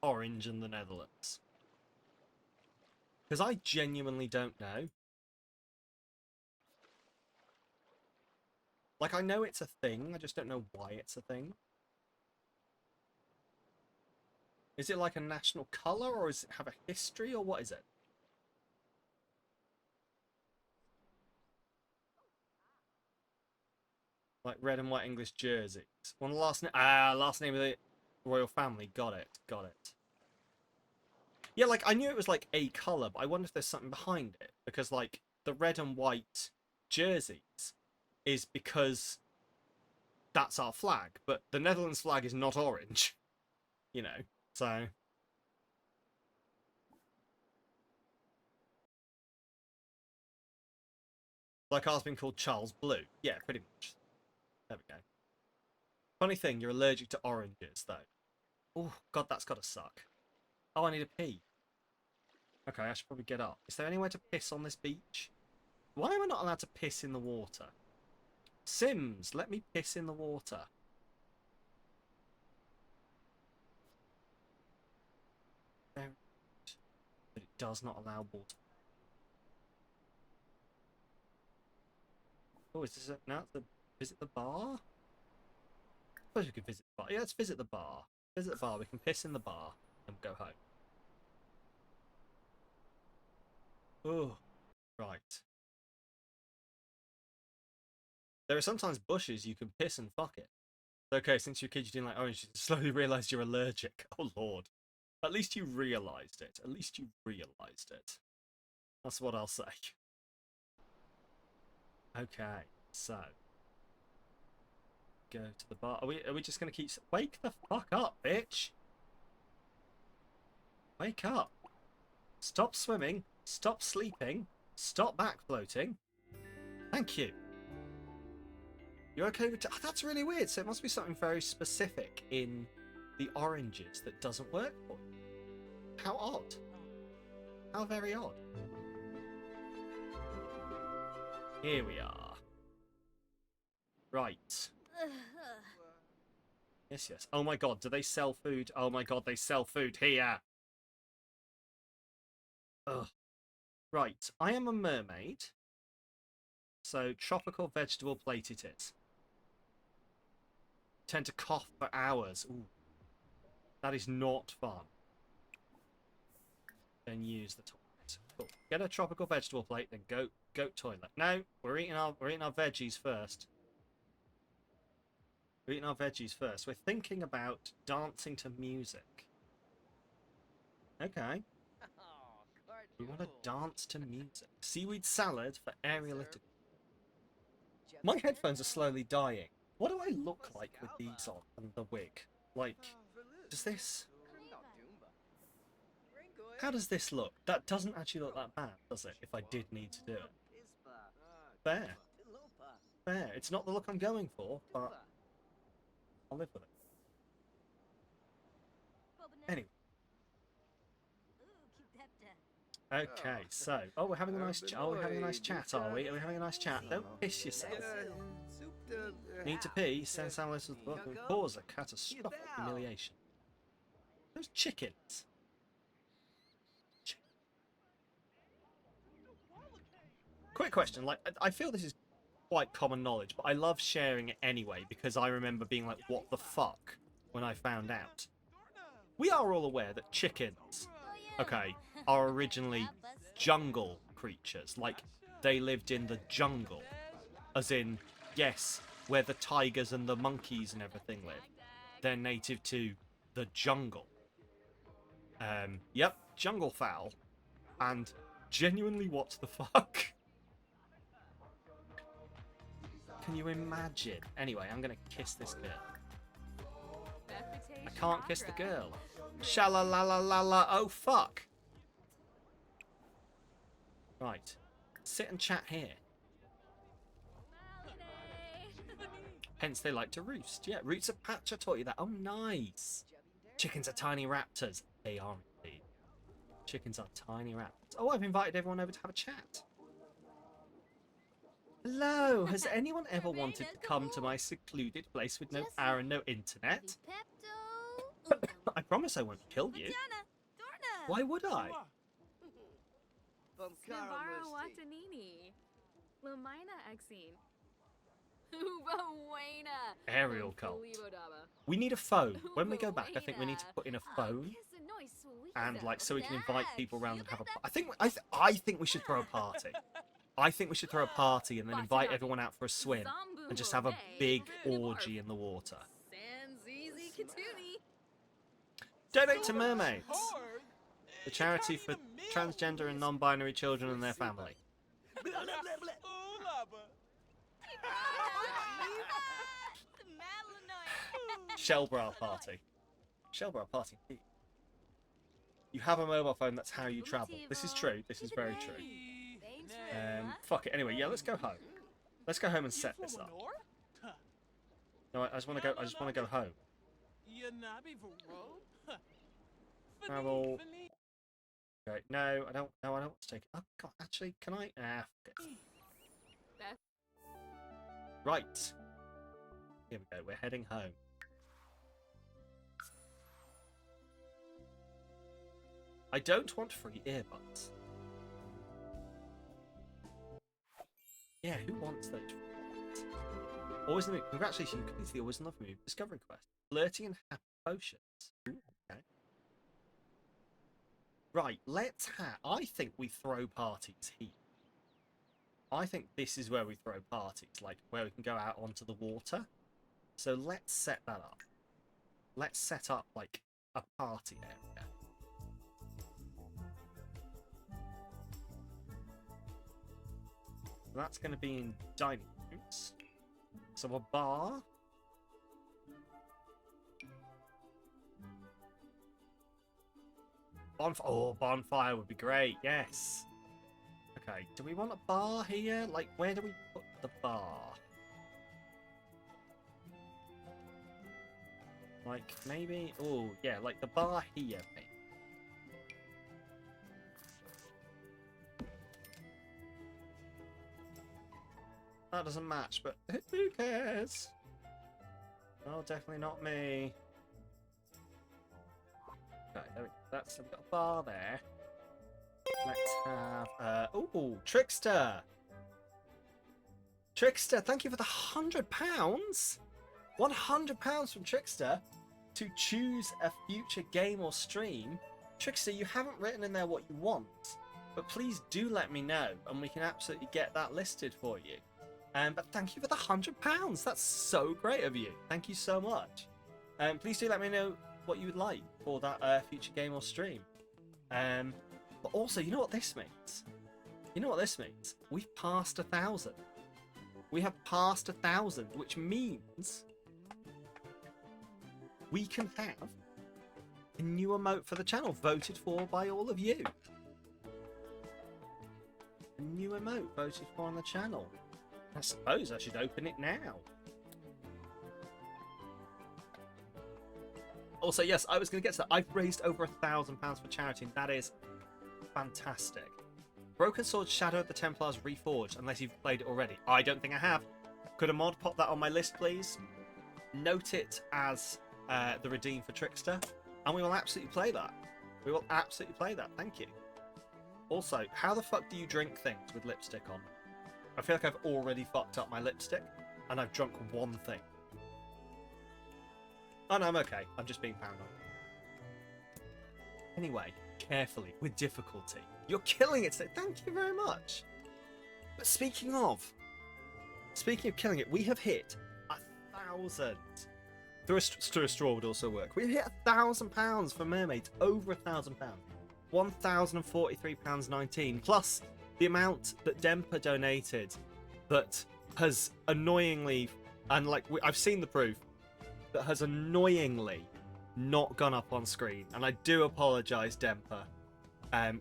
Orange and the Netherlands? Because I genuinely don't know. Like, I know it's a thing, I just don't know why it's a thing. Is it like a national colour, or does it have a history, or what is it? Like red and white English jerseys. One last name. Last name of the royal family. Got it. Got it. Yeah, like I knew it was like a colour, but I wonder if there's something behind it. Because like the red and white jerseys is because that's our flag, but the Netherlands flag is not orange. You know, so. Like ours being called Charles Blue. Yeah, pretty much. There we go. Funny thing, you're allergic to oranges, though. Oh, God, that's got to suck. Oh, I need a pee. Okay, I should probably get up. Is there anywhere to piss on this beach? Why am I not allowed to piss in the water? Sims, let me piss in the water. But it does not allow water. Oh, is this now to visit the bar? I suppose we could visit the bar. Yeah, let's visit the bar. Visit the bar. We can piss in the bar and go home. Oh, right. There are sometimes bushes you can piss and fuck it. Okay, since you're a kid, you didn't like orange, you slowly realised you're allergic. Oh, Lord. At least you realised it. At least you realised it. That's what I'll say. Okay, so. Go to the bar. Are we just going to keep... Wake the fuck up, bitch! Wake up! Stop swimming. Stop sleeping. Stop back floating. Thank you. You're okay with... that's really weird. So it must be something very specific in the oranges that doesn't work for you. How odd. How very odd. Here we are. Right. Yes, yes. Oh my god, do they sell food? Oh my god, they sell food here. Ugh. Right, I am a mermaid. So, tropical vegetable plate it is. Tend to cough for hours. Ooh. That is not fun. Then use the top. Cool. Get a tropical vegetable plate, then go toilet. No, we're eating our veggies first. We're eating our veggies first. We're thinking about dancing to music. Okay. We want to dance to music. Seaweed salad for aerialitic. My headphones are slowly dying. What do I look like with these on and the wig? Like, does this... How does this look? That doesn't actually look that bad, does it? If I did need to do it. Fair. Fair. It's not the look I'm going for, but I'll live with it. Anyway. Okay, so we're having a nice chat, are we? Are we having a nice chat? Don't piss yourself. Need to pee? Send Samuel to the book and cause a catastrophic humiliation. Those chickens. Quick question, like, I feel this is quite common knowledge, but I love sharing it anyway because I remember being like, what the fuck, when I found out. We are all aware that chickens, okay, are originally jungle creatures. Like, they lived in the jungle. As in, yes, where the tigers and the monkeys and everything live. They're native to the jungle. Yep, jungle fowl. And genuinely, what the fuck? Can you imagine? Anyway, I'm gonna kiss this girl. I can't kiss the girl. Sha-la-la-la-la-la. Oh, fuck. Right. Sit and chat here. Hence they like to roost. Yeah, roots of patch, I taught you that. Oh, nice. Chickens are tiny raptors. They are indeed. Chickens are tiny raptors. Oh, I've invited everyone over to have a chat. Hello, has anyone ever wanted to come to my secluded place with no power and no internet? I promise I won't kill you. Why would I? Aerial cult. We need a phone. When we go back, I think we need to put in a phone. And, like, so we can invite people around and have a... I think we should throw a party. I think we should throw a party and then invite everyone out for a swim and just have a big orgy in the water. Donate to Mermaids, the charity for transgender and non-binary children and their family. Shellbra party. Shellbra party. You have a mobile phone, that's how you travel. This is true. This is very true. Fuck it. Anyway, yeah, let's go home. Let's go home and set this up. No, I just want to go home. Travel. Okay, no, I don't want to take it. Oh god, actually, can I? Fuck it. Right. Here we go. We're heading home. I don't want free earbuds. Yeah, who wants those? Always in the mood. Congratulations, you completed the Always in Love mood discovery quest. Flirting and happy potions. Ooh, okay. Right, let's have... I think we throw parties here. I think this is where we throw parties, like where we can go out onto the water. So let's set that up. Let's set up, like, a party area. That's going to be in dining rooms. So a bar. Bonfire would be great, yes. Okay, do we want a bar here? Like, where do we put the bar? Like, maybe... Oh, yeah, like the bar here, maybe. That doesn't match, but who cares? Oh, definitely not me. Okay, there we go. We've got a bar there. Let's have... ooh, Trickster! Trickster, thank you for the £100! £100 from Trickster to choose a future game or stream. Trickster, you haven't written in there what you want. But please do let me know, and we can absolutely get that listed for you. But thank you for the £100. That's so great of you. Thank you so much. Please do let me know what you would like for that future game or stream. But also, you know what this means? You know what this means? We've passed 1,000. We have passed 1,000, which means we can have a new emote for the channel, voted for by all of you. A new emote voted for on the channel. I suppose I should open it now. Also, yes, I was going to get to that. I've raised over £1,000 for charity, and that is fantastic. Broken Sword Shadow of the Templars Reforged, unless you've played it already. I don't think I have. Could a mod pop that on my list, please? Note it as the Redeem for Trickster, and we will absolutely play that. We will absolutely play that. Thank you. Also, how the fuck do you drink things with lipstick on? I feel like I've already fucked up my lipstick, and I've drunk one thing. Oh no, I'm okay. I'm just being paranoid. Anyway, carefully, with difficulty. You're killing it today. Thank you very much. But speaking of killing it, we have hit 1,000. Through a straw would also work. We hit £1,000 for Mermaids. Over £1,000. £1,043.19 plus the amount that Dempa donated that has annoyingly, and like I've seen the proof, that has annoyingly not gone up on screen. And I do apologise, Dempa.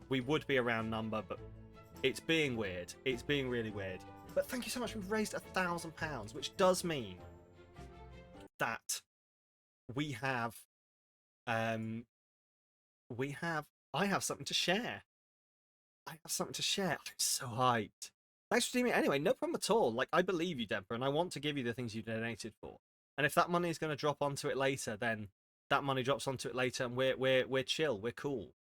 We would be a round number, but it's being weird. It's being really weird. But thank you so much. We've raised £1,000, which does mean that we have, I have something to share. I have something to share. I'm so hyped. Thanks for doing it anyway. No problem at all. Like, I believe you, Dempa, and I want to give you the things you donated for. And if that money is going to drop onto it later, then that money drops onto it later, and we're chill. We're cool.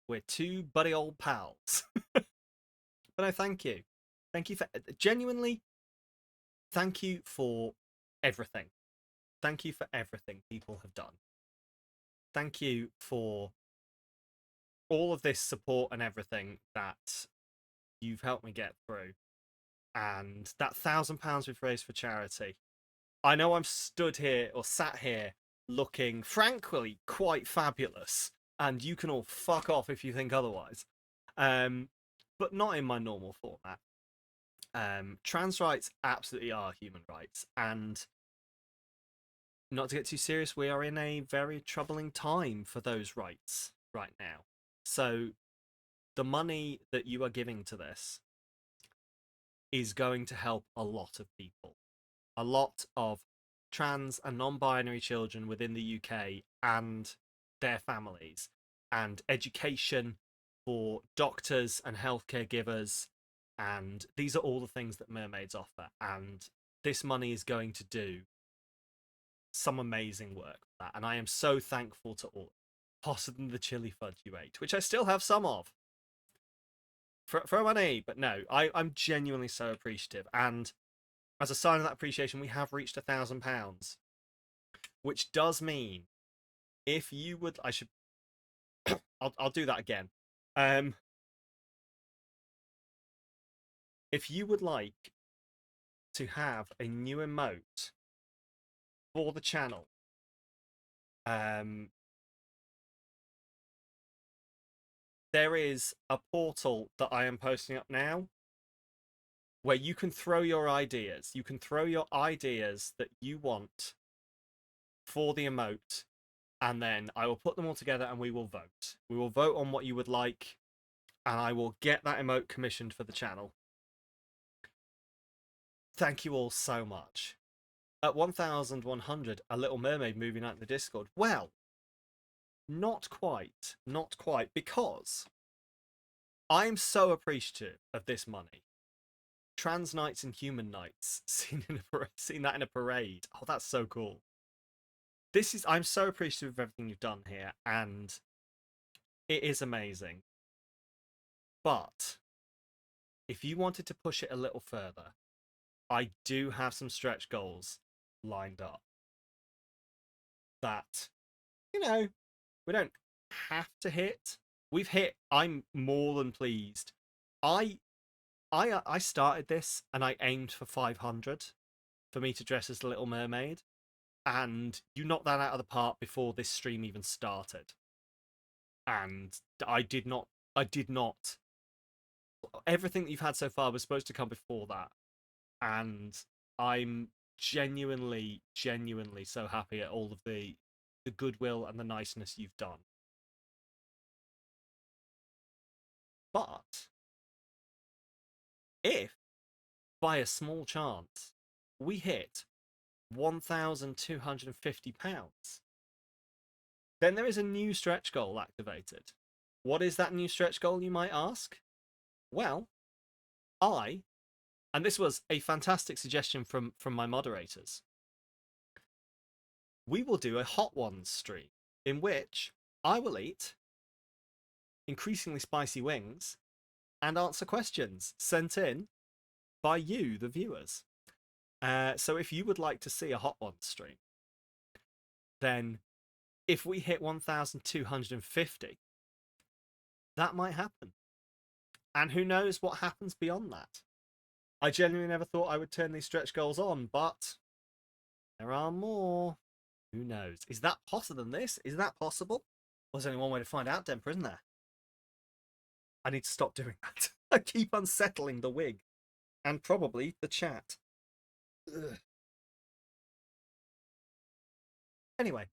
We're two buddy old pals. But no, thank you. Thank you for genuinely. Thank you for everything. Thank you for everything people have done. Thank you for all of this support and everything that you've helped me get through. And that £1,000 we've raised for charity. I know I'm stood here or sat here looking, frankly, quite fabulous. And you can all fuck off if you think otherwise. But not in my normal format. Trans rights absolutely are human rights. And not to get too serious, we are in a very troubling time for those rights right now. So the money that you are giving to this is going to help a lot of people. A lot of trans and non-binary children within the UK and their families, and education for doctors and healthcare givers, and these are all the things that Mermaids offer, and this money is going to do some amazing work for that, and I am so thankful to all. Hotter than the chili fudge you ate, which I still have some of. For money, but no, I'm genuinely so appreciative, and as a sign of that appreciation, we have reached £1,000, which does mean if you would, I should, I'll do that again. If you would like to have a new emote for the channel, there is a portal that I am posting up now where you can throw your ideas. You can throw your ideas that you want for the emote, and then I will put them all together and we will vote. We will vote on what you would like, and I will get that emote commissioned for the channel. Thank you all so much. At 1,100, a Little Mermaid moving out in the Discord. Well, not quite, because I'm so appreciative of this money. Trans nights and human nights, seen that in a parade. Oh, that's so cool. I'm so appreciative of everything you've done here, and it is amazing. But if you wanted to push it a little further, I do have some stretch goals lined up that, we don't have to hit we've hit. I'm more than pleased. I started this and I aimed for 500 for me to dress as the Little Mermaid, and you knocked that out of the park before this stream even started. And I did not. Everything that you've had so far was supposed to come before that, and I'm genuinely so happy at all of the goodwill and the niceness you've done. But if by a small chance we hit £1,250, then there is a new stretch goal activated. What is that new stretch goal, you might ask? Well, and this was a fantastic suggestion from my moderators, we will do a Hot Ones stream in which I will eat increasingly spicy wings and answer questions sent in by you, the viewers. So if you would like to see a Hot Ones stream, then if we hit 1,250, that might happen. And who knows what happens beyond that. I genuinely never thought I would turn these stretch goals on, but there are more. Who knows? Is that hotter than this? Is that possible? Well, there's only one way to find out, Demper, isn't there? I need to stop doing that. I keep unsettling the wig. And probably the chat. Ugh. Anyway,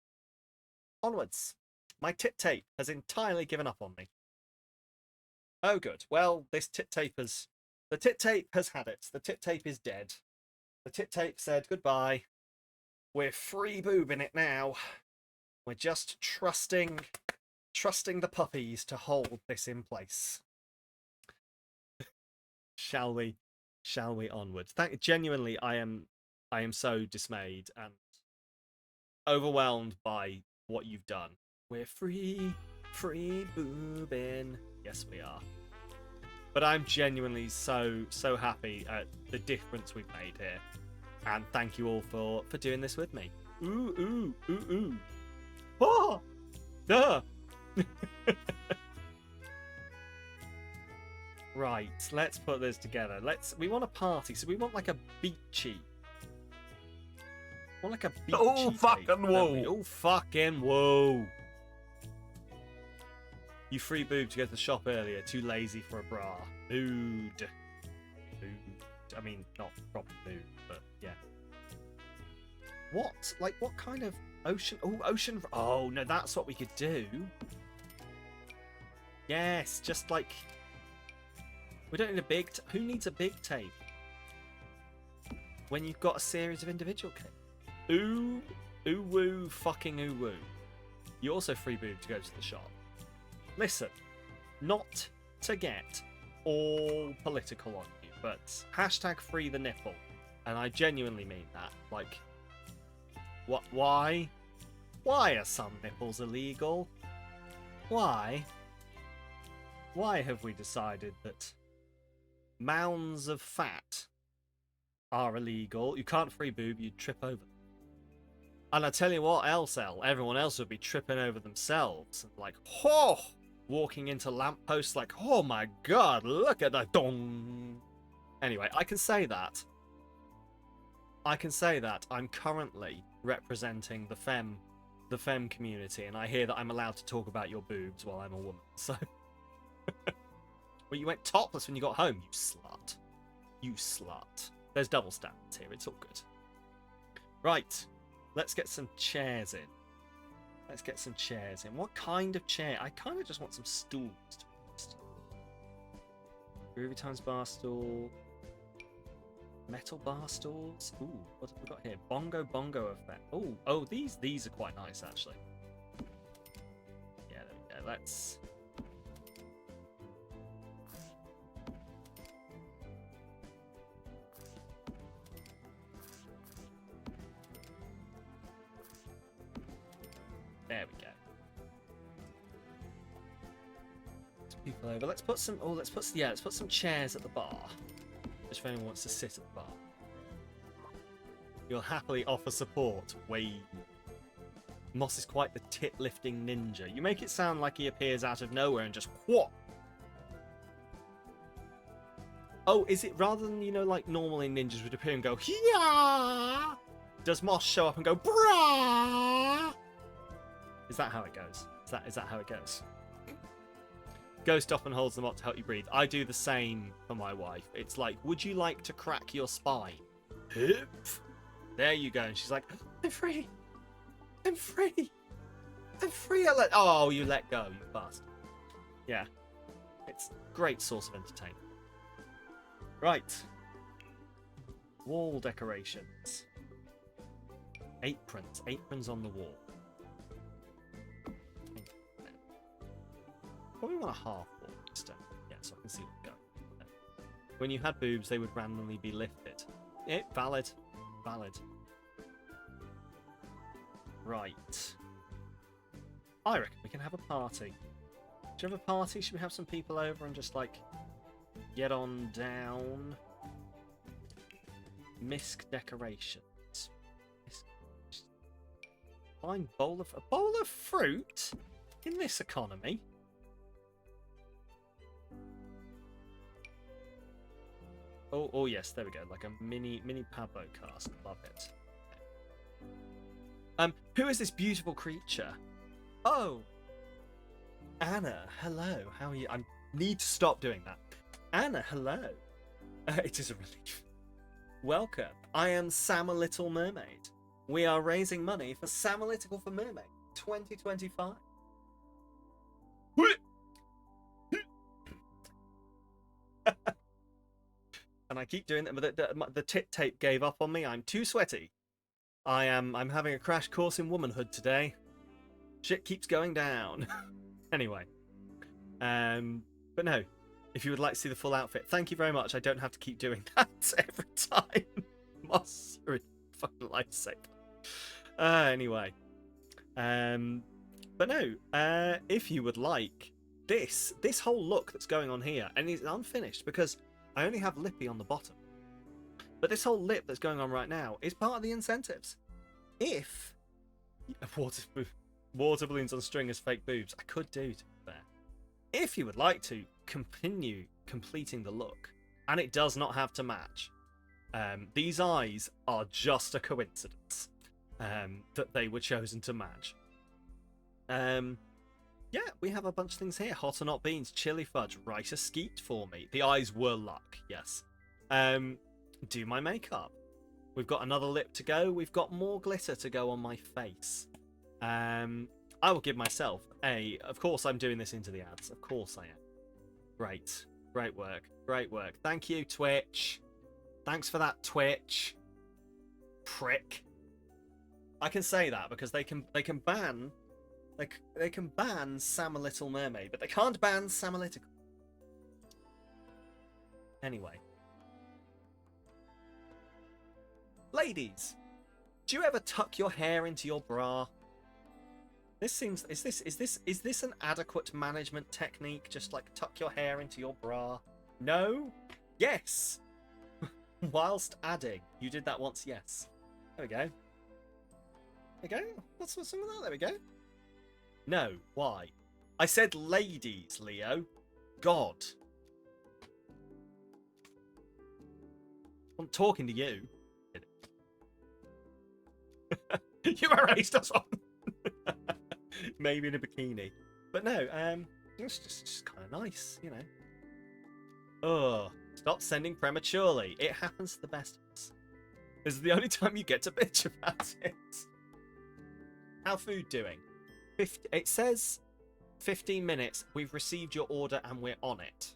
onwards. My tit tape has entirely given up on me. Oh, good. Well, this tit tape has... The tit tape has had it. The tit tape is dead. The tit tape said goodbye. We're free boobing it now. We're just trusting the puppies to hold this in place. Shall we onwards? Genuinely, I am so dismayed and overwhelmed by what you've done. We're free boobing. Yes, we are. But I'm genuinely so happy at the difference we've made here. And thank you all for doing this with me. Ooh. Oh! Duh! Right, let's put this together. We want a party, so we want like a beachy. We want like a beachy Oh, fucking tape, whoa! Oh, fucking whoa! You free boob to go to the shop earlier. Too lazy for a bra. Mood. I mean, not proper mood, but yeah. What? Like, what kind of ocean? Oh, ocean. Oh, no, that's what we could do. Yes, just like... We don't need a big... Who needs a big tape? When you've got a series of individual tapes. Ooh woo, fucking ooh woo. You also free boob to go to the shop. Listen, not to get all political on you, but hashtag free the nipple. And I genuinely mean that. Like, what? Why? Why are some nipples illegal? Why? Why have we decided that mounds of fat are illegal? You can't free boob, you'd trip over them. And I tell you what else, everyone else would be tripping over themselves. Like, oh! Walking into lampposts like, oh my god, look at that dong. Anyway, I can say that. I'm currently representing the femme community, and I hear that I'm allowed to talk about your boobs while I'm a woman. So, well, you went topless when you got home, you slut. You slut. There's double standards here. It's all good. Right, let's get some chairs in. What kind of chair? I kind of just want some stools, to be honest. Groovy Times bar stool. Metal bar stools. Ooh, what have we got here? Bongo effect. Oh, these are quite nice, actually. Yeah, there we go. Let's... There we go. People over. Let's put some chairs at the bar. Just if anyone wants to sit at the bar. You'll happily offer support. Way. Moss is quite the tit-lifting ninja. You make it sound like he appears out of nowhere and just what? Oh, is it rather than, you know, like normally ninjas would appear and go, yeah? Does Moss show up and go, brah? Is that how it goes? Is that how it goes? Ghost often holds them up to help you breathe. I do the same for my wife. It's like, would you like to crack your spine? There you go. And she's like, I'm free. I'm free. I'm free. Oh, you let go, you bastard. Yeah. It's a great source of entertainment. Right. Wall decorations. Aprons. Aprons on the wall. Probably want a half wall stone. Yeah, so I can see what's going. When you had boobs, they would randomly be lifted. Yeah, valid. Valid. Right. I reckon we can have a party. Do you have a party? Should we have some people over and just, like, get on down? Misc decorations. Fine a bowl of fruit in this economy? Oh yes, there we go. Like a mini Pablo cast. Love it. Who is this beautiful creature? Oh, Anna. Hello. How are you? I need to stop doing that. Anna. Hello. It is a relief. Welcome. I am Little Mermaid. We are raising money for Samalytical for Mermaid 2025. And I keep doing that, but the tit tape gave up on me. I'm too sweaty. I'm having a crash course in womanhood today. Shit keeps going down. Anyway. But no. If you would like to see the full outfit, thank you very much. I don't have to keep doing that every time. Moss, you're a fucking lifesaver. Anyway. But no. If you would like this whole look that's going on here, and it's unfinished because I only have Lippy on the bottom. But this whole lip that's going on right now is part of the incentives. If water balloons on string as fake boobs, I could do to be fair. If you would like to continue completing the look, and it does not have to match, these eyes are just a coincidence that they were chosen to match. Yeah, we have a bunch of things here. Hot or not beans, chili fudge, write a skeet for me. The eyes were luck, yes. Do my makeup. We've got another lip to go. We've got more glitter to go on my face. I will give myself a... Of course I'm doing this into the ads. Of course I am. Great. Great work. Great work. Thank you, Twitch. Thanks for that, Twitch. Prick. I can say that because they can ban... They can ban Sam a Little Mermaid, but they can't ban Samalytical. Anyway. Ladies, do you ever tuck your hair into your bra? This seems... Is this an adequate management technique? Just like tuck your hair into your bra? No? Yes! Whilst adding. You did that once, yes. There we go. There we go. What's wrong with that? There we go. No, why? I said ladies, Leo. God. I'm talking to you. You erased us on. Maybe in a bikini. But no, it's just kind of nice, you know. Oh, stop sending prematurely. It happens to the best of us. This is the only time you get to bitch about it. How food doing? It says 15 minutes. We've received your order and we're on it.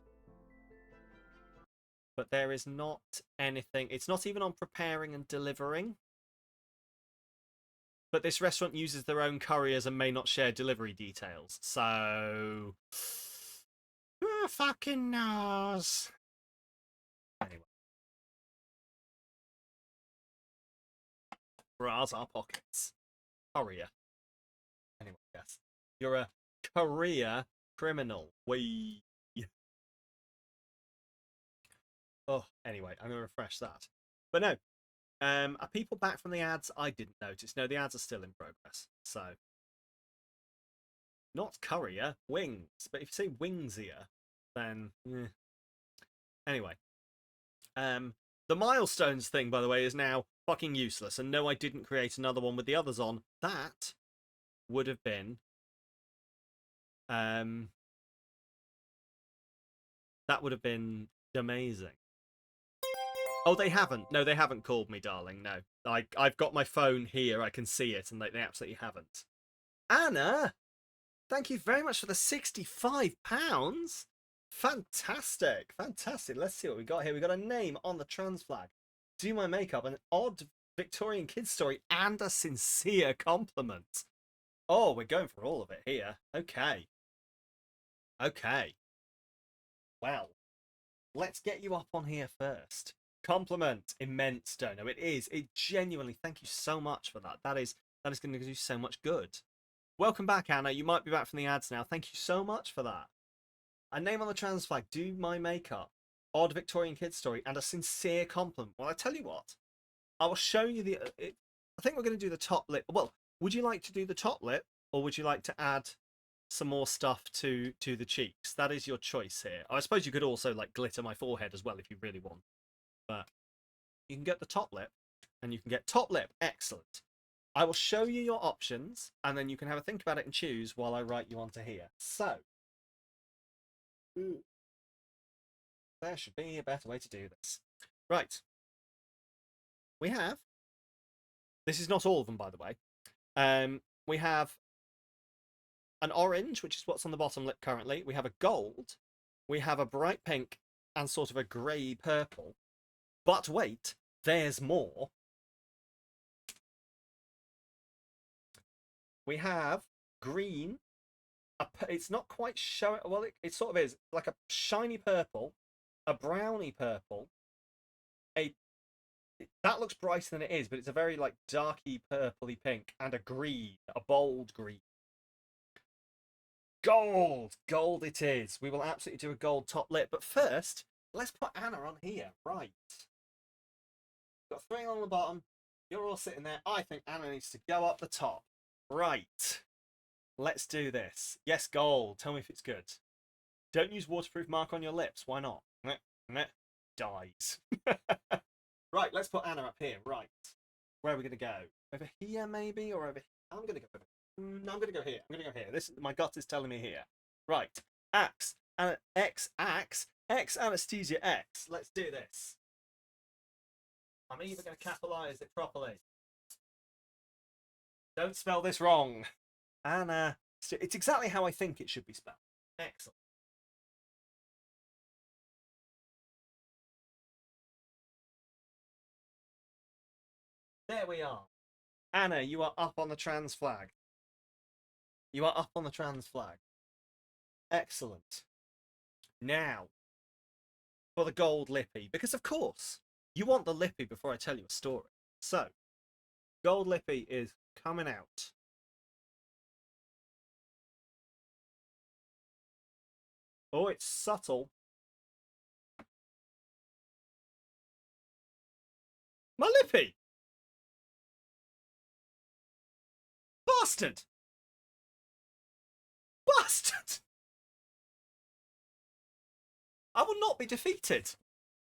But there is not anything. It's not even on preparing and delivering. But this restaurant uses their own couriers and may not share delivery details. So... Who fucking knows? Anyway. Bras our pockets. Courier. Anyway, yes. You're a career criminal. Wee. Oh, anyway, I'm going to refresh that. But no. Are people back from the ads? I didn't notice. No, the ads are still in progress. So, Not courier, wings. But if you say wingsier, then anyway. The milestones thing, by the way, is now fucking useless. And no, I didn't create another one with the others on. That would have been that would have been amazing. Oh, they haven't. No, they haven't called me, darling. No, I've got my phone here. I can see it, and they absolutely haven't. Anna, thank you very much for the £65. Fantastic, fantastic. Let's see what we got here. We got a name on the trans flag. Do my makeup, an odd Victorian kid story, and a sincere compliment. Oh, we're going for all of it here. Okay. Okay. Well, let's get you up on here first. Compliment, immense dono. It is. It genuinely. Thank you so much for that. That is going to do so much good. Welcome back, Anna. You might be back from the ads now. Thank you so much for that. A name on the trans flag. Do my makeup. Odd Victorian kid story and a sincere compliment. Well, I tell you what. I will show you the. I think we're going to do the top lip. Well, would you like to do the top lip, or would you like to add some more stuff to the cheeks? That is your choice here. I suppose you could also like glitter my forehead as well if you really want. But you can get the top lip, and you can get top lip. Excellent. I will show you your options, and then you can have a think about it and choose while I write you onto here. So, there should be a better way to do this. Right. We have. This is not all of them, by the way. We have an orange, which is what's on the bottom lip currently. We have a gold. We have a bright pink and sort of a grey purple. But wait, there's more. We have green. It's not quite showing. Well, it sort of is like a shiny purple, a browny purple. That looks brighter than it is, but it's a very like darky purpley pink, and a green, a bold green. Gold it is. We will absolutely do a gold top lip, but first, let's put Anna on here. Right. Got 3 on the bottom. You're all sitting there. I think Anna needs to go up the top. Right. Let's do this. Yes, gold. Tell me if it's good. Don't use waterproof mark on your lips. Why not? Dies. Right, let's put Anna up here. Right. Where are we going to go? Over here, maybe? Or over here? I'm going to go over here. No, I'm going to go here. I'm going to go here. My gut is telling me here. Right. X anesthesia X. Let's do this. I'm even going to capitalize it properly. Don't spell this wrong. Anna. It's exactly how I think it should be spelled. Excellent. There we are. Anna, you are up on the trans flag. You are up on the trans flag. Excellent. Now, for the gold lippy, because of course, you want the lippy before I tell you a story. So, gold lippy is coming out. Oh, it's subtle. My lippy! Bastard! Bastard! I will not be defeated.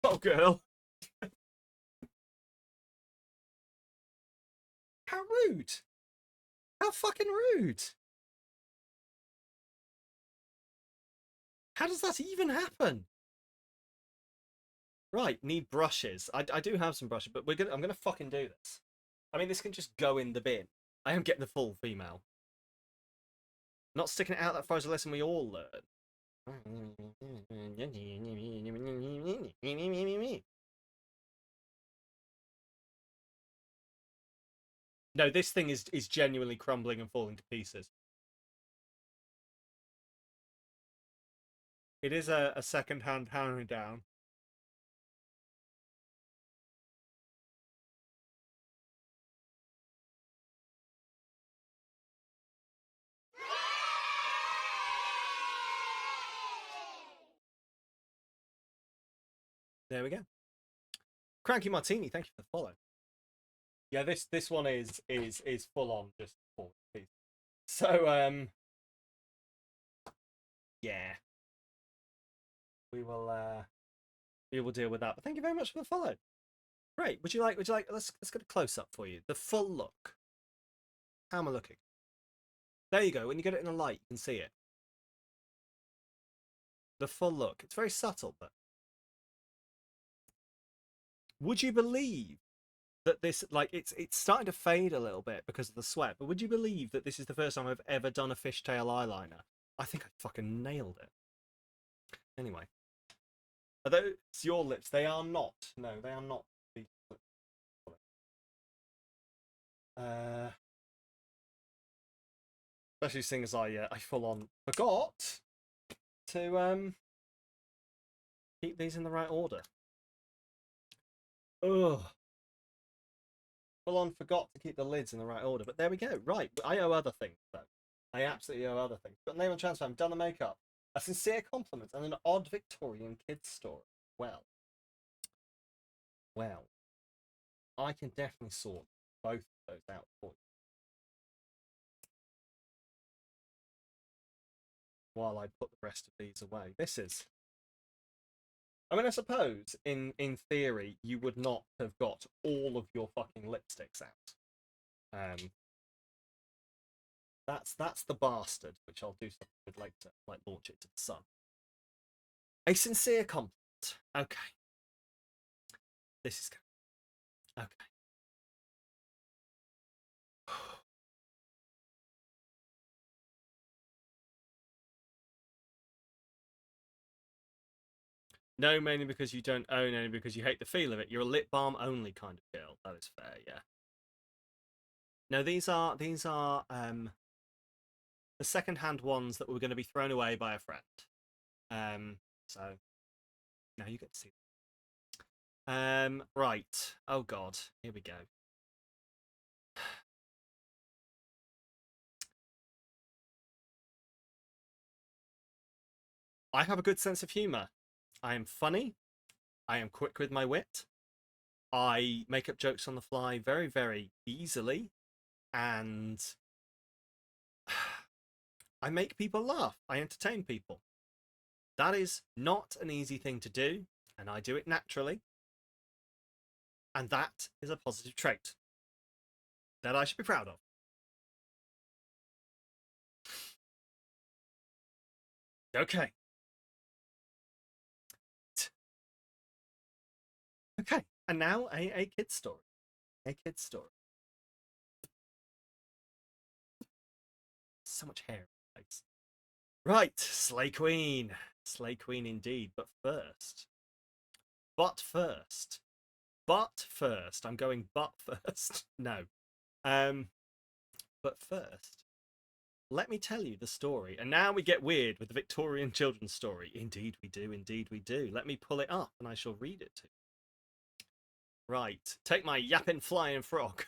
Oh, girl. How rude. How fucking rude. How does that even happen? Right, need brushes. I do have some brushes, but I'm gonna fucking do this. I mean, this can just go in the bin. I am getting the full female. Not sticking it out that far is a lesson we all learn. No, this thing is genuinely crumbling and falling to pieces. It is a second-hand hand-me-down. There we go. Cranky Martini, thank you for the follow. Yeah, this one is full on just full. So yeah, we will deal with that. But thank you very much for the follow. Great. Would you like? Let's get a close up for you. The full look. How am I looking? There you go. When you get it in the light, you can see it. The full look. It's very subtle, but would you believe that this, like, it's starting to fade a little bit because of the sweat, but would you believe that this is the first time I've ever done a fishtail eyeliner? I think I fucking nailed it. Anyway. Are those your lips? They are not. No, they are not. Especially seeing as I full on forgot to keep these in the right order. Ugh. Full on forgot to keep the lids in the right order, but there we go. Right, I owe other things though. I absolutely owe other things. Got name on transfer. I've done the makeup. A sincere compliment and an odd Victorian kids story. Well, I can definitely sort both of those out for you. While I put the rest of these away. This is. I mean, I suppose in theory you would not have got all of your fucking lipsticks out. That's the bastard, which I'll do something with later, like launch it to the sun. A sincere compliment. Okay. This is good. Okay. No, mainly because you don't own any, because you hate the feel of it. You're a lip balm only kind of girl. That is fair, yeah. No, these are the second-hand ones that were going to be thrown away by a friend. So now you get to see them. Right. Oh God, here we go. I have a good sense of humor. I am funny. I am quick with my wit. I make up jokes on the fly very, very easily. And I make people laugh. I entertain people. That is not an easy thing to do, and I do it naturally. And that is a positive trait that I should be proud of. Okay. Okay, and now a kid's story. A kid's story. So much hair in the face. Right, Slay Queen. Slay Queen indeed. But first, I'm going but first. No. But first, let me tell you the story. And now we get weird with the Victorian children's story. Indeed we do, indeed we do. Let me pull it up and I shall read it to you. Right, take my yapping flying frog.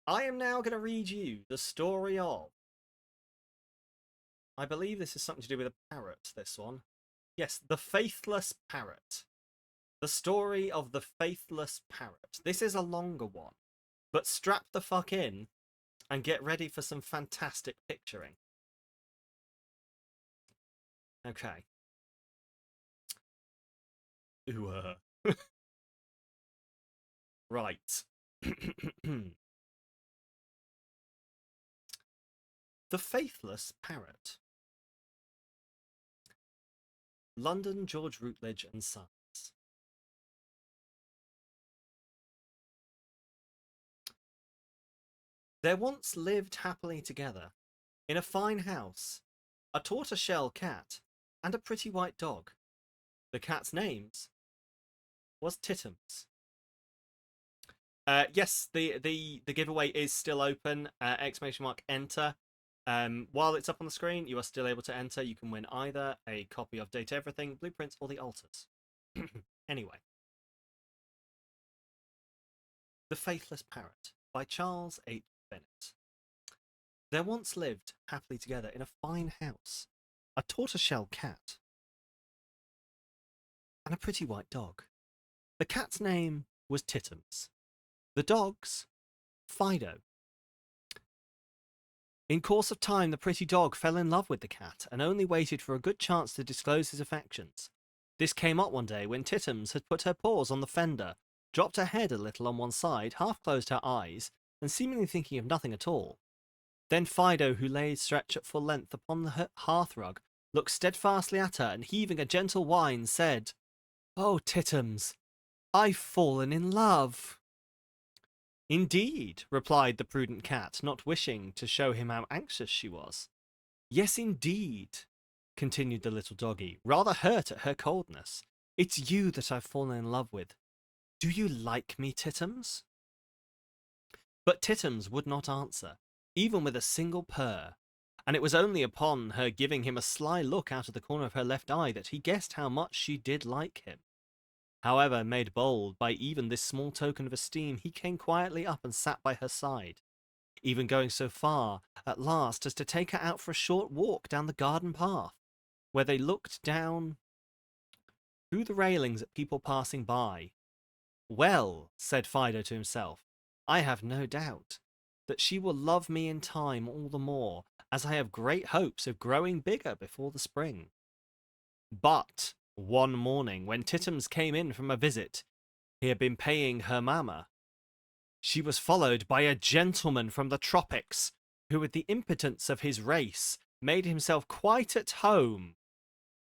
I am now going to read you the story of... I believe this is something to do with a parrot, this one. Yes, the Faithless Parrot. The story of the Faithless Parrot. This is a longer one, but strap the fuck in and get ready for some fantastic picturing. Okay. Ooh, right. The Faithless Parrot. London, George Routledge and Sons. There once lived happily together, in a fine house, a tortoiseshell cat and a pretty white dog. The cat's names was Tittums. Yes, the giveaway is still open. Exclamation mark enter. While it's up on the screen, you are still able to enter. You can win either a copy of Date Everything, Blueprints, or the Altars. Anyway. The Faithless Parrot by Charles H. Bennett. There once lived happily together in a fine house a tortoiseshell cat and a pretty white dog. The cat's name was Tittums. The dog's Fido. In course of time, the pretty dog fell in love with the cat and only waited for a good chance to disclose his affections. This came up one day when Tittums had put her paws on the fender, dropped her head a little on one side, half closed her eyes, and seemingly thinking of nothing at all. Then Fido, who lay stretched at full length upon the hearthrug, looked steadfastly at her and heaving a gentle whine, said, "Oh, Tittums, I've fallen in love." "Indeed," replied the prudent cat, not wishing to show him how anxious she was. "Yes, indeed," continued the little doggy, rather hurt at her coldness. "It's you that I've fallen in love with. Do you like me, Tittums?" But Tittums would not answer, even with a single purr, and it was only upon her giving him a sly look out of the corner of her left eye that he guessed how much she did like him. However, made bold by even this small token of esteem, he came quietly up and sat by her side, even going so far at last as to take her out for a short walk down the garden path, where they looked down through the railings at people passing by. "Well," said Fido to himself, "I have no doubt that she will love me in time all the more, as I have great hopes of growing bigger before the spring." But one morning, when Tittums came in from a visit he had been paying her mamma, she was followed by a gentleman from the tropics, who with the impotence of his race made himself quite at home,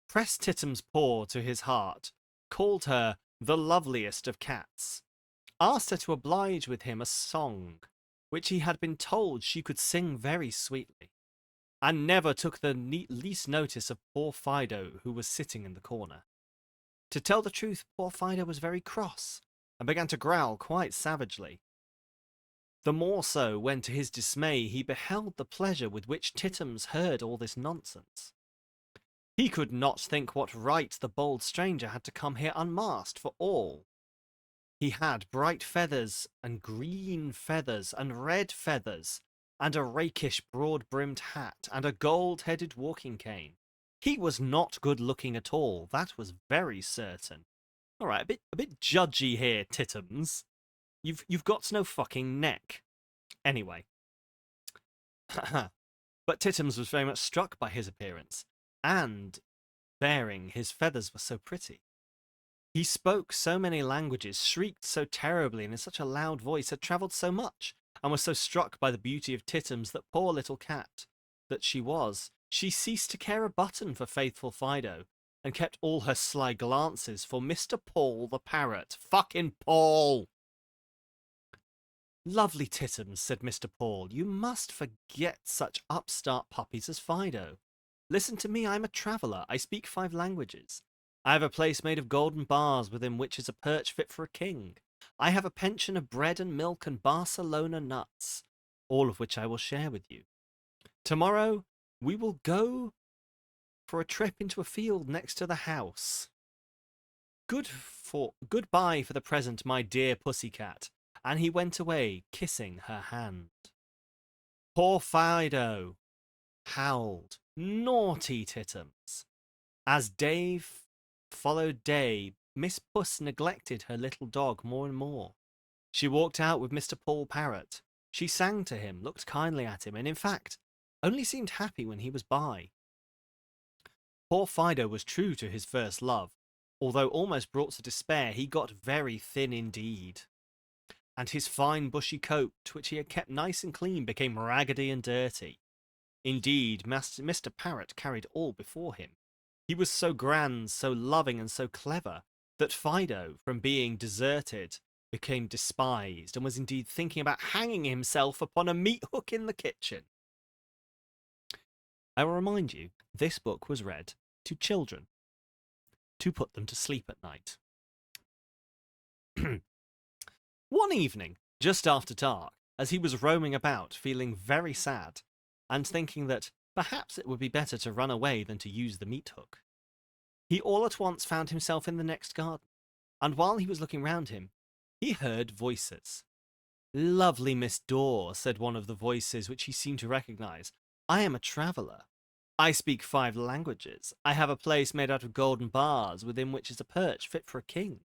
pressed Tittums' paw to his heart, called her the loveliest of cats, asked her to oblige with him a song, which he had been told she could sing very sweetly, and never took the least notice of poor Fido, who was sitting in the corner. To tell the truth, poor Fido was very cross, and began to growl quite savagely. The more so when, to his dismay, he beheld the pleasure with which Tittums heard all this nonsense. He could not think what right the bold stranger had to come here unmasked for all. He had bright feathers, and green feathers, and red feathers, and a rakish broad-brimmed hat, and a gold-headed walking cane. He was not good-looking at all, that was very certain. All right, a bit judgy here, Tittums. You've got no fucking neck. Anyway. But Tittums was very much struck by his appearance, and bearing, his feathers were so pretty. He spoke so many languages, shrieked so terribly, and in such a loud voice, had travelled so much, and was so struck by the beauty of Tittums that poor little cat that she was, she ceased to care a button for faithful Fido, and kept all her sly glances for Mr. Paul the parrot. Fucking Paul! "Lovely Tittums," said Mr. Paul, "you must forget such upstart puppies as Fido. Listen to me, I'm a traveller. I speak 5 languages. I have a place made of golden bars within which is a perch fit for a king. I have a pension of bread and milk and Barcelona nuts, all of which I will share with you. Tomorrow we will go for a trip into a field next to the house. Goodbye for the present, my dear pussycat." And he went away, kissing her hand. Poor Fido howled, naughty Tittums. As day followed day, Miss Puss neglected her little dog more and more. She walked out with Mr. Paul Parrot. She sang to him, looked kindly at him, and in fact, only seemed happy when he was by. Poor Fido was true to his first love. Although almost brought to despair, he got very thin indeed, and his fine bushy coat, which he had kept nice and clean, became raggedy and dirty. Indeed, Mr. Parrot carried all before him. He was so grand, so loving, and so clever, that Fido, from being deserted, became despised, and was indeed thinking about hanging himself upon a meat hook in the kitchen. I will remind you, this book was read to children, to put them to sleep at night. One evening, just after dark, as he was roaming about, feeling very sad, and thinking that perhaps it would be better to run away than to use the meat hook, he all at once found himself in the next garden, and while he was looking round him, he heard voices. "Lovely Miss Daw," said one of the voices, which he seemed to recognize, "I am a traveller. I speak 5 languages. I have a place made out of golden bars, within which is a perch fit for a king.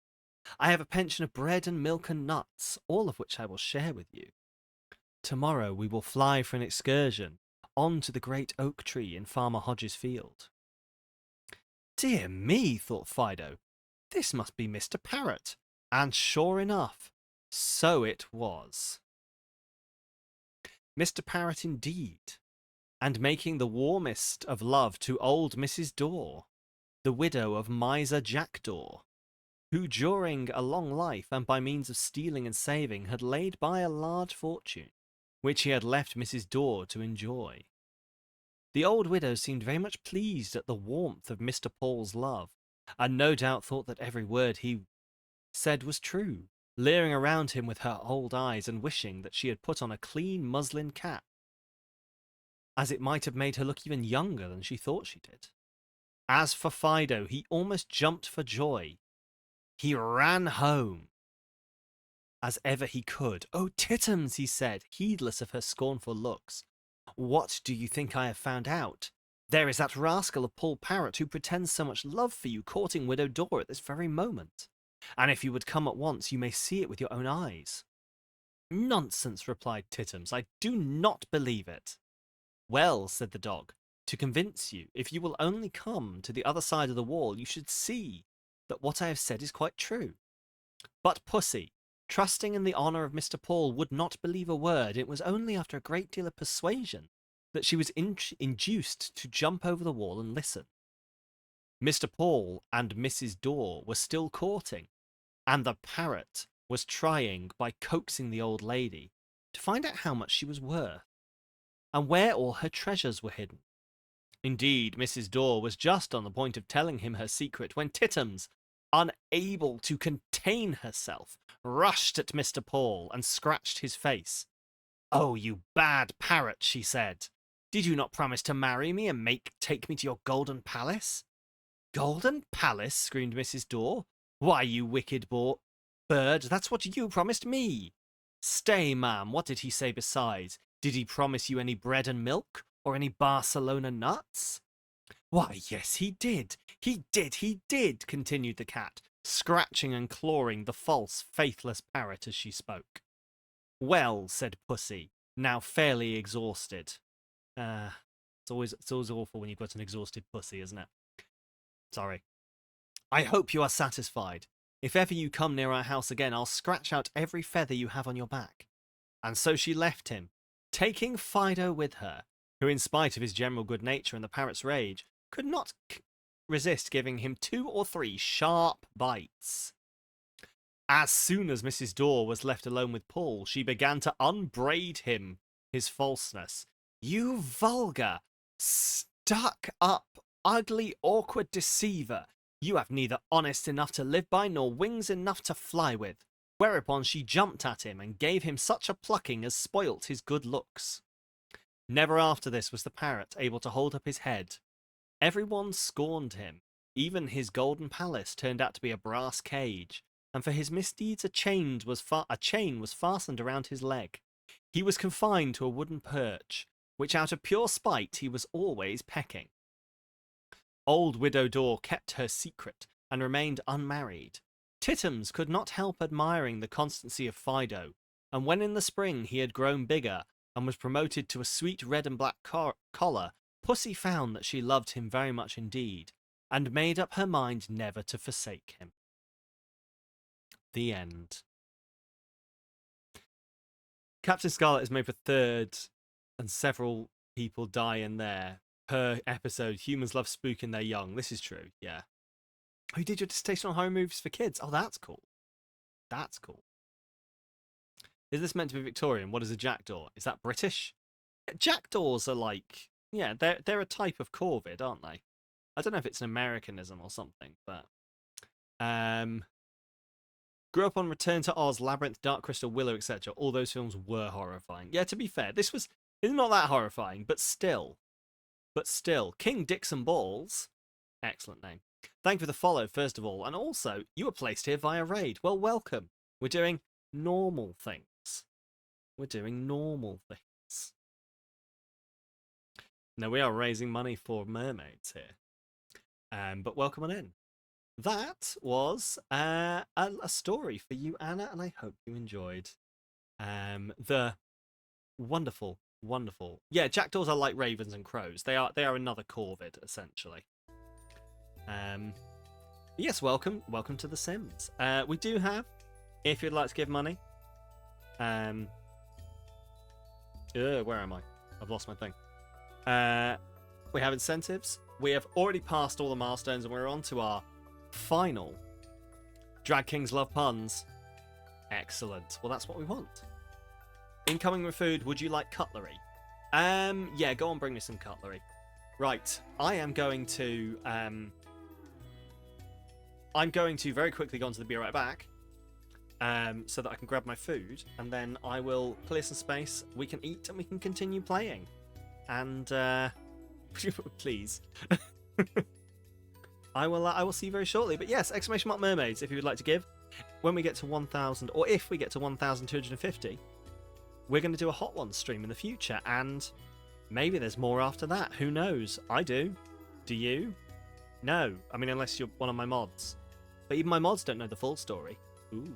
I have a pension of bread and milk and nuts, all of which I will share with you. Tomorrow we will fly for an excursion onto the great oak tree in Farmer Hodges' field. Dear me, thought Fido, this must be Mr. Parrot. And sure enough, so it was. Mr. Parrot indeed, and making the warmest of love to old Mrs. Daw, the widow of miser Jackdaw, who during a long life and by means of stealing and saving had laid by a large fortune, which he had left Mrs. Daw to enjoy. The old widow seemed very much pleased at the warmth of Mr. Paul's love, and no doubt thought that every word he said was true, leering around him with her old eyes and wishing that she had put on a clean muslin cap, as it might have made her look even younger than she thought she did. As for Fido, he almost jumped for joy. He ran home as ever he could. "Oh, Tittums," he said, heedless of her scornful looks, "what do you think I have found out? There is that rascal of Paul Parrot who pretends so much love for you courting Widow Daw at this very moment. And if you would come at once, you may see it with your own eyes." "Nonsense," replied Tittums. "I do not believe it." "Well," said the dog, "to convince you, if you will only come to the other side of the wall, you should see that what I have said is quite true." But Pussy, trusting in the honour of Mr. Paul, would not believe a word. It was only after a great deal of persuasion that she was induced to jump over the wall and listen. Mr. Paul and Mrs. Daw were still courting, and the parrot was trying, by coaxing the old lady, to find out how much she was worth, and where all her treasures were hidden. Indeed, Mrs. Daw was just on the point of telling him her secret when Tittums, unable to contain herself, rushed at Mr. Paul and scratched his face. "Oh, you bad parrot," she said. "Did you not promise to marry me and take me to your golden palace?" "Golden palace?" screamed Mrs. Daw. "Why, you wicked bird, that's what you promised me." "Stay, ma'am, what did he say besides? Did he promise you any bread and milk, or any Barcelona nuts?" "Why, yes, he did, continued the cat, scratching and clawing the false, faithless parrot as she spoke. "Well," said Pussy, now fairly exhausted. It's always awful when you've got an exhausted pussy, isn't it? Sorry. "I hope you are satisfied. If ever you come near our house again, I'll scratch out every feather you have on your back." And so she left him, taking Fido with her, who, in spite of his general good nature and the parrot's rage, could not resist giving him 2 or 3 sharp bites. As soon as Mrs. Daw was left alone with Paul, she began to unbraid him his falseness. "You vulgar, stuck-up, ugly, awkward deceiver! You have neither honest enough to live by nor wings enough to fly with." Whereupon she jumped at him and gave him such a plucking as spoilt his good looks. Never after this was the parrot able to hold up his head. Everyone scorned him. Even his golden palace turned out to be a brass cage, and for his misdeeds a chain was fastened around his leg. He was confined to a wooden perch, which out of pure spite he was always pecking. Old Widow Daw kept her secret and remained unmarried. Tittums could not help admiring the constancy of Fido, and when in the spring he had grown bigger and was promoted to a sweet red and black collar, Pussy found that she loved him very much indeed, and made up her mind never to forsake him. The end. Captain Scarlet is made for 3rd, and several people die in there per episode. Humans love spooking their young. This is true, yeah. Who did your dissertation on horror movies for kids? Oh, that's cool. That's cool. Is this meant to be Victorian? What is a jackdaw? Is that British? Jackdaws are like, yeah, they're a type of corvid, aren't they? I don't know if it's an Americanism or something, but grew up on Return to Oz, Labyrinth, Dark Crystal, Willow, etc. All those films were horrifying. Yeah, to be fair, it's not that horrifying, but still. King Dixon Balls, excellent name. Thank you for the follow, first of all, and also, you were placed here via raid. Well, welcome. We're doing normal things. Now, we are raising money for Mermaids here. But welcome on in. That was a story for you, Anna, and I hope you enjoyed the wonderful Wonderful. Yeah, jackdaws are like ravens and crows. They are another corvid, essentially. Yes, welcome to The Sims. We do have, if you'd like to give money. Where am I? I've lost my thing. We have incentives. We have already passed all the milestones, and we're on to our final. Drag Kings love puns. Excellent. Well, that's what we want. Incoming with food. Would you like cutlery? Yeah, go on, bring me some cutlery. Right. I am going to very quickly go onto the Be Right Back. So that I can grab my food, and then I will clear some space. We can eat and we can continue playing. And please, I will see you very shortly. But yes, exclamation mark mermaids if you would like to give. When we get to 1,000, or if we get to 1,250, we're going to do a Hot Ones stream in the future, and maybe there's more after that. Who knows? I do. Do you? No. I mean, unless you're one of my mods. But even my mods don't know the full story. Ooh.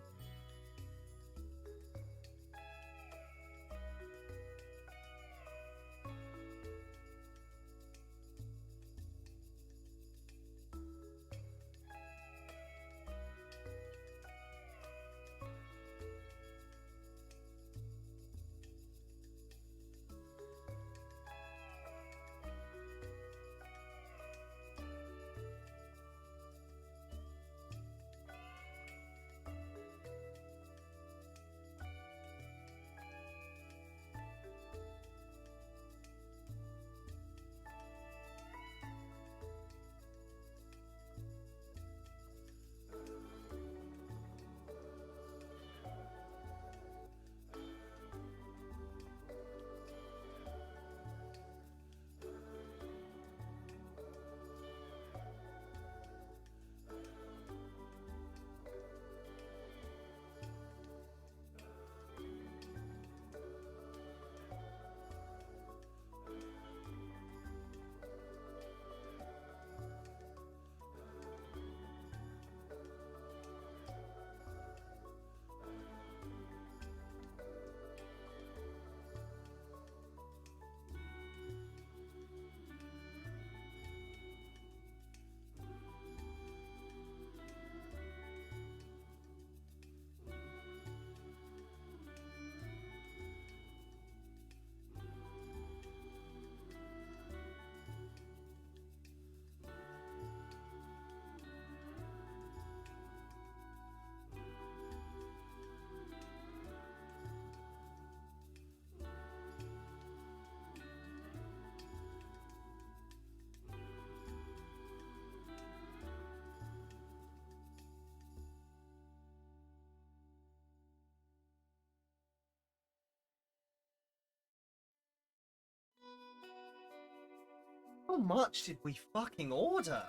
How much did we fucking order?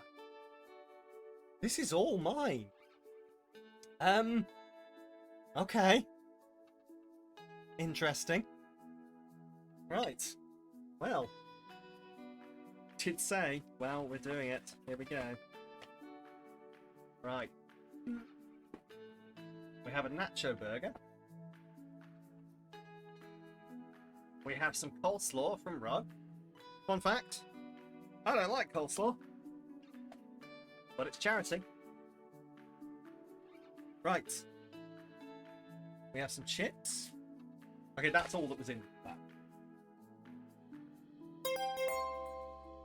This is all mine. Okay. Interesting. Right. Well. Did say, well, we're doing it. Here we go. Right. We have a nacho burger. We have some coleslaw from Rug. Fun fact, I don't like coleslaw, but it's charity. Right. We have some chips. Okay, that's all that was in that.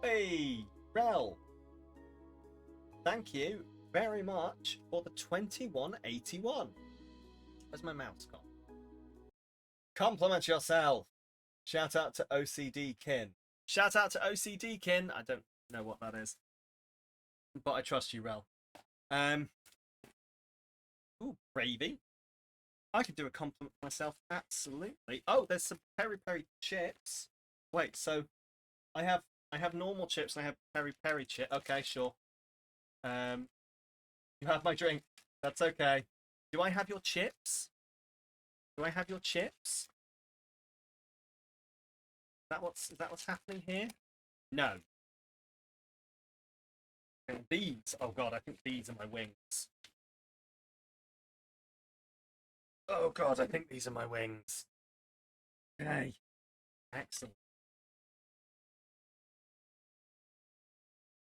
Hey, Rel. Thank you very much for the 2181. Where's my mouse gone? Compliment yourself. Shout out to OCD Kin. Shout out to OCD Kin. I don't know what that is, but I trust you, Rel. Ooh, gravy. I could do a compliment for myself, absolutely. Oh, there's some peri peri chips. Wait, so I have normal chips and I have peri peri chip. Okay, sure. You have my drink. That's okay. Do I have your chips? Do I have your chips? Is that what's happening here? No. And these. Oh god, I think these are my wings. Oh god, I think these are my wings. Okay. Excellent.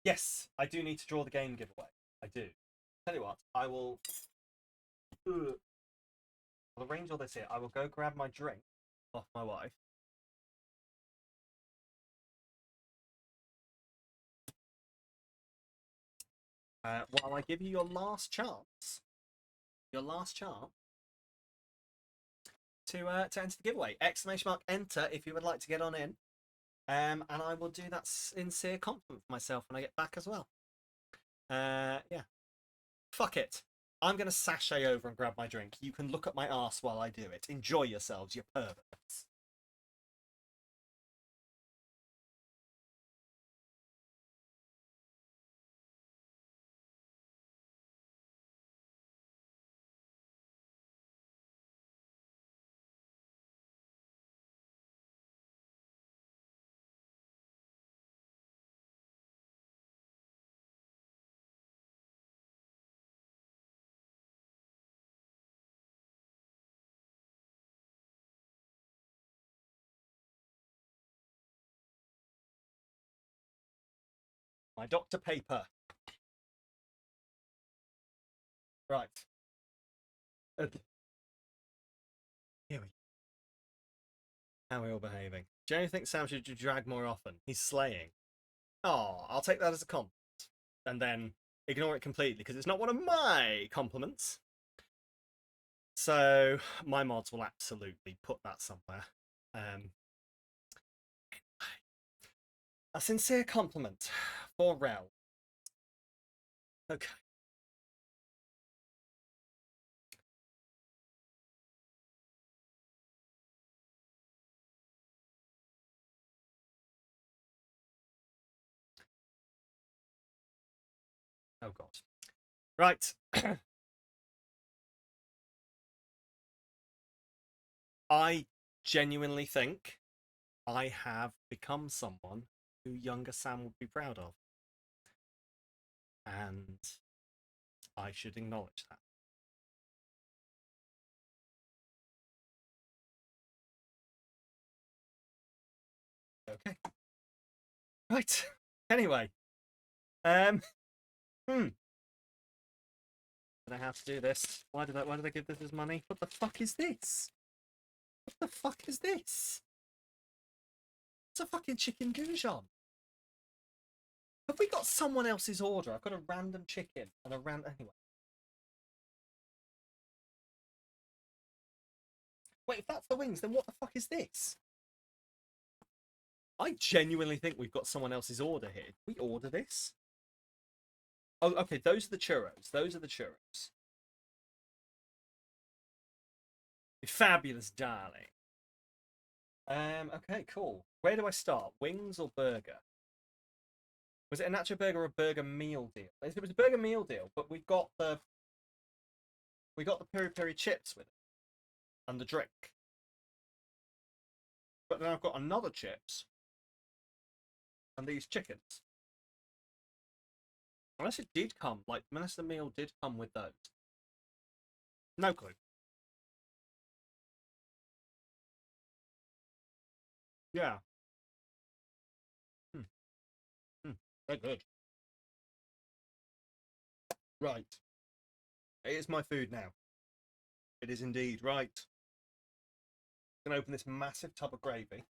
Yes, I do need to draw the game giveaway. I do. Tell you what, I will. I'll arrange all this here. I will go grab my drink off my wife. While I give you your last chance to enter the giveaway. Exclamation mark enter if you would like to get on in. And I will do that sincere compliment for myself when I get back as well. Yeah. Fuck it. I'm going to sashay over and grab my drink. You can look at my arse while I do it. Enjoy yourselves, you perverts. My Dr. Paper. Right. Okay. Here we go. How are we all behaving? Do you think Sam should drag more often? He's slaying. Oh, I'll take that as a compliment. And then ignore it completely because it's not one of my compliments. So my mods will absolutely put that somewhere. A sincere compliment for Rel. Okay. Oh god. Right. I genuinely think I have become someone who younger Sam would be proud of. And I should acknowledge that. Okay. Right. Anyway. Did I have to do this? Why did I give this as money? What the fuck is this? What the fuck is this? It's a fucking chicken goujon. Have we got someone else's order? I've got a random chicken and a random... Anyway. Wait, if that's the wings, then what the fuck is this? I genuinely think we've got someone else's order here. Did we order this? Oh, okay, those are the churros. Those are the churros. Fabulous, darling. Okay, cool. Where do I start? Wings or burger? Was it a nacho burger or a burger meal deal? It was a burger meal deal, but we got the peri peri chips with it and the drink. But then I've got another chips and these chickens. Unless it did come, unless the meal did come with those. No clue. Yeah. They're good. Right. It is my food now. It is indeed. Right. I'm going to open this massive tub of gravy.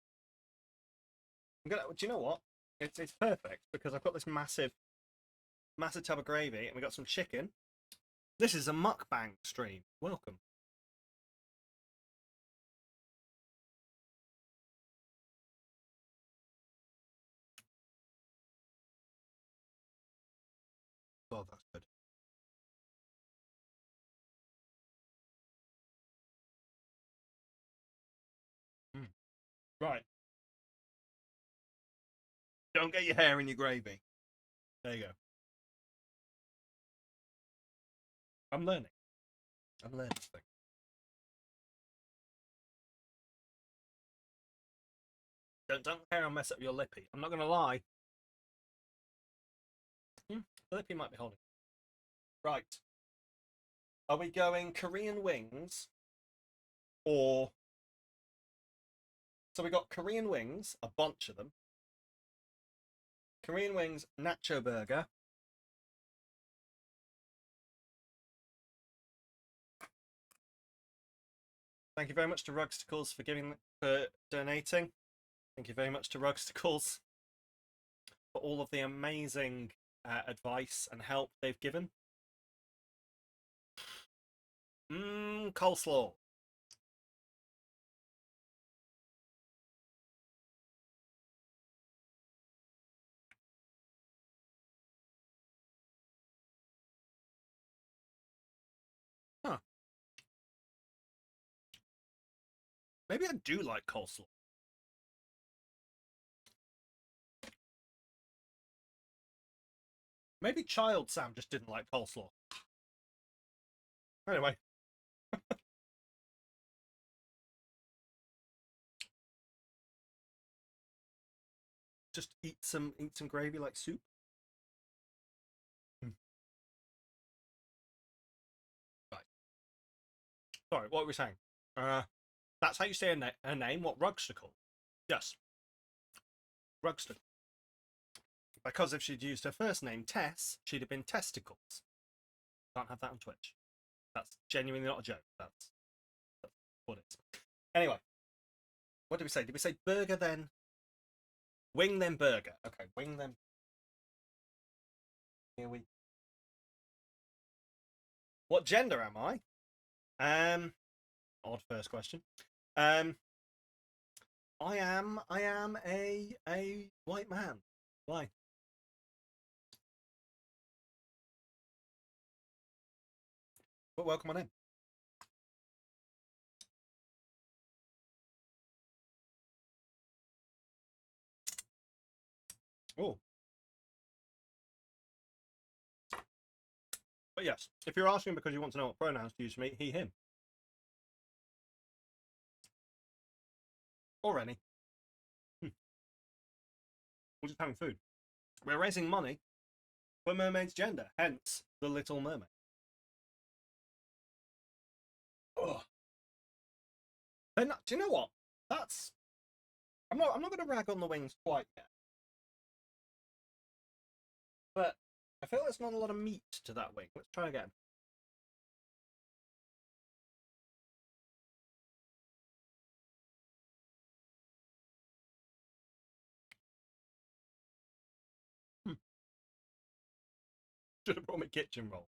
Do you know what? It's perfect because I've got this massive tub of gravy and we got some chicken. This is a mukbang stream. Welcome. Oh, that's good. Right. Don't get your hair in your gravy. There you go. I'm learning. I'm learning this thing. Don't care and mess up your lippy. I'm not going to lie. The lippy might be holding. Right. Are we going Korean wings or So we got Korean wings, a bunch of them. Korean wings, nacho burger. Thank you very much to Rugsticles for donating. Thank you very much to Rugsticles for all of the amazing advice and help they've given. Coleslaw. Huh. Maybe I do like coleslaw. Maybe Child Sam just didn't like coleslaw. Anyway. Just eat some gravy like soup. Right. Sorry, what were we saying? That's how you say her name. What, Rugsticle? Yes, Rugsticle. Because if she'd used her first name, Tess, she'd have been Testicles. Can't have that on Twitch. That's genuinely not a joke. That's what it is. Anyway, what did we say? Did we say burger then? Wing then burger. Okay, wing then. Here we. What gender am I? Odd first question. I am a white man. Why? But welcome on in. Oh. But yes, if you're asking because you want to know what pronouns to use for me, he, him. Or any. We're just having food. We're raising money for Mermaid's gender, hence the Little Mermaid. Oh. Then, do you know what? That's. I'm not going to rag on the wings quite yet. But I feel there's not a lot of meat to that wing. Let's try again. Should have brought my kitchen roll.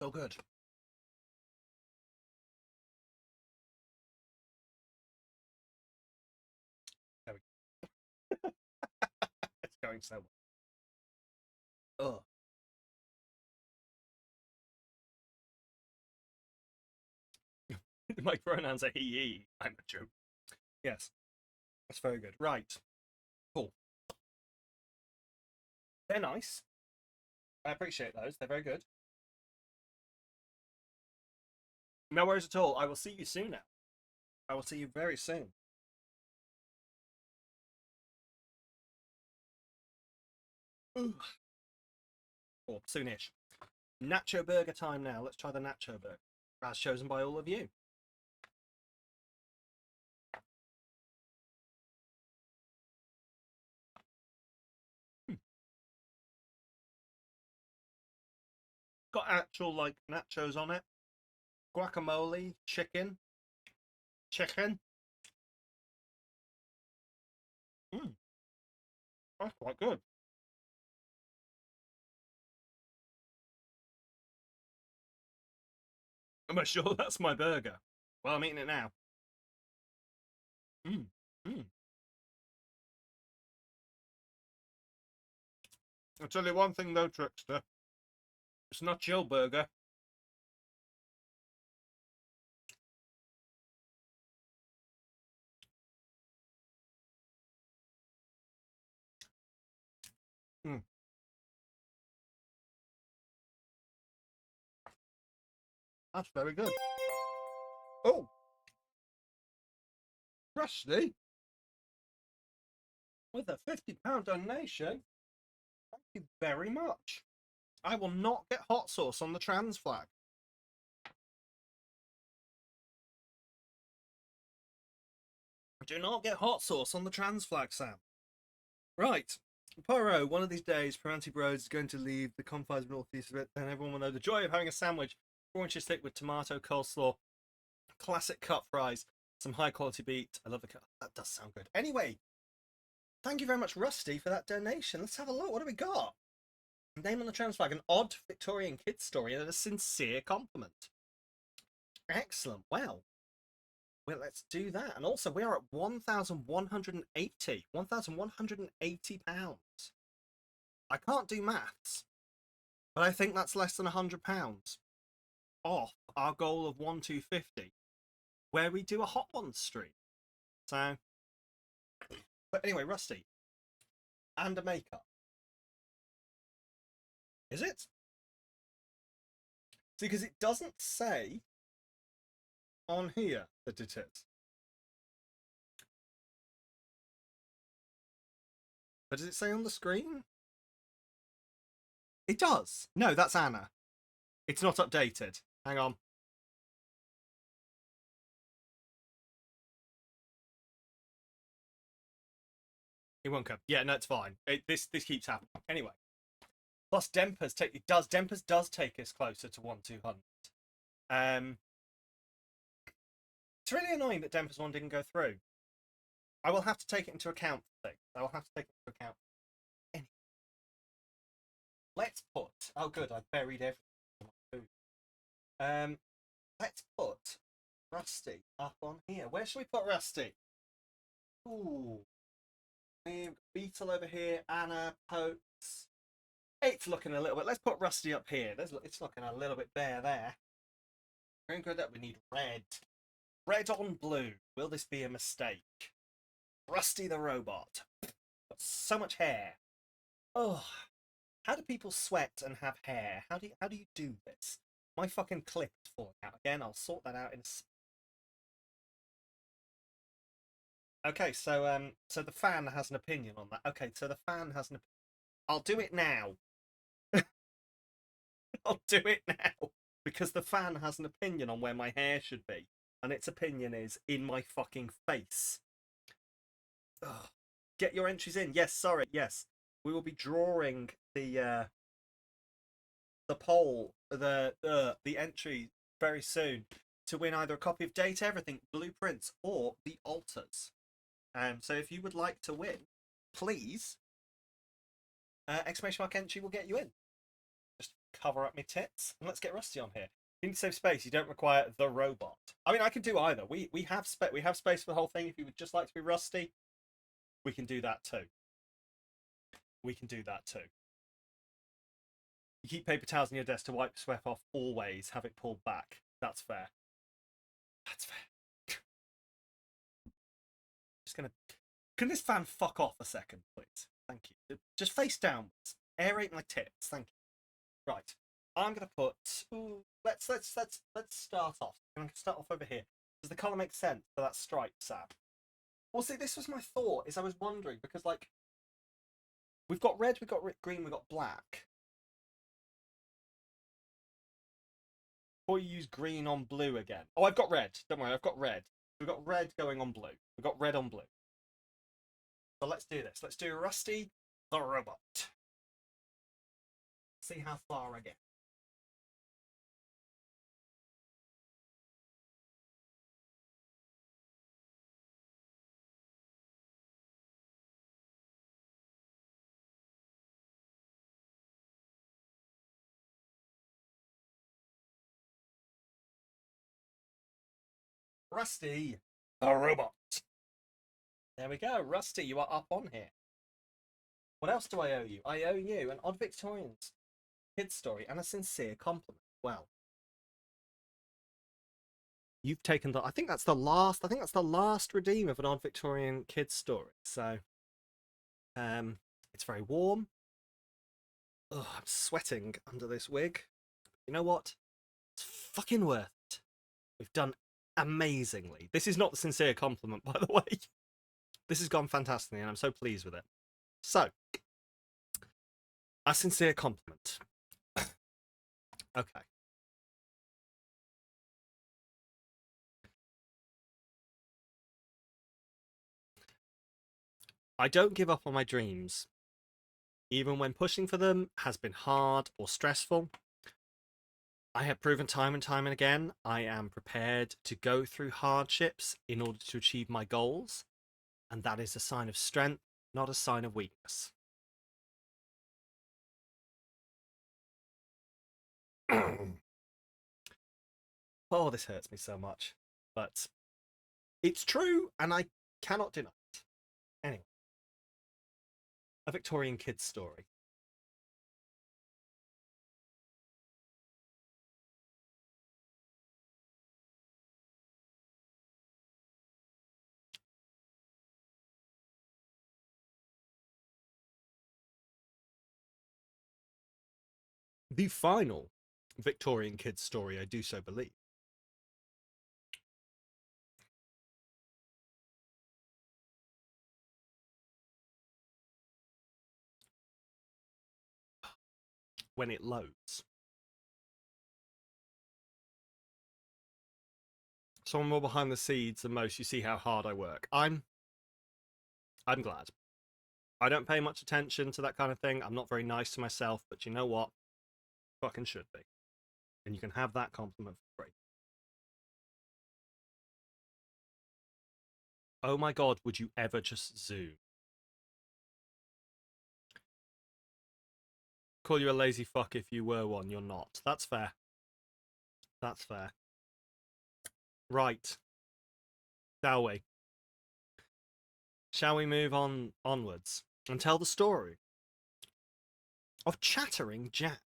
So good. There we go. It's going so well. Ugh. My pronouns are he. I'm a joke. Yes. That's very good. Right. Cool. They're nice. I appreciate those. They're very good. No worries at all. I will see you soon now. I will see you very soon. Ooh. Or soonish. Nacho burger time now. Let's try the nacho burger, as chosen by all of you. Got actual like nachos on it. Guacamole, chicken. That's quite good. Am I sure that's my burger? Well, I'm eating it now. I'll tell you one thing though, Trickster. It's not your burger. That's very good. Oh, Rusty, with a £50 donation. Thank you very much. I will not get hot sauce on the trans flag. Do not get hot sauce on the trans flag, Sam. Right. Poirot, one of these days, Permanente Bros is going to leave the confines of Northeast of it, and everyone will know the joy of having a sandwich 4 inches thick with tomato, coleslaw, classic cut fries, some high quality beet. I love the cut. That does sound good. Anyway, thank you very much, Rusty, for that donation. Let's have a look. What do we got? Name on the trans flag, an odd Victorian kid story, and a sincere compliment. Excellent. Well, let's do that. And also, we are at 1,180. £1,180. I can't do maths, but I think that's less than £100 off our goal of 1,250, where we do a Hot Ones stream. So, but anyway, Rusty, and a makeup. Is it? See, because it doesn't say on here that it is. But does it say on the screen? It does. No, that's Anna. It's not updated. Hang on. It won't come. Yeah, no, it's fine. This keeps happening. Anyway. Plus, Dempers does take us closer to 1,200. It's really annoying that Dempers one didn't go through. I will have to take it into account for things. I will have to take it into account. Anyway. Let's put. Oh, good. I buried everything in my food. Let's put Rusty up on here. Where should we put Rusty? Ooh. We've got Beetle over here. Anna, Pokes. It's looking a little bit. Let's put Rusty up here. It's looking a little bit bare there. Very good. That we need red. Red on blue. Will this be a mistake? Rusty the robot. Got so much hair. Oh, how do people sweat and have hair? How do you do this? My fucking clip is falling out again. I'll sort that out in a. Okay, so the fan has an opinion on that. Okay, so the fan has an. I'll do it now. I'll do it now because the fan has an opinion on where my hair should be, and its opinion is in my fucking face. Ugh. Get your entries in. Yes, sorry. Yes, we will be drawing the poll, the entry very soon to win either a copy of Date Everything, Blueprints, or the Altars. So if you would like to win, please, exclamation mark entry will get you in. Just cover up my tits and let's get Rusty on here. You need to save space. You don't require the robot. I mean, I can do either. We have space for the whole thing. If you would just like to be Rusty, we can do that too. We can do that too. You keep paper towels on your desk to wipe sweat off. Always have it pulled back. That's fair. That's fair. Just gonna. Can this fan fuck off a second, please? Thank you. Just face downwards. Aerate my tits. Thank you. Right. I'm gonna put. Ooh, let's start off. I'm gonna start off over here. Does the colour make sense for that stripe, Sam? Well, see, this was my thought. Is I was wondering because like we've got red, we've got green, we've got black. Or you use green on blue again. Oh, I've got red. Don't worry, I've got red. We've got red going on blue. We've got red on blue. So let's do this. Let's do Rusty the robot. See how far I get. Rusty the robot. There we go. Rusty, you are up on here. What else do I owe you? I owe you an Odd Victorians kid story and a sincere compliment. Well, you've taken the. I think that's the last redeem of an Odd Victorian kid story. So, it's very warm. Oh, I'm sweating under this wig. You know what? It's fucking worth it. We've done amazingly. This is not the sincere compliment, by the way. This has gone fantastically, and I'm so pleased with it. So, a sincere compliment. Okay. I don't give up on my dreams, even when pushing for them has been hard or stressful. I have proven time and time and again I am prepared to go through hardships in order to achieve my goals, and that is a sign of strength, not a sign of weakness. Oh, this hurts me so much, but it's true, and I cannot deny it. Anyway, a Victorian kid's story. The final Victorian kid's story, I do so believe. When it loads. So I'm more behind the scenes than most. You see how hard I work. I'm glad. I don't pay much attention to that kind of thing. I'm not very nice to myself, but you know what? Fucking should be. And you can have that compliment for free. Oh my god, would you ever just zoom? Call you a lazy fuck if you were one, you're not. That's fair. That's fair. Right. Shall we? Shall we move on onwards and tell the story of Chattering Jack?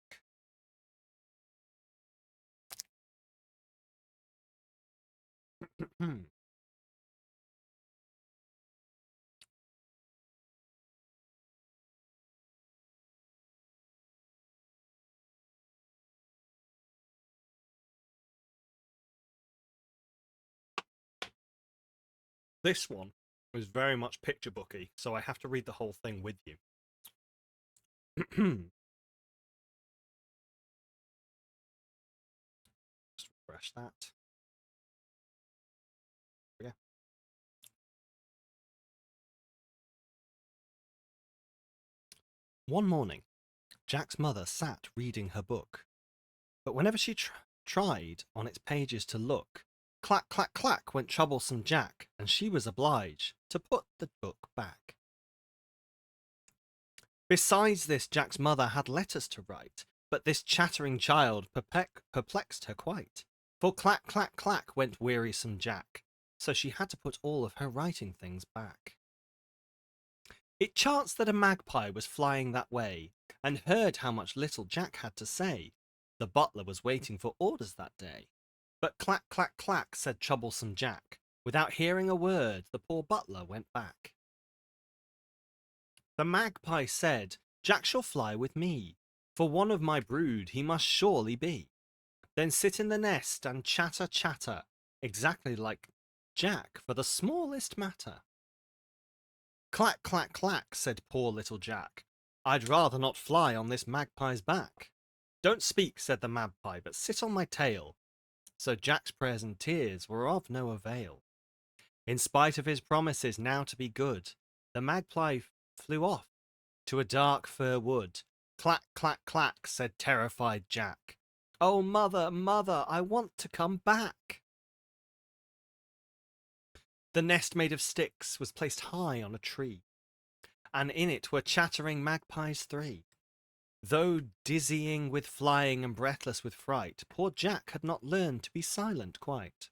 This one was very much picture booky, so I have to read the whole thing with you. Just refresh that. Yeah. One morning, Jack's mother sat reading her book, but whenever she tried on its pages to look, clack, clack, clack went troublesome Jack, and she was obliged to put the book back. Besides this, Jack's mother had letters to write, but this chattering child perplexed her quite. For clack, clack, clack went wearisome Jack, so she had to put all of her writing things back. It chanced that a magpie was flying that way, and heard how much little Jack had to say. The butler was waiting for orders that day. But clack, clack, clack, said troublesome Jack. Without hearing a word, the poor butler went back. The magpie said, Jack shall fly with me, for one of my brood he must surely be. Then sit in the nest and chatter, chatter, exactly like Jack for the smallest matter. Clack, clack, clack, said poor little Jack. I'd rather not fly on this magpie's back. Don't speak, said the magpie, but sit on my tail. So Jack's prayers and tears were of no avail. In spite of his promises now to be good, the magpie flew off to a dark fir wood. Clack, clack, clack, said terrified Jack. Oh, mother, mother, I want to come back. The nest made of sticks was placed high on a tree, and in it were chattering magpies 3. Though dizzying with flying and breathless with fright, poor Jack had not learned to be silent quite.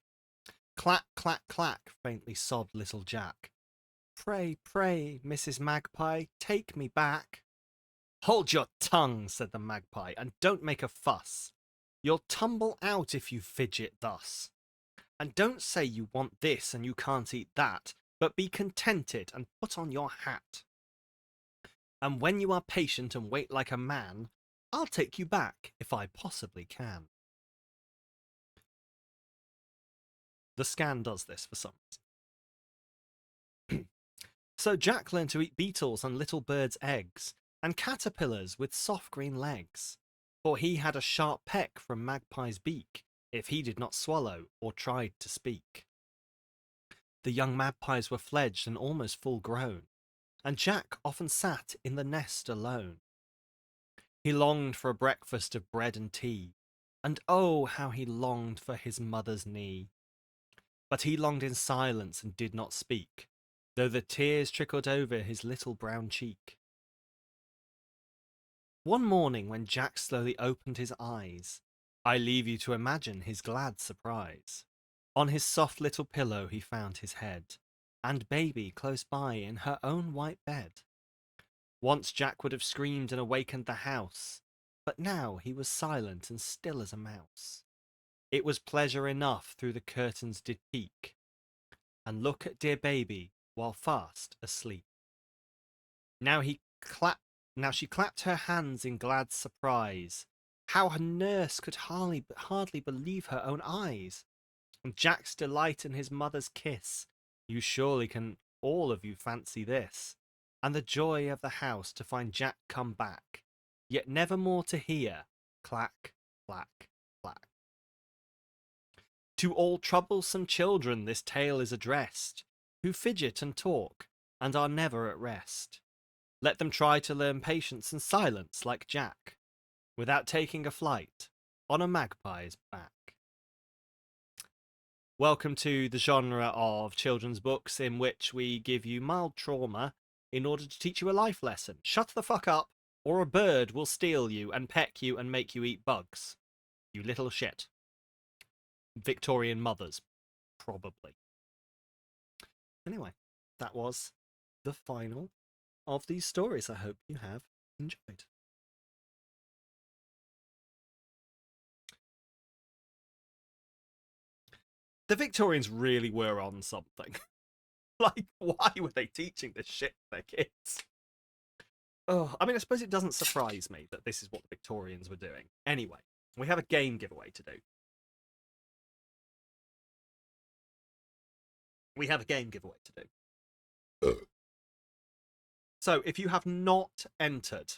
Clack, clack, clack, faintly sobbed little Jack. Pray, pray, Mrs. Magpie, take me back. Hold your tongue, said the magpie, and don't make a fuss. You'll tumble out if you fidget thus. And don't say you want this and you can't eat that, but be contented and put on your hat. And when you are patient and wait like a man, I'll take you back if I possibly can. The scan does this for some reason. So Jack learned to eat beetles and little birds' eggs, and caterpillars with soft green legs. for he had a sharp peck from Magpie's beak if he did not swallow or tried to speak. The young magpies were fledged and almost full grown, and Jack often sat in the nest alone. He longed for a breakfast of bread and tea, and oh, how he longed for his mother's knee. But he longed in silence and did not speak, though the tears trickled over his little brown cheek. One morning when Jack slowly opened his eyes, I leave you to imagine his glad surprise. On his soft little pillow he found his head, and baby close by in her own white bed. Once Jack would have screamed and awakened the house, but now he was silent and still as a mouse. It was pleasure enough through the curtains did peek, and look at dear baby while fast asleep. Now she clapped her hands in glad surprise. How her nurse could hardly believe her own eyes. And Jack's delight in his mother's kiss, you surely can all of you fancy this. And the joy of the house to find Jack come back, yet never more to hear clack, clack, clack. To all troublesome children this tale is addressed, who fidget and talk, and are never at rest. Let them try to learn patience and silence like Jack, without taking a flight on a magpie's back. Welcome to the genre of children's books in which we give you mild trauma in order to teach you a life lesson. Shut the fuck up, or a bird will steal you and peck you and make you eat bugs. You little shit. Victorian mothers, probably. Anyway, that was the final of these stories. I hope you have enjoyed. The Victorians really were on something. Like, why were they teaching this shit to their kids? Oh, I mean, I suppose it doesn't surprise me that this is what the Victorians were doing. Anyway, we have a game giveaway to do. So, if you have not entered,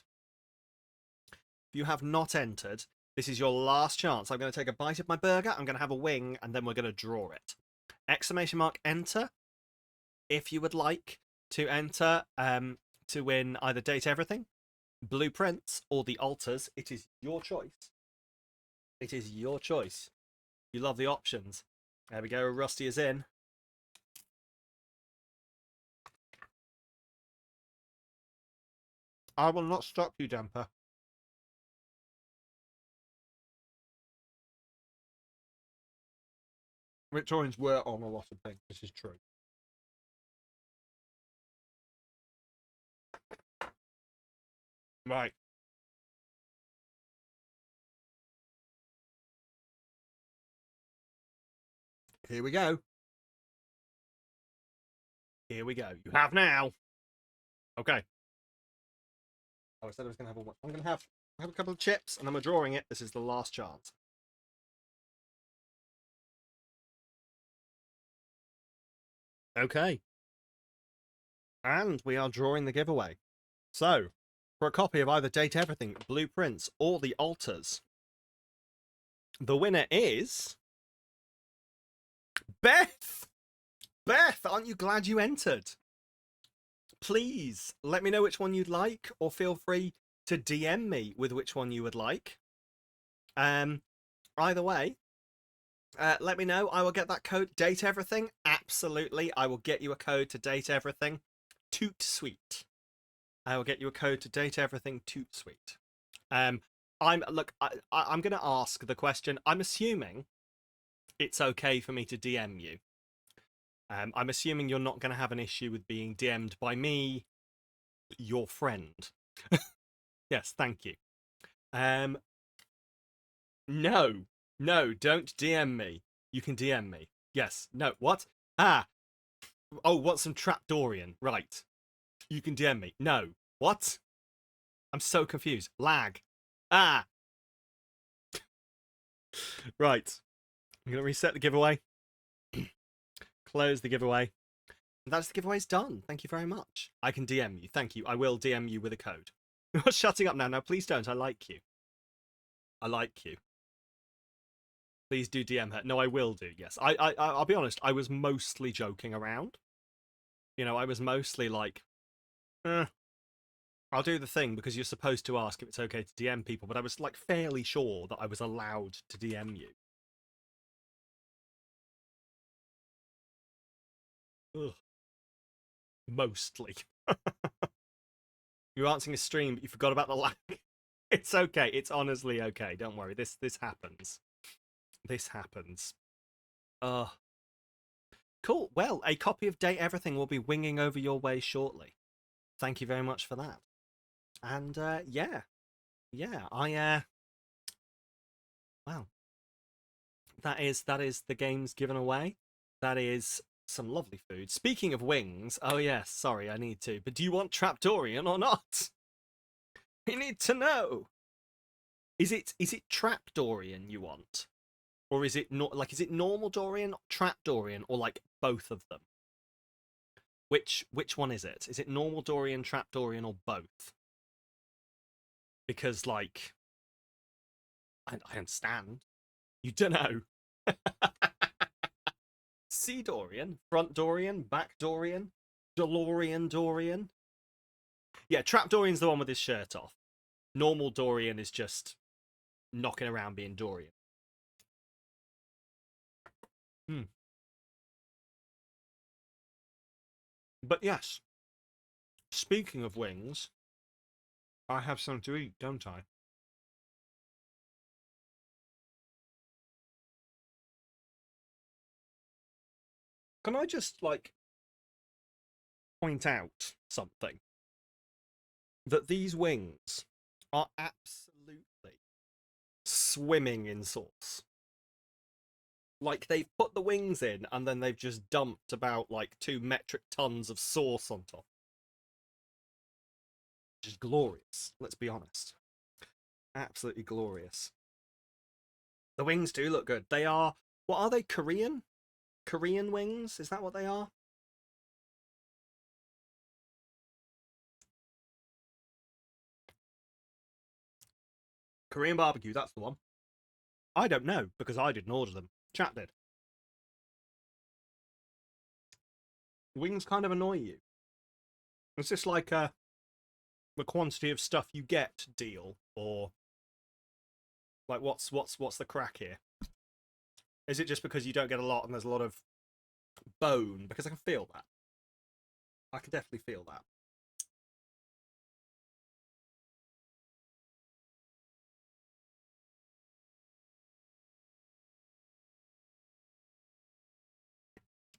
this is your last chance. I'm going to take a bite of my burger, I'm going to have a wing, and then we're going to draw it. Exclamation mark enter if you would like to enter to win either Date Everything, Blueprints, or the Altars. It is your choice. It is your choice. You love the options. There we go. Rusty is in. I will not stop you, Jumper. Victorians were on a lot of things. This is true. Right. Here we go. Here we go. You have now. Okay. Oh, I said I was going to have a... I'm going to have a couple of chips, and I'm drawing it. This is the last chance. Okay. And we are drawing the giveaway. So, for a copy of either Date Everything, Blueprints, or the Altars, the winner is... Beth! Beth, aren't you glad you entered? Please let me know which one you'd like, or feel free to DM me with which one you would like. Either way, let me know. I will get that code. Date Everything, absolutely. I will get you a code to Date Everything. Toot sweet. I will get you a code to Date Everything. Toot sweet. I'm going to ask the question. I'm assuming it's okay for me to DM you. I'm assuming you're not going to have an issue with being DM'd by me, your friend. Yes, thank you. No, don't DM me. You can DM me. Yes, no, what? Ah. Oh, want some Trapdoorian. Right. You can DM me. No. What? I'm so confused. Lag. Ah. Right. I'm going to reset the giveaway. Close the giveaway. And that's the giveaway's done. Thank you very much. I can DM you. Thank you. I will DM you with a code. You're shutting up now. Now, please don't. I like you. I like you. Please do DM her. No, I will do. Yes, I'll be honest. I was mostly joking around. You know, I was mostly like, I'll do the thing because you're supposed to ask if it's okay to DM people. But I was like fairly sure that I was allowed to DM you. Ugh. Mostly. You're answering a stream, but you forgot about the lag. It's okay. It's honestly okay. Don't worry. This happens. This happens. Cool. Well, a copy of Date Everything will be winging over your way shortly. Thank you very much for that. And yeah, wow. That is the games given away. That is some lovely food. Speaking of wings, oh yes, sorry, I need to. But do you want Trapdorian or not? We need to know. Is it Trapdorian you want? Or is it not is it normal Dorian, Trapdorian, or like both of them? Which one is it? Is it normal Dorian, Trapdorian, or both? Because like I understand. You don't know. Sea Dorian, front Dorian, back Dorian, DeLorean Dorian. Yeah, Trapdorian's the one with his shirt off. Normal Dorian is just knocking around being Dorian. But yes, speaking of wings, I have something to eat, don't I? Can I just, like, point out something? That these wings are absolutely swimming in sauce. Like, they've put the wings in, and then they've just dumped about, like, 2 metric tons of sauce on top. Which is glorious, let's be honest. Absolutely glorious. The wings do look good. They are, what are they, Korean? Korean wings? Is that what they are? Korean barbecue, that's the one. I don't know, because I didn't order them. Chat did. Wings kind of annoy you. Is this like the quantity of stuff you get deal, or like what's the crack here? Is it just because you don't get a lot and there's a lot of bone? Because I can feel that. I can definitely feel that.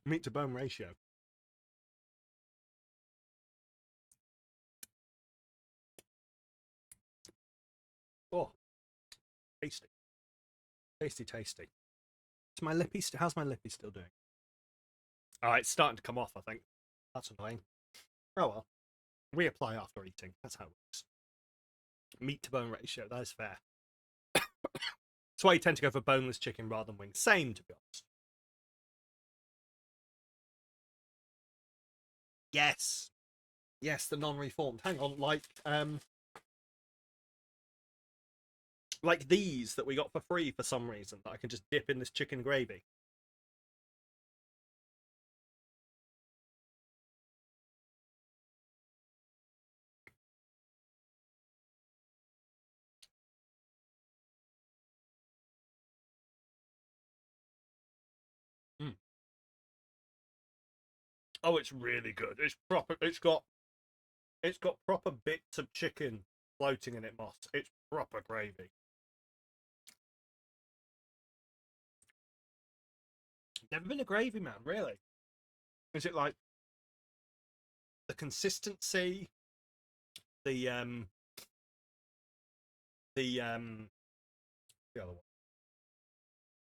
Meat to bone ratio. Oh, tasty, tasty, tasty. Is my lippy? How's my lippy still doing? All right, it's starting to come off. I think that's annoying. Oh well, reapply after eating. That's how it works. Meat to bone ratio. That is fair. That's why you tend to go for boneless chicken rather than wings. Same, to be honest. Yes, yes, the non-reformed. Hang on, like these that we got for free for some reason that I can just dip in this chicken gravy. Mm. Oh, it's really good. It's proper. It's got proper bits of chicken floating in it, Moss. It's proper gravy. Never been a gravy man, really. Is it like the consistency, the the other one?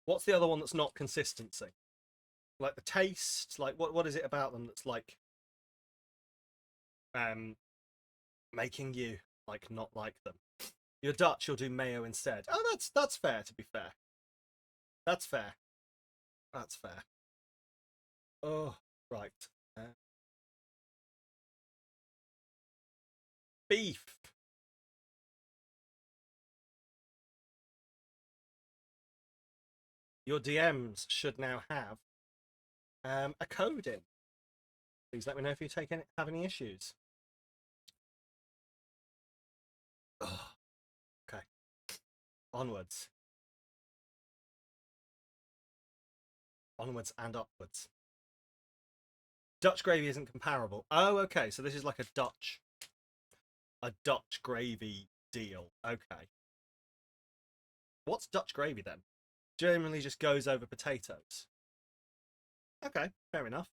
What's the other one that's not consistency? Like the taste, like what is it about them that's like making you like not like them? You're Dutch, you'll do mayo instead. Oh, that's fair, to be fair. That's fair. That's fair. Oh, right. Beef. your DMs should now have a code in. Please let me know if you have any issues. Ugh. Okay. Onwards. Onwards and upwards. Dutch gravy isn't comparable. Oh, okay. So this is like a Dutch gravy deal. Okay. What's Dutch gravy then? Generally just goes over potatoes. Okay, fair enough.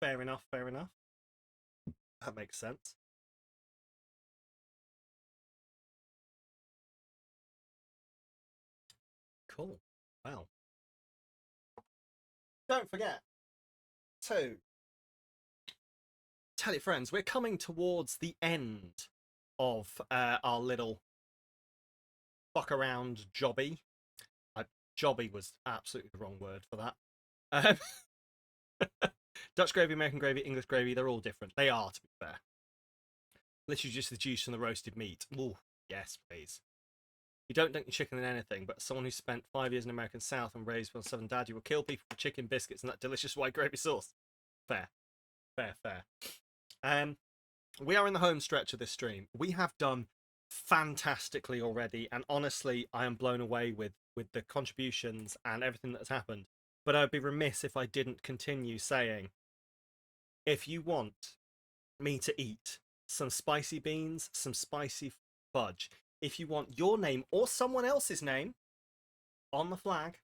Fair enough, fair enough. That makes sense. Cool. Wow. Don't forget to tell your friends, we're coming towards the end of our little fuck around jobby. Jobby was absolutely the wrong word for that. Dutch gravy, American gravy, English gravy, they're all different. They are, to be fair. Literally just the juice from the roasted meat. Ooh, yes, please. You don't dunk your chicken in anything, but someone who spent 5 years in the American South and raised on Southern Daddy will kill people for chicken biscuits and that delicious white gravy sauce. Fair. Fair, fair. We are in the home stretch of this stream. We have done fantastically already, and honestly, I am blown away with the contributions and everything that has happened. But I'd be remiss if I didn't continue saying, if you want me to eat some spicy beans, some spicy fudge, if you want your name or someone else's name on the flag,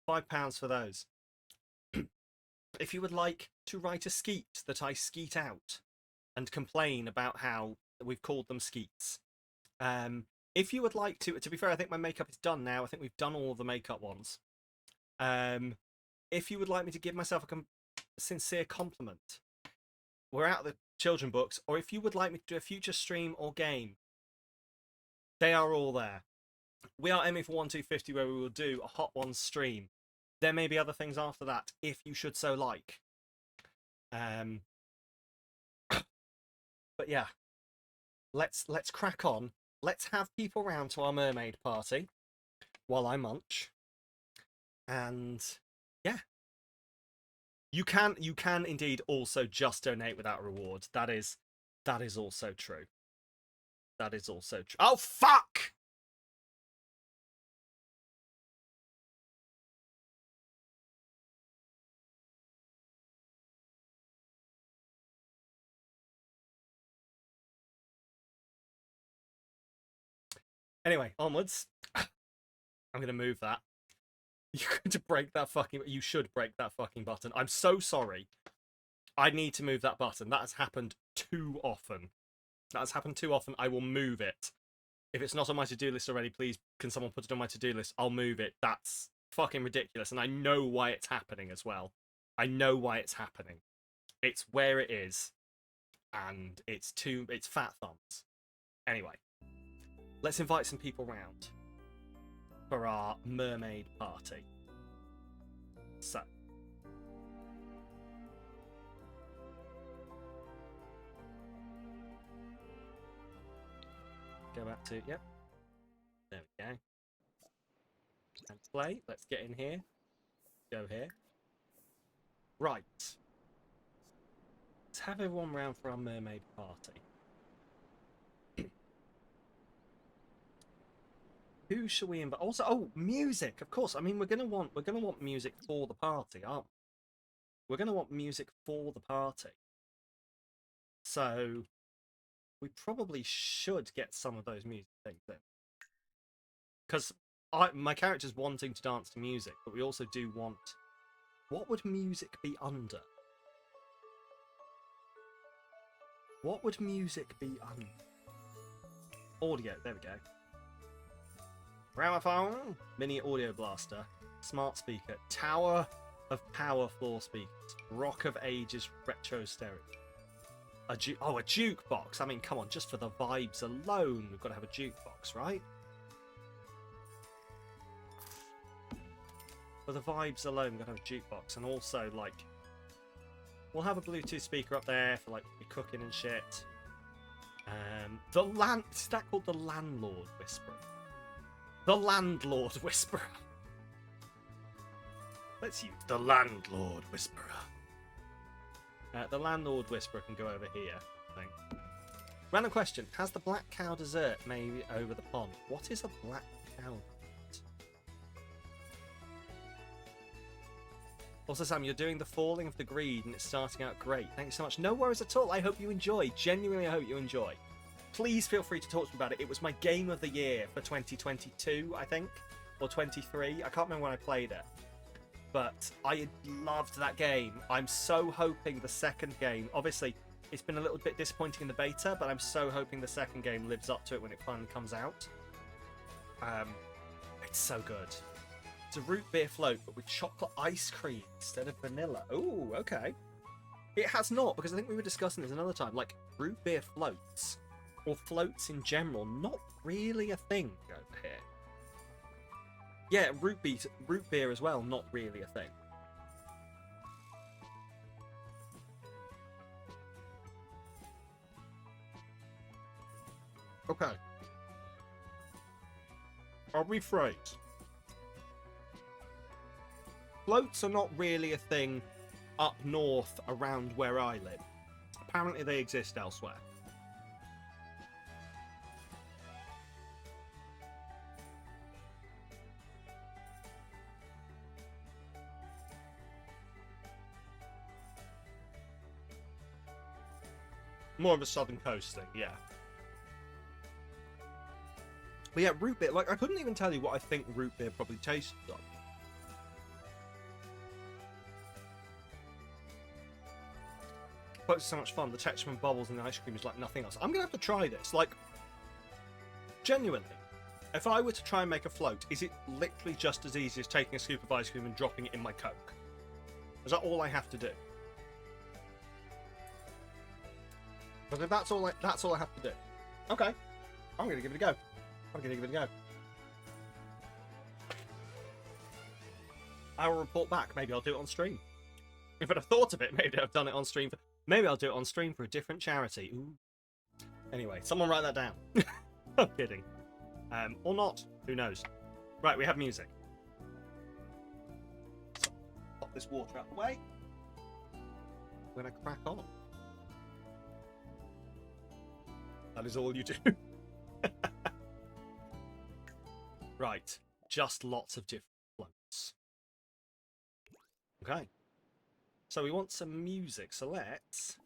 £5 for those. If you would like to write a skeet that I skeet out and complain about how we've called them skeets. If you would like to be fair, I think my makeup is done now. I think we've done all of the makeup ones. If you would like me to give myself a sincere compliment, we're out of the children books, or if you would like me to do a future stream or game, they are all there. We are aiming for 1250, where we will do a Hot Ones stream. There may be other things after that, if you should so like. But yeah, let's crack on. Let's have people round to our mermaid party while I munch. And yeah, you can indeed also just donate without a reward. That is also true. That is also true. Oh fuck! Anyway, onwards. I'm gonna move that. You're going to break that fucking... You should break that fucking button. I'm so sorry. I need to move that button. That has happened too often. That has happened too often. I will move it. If it's not on my to-do list already, please, can someone put it on my to-do list? I'll move it. That's fucking ridiculous. And I know why it's happening as well. I know why it's happening. It's where it is. And it's fat thumbs. Anyway. Let's invite some people round for our mermaid party. So. Go back to, yep. There we go. And play. Let's get in here. Go here. Right. Let's have everyone round for our mermaid party. Who shall we invite? Also, oh, music, of course. I mean, we're gonna want music for the party, aren't we? We're gonna want music for the party. So we probably should get some of those music things in. Because my character's wanting to dance to music, but we also do want... What would music be under? What would music be under? Audio, there we go. Gramophone, mini audio blaster, smart speaker, tower of power floor speakers, rock of ages retro stereo. A jukebox. I mean, come on, just for the vibes alone, we've got to have a jukebox, right? For the vibes alone, we've got to have a jukebox, and also like, we'll have a Bluetooth speaker up there for like cooking and shit. Is that called the landlord whispering? The Landlord Whisperer. Let's use the Landlord Whisperer. The Landlord Whisperer can go over here, I think. Random question. Has the Black Cow dessert made over the pond? What is a Black Cow dessert? Also, Sam, you're doing the Falling of the Greed and it's starting out great. Thanks so much. No worries at all. I hope you enjoy. Genuinely, I hope you enjoy. Please feel free to talk to me about it. It was my game of the year for 2022, I think. Or 23. I can't remember when I played it. But I loved that game. I'm so hoping the second game... Obviously, it's been a little bit disappointing in the beta, but I'm so hoping the second game lives up to it when it finally comes out. It's so good. It's a root beer float, but with chocolate ice cream instead of vanilla. Ooh, okay. It has not, because I think we were discussing this another time. Like, root beer floats, or floats in general, not really a thing over here. Yeah, root beer as well, not really a thing. Okay. I'll rephrase. Floats are not really a thing up north around where I live. Apparently they exist elsewhere. More of a southern coast thing, yeah. But yeah, root beer, like, I couldn't even tell you what I think root beer probably tastes like. But it's so much fun. The texture and bubbles in the ice cream is like nothing else. I'm going to have to try this. Like, genuinely, if I were to try and make a float, is it literally just as easy as taking a scoop of ice cream and dropping it in my Coke? Is that all I have to do? Because if that's all I have to do. Okay. I'm going to give it a go. I will report back. Maybe I'll do it on stream. If I'd have thought of it, maybe I've done it on stream. Maybe I'll do it on stream for a different charity. Ooh. Anyway, someone write that down. I'm kidding. Or not. Who knows? Right, we have music. So, pop this water out the way. We're going to crack on. That is all you do. Right. Just lots of different floats. Okay. So we want some music. So let's...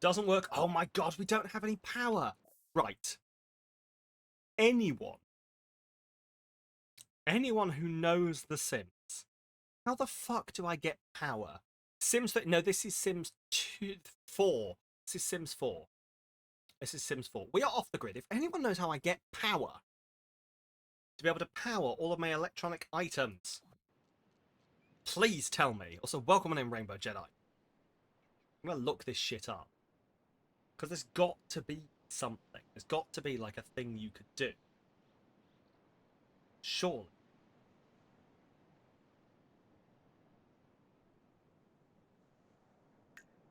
Doesn't work. Oh my god, we don't have any power. Right. Anyone who knows The Sims, how the fuck do I get power? Sims... No, this is Sims 4. This is Sims 4. This is Sims 4. We are off the grid. If anyone knows how I get power, to be able to power all of my electronic items, please tell me. Also, welcome on in, Rainbow Jedi. I'm going to look this shit up. Because there's got to be something. There's got to be like a thing you could do. Surely.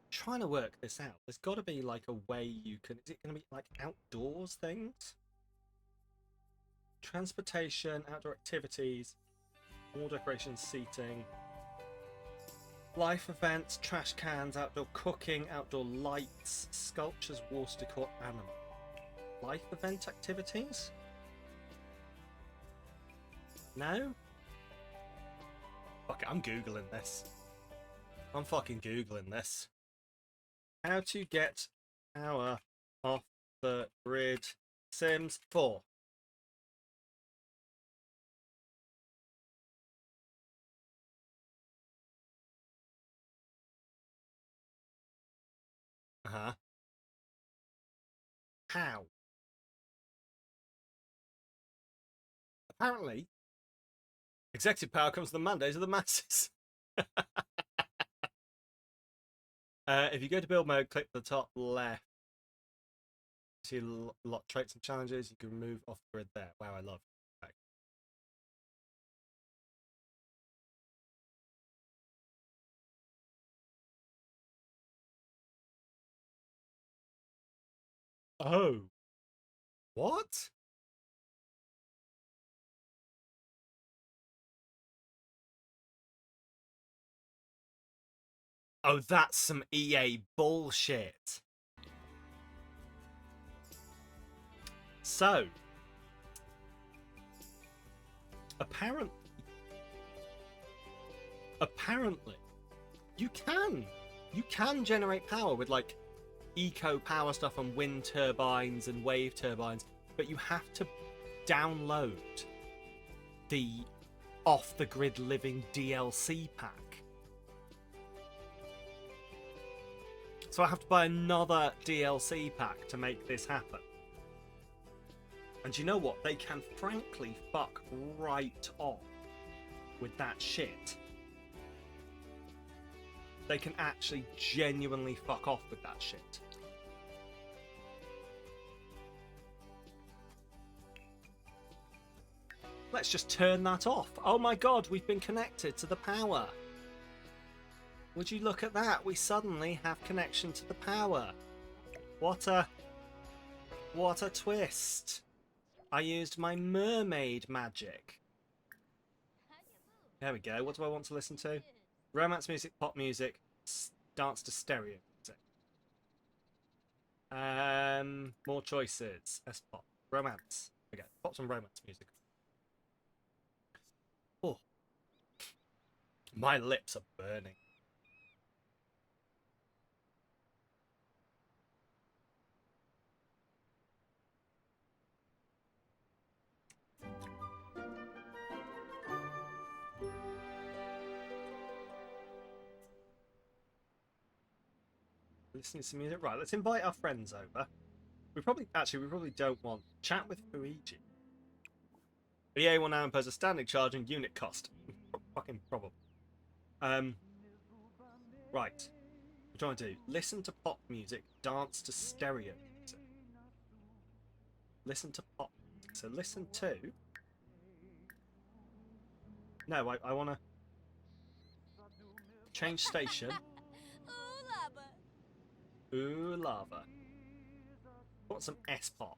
Trying to work this out. There's got to be like a way you can... Is it going to be like outdoors things? Transportation, outdoor activities, wall decorations, seating, life events, trash cans, outdoor cooking, outdoor lights, sculptures, water decor, animal. Life event activities? No? Fuck it, I'm Googling this. I'm fucking Googling this. How to get power off the grid. Sims 4. Uh-huh. How? Apparently, executive power comes from the mandates of the masses. If you go to build mode, click the top left. See a lot of traits and challenges. You can remove off the grid there. Wow, I love it. Oh. What? Oh, that's some EA bullshit. So, apparently, you can generate power with like eco power stuff and wind turbines and wave turbines, but you have to download the off the grid living DLC pack. So I have to buy another DLC pack to make this happen. And you know what? They can frankly fuck right off with that shit. They can actually genuinely fuck off with that shit. Let's just turn that off. Oh my god, we've been connected to the power. Would you look at that? We suddenly have connection to the power. What a twist. I used my mermaid magic. There we go. What do I want to listen to? Romance music, pop music, dance to stereo music. More choices. S pop. Romance. Okay, pop some romance music. Oh. My lips are burning. Listening to music. Right, let's invite our friends over. We probably don't want chat with Fuiji. EA will now impose a standing charge and unit cost. Fucking probably. Right. What do I do? Listen to pop music, dance to stereo music. Listen to pop music. So listen to. No, I want to change station. Ooh, lava. I want some S-pop.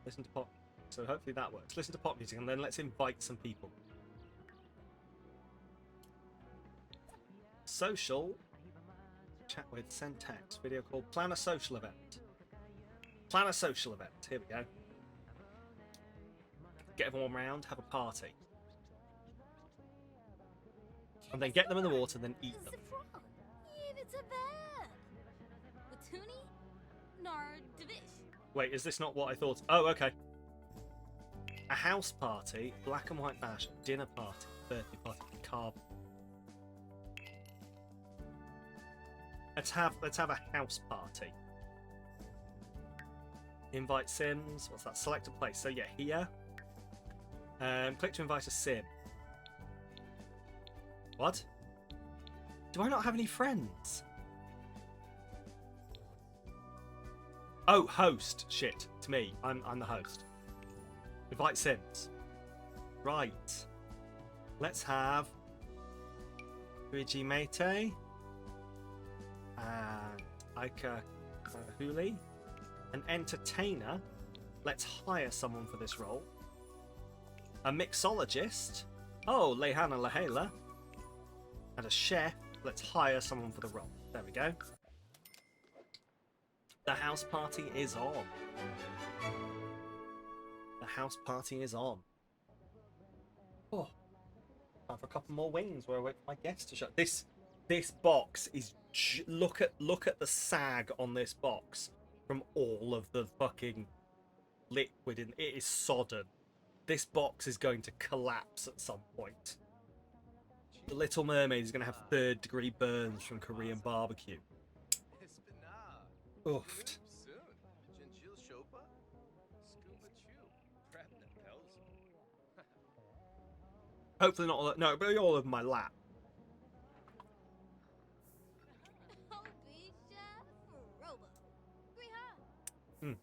Listen to pop. So hopefully that works. Listen to pop music and then let's invite some people. Social. Chat with, send text, video call, plan a social event. Plan a social event. Here we go. Get everyone round, have a party. And then get them in the water, then eat them. Wait, is this not what I thought? Oh, okay. A house party, black and white bash, dinner party, birthday party, carb. Let's have a house party. Invite Sims. What's that? Select a place. So yeah, here. Click to invite a sim. What? Do I not have any friends? Oh, host. Shit. It's me. I'm the host. Invite Sims. Right. Let's have Luigi Mate and Aika Huli. An entertainer. Let's hire someone for this role. A mixologist. Oh, Lehana Lahela. And a chef. Let's hire someone for the role. There we go. The house party is on. The house party is on. Oh, time for a couple more wings while I wait for my guest to shut. This box is look at the sag on this box from all of the fucking liquid in it is sodden. This box is going to collapse at some point. The Little Mermaid is going to have third-degree burns from Korean barbecue. Oofed. Hopefully not all of, no, but all of my lap. Hmm.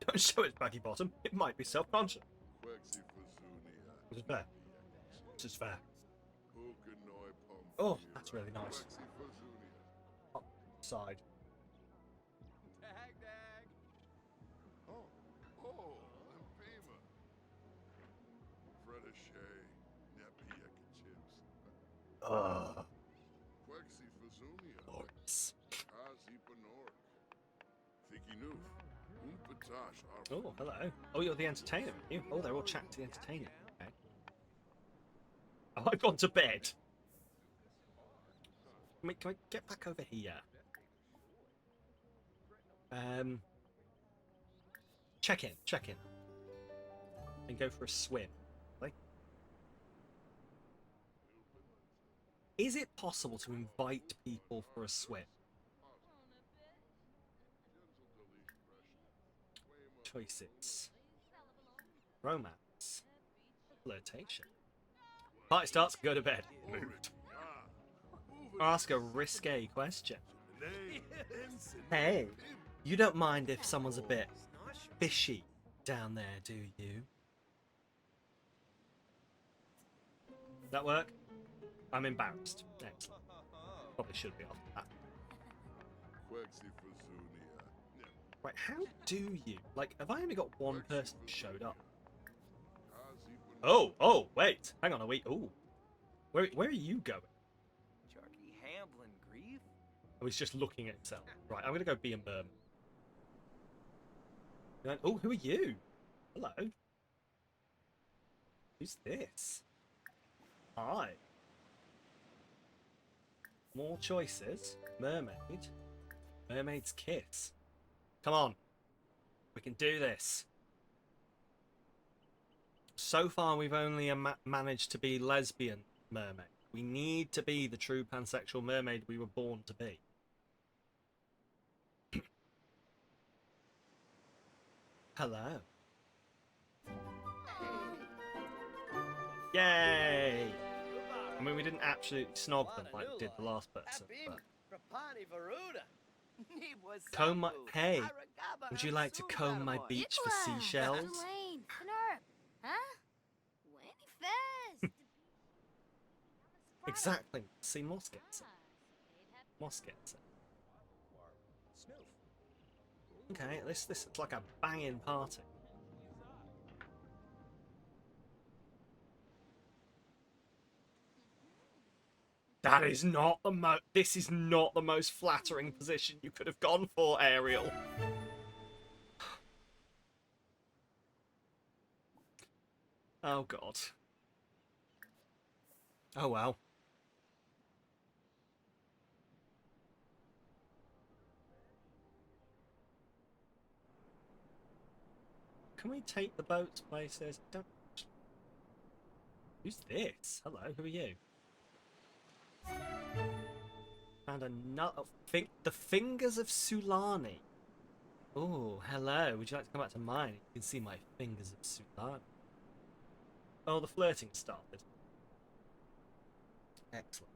Don't show its baggy bottom. It might be self-conscious. This is fair. This is fair. Oh, that's really nice. Up side. Lords. Oh, hello. Oh, you're the entertainer, aren't you? Oh, they're all chatting to the entertainer. Okay. Oh, I've gone to bed. Can I get back over here? Check in. And go for a swim. Like, is it possible to invite people for a swim? Choices. Romance. Flirtation. Party starts, go to bed. Mood. Ask a risque question. Hey, you don't mind if someone's a bit fishy down there, do you? That work? I'm embarrassed. Excellent. Probably should be off that. Right, how do you? Like, have I only got one person who showed up? Oh, wait. Hang on a week. Oh. Where are you going? Jarky Hamblin Grief? Oh, he's just looking at himself. Right, I'm going to go be a merman. Oh, who are you? Hello. Who's this? Hi. More choices. Mermaid. Mermaid's kiss. Come on. We can do this. So far, we've only managed to be lesbian mermaid. We need to be the true pansexual mermaid we were born to be. Hello. Yay! I mean, we didn't absolutely snog them like we did the last person, but... Comb my... Hey, would you like to comb my beach for seashells? Exactly. See, Moss gets it. Moss gets it. Okay, this is like a banging party. That is not the this is not the most flattering position you could have gone for, Ariel. Oh god. Oh well. Can we take the boat to places? Don't... Who's this? Hello, who are you? Found another... The Fingers of Sulani. Oh, hello. Would you like to come back to mine? You can see my fingers of Sulani. Oh, the flirting started. Excellent.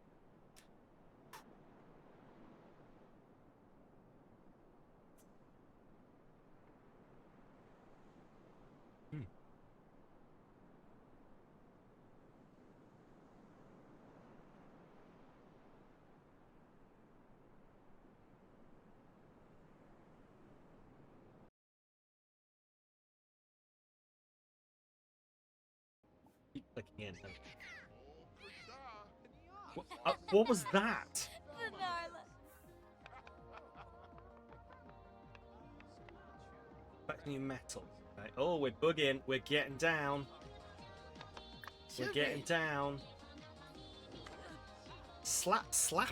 Keep clicking in. What was that? Back new metal. Right. Oh, we're bugging. We're getting down. We're getting down. Slap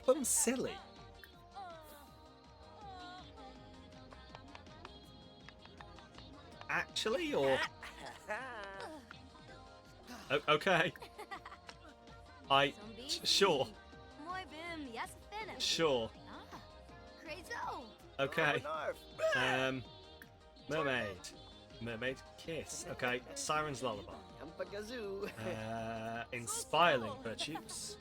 'em silly. Actually, or okay. Sure. Sure. Okay. Mermaid kiss. Okay. Siren's lullaby. Inspiring virtues.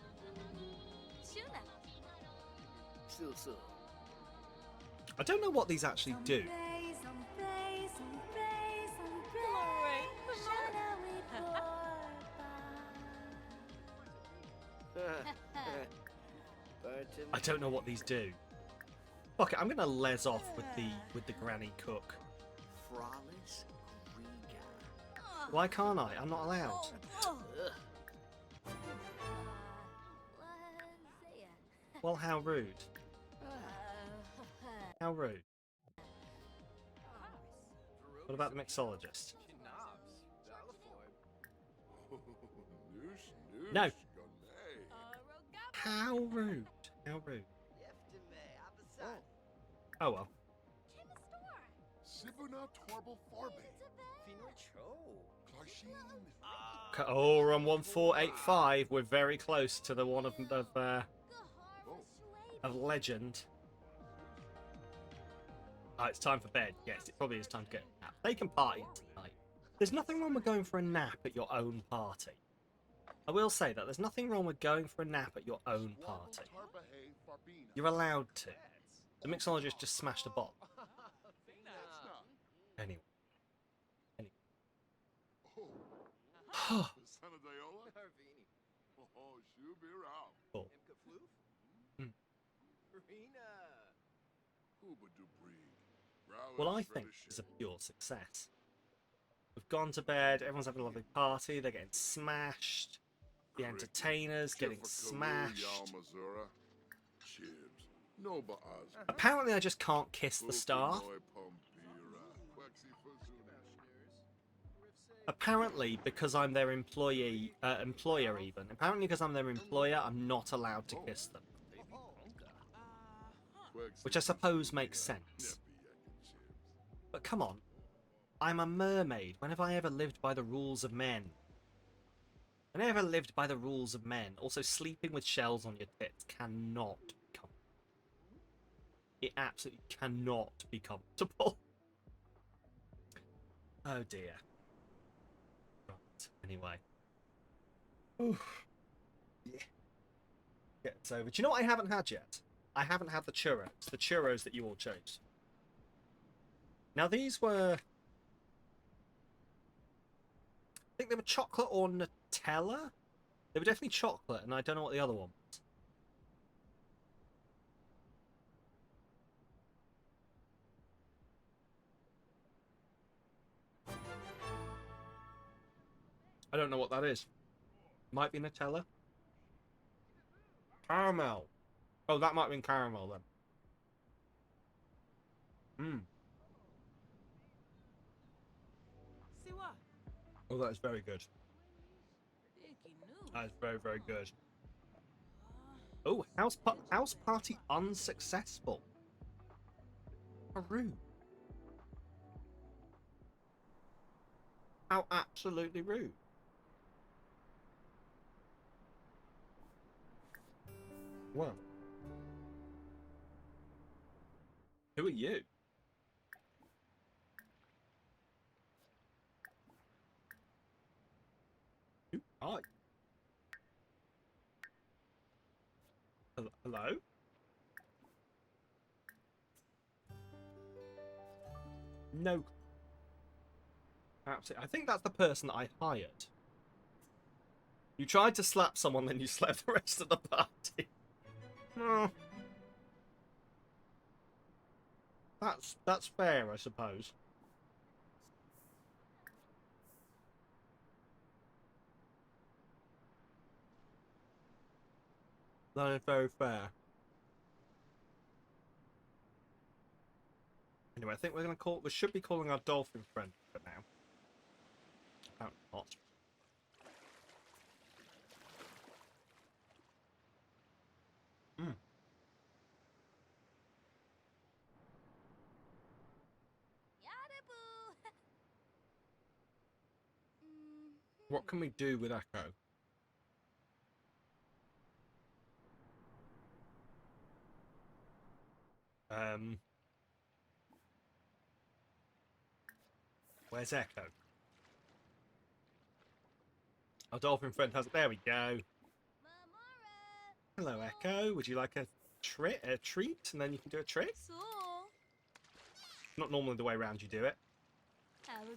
I don't know what these actually do. I don't know what these do. Fuck it, I'm gonna les off with the granny cook. Why can't I? I'm not allowed. Well, how rude. How rude. What about the mixologist? No. How rude. How rude. Oh well. Oh, we're on 1485. We're very close to the one of legend. Oh, it's time for bed. Yes, it probably is time to get a nap. They can party tonight. There's nothing wrong with going for a nap at your own party. I will say that there's nothing wrong with going for a nap at your own party. You're allowed to. The mixologist just smashed a bottle. Anyway. Cool. Well, I think it's a pure success. We've gone to bed, everyone's having a lovely party, they're getting smashed. The entertainers getting smashed. Apparently I just can't kiss the staff. Apparently, because I'm their employer even. Apparently because I'm their employer, I'm not allowed to kiss them. Which I suppose makes sense. But come on. I'm a mermaid. When have I ever lived by the rules of men? When have I ever lived by the rules of men? Also, sleeping with shells on your tits cannot be comfortable. It absolutely cannot be comfortable. Oh dear. Right, anyway. Oof. Yeah. It's over. Do you know what I haven't had yet? I haven't had the churros. The churros that you all chose. Now these were... I think they were chocolate or Nutella? They were definitely chocolate, and I don't know what the other one was. I don't know what that is. Might be Nutella. Caramel. Oh, that might have been caramel then. Mmm. Oh, that is very good. That is very, very good. Oh, house party unsuccessful. How rude. How absolutely rude. Well. Who are you? Who are you? Hello? No. Absolutely. I think that's the person that I hired. You tried to slap someone, then you slapped the rest of the party. Oh. That's fair, I suppose. That is very fair. Anyway, I think we're gonna call. We should be calling our dolphin friend for now. Apparently not. Mm. What can we do with Echo? Where's Echo? Our dolphin friend has. There we go. Hello, Echo. Would you like a treat? And then you can do a trick. Not normally the way around you do it.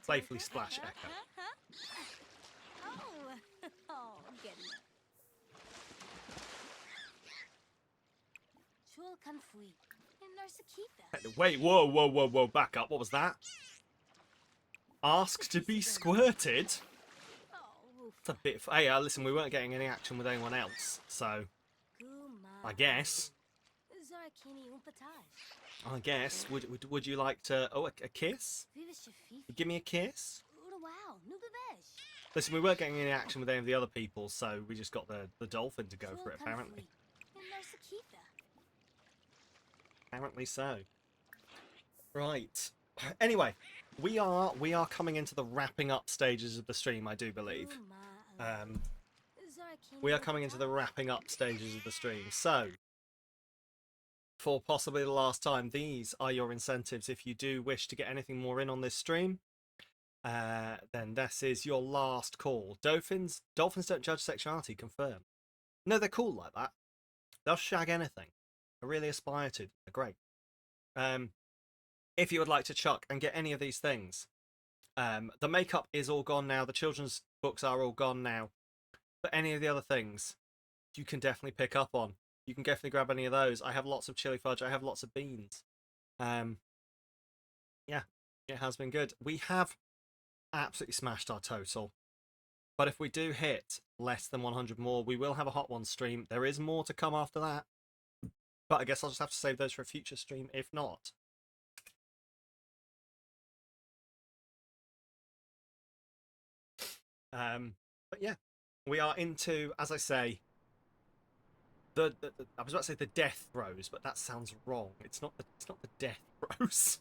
Playfully splash Echo. Wait, whoa, back up. What was that? Ask to be squirted? Oh, It's a bit... Hey, listen, we weren't getting any action with anyone else, so I guess... I guess. Would you like to... Oh, a kiss? Give me a kiss? Listen, we weren't getting any action with any of the other people, so we just got the dolphin to go for it, apparently. Apparently so. Right. Anyway, we are coming into the wrapping up stages of the stream, I do believe. We are coming into the wrapping up stages of the stream. So, for possibly the last time, these are your incentives if you do wish to get anything more in on this stream. Then this is your last call. Dolphins don't judge sexuality, confirm. No, they're cool like that. They'll shag anything. I really aspire to. They're great. If you would like to chuck and get any of these things, the makeup is all gone now. The children's books are all gone now. But any of the other things, you can definitely pick up on. You can definitely grab any of those. I have lots of chili fudge. I have lots of beans. Yeah, it has been good. We have absolutely smashed our total. But if we do hit less than 100 more, we will have a Hot One stream. There is more to come after that. But I guess I'll just have to save those for a future stream, if not. But yeah, we are into, as I say, I was about to say the death throes, but that sounds wrong. It's not the death throes.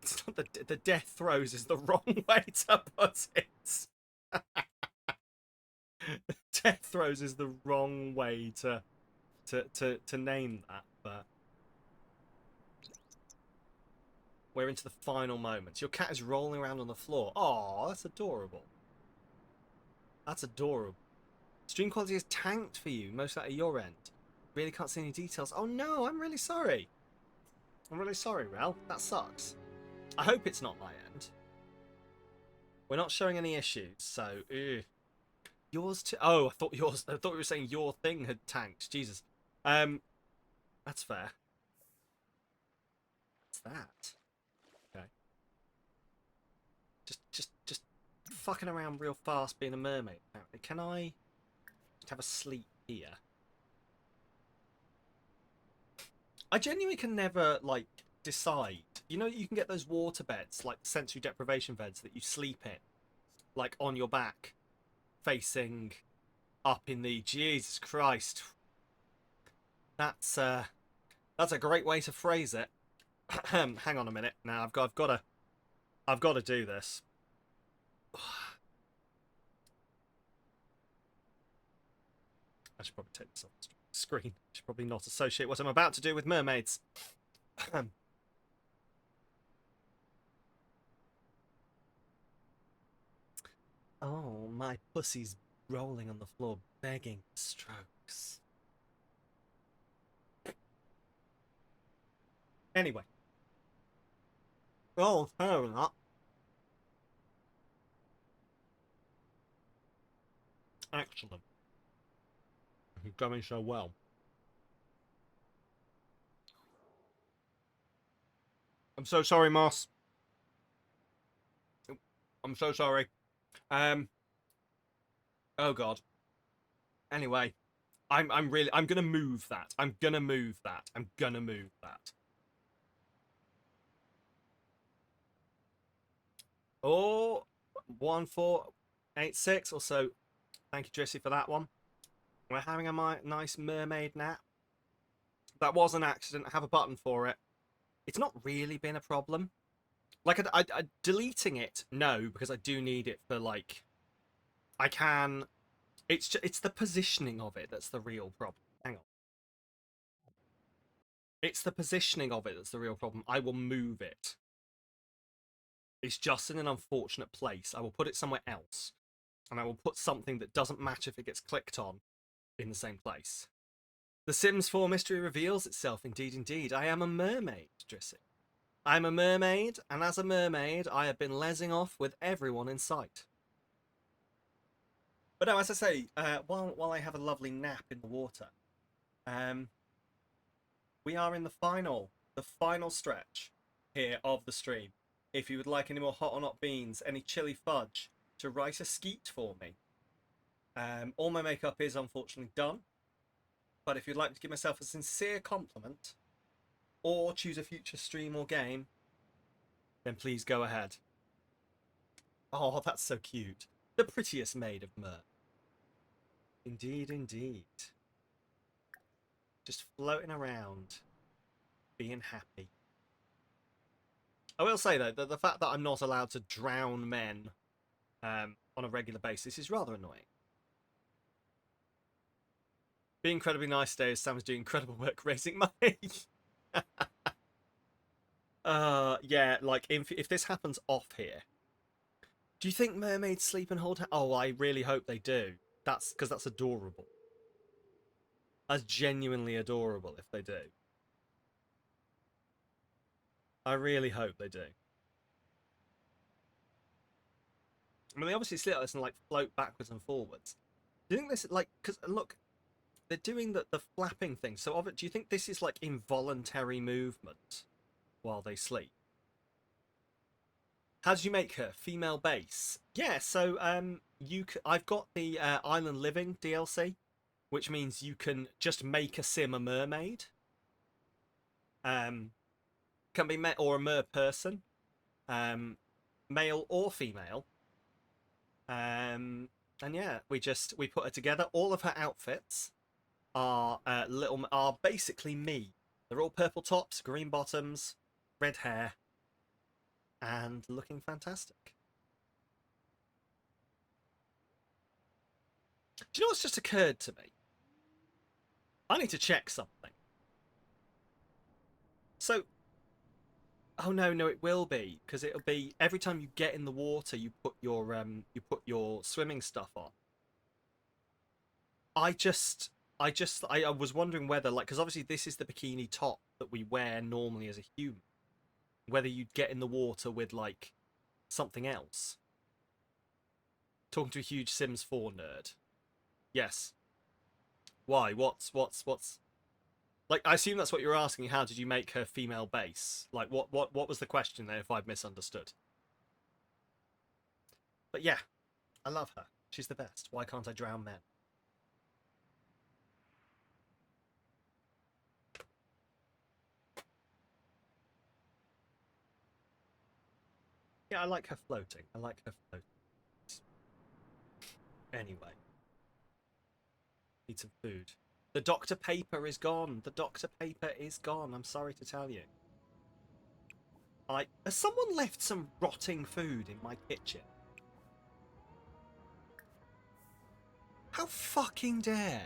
It's not the death throes is the wrong way to put it. Death throes is the wrong way to name that, but we're into the final moments. Your cat is rolling around on the floor. Oh, that's adorable. That's adorable. Stream quality is tanked for you, most out of your end. Really can't see any details. Oh no, I'm really sorry. I'm really sorry, Rel. That sucks. I hope it's not my end. We're not showing any issues, so yours too. Oh, I thought we were saying your thing had tanked. Jesus. That's fair. What's that? Okay. Just fucking around real fast being a mermaid, apparently. Can I just have a sleep here? I genuinely can never, like, decide. You know, you can get those water beds, like sensory deprivation beds that you sleep in, like on your back, facing up in the... Jesus Christ. That's a great way to phrase it. Hang on a minute. Now I've got to do this. I should probably take this off the screen. I should probably not associate what I'm about to do with mermaids. Oh, my pussy's rolling on the floor, begging for strokes. Anyway. Oh, fair enough. Excellent. You're going so well. I'm so sorry, Moss. I'm so sorry. Oh god. Anyway, I'm gonna move that. I'm gonna move that. I'm gonna move that. Oh, 1486. Also, thank you, Jesse, for that one. We're having a nice mermaid nap. That was an accident. I have a button for it. It's not really been a problem. Like, I deleting it, no, because I do need it for, like, I can... It's the positioning of it that's the real problem. Hang on. It's the positioning of it that's the real problem. I will move it. It's just in an unfortunate place. I will put it somewhere else. And I will put something that doesn't matter if it gets clicked on in the same place. The Sims 4 mystery reveals itself. Indeed, indeed. I am a mermaid, Drissy. I'm a mermaid, and as a mermaid, I have been lesing off with everyone in sight. But no, as I say, while I have a lovely nap in the water, we are in the final stretch here of the stream. if you would like any more hot or not beans, any chili fudge, to write a skeet for me. All my makeup is unfortunately done, but if you'd like to give myself a sincere compliment or choose a future stream or game, then please go ahead. Oh, that's so cute. The prettiest maid of Mer. Indeed, indeed. Just floating around, being happy. I will say, though, that the fact that I'm not allowed to drown men on a regular basis is rather annoying. Be incredibly nice today as Sam's doing incredible work raising money. Yeah, like, if this happens off here, do you think mermaids sleep and hold hands? Oh, I really hope they do. That's because that's adorable. That's genuinely adorable if they do. I really hope they do. I mean, they obviously sit like this and like float backwards and forwards. Do you think this, like, because look, they're doing the flapping thing. So, do you think this is like involuntary movement while they sleep? How did you make her? Female base? Yeah. So, I've got the Island Living DLC, which means you can just make a sim a mermaid. Can be or a mer person, male or female. And yeah, we put her together. All of her outfits are basically me. They're all purple tops, green bottoms, red hair, and looking fantastic. Do you know what's just occurred to me? I need to check something. So, oh no, it will be, because it'll be every time you get in the water, you put your swimming stuff on. I was wondering whether, like, because obviously this is the bikini top that we wear normally as a human, whether you'd get in the water with like something else. Talking to a huge Sims 4 nerd. Yes. Why? What's like, I assume that's what you're asking. How did you make her female base? Like, what was the question there, if I've misunderstood? But yeah, I love her. She's the best. Why can't I drown men? Yeah, I like her floating. I like her floating. Anyway. Need some food. The Dr. Paper is gone. The Dr. Paper is gone. I'm sorry to tell you. Has someone left some rotting food in my kitchen? How fucking dare?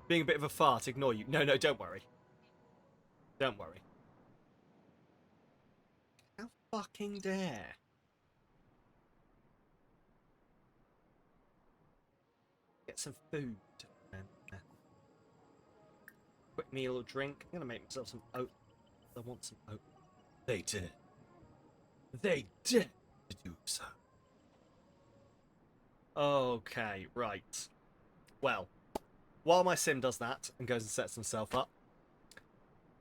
Being a bit of a fart, ignore you. No, don't worry. Don't worry. How fucking dare? Get some food. Quick meal or drink. I'm gonna make myself some oat. I want some oat. They did. They did to do so. Okay, right. Well, while my sim does that and goes and sets himself up,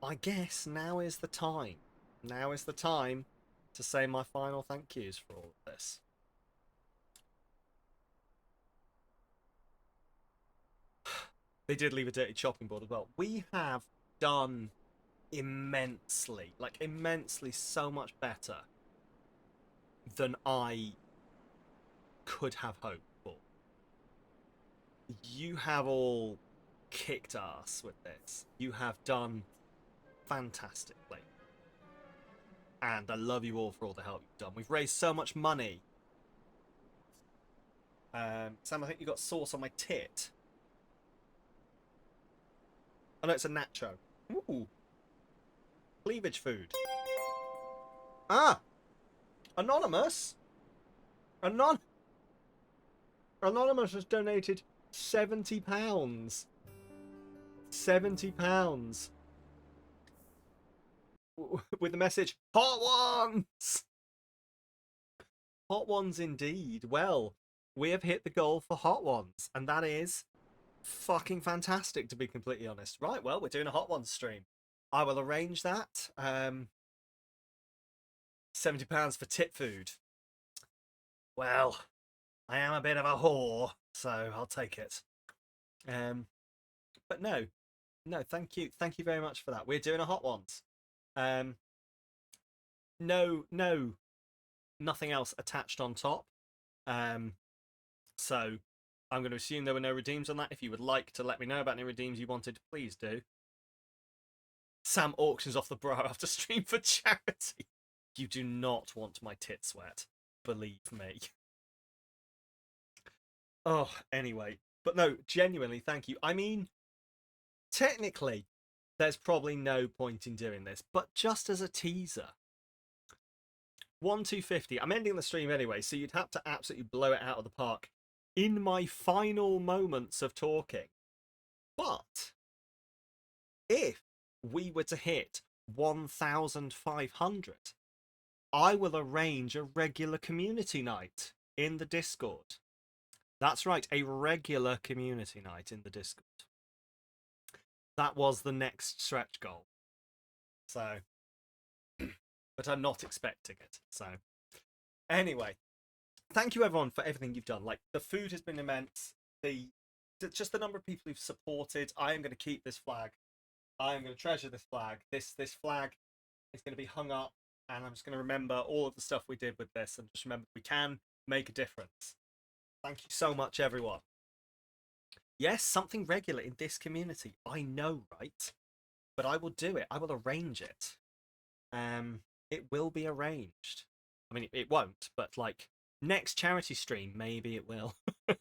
I guess now is the time. Now is the time to say my final thank yous for all of this. They did leave a dirty chopping board as well. We have done immensely, like immensely, so much better than I could have hoped for. You have all kicked ass with this. You have done fantastically. And I love you all for all the help you've done. We've raised so much money. Sam, I think you got sauce on my tit. Oh no, it's a nacho. Ooh. Cleavage food. Ah! Anonymous! Anonymous has donated £70. £70. With the message, hot ones! Hot ones indeed. Well, we have hit the goal for hot ones, and that is fucking fantastic, to be completely honest. Right, well, we're doing a hot ones stream. I will arrange that. £70 for tit food. Well, I am a bit of a whore, so I'll take it. But no, thank you very much for that. We're doing a hot ones. No, nothing else attached on top. So I'm going to assume there were no redeems on that. If you would like to let me know about any redeems you wanted, please do. Sam auctions off the bra after stream for charity. You do not want my tits wet, believe me. Oh, anyway. But no, genuinely, thank you. I mean, technically, there's probably no point in doing this, but just as a teaser. 1-250. I'm ending the stream anyway, so you'd have to absolutely blow it out of the park in my final moments of talking. But if we were to hit 1,500, I will arrange a regular community night in the Discord. That's right, a regular community night in the Discord. That was the next stretch goal. So, but I'm not expecting it. So, anyway, thank you everyone for everything you've done. Like, the food has been immense. Just the number of people who've supported. I am going to keep this flag. I am going to treasure this flag. This flag is going to be hung up, and I'm just going to remember all of the stuff we did with this, and just remember we can make a difference. Thank you so much, everyone. Yes, something regular in this community. I know, right? But I will do it. I will arrange it. It will be arranged. I mean, it won't, but like next charity stream, maybe it will. But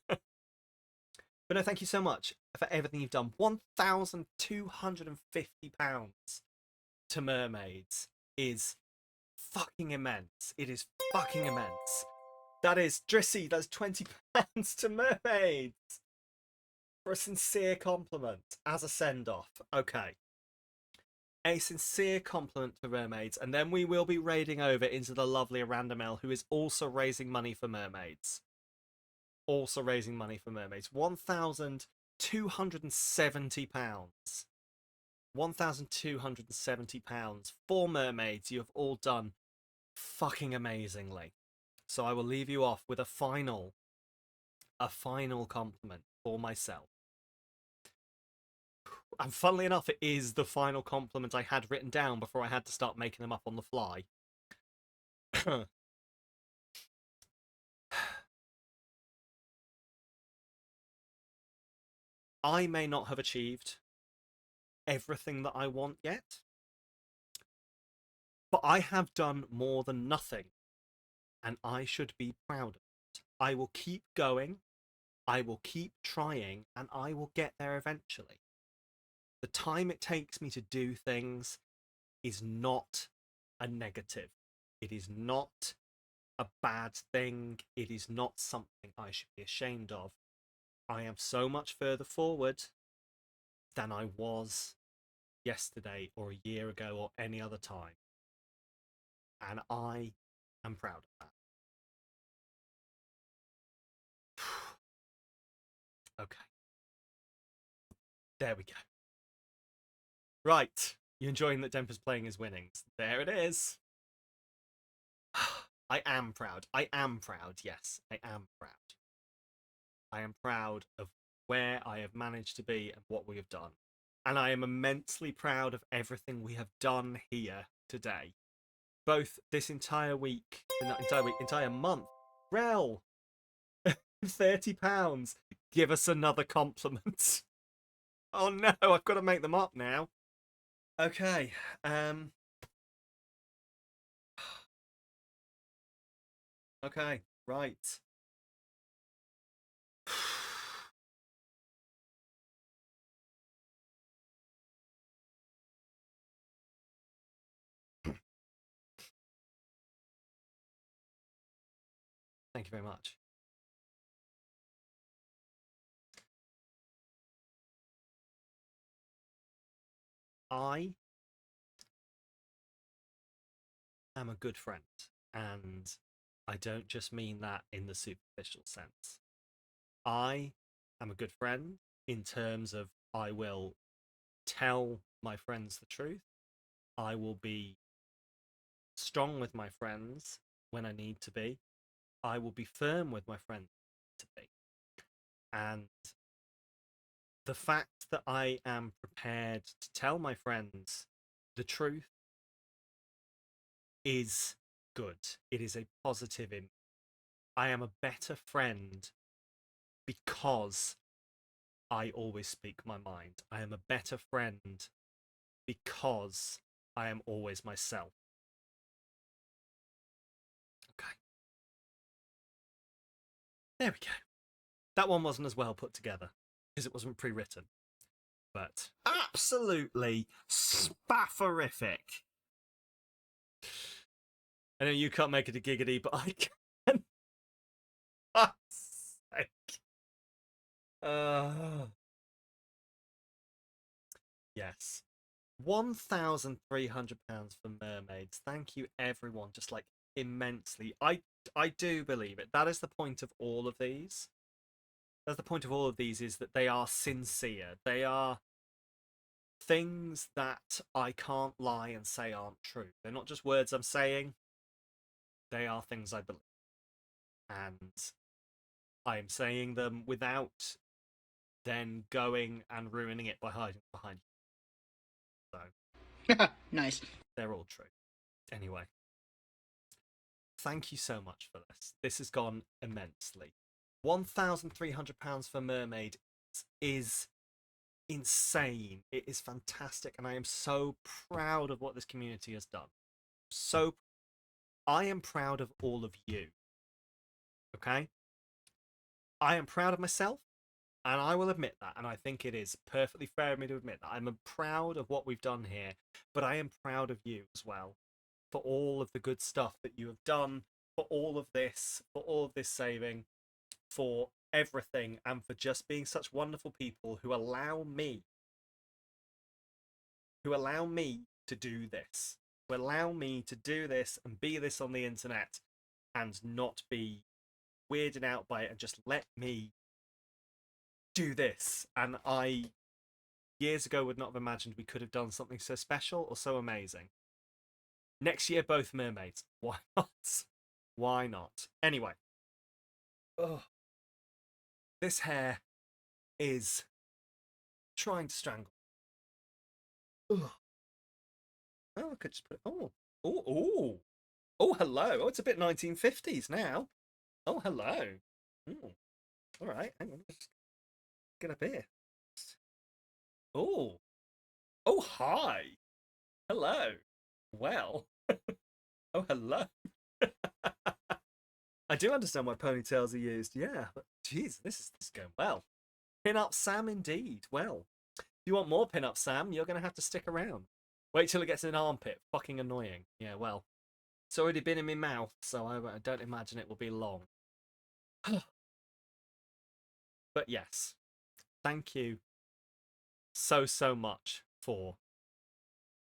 no, thank you so much for everything you've done. £1,250 to Mermaids is fucking immense. It is fucking immense. That is, Drissy, that's £20 to Mermaids. For a sincere compliment as a send-off. Okay. A sincere compliment to Mermaids, and then we will be raiding over into the lovely Arandamel, who is also raising money for Mermaids. Also raising money for Mermaids. £1,270. £1,270 for Mermaids. You have all done fucking amazingly. So I will leave you off with a final compliment for myself. And funnily enough, it is the final compliment I had written down before I had to start making them up on the fly. I may not have achieved everything that I want yet, but I have done more than nothing, and I should be proud of it. I will keep going, I will keep trying, and I will get there eventually. The time it takes me to do things is not a negative. It is not a bad thing. It is not something I should be ashamed of. I am so much further forward than I was yesterday or a year ago or any other time. And I am proud of that. Okay. There we go. Right. You enjoying that Demper's playing his winnings? There it is. I am proud. I am proud. Yes, I am proud. I am proud of where I have managed to be and what we have done. And I am immensely proud of everything we have done here today. Both this entire week, entire month. Rel, £30. Give us another compliment. Oh no, I've got to make them up now. Okay. Okay, right. Thank you very much. I am a good friend, and I don't just mean that in the superficial sense. I am a good friend in terms of I will tell my friends the truth. I will be strong with my friends when I need to be. I will be firm with my friends to be. And the fact that I am prepared to tell my friends the truth is good. It is a positive impact. I am a better friend because I always speak my mind. I am a better friend because I am always myself. Okay. There we go. That one wasn't as well put together because it wasn't pre-written. But absolutely spafferific. I know you can't make it a giggity, but I can. Fuck's sake. Yes. £1,300 for Mermaids. Thank you, everyone. Just like immensely. I do believe it. That is the point of all of these. That's the point of all of these, is that they are sincere. They are things that I can't lie and say aren't true. They're not just words I'm saying. They are things I believe. And I am saying them without then going and ruining it by hiding behind you. So Nice. they're all true. Anyway, thank you so much for this. This has gone immensely. £1,300 for Mermaid is insane. It is fantastic, and I am so proud of what this community has done. So I am proud of all of you. Okay? I am proud of myself, and I will admit that, and I think it is perfectly fair of me to admit that. I'm proud of what we've done here, but I am proud of you as well for all of the good stuff that you have done, for all of this saving, for everything, and for just being such wonderful people who allow me to do this, who allow me to do this and be this on the internet and not be weirded out by it, and just let me do this. And I, years ago, would not have imagined we could have done something so special or so amazing. Next year, both Mermaids. Why not? Why not? Anyway. Ugh. This hair is trying to strangle. Ugh. Oh, I could just put it. Oh, hello. Oh, it's a bit 1950s now. Oh, hello. Ooh. All right, hang on. Just get up here. Oh. Oh, hi. Hello. Well. Oh, hello. I do understand why ponytails are used. Yeah, but geez, this is going well. Pin up Sam, indeed. Well, if you want more pin up Sam, you're going to have to stick around. Wait till it gets in an armpit. Fucking annoying. Yeah, well, it's already been in my mouth, so I don't imagine it will be long. But yes, thank you so much for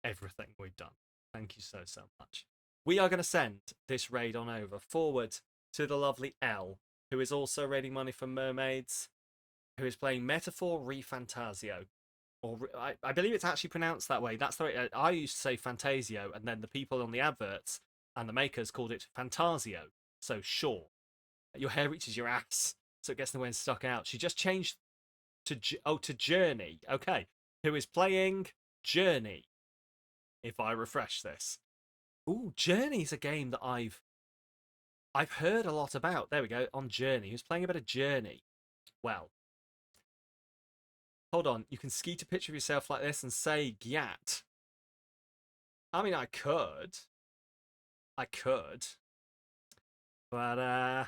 everything we've done. Thank you so much. We are going to send this raid on over forward to the lovely Elle, who is also raiding money from Mermaids, who is playing Metaphor Refantasio. Or I believe it's actually pronounced that way. That's the way I used to say Fantasio, and then the people on the adverts and the makers called it Fantasio. So sure, your hair reaches your ass, so it gets in the way and stuck out. She just changed to Journey. Okay, who is playing Journey? If I refresh this, ooh, Journey's a game that I've heard a lot about. There we go, on Journey. Who's playing a bit of Journey? Well, hold on. You can skeet a picture of yourself like this and say Gyat. I mean, I could, but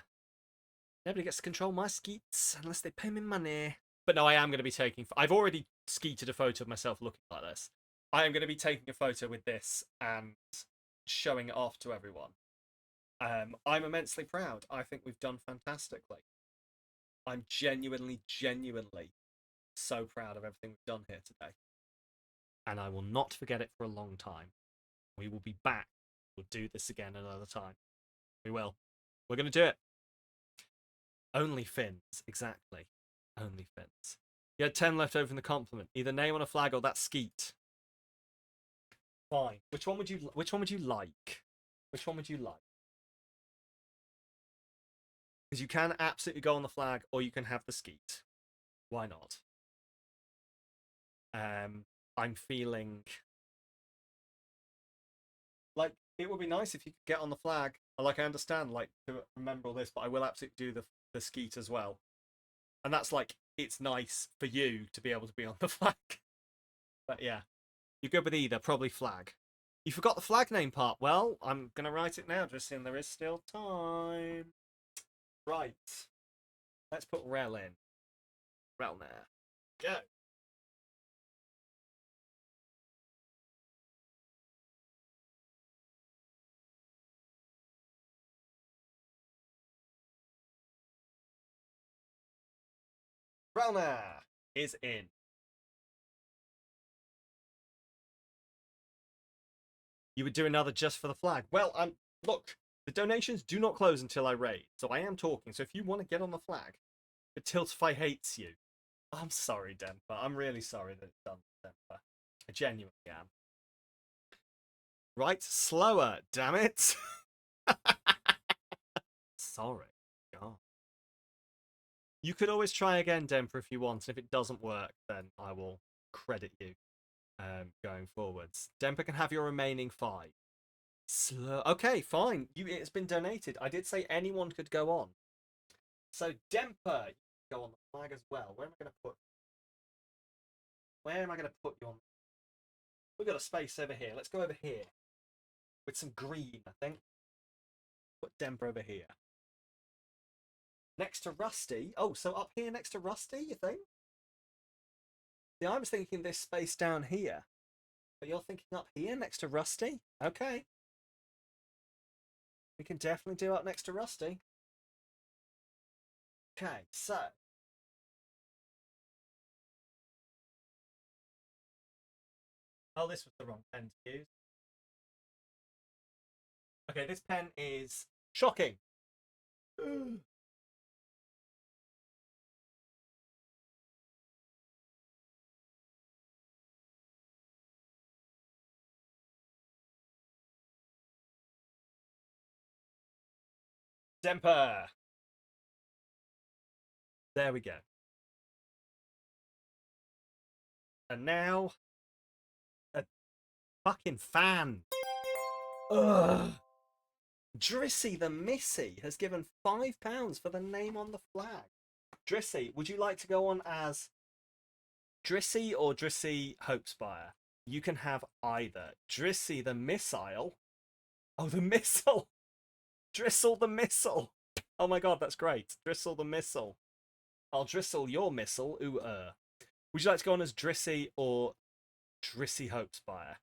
nobody gets to control my skeets unless they pay me money. But no, I am going to be taking. I've already skeeted a photo of myself looking like this. I am going to be taking a photo with this and showing it off to everyone. I'm immensely proud. I think we've done fantastically. I'm genuinely so proud of everything we've done here today. And I will not forget it for a long time. We will be back. We'll do this again another time. We will. We're going to do it. Only fins, exactly. Only fins. You had 10 left over in the compliment. Either name on a flag or that skeet. Fine. Which one would you like? Which one would you like? Because you can absolutely go on the flag, or you can have the skeet. Why not? I'm feeling like it would be nice if you could get on the flag. Like I understand, like to remember all this, but I will absolutely do the skeet as well. And that's like it's nice for you to be able to be on the flag. But yeah, you're good with either. Probably flag. You forgot the flag name part. Well, I'm gonna write it now, just seeing there is still time. Right. Let's put Rel in. Rel there. Go. Relna is in. You would do another just for the flag. Well, look, the donations do not close until I raid, so I am talking. So if you want to get on the flag, but Tiltify hates you. I'm sorry, Denver. I'm really sorry that it's done, Denver. I genuinely am. Right, slower, damn it. Sorry. God. You could always try again, Denver, if you want. If it doesn't work, then I will credit you going forwards. Demper can have your remaining 5. Okay, fine. It's been donated. I did say anyone could go on. So Demper, you can go on the flag as well. Where am I going to put you on? We've got a space over here. Let's go over here with some green, I think. Put Demper over here. Next to Rusty. Oh, so up here next to Rusty, you think? Yeah, I was thinking this space down here. But you're thinking up here next to Rusty? Okay. We can definitely do up next to Rusty. Okay, so. Oh, this was the wrong pen to use. Okay, this pen is shocking. Demper. There we go. And now, a fucking fan. Ugh. Drissy the Missy has given £5 for the name on the flag. Drissy, would you like to go on as Drissy or Drissy Hopespire? You can have either. Drissy the Missile. Oh, the missile. Dristle the missile. Oh my god, that's great. Dristle the missile. I'll dristle your missile. Ooh, Would you like to go on as Drissy or Drissy Hopespire?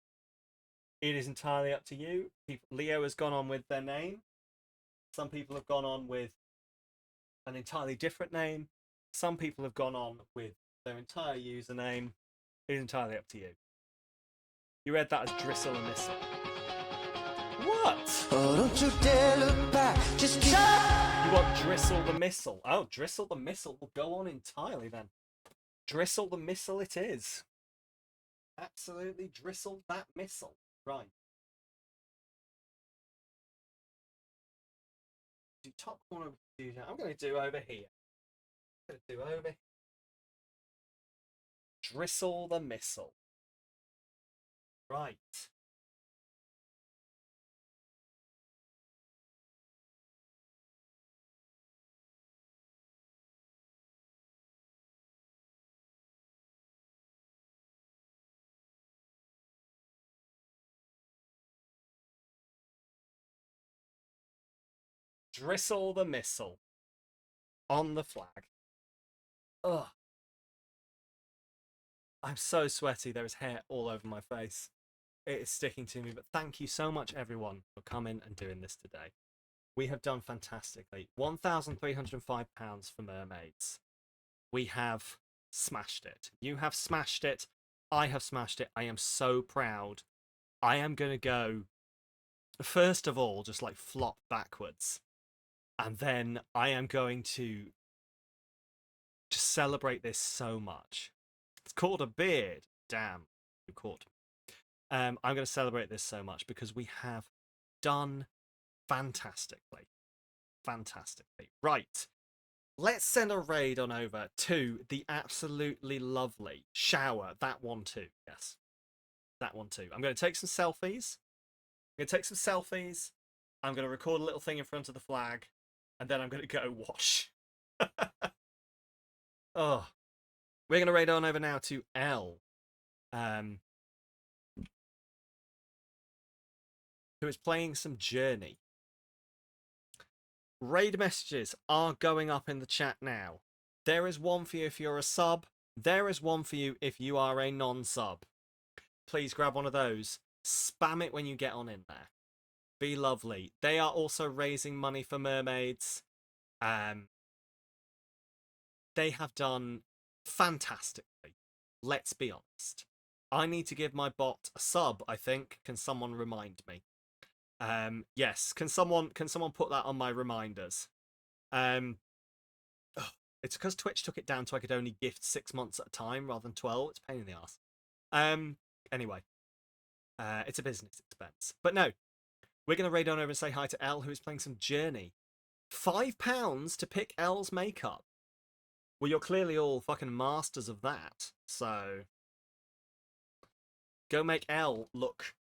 It is entirely up to you. Leo has gone on with their name. Some people have gone on with an entirely different name. Some people have gone on with their entire username. It is entirely up to you. You read that as Dristle a Missile. What? Oh, don't you dare look back. Just keep... You want Dristle the Missile. Oh, Dristle the Missile will go on entirely then. Dristle the Missile it is. Absolutely Dristle that missile. Right. Do top corner. I'm going to do over here. I'm going to do over here. Dristle the Missile. Right. Dristle the Missile on the flag. Ugh. I'm so sweaty. There is hair all over my face. It is sticking to me. But thank you so much, everyone, for coming and doing this today. We have done fantastically. £1,305 for Mermaids. We have smashed it. You have smashed it. I have smashed it. I am so proud. I am going to go, first of all, just like flop backwards. And then I am going to just celebrate this so much. It's called a beard. Damn, you caught me. I'm going to celebrate this so much because we have done fantastically. Fantastically. Right. Let's send a raid on over to the absolutely lovely shower. That one too. Yes. That one too. I'm going to take some selfies. I'm going to record a little thing in front of the flag. And then I'm going to go wash. Oh. We're going to raid on over now to L. Who is playing some Journey. Raid messages are going up in the chat now. There is one for you if you're a sub. There is one for you if you are a non-sub. Please grab one of those. Spam it when you get on in there. Be lovely. They are also raising money for Mermaids. They have done fantastically. Let's be honest. I need to give my bot a sub, I think. Can someone remind me? Yes. Can someone put that on my reminders? It's because Twitch took it down so I could only gift 6 months at a time rather than 12. It's a pain in the ass. Anyway. It's a business expense. But no. We're going to raid on over and say hi to Elle, who is playing some Journey. £5 to pick Elle's makeup. Well, you're clearly all fucking masters of that. So go make Elle look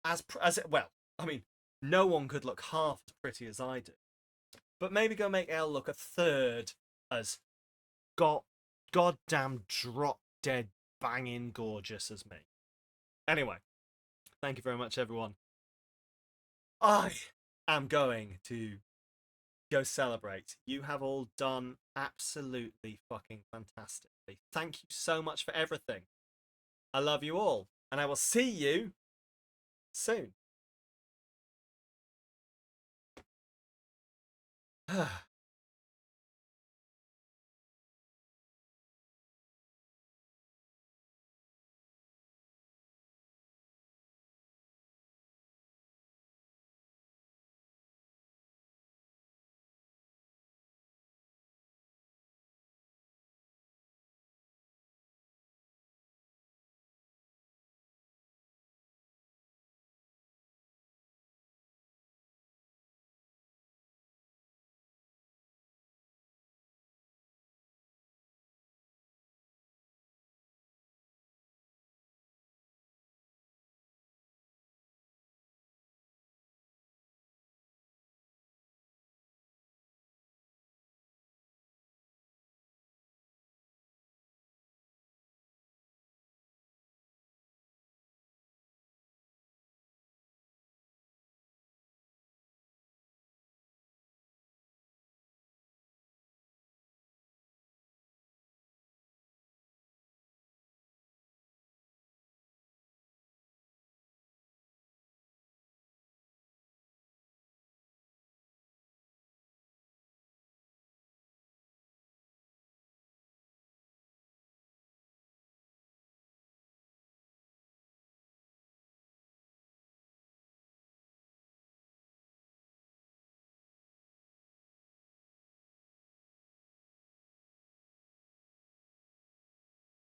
as well. I mean, no one could look half as pretty as I do. But maybe go make Elle look a third as goddamn drop dead banging gorgeous as me. Anyway, thank you very much, everyone. I am going to go celebrate. You have all done absolutely fucking fantastically. Thank you so much for everything. I love you all, and I will see you soon.